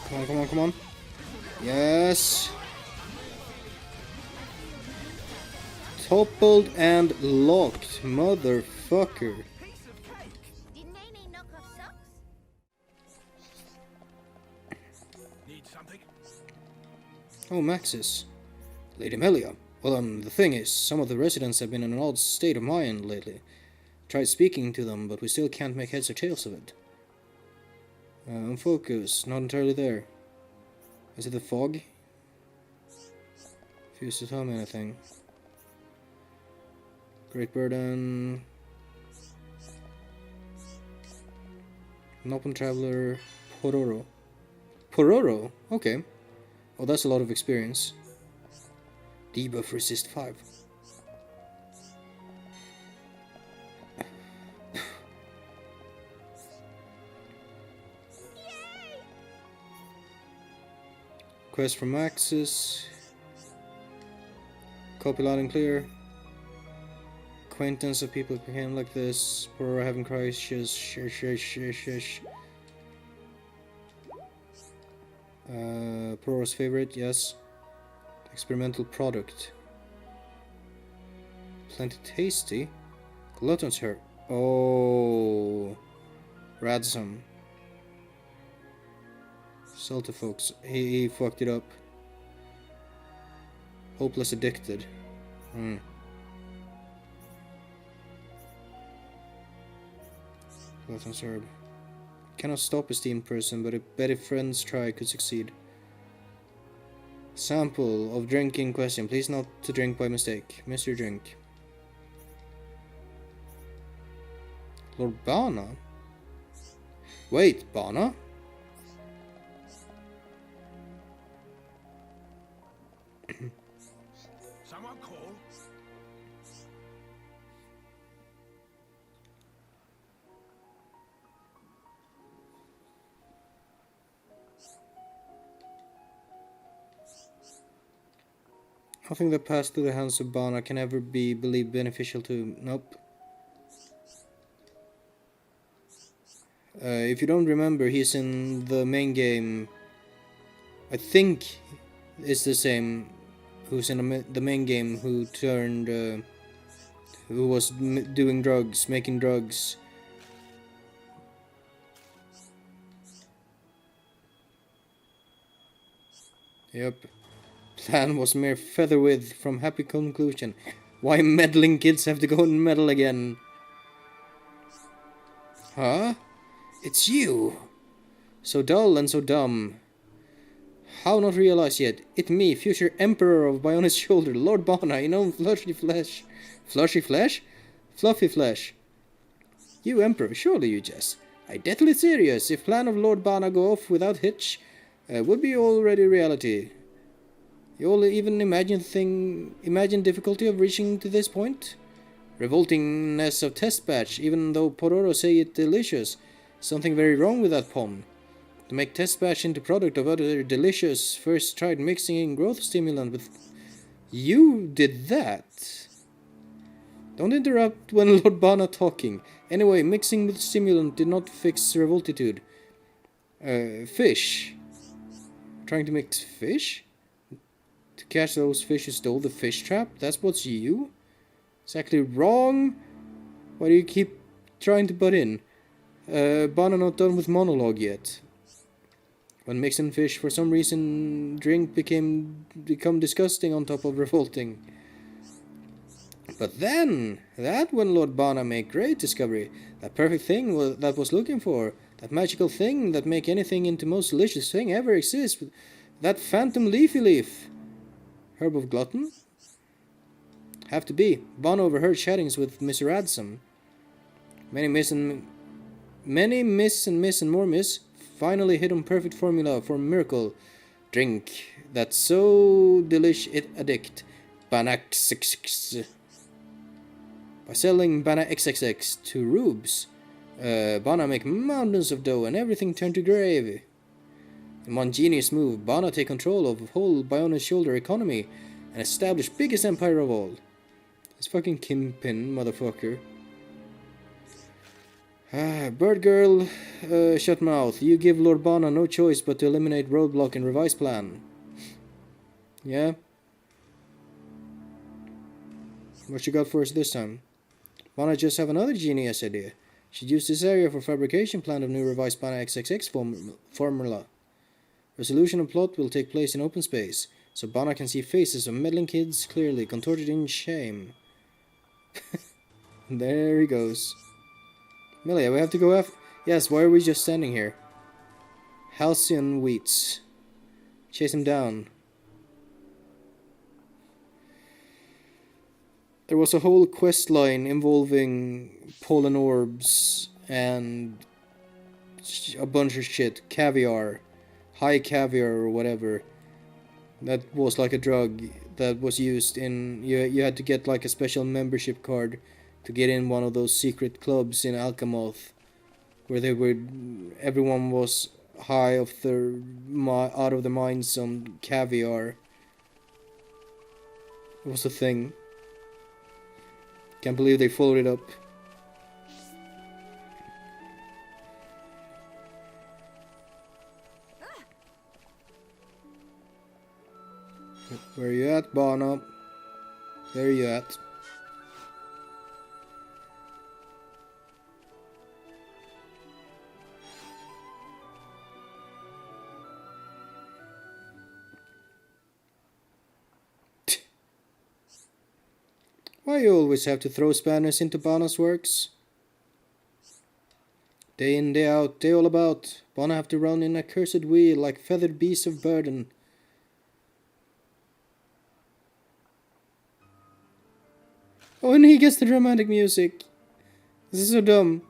Come on, come on, come on. Yes. Toppled and locked, motherfucker. Did Nene knock off socks? Need something? Oh, Maxis. Lady Melia. Well, the thing is, some of the residents have been in an odd state of mind lately. Tried speaking to them, but we still can't make heads or tails of it. Unfocus, not entirely there. Is it the fog? Refuse to tell me anything. Great burden. Nopen Traveler. Pororo. Pororo? Okay. Oh, that's a lot of experience. Debuff resist 5. Quest from Axis. Copy loud and clear. Acquaintance of people who became like this. Pororo having crisis. Shush. Pororo's favorite, yes. Experimental product. Plenty tasty. Glutton's hurt. Oh. Radzam. Salty folks. He fucked it up. Hopeless addicted. Glutton's herb. Cannot stop a steamed person, but I bet if friends try, could succeed. Sample of drink in question. Please not to drink by mistake. Miss your drink. Lord Bana? Wait, Bana? Someone call? Nothing that passed through the hands of Bana can ever be believed beneficial to... Nope. If you don't remember, he's in the main game. I think it's the same who's in the main game who turned... who was doing drugs, making drugs. Yep. Plan was mere featherweight from happy conclusion. Why meddling kids have to go and meddle again? Huh? It's you! So dull and so dumb. How not realize yet? It me, future Emperor of Bionis Shoulder, Lord Bana, fleshy flesh. Flushy flesh? Fluffy flesh. You Emperor, surely you jest. I deathly serious. If plan of Lord Bana go off without hitch, would be already reality. You all even imagine difficulty of reaching to this point? Revoltingness of test batch, even though Pororo say it delicious. Something very wrong with that pon. To make test batch into product of other delicious, first tried mixing in growth stimulant with... You did that? Don't interrupt when Lord Bana talking. Anyway, mixing with stimulant did not fix revoltitude. Fish. Trying to mix fish? To catch those fish who stole the fish trap? That's what's you? Exactly wrong? Why do you keep trying to butt in? Bana not done with monologue yet. When mixing fish, for some reason, drink become disgusting on top of revolting. But then, when Lord Bana make great discovery, that perfect thing that was looking for, that magical thing that make anything into most delicious thing ever exist, that phantom leafy leaf. Herb of glutton? Have to be. Bana overheard chattings with Miss Radzam. Many miss and more miss. Finally hit on perfect formula for miracle drink that's so delish it addict. Banaxx. By selling Bana XXX to rubes, Bana make mountains of dough and everything turn to gravy. In one genius move, Bana take control of whole Bionis Shoulder economy and establish biggest empire of all. This fucking Kimpin, motherfucker. Bird girl, shut mouth. You give Lord Bana no choice but to eliminate roadblock and revise plan. Yeah? What you got for us this time? Bana just have another genius idea. Should use this area for fabrication plan of new revised Bana XXX formula. Resolution and plot will take place in open space, so Bana can see faces of meddling kids clearly, contorted in shame. There he goes. Melia, we have to go after... Yes, why are we just standing here? Halcyon Wheats. Chase him down. There was a whole quest line involving pollen orbs and a bunch of shit. Caviar. High caviar or whatever. That was like a drug that was used in... You had to get like a special membership card to get in one of those secret clubs in Alcamoth, where everyone was high off out of their minds on caviar. It was a thing. Can't believe they followed it up. Where you at, Bana? There you at. Why you always have to throw spanners into Bana's works? Day in, day out, day all about. Bana have to run in a cursed wheel like feathered beasts of burden. Oh, and he gets the dramatic music. This is so dumb.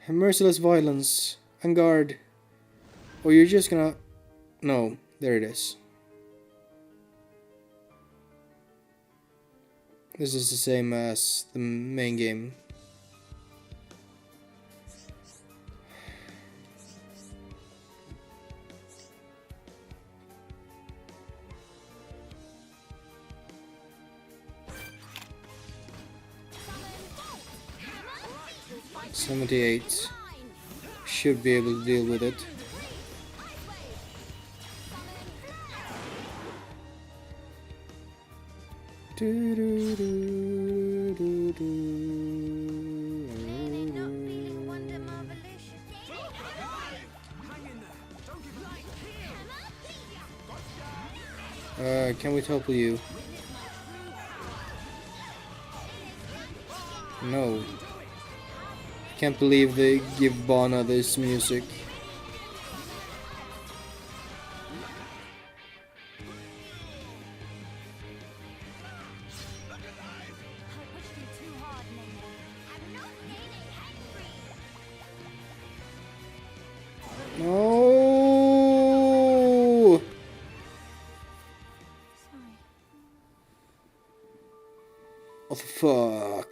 Merciless violence. En garde. Or you're just gonna... No, there it is. This is the same as the main game. $78. Should be able to deal with it. Can we topple you? No. Can't believe they give Bana this music. No! What the fuck?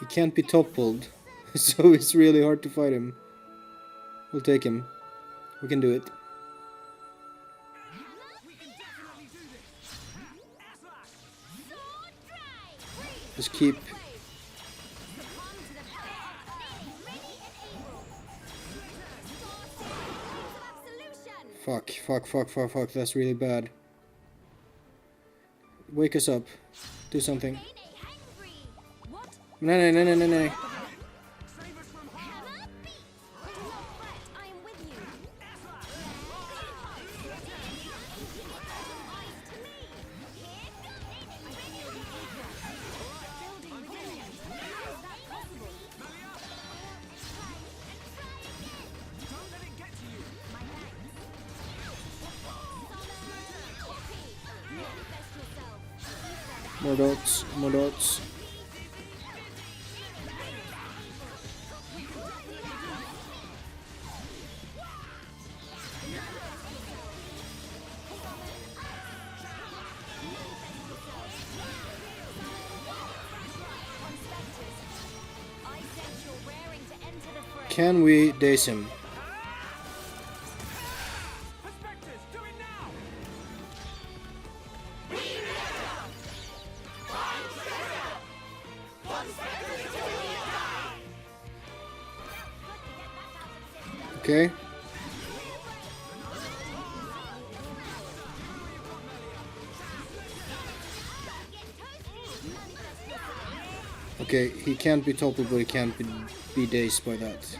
He can't be toppled, so it's really hard to fight him. We'll take him. We can do it. Just keep... Fuck, that's really bad. Wake us up. Do something. No. More dots. Can we daze him? Okay. Okay, he can't be toppled, but he can't be dazed by that.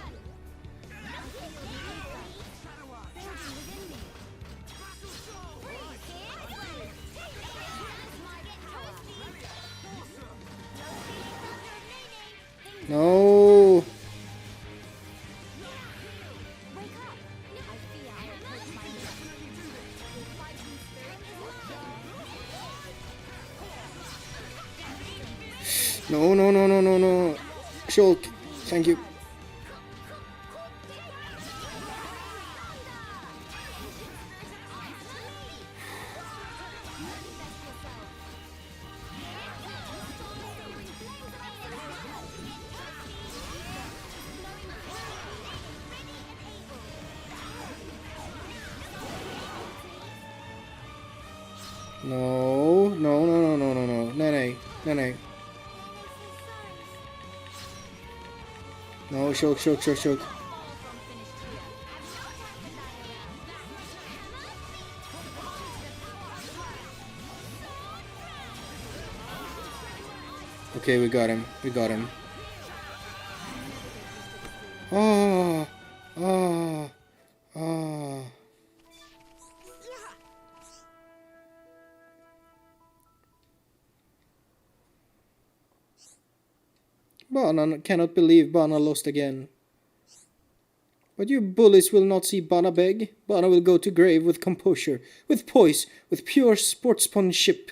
No. No. Shulk, thank you. No. Nene. No, Shulk. Okay, we got him. Oh. Bana cannot believe Bana lost again. But you bullies will not see Bana beg. Bana will go to grave with composure, with poise, with pure sportsmanship.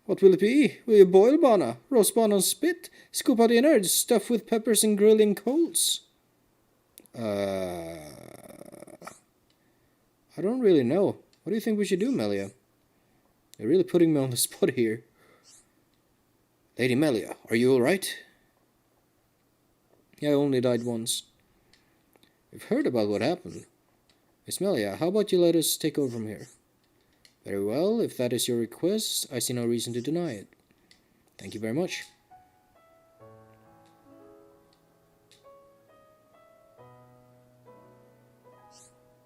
What will it be? Will you boil Bana, roast Bana on spit, scoop out the innards, stuff with peppers and grilling coals? I don't really know. What do you think we should do, Melia? You're really putting me on the spot here. Lady Melia, are you alright? Yeah, I only died once. We've heard about what happened. Miss Melia, how about you let us take over from here? Very well, if that is your request, I see no reason to deny it. Thank you very much.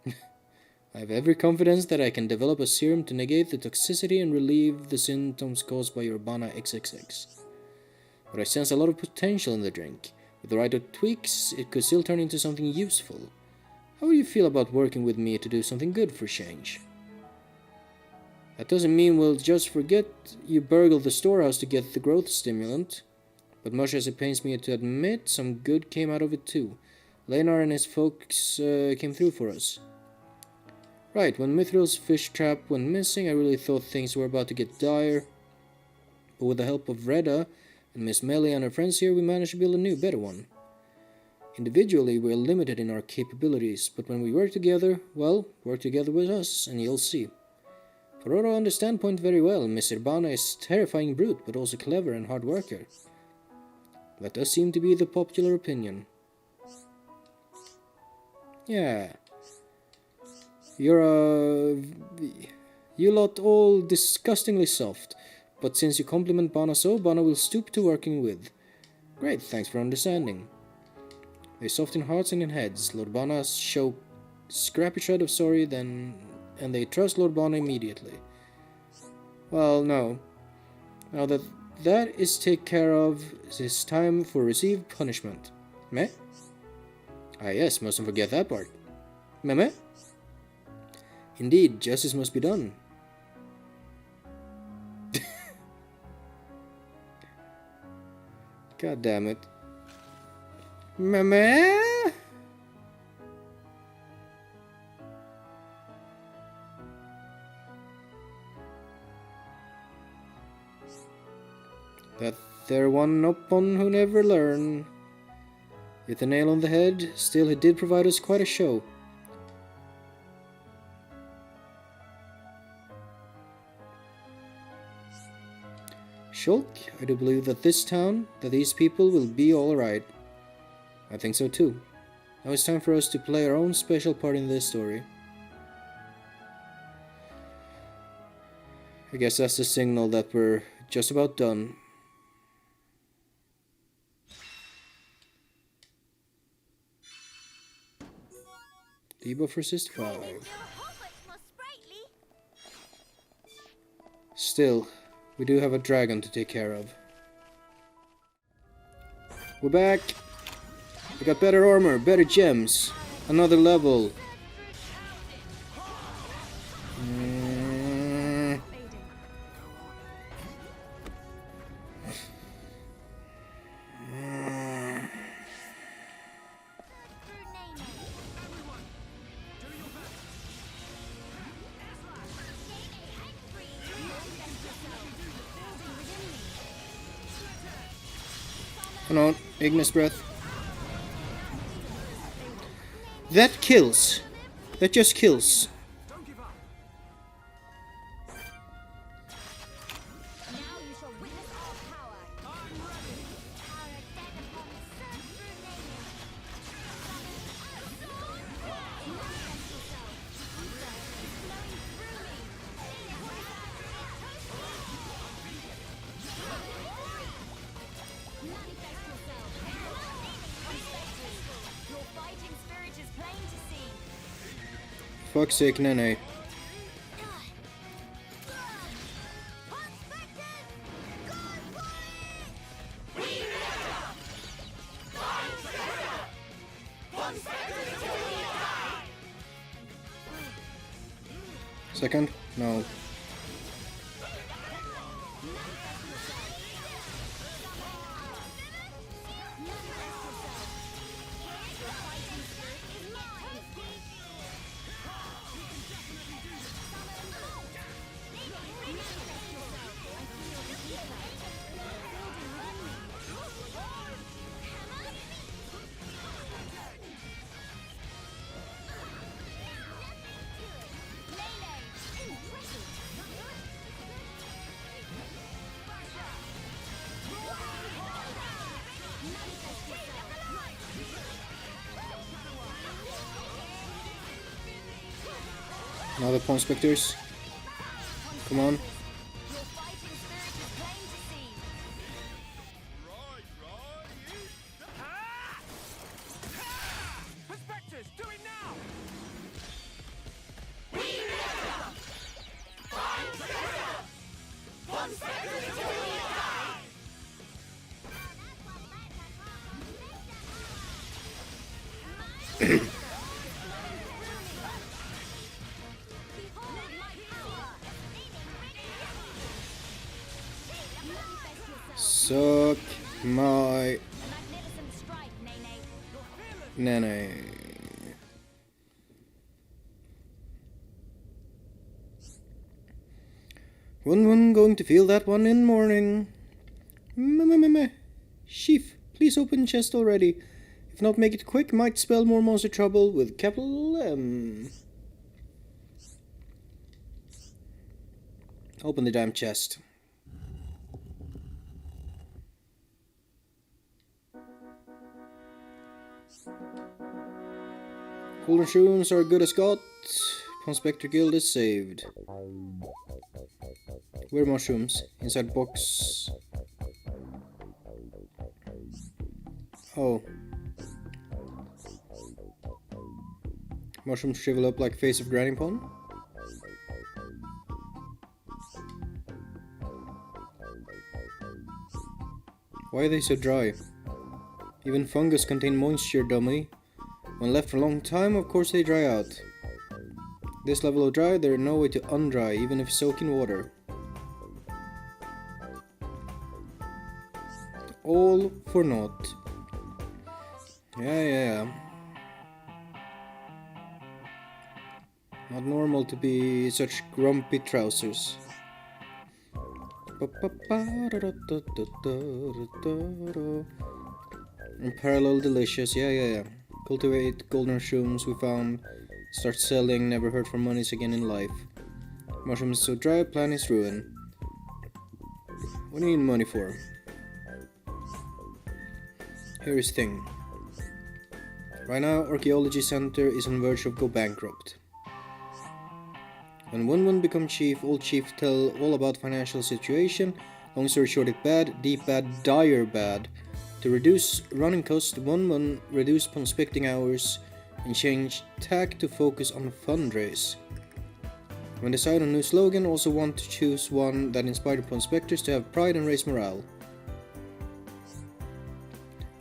I have every confidence that I can develop a serum to negate the toxicity and relieve the symptoms caused by your Bana XXX. But I sense a lot of potential in the drink. With the right tweaks, it could still turn into something useful. How would you feel about working with me to do something good for change? That doesn't mean we'll just forget you burgled the storehouse to get the growth stimulant. But much as it pains me to admit, some good came out of it too. Leonard and his folks came through for us. Right, when Mithril's fish trap went missing, I really thought things were about to get dire. But with the help of Reda and Miss Melly and her friends here, we managed to build a new, better one. Individually, we're limited in our capabilities, but when we work together, well, work together with us, and you'll see. For Ruh-roh on the standpoint very well, Mr. Bana is a terrifying brute, but also clever and hard worker. That does seem to be the popular opinion. Yeah. You lot all disgustingly soft, but since you compliment Bana so, Bana will stoop to working with. Great, thanks for understanding. They soft in hearts and in heads. Lord Bana show scrappy shred of sorry, and they trust Lord Bana immediately. Well, no. Now that is taken care of, it's time for received punishment. Meh? Ah yes, mustn't forget that part. Meh? Indeed, justice must be done. God damn it. Meh? That there one upon who never learn. Hit the nail on the head, still he did provide us quite a show. Shulk, I do believe that this town, that these people will be alright. I think so too. Now it's time for us to play our own special part in this story. I guess that's the signal that we're just about done. Debuff resist 5. Still, we do have a dragon to take care of. We're back! We got better armor, better gems, another level. Hold on, Ignis Breath. That kills. That just kills. Fuck's sake, Nene. Second? No. Now the Ponspectors. Come on. Suck my Nene. One going to feel that one in morning. Sheaf, please open chest already. If not, make it quick. Might spell more monster trouble with capital M. Open the damn chest. Golden shrooms are good as got. Ponspector Guild is saved. Where are mushrooms? Inside box. Oh. Mushrooms shrivel up like face of Granny Pond. Why are they so dry? Even fungus contain moisture, dummy. When left for a long time, of course they dry out. This level of dry, there is no way to undry, even if soak in water. All for naught. Yeah. Not normal to be such grumpy trousers. And parallel delicious, yeah. Cultivate golden shrooms we found. Start selling, never heard from monies again in life. Mushrooms so dry, plan is ruined. What do you need money for? Here is thing. Right now, Archaeology Center is on verge of go bankrupt. When one become chief, old chief tell all about financial situation. Long story short, it bad, deep bad, dire bad. To reduce running cost, one reduce prospecting hours and change tack to focus on fundraise. When decide on new slogan, also want to choose one that inspired prospectors to have pride and raise morale.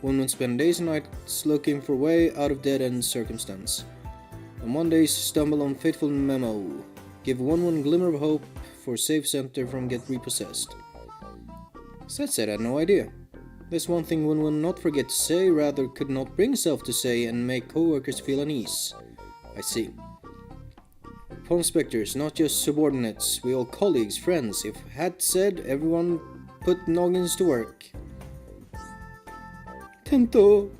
One would spend days and nights looking for way out of dead-end circumstance. And one day stumble on fateful memo. Give one glimmer of hope for safe center from get repossessed. So that said, I had no idea. There's one thing one will not forget to say, rather could not bring self to say and make co-workers feel unease. I see. Ponspectors, not just subordinates, we all colleagues, friends. If had said, everyone put noggins to work. Tento!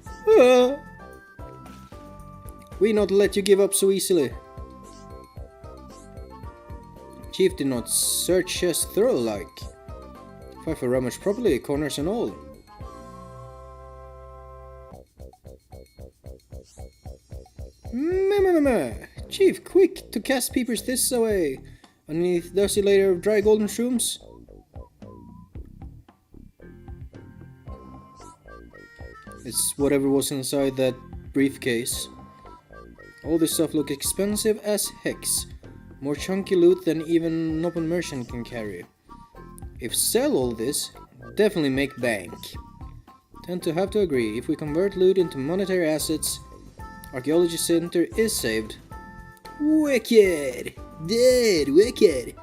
We not let you give up so easily. Chief did not search chest thorough like. If I rummage properly, corners and all. Chief, quick to cast peepers this away. Underneath dusty layer of dry golden shrooms. It's whatever was inside that briefcase. All this stuff look expensive as hex. More chunky loot than even an open merchant can carry. If sell all this, definitely make bank. Tend to have to agree, if we convert loot into monetary assets, Archaeology Center is saved. Wicked! Dead wicked!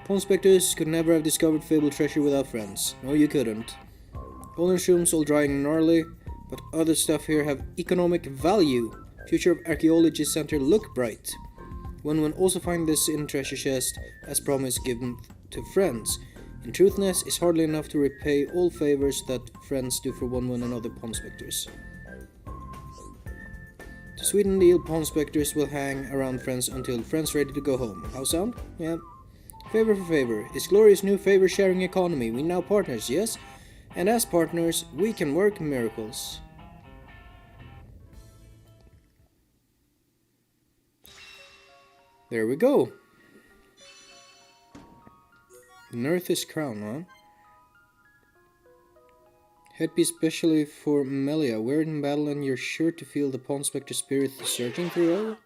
Ponspectors could never have discovered fabled treasure without friends. No, you couldn't. Golden shrooms all drying and gnarly, but other stuff here have economic value. Future of Archaeology Center look bright. One will also find this in treasure chest, as promised given to friends. In truthness is hardly enough to repay all favors that friends do for one and other Ponspectors. To sweeten the deal, Ponspectors will hang around friends until friends ready to go home. How sound? Yeah. Favor for favor. It's glorious new favor sharing economy. We now partners, yes? And as partners, we can work miracles. There we go. Nerth's crown, huh? Headpiece specially for Melia. Wear it in battle and you're sure to feel the Ponspector spirit searching for you.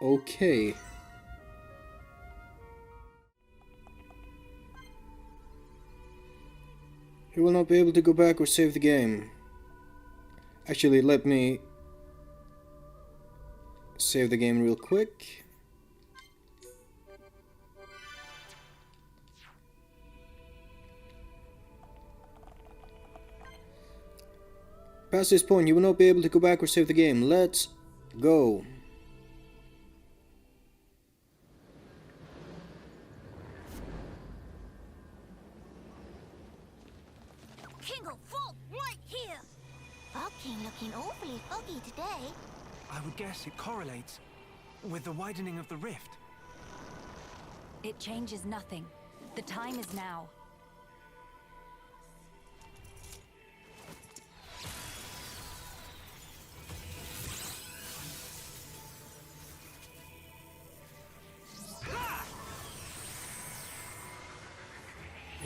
Okay. You will not be able to go back or save the game. Actually, let me save the game real quick. Past this point, you will not be able to go back or save the game. Let's go. King of Fog, right here! Fog King looking awfully foggy today. I would guess it correlates with the widening of the rift. It changes nothing. The time is now.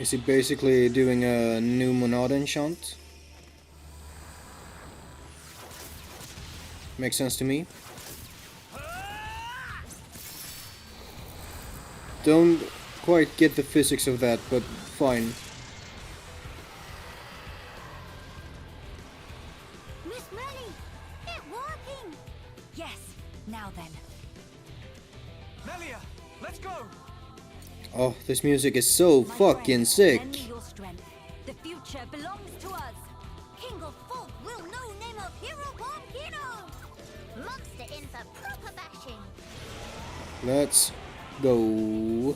Is he basically doing a new Monad enchant? Makes sense to me. Don't quite get the physics of that, but fine. Miss Melly, it's working! Yes, now then. Melia, let's go! Oh, this music is so fucking sick. Lend me your strength. The future belongs to us. King of Fog will know name of Hero Bombino! Monster in for proper bashing! Let's go.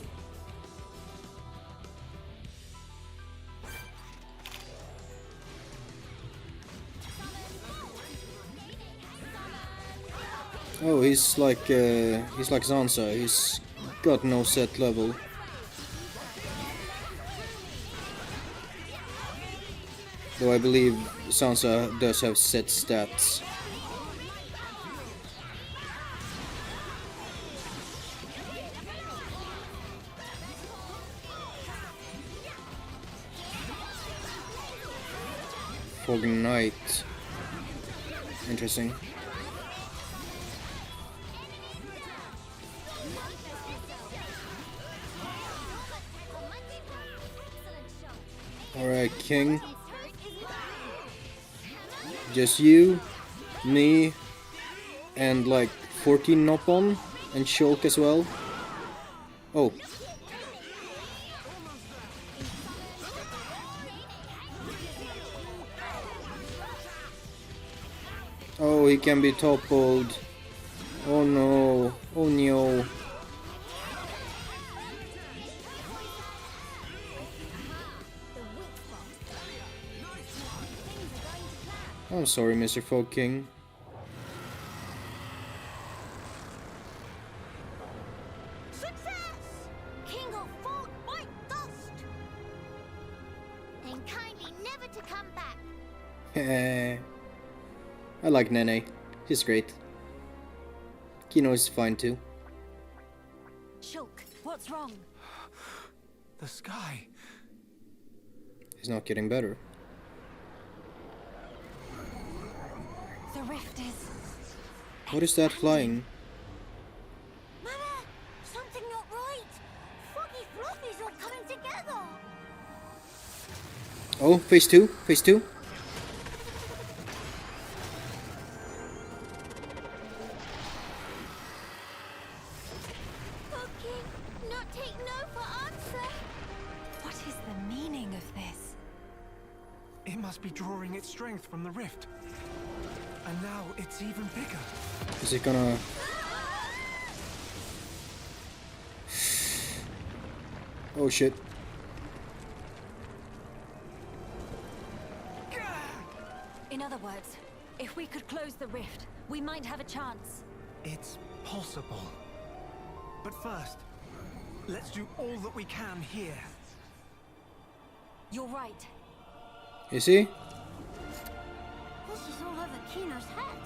Oh, he's like Sansa. He's got no set level. Though I believe Sansa does have set stats. Fog Knight. Interesting. Alright, King. Just you, me, and like 14 Nopon, and Shulk as well. Oh. Oh, he can be toppled. Oh no. Oh no. I'm sorry, Mr. Fog King. Success! King of Fog, bite dust! And kindly never to come back. I like Nene. She's great. Kino is fine too. Shulk, what's wrong? The sky. He's not getting better. The rift is... What is that flying? Mama, something not right. Foggy fluffies all coming together. Oh, phase 2? Phase 2? Fog King, not take no for answer. What is the meaning of this? It must be drawing its strength from the rift. And now it's even bigger. Is it gonna... Oh shit. In other words, if we could close the rift, we might have a chance. It's possible. But first, let's do all that we can here. You're right. Is he? This is all over Kino's head.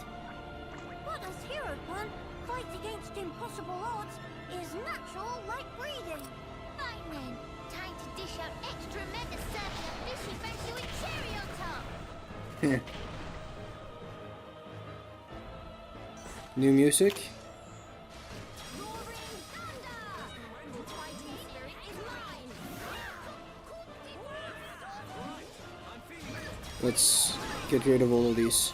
What does Hero Pun fight against impossible odds is natural like breathing. Fine then, time to dish out extra mega serving of fishy fancy with cherry on top. New music? Let's get rid of all of these.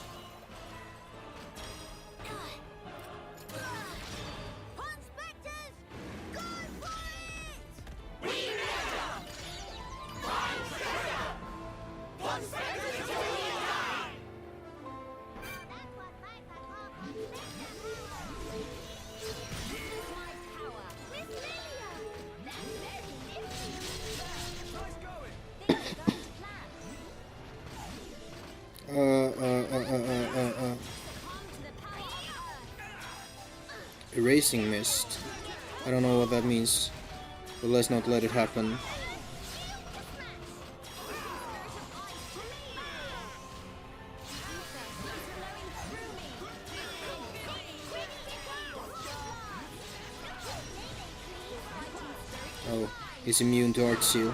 Ponspectors, go for it! Erasing mist. I don't know what that means, but let's not let it happen. Oh, he's immune to Art Seal.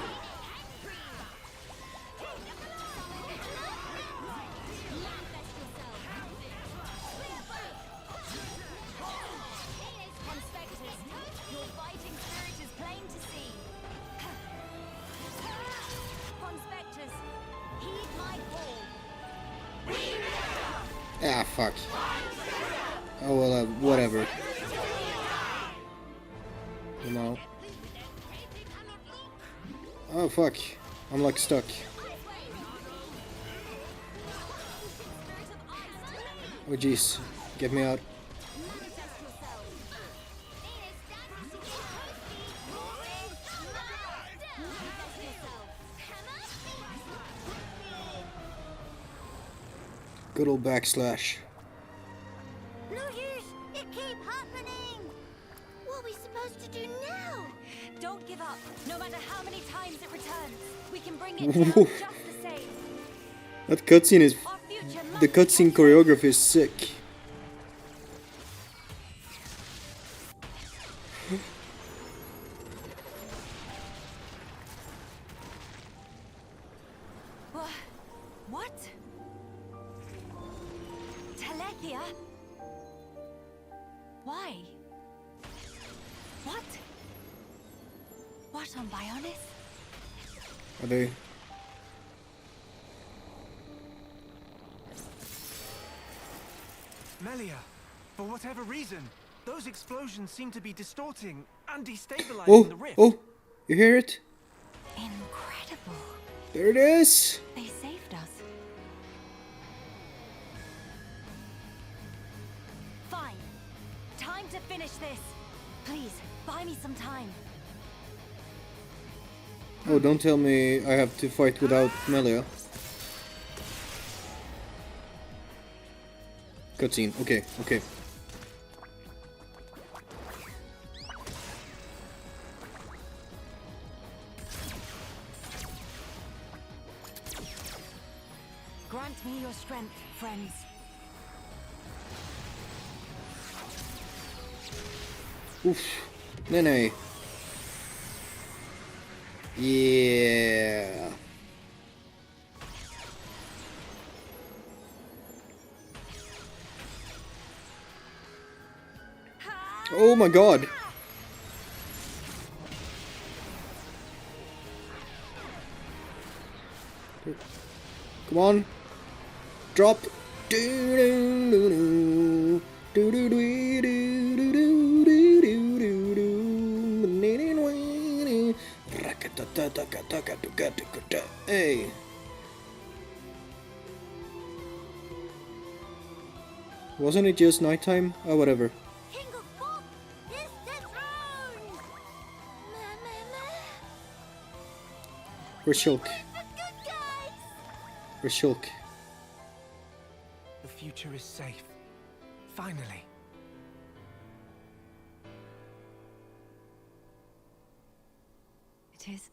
Ah, fuck. Oh well, whatever. Come on. Oh fuck. I'm like stuck. Oh jeez. Get me out. Good old backslash. No use! It keep happening! What are we supposed to do now? Don't give up, no matter how many times it returns. We can bring it down just the same. That cutscene is... The cutscene choreography is sick. What? Telethia? Why? What? What on Bionis? Are they... Melia, for whatever reason, those explosions seem to be distorting and destabilizing the Oh! rift. Oh! You hear it? Incredible. There it is! They saved us. Fine. Time to finish this. Please, buy me some time. Oh, don't tell me I have to fight without Melia. Cutscene. Okay, okay. Grant me your strength, friends. Oof. Nene. Yeah. Oh my god. Come on. Drop. Hey. Wasn't it just nighttime? Oh, whatever. King of Fog is dethroned! Where's Shulk? The good guys! Where's Shulk? The future is safe. Finally. It is.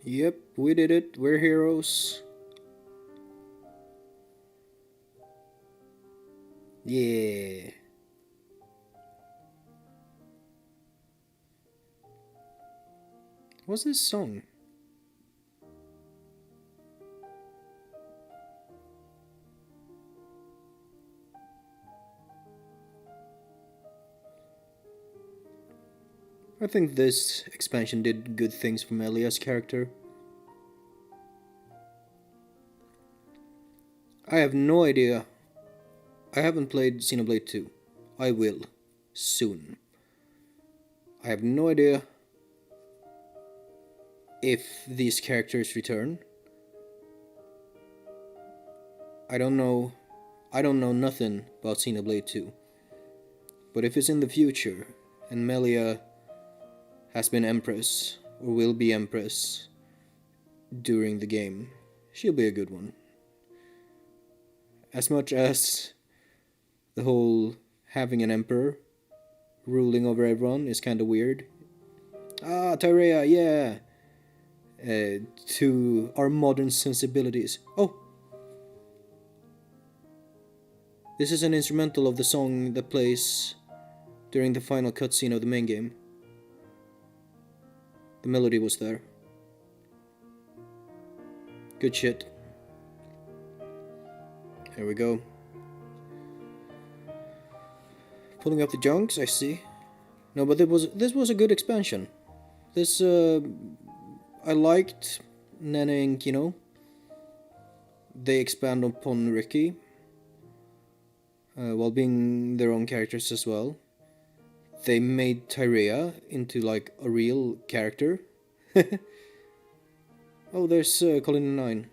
Yep, we did it. We're heroes. Yeah. What's this song? I think this expansion did good things for Melia's character. I have no idea. I haven't played Xenoblade 2. I will. Soon. I have no idea if these characters return. I don't know nothing about Xenoblade 2. But if it's in the future, and Melia has been Empress, or will be Empress, during the game, she'll be a good one. As much as the whole having an emperor ruling over everyone is kinda weird. Ah, Tyrea, yeah! To our modern sensibilities. Oh! This is an instrumental of the song that plays during the final cutscene of the main game. The melody was there. Good shit. Here we go. Pulling up the junks, I see. No, but this was a good expansion. This I liked Nene, you know. They expand upon Riki, while being their own characters as well. They made Tyrea into like a real character. Oh, there's Colony 9.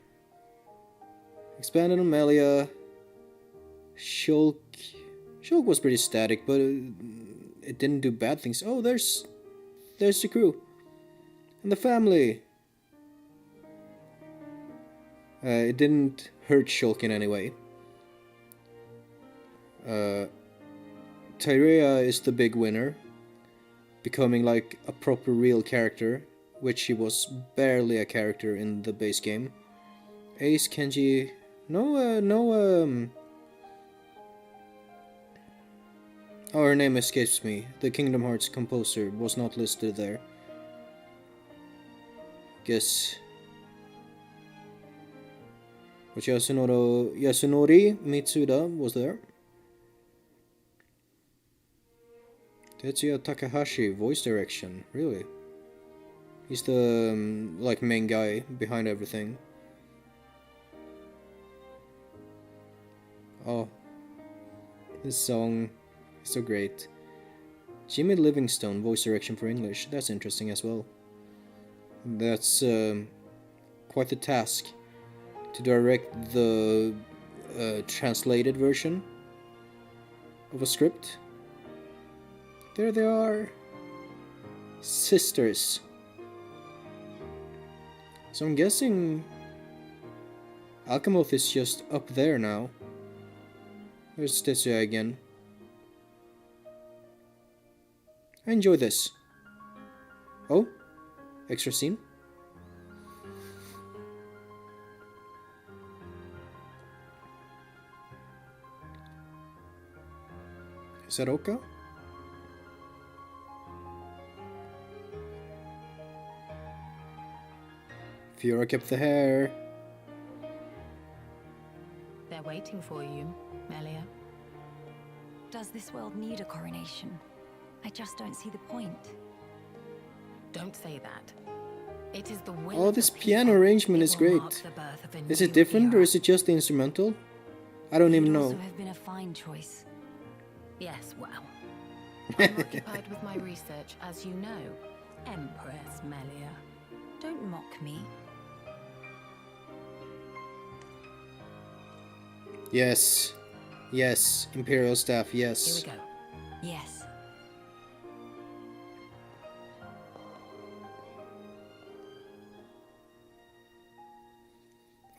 Expanded on Melia. Shulk was pretty static, but it didn't do bad things. Oh, there's the crew. And the family. It didn't hurt Shulk in any way. Tyrea is the big winner, becoming like a proper real character, which she was barely a character in the base game. Ace, Kenji, oh, her name escapes me. The Kingdom Hearts composer was not listed there. Guess. But Yasunori Mitsuda was there. Tetsuya Takahashi, voice direction, really? He's the, like, main guy behind everything. Oh. This song is so great. Jimmy Livingstone, voice direction for English, that's interesting as well. That's, quite the task, to direct the, translated version of a script. There they are. Sisters. So I'm guessing Alcamoth is just up there now. There's Tetsuya again. I enjoy this. Oh? Extra scene? Is that Oka? Fiora kept the hair. They're waiting for you, Melia. Does this world need a coronation? I just don't see the point. Don't say that. It is the will Oh, of this the piano people. arrangement It is will mark great. the birth of a Is it new different or era. is it just the instrumental? I don't even It'd know. also have been a fine choice. Yes, well. I'm occupied with my research, as you know, Empress Melia. Don't mock me. Yes. Yes. Imperial staff, yes. Here we go. Yes.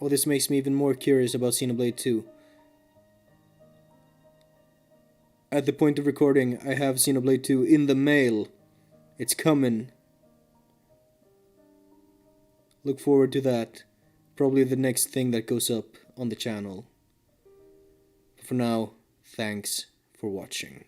Oh, this makes me even more curious about Xenoblade 2. At the point of recording, I have Xenoblade 2 in the mail. It's coming. Look forward to that. Probably the next thing that goes up on the channel. For now, thanks for watching.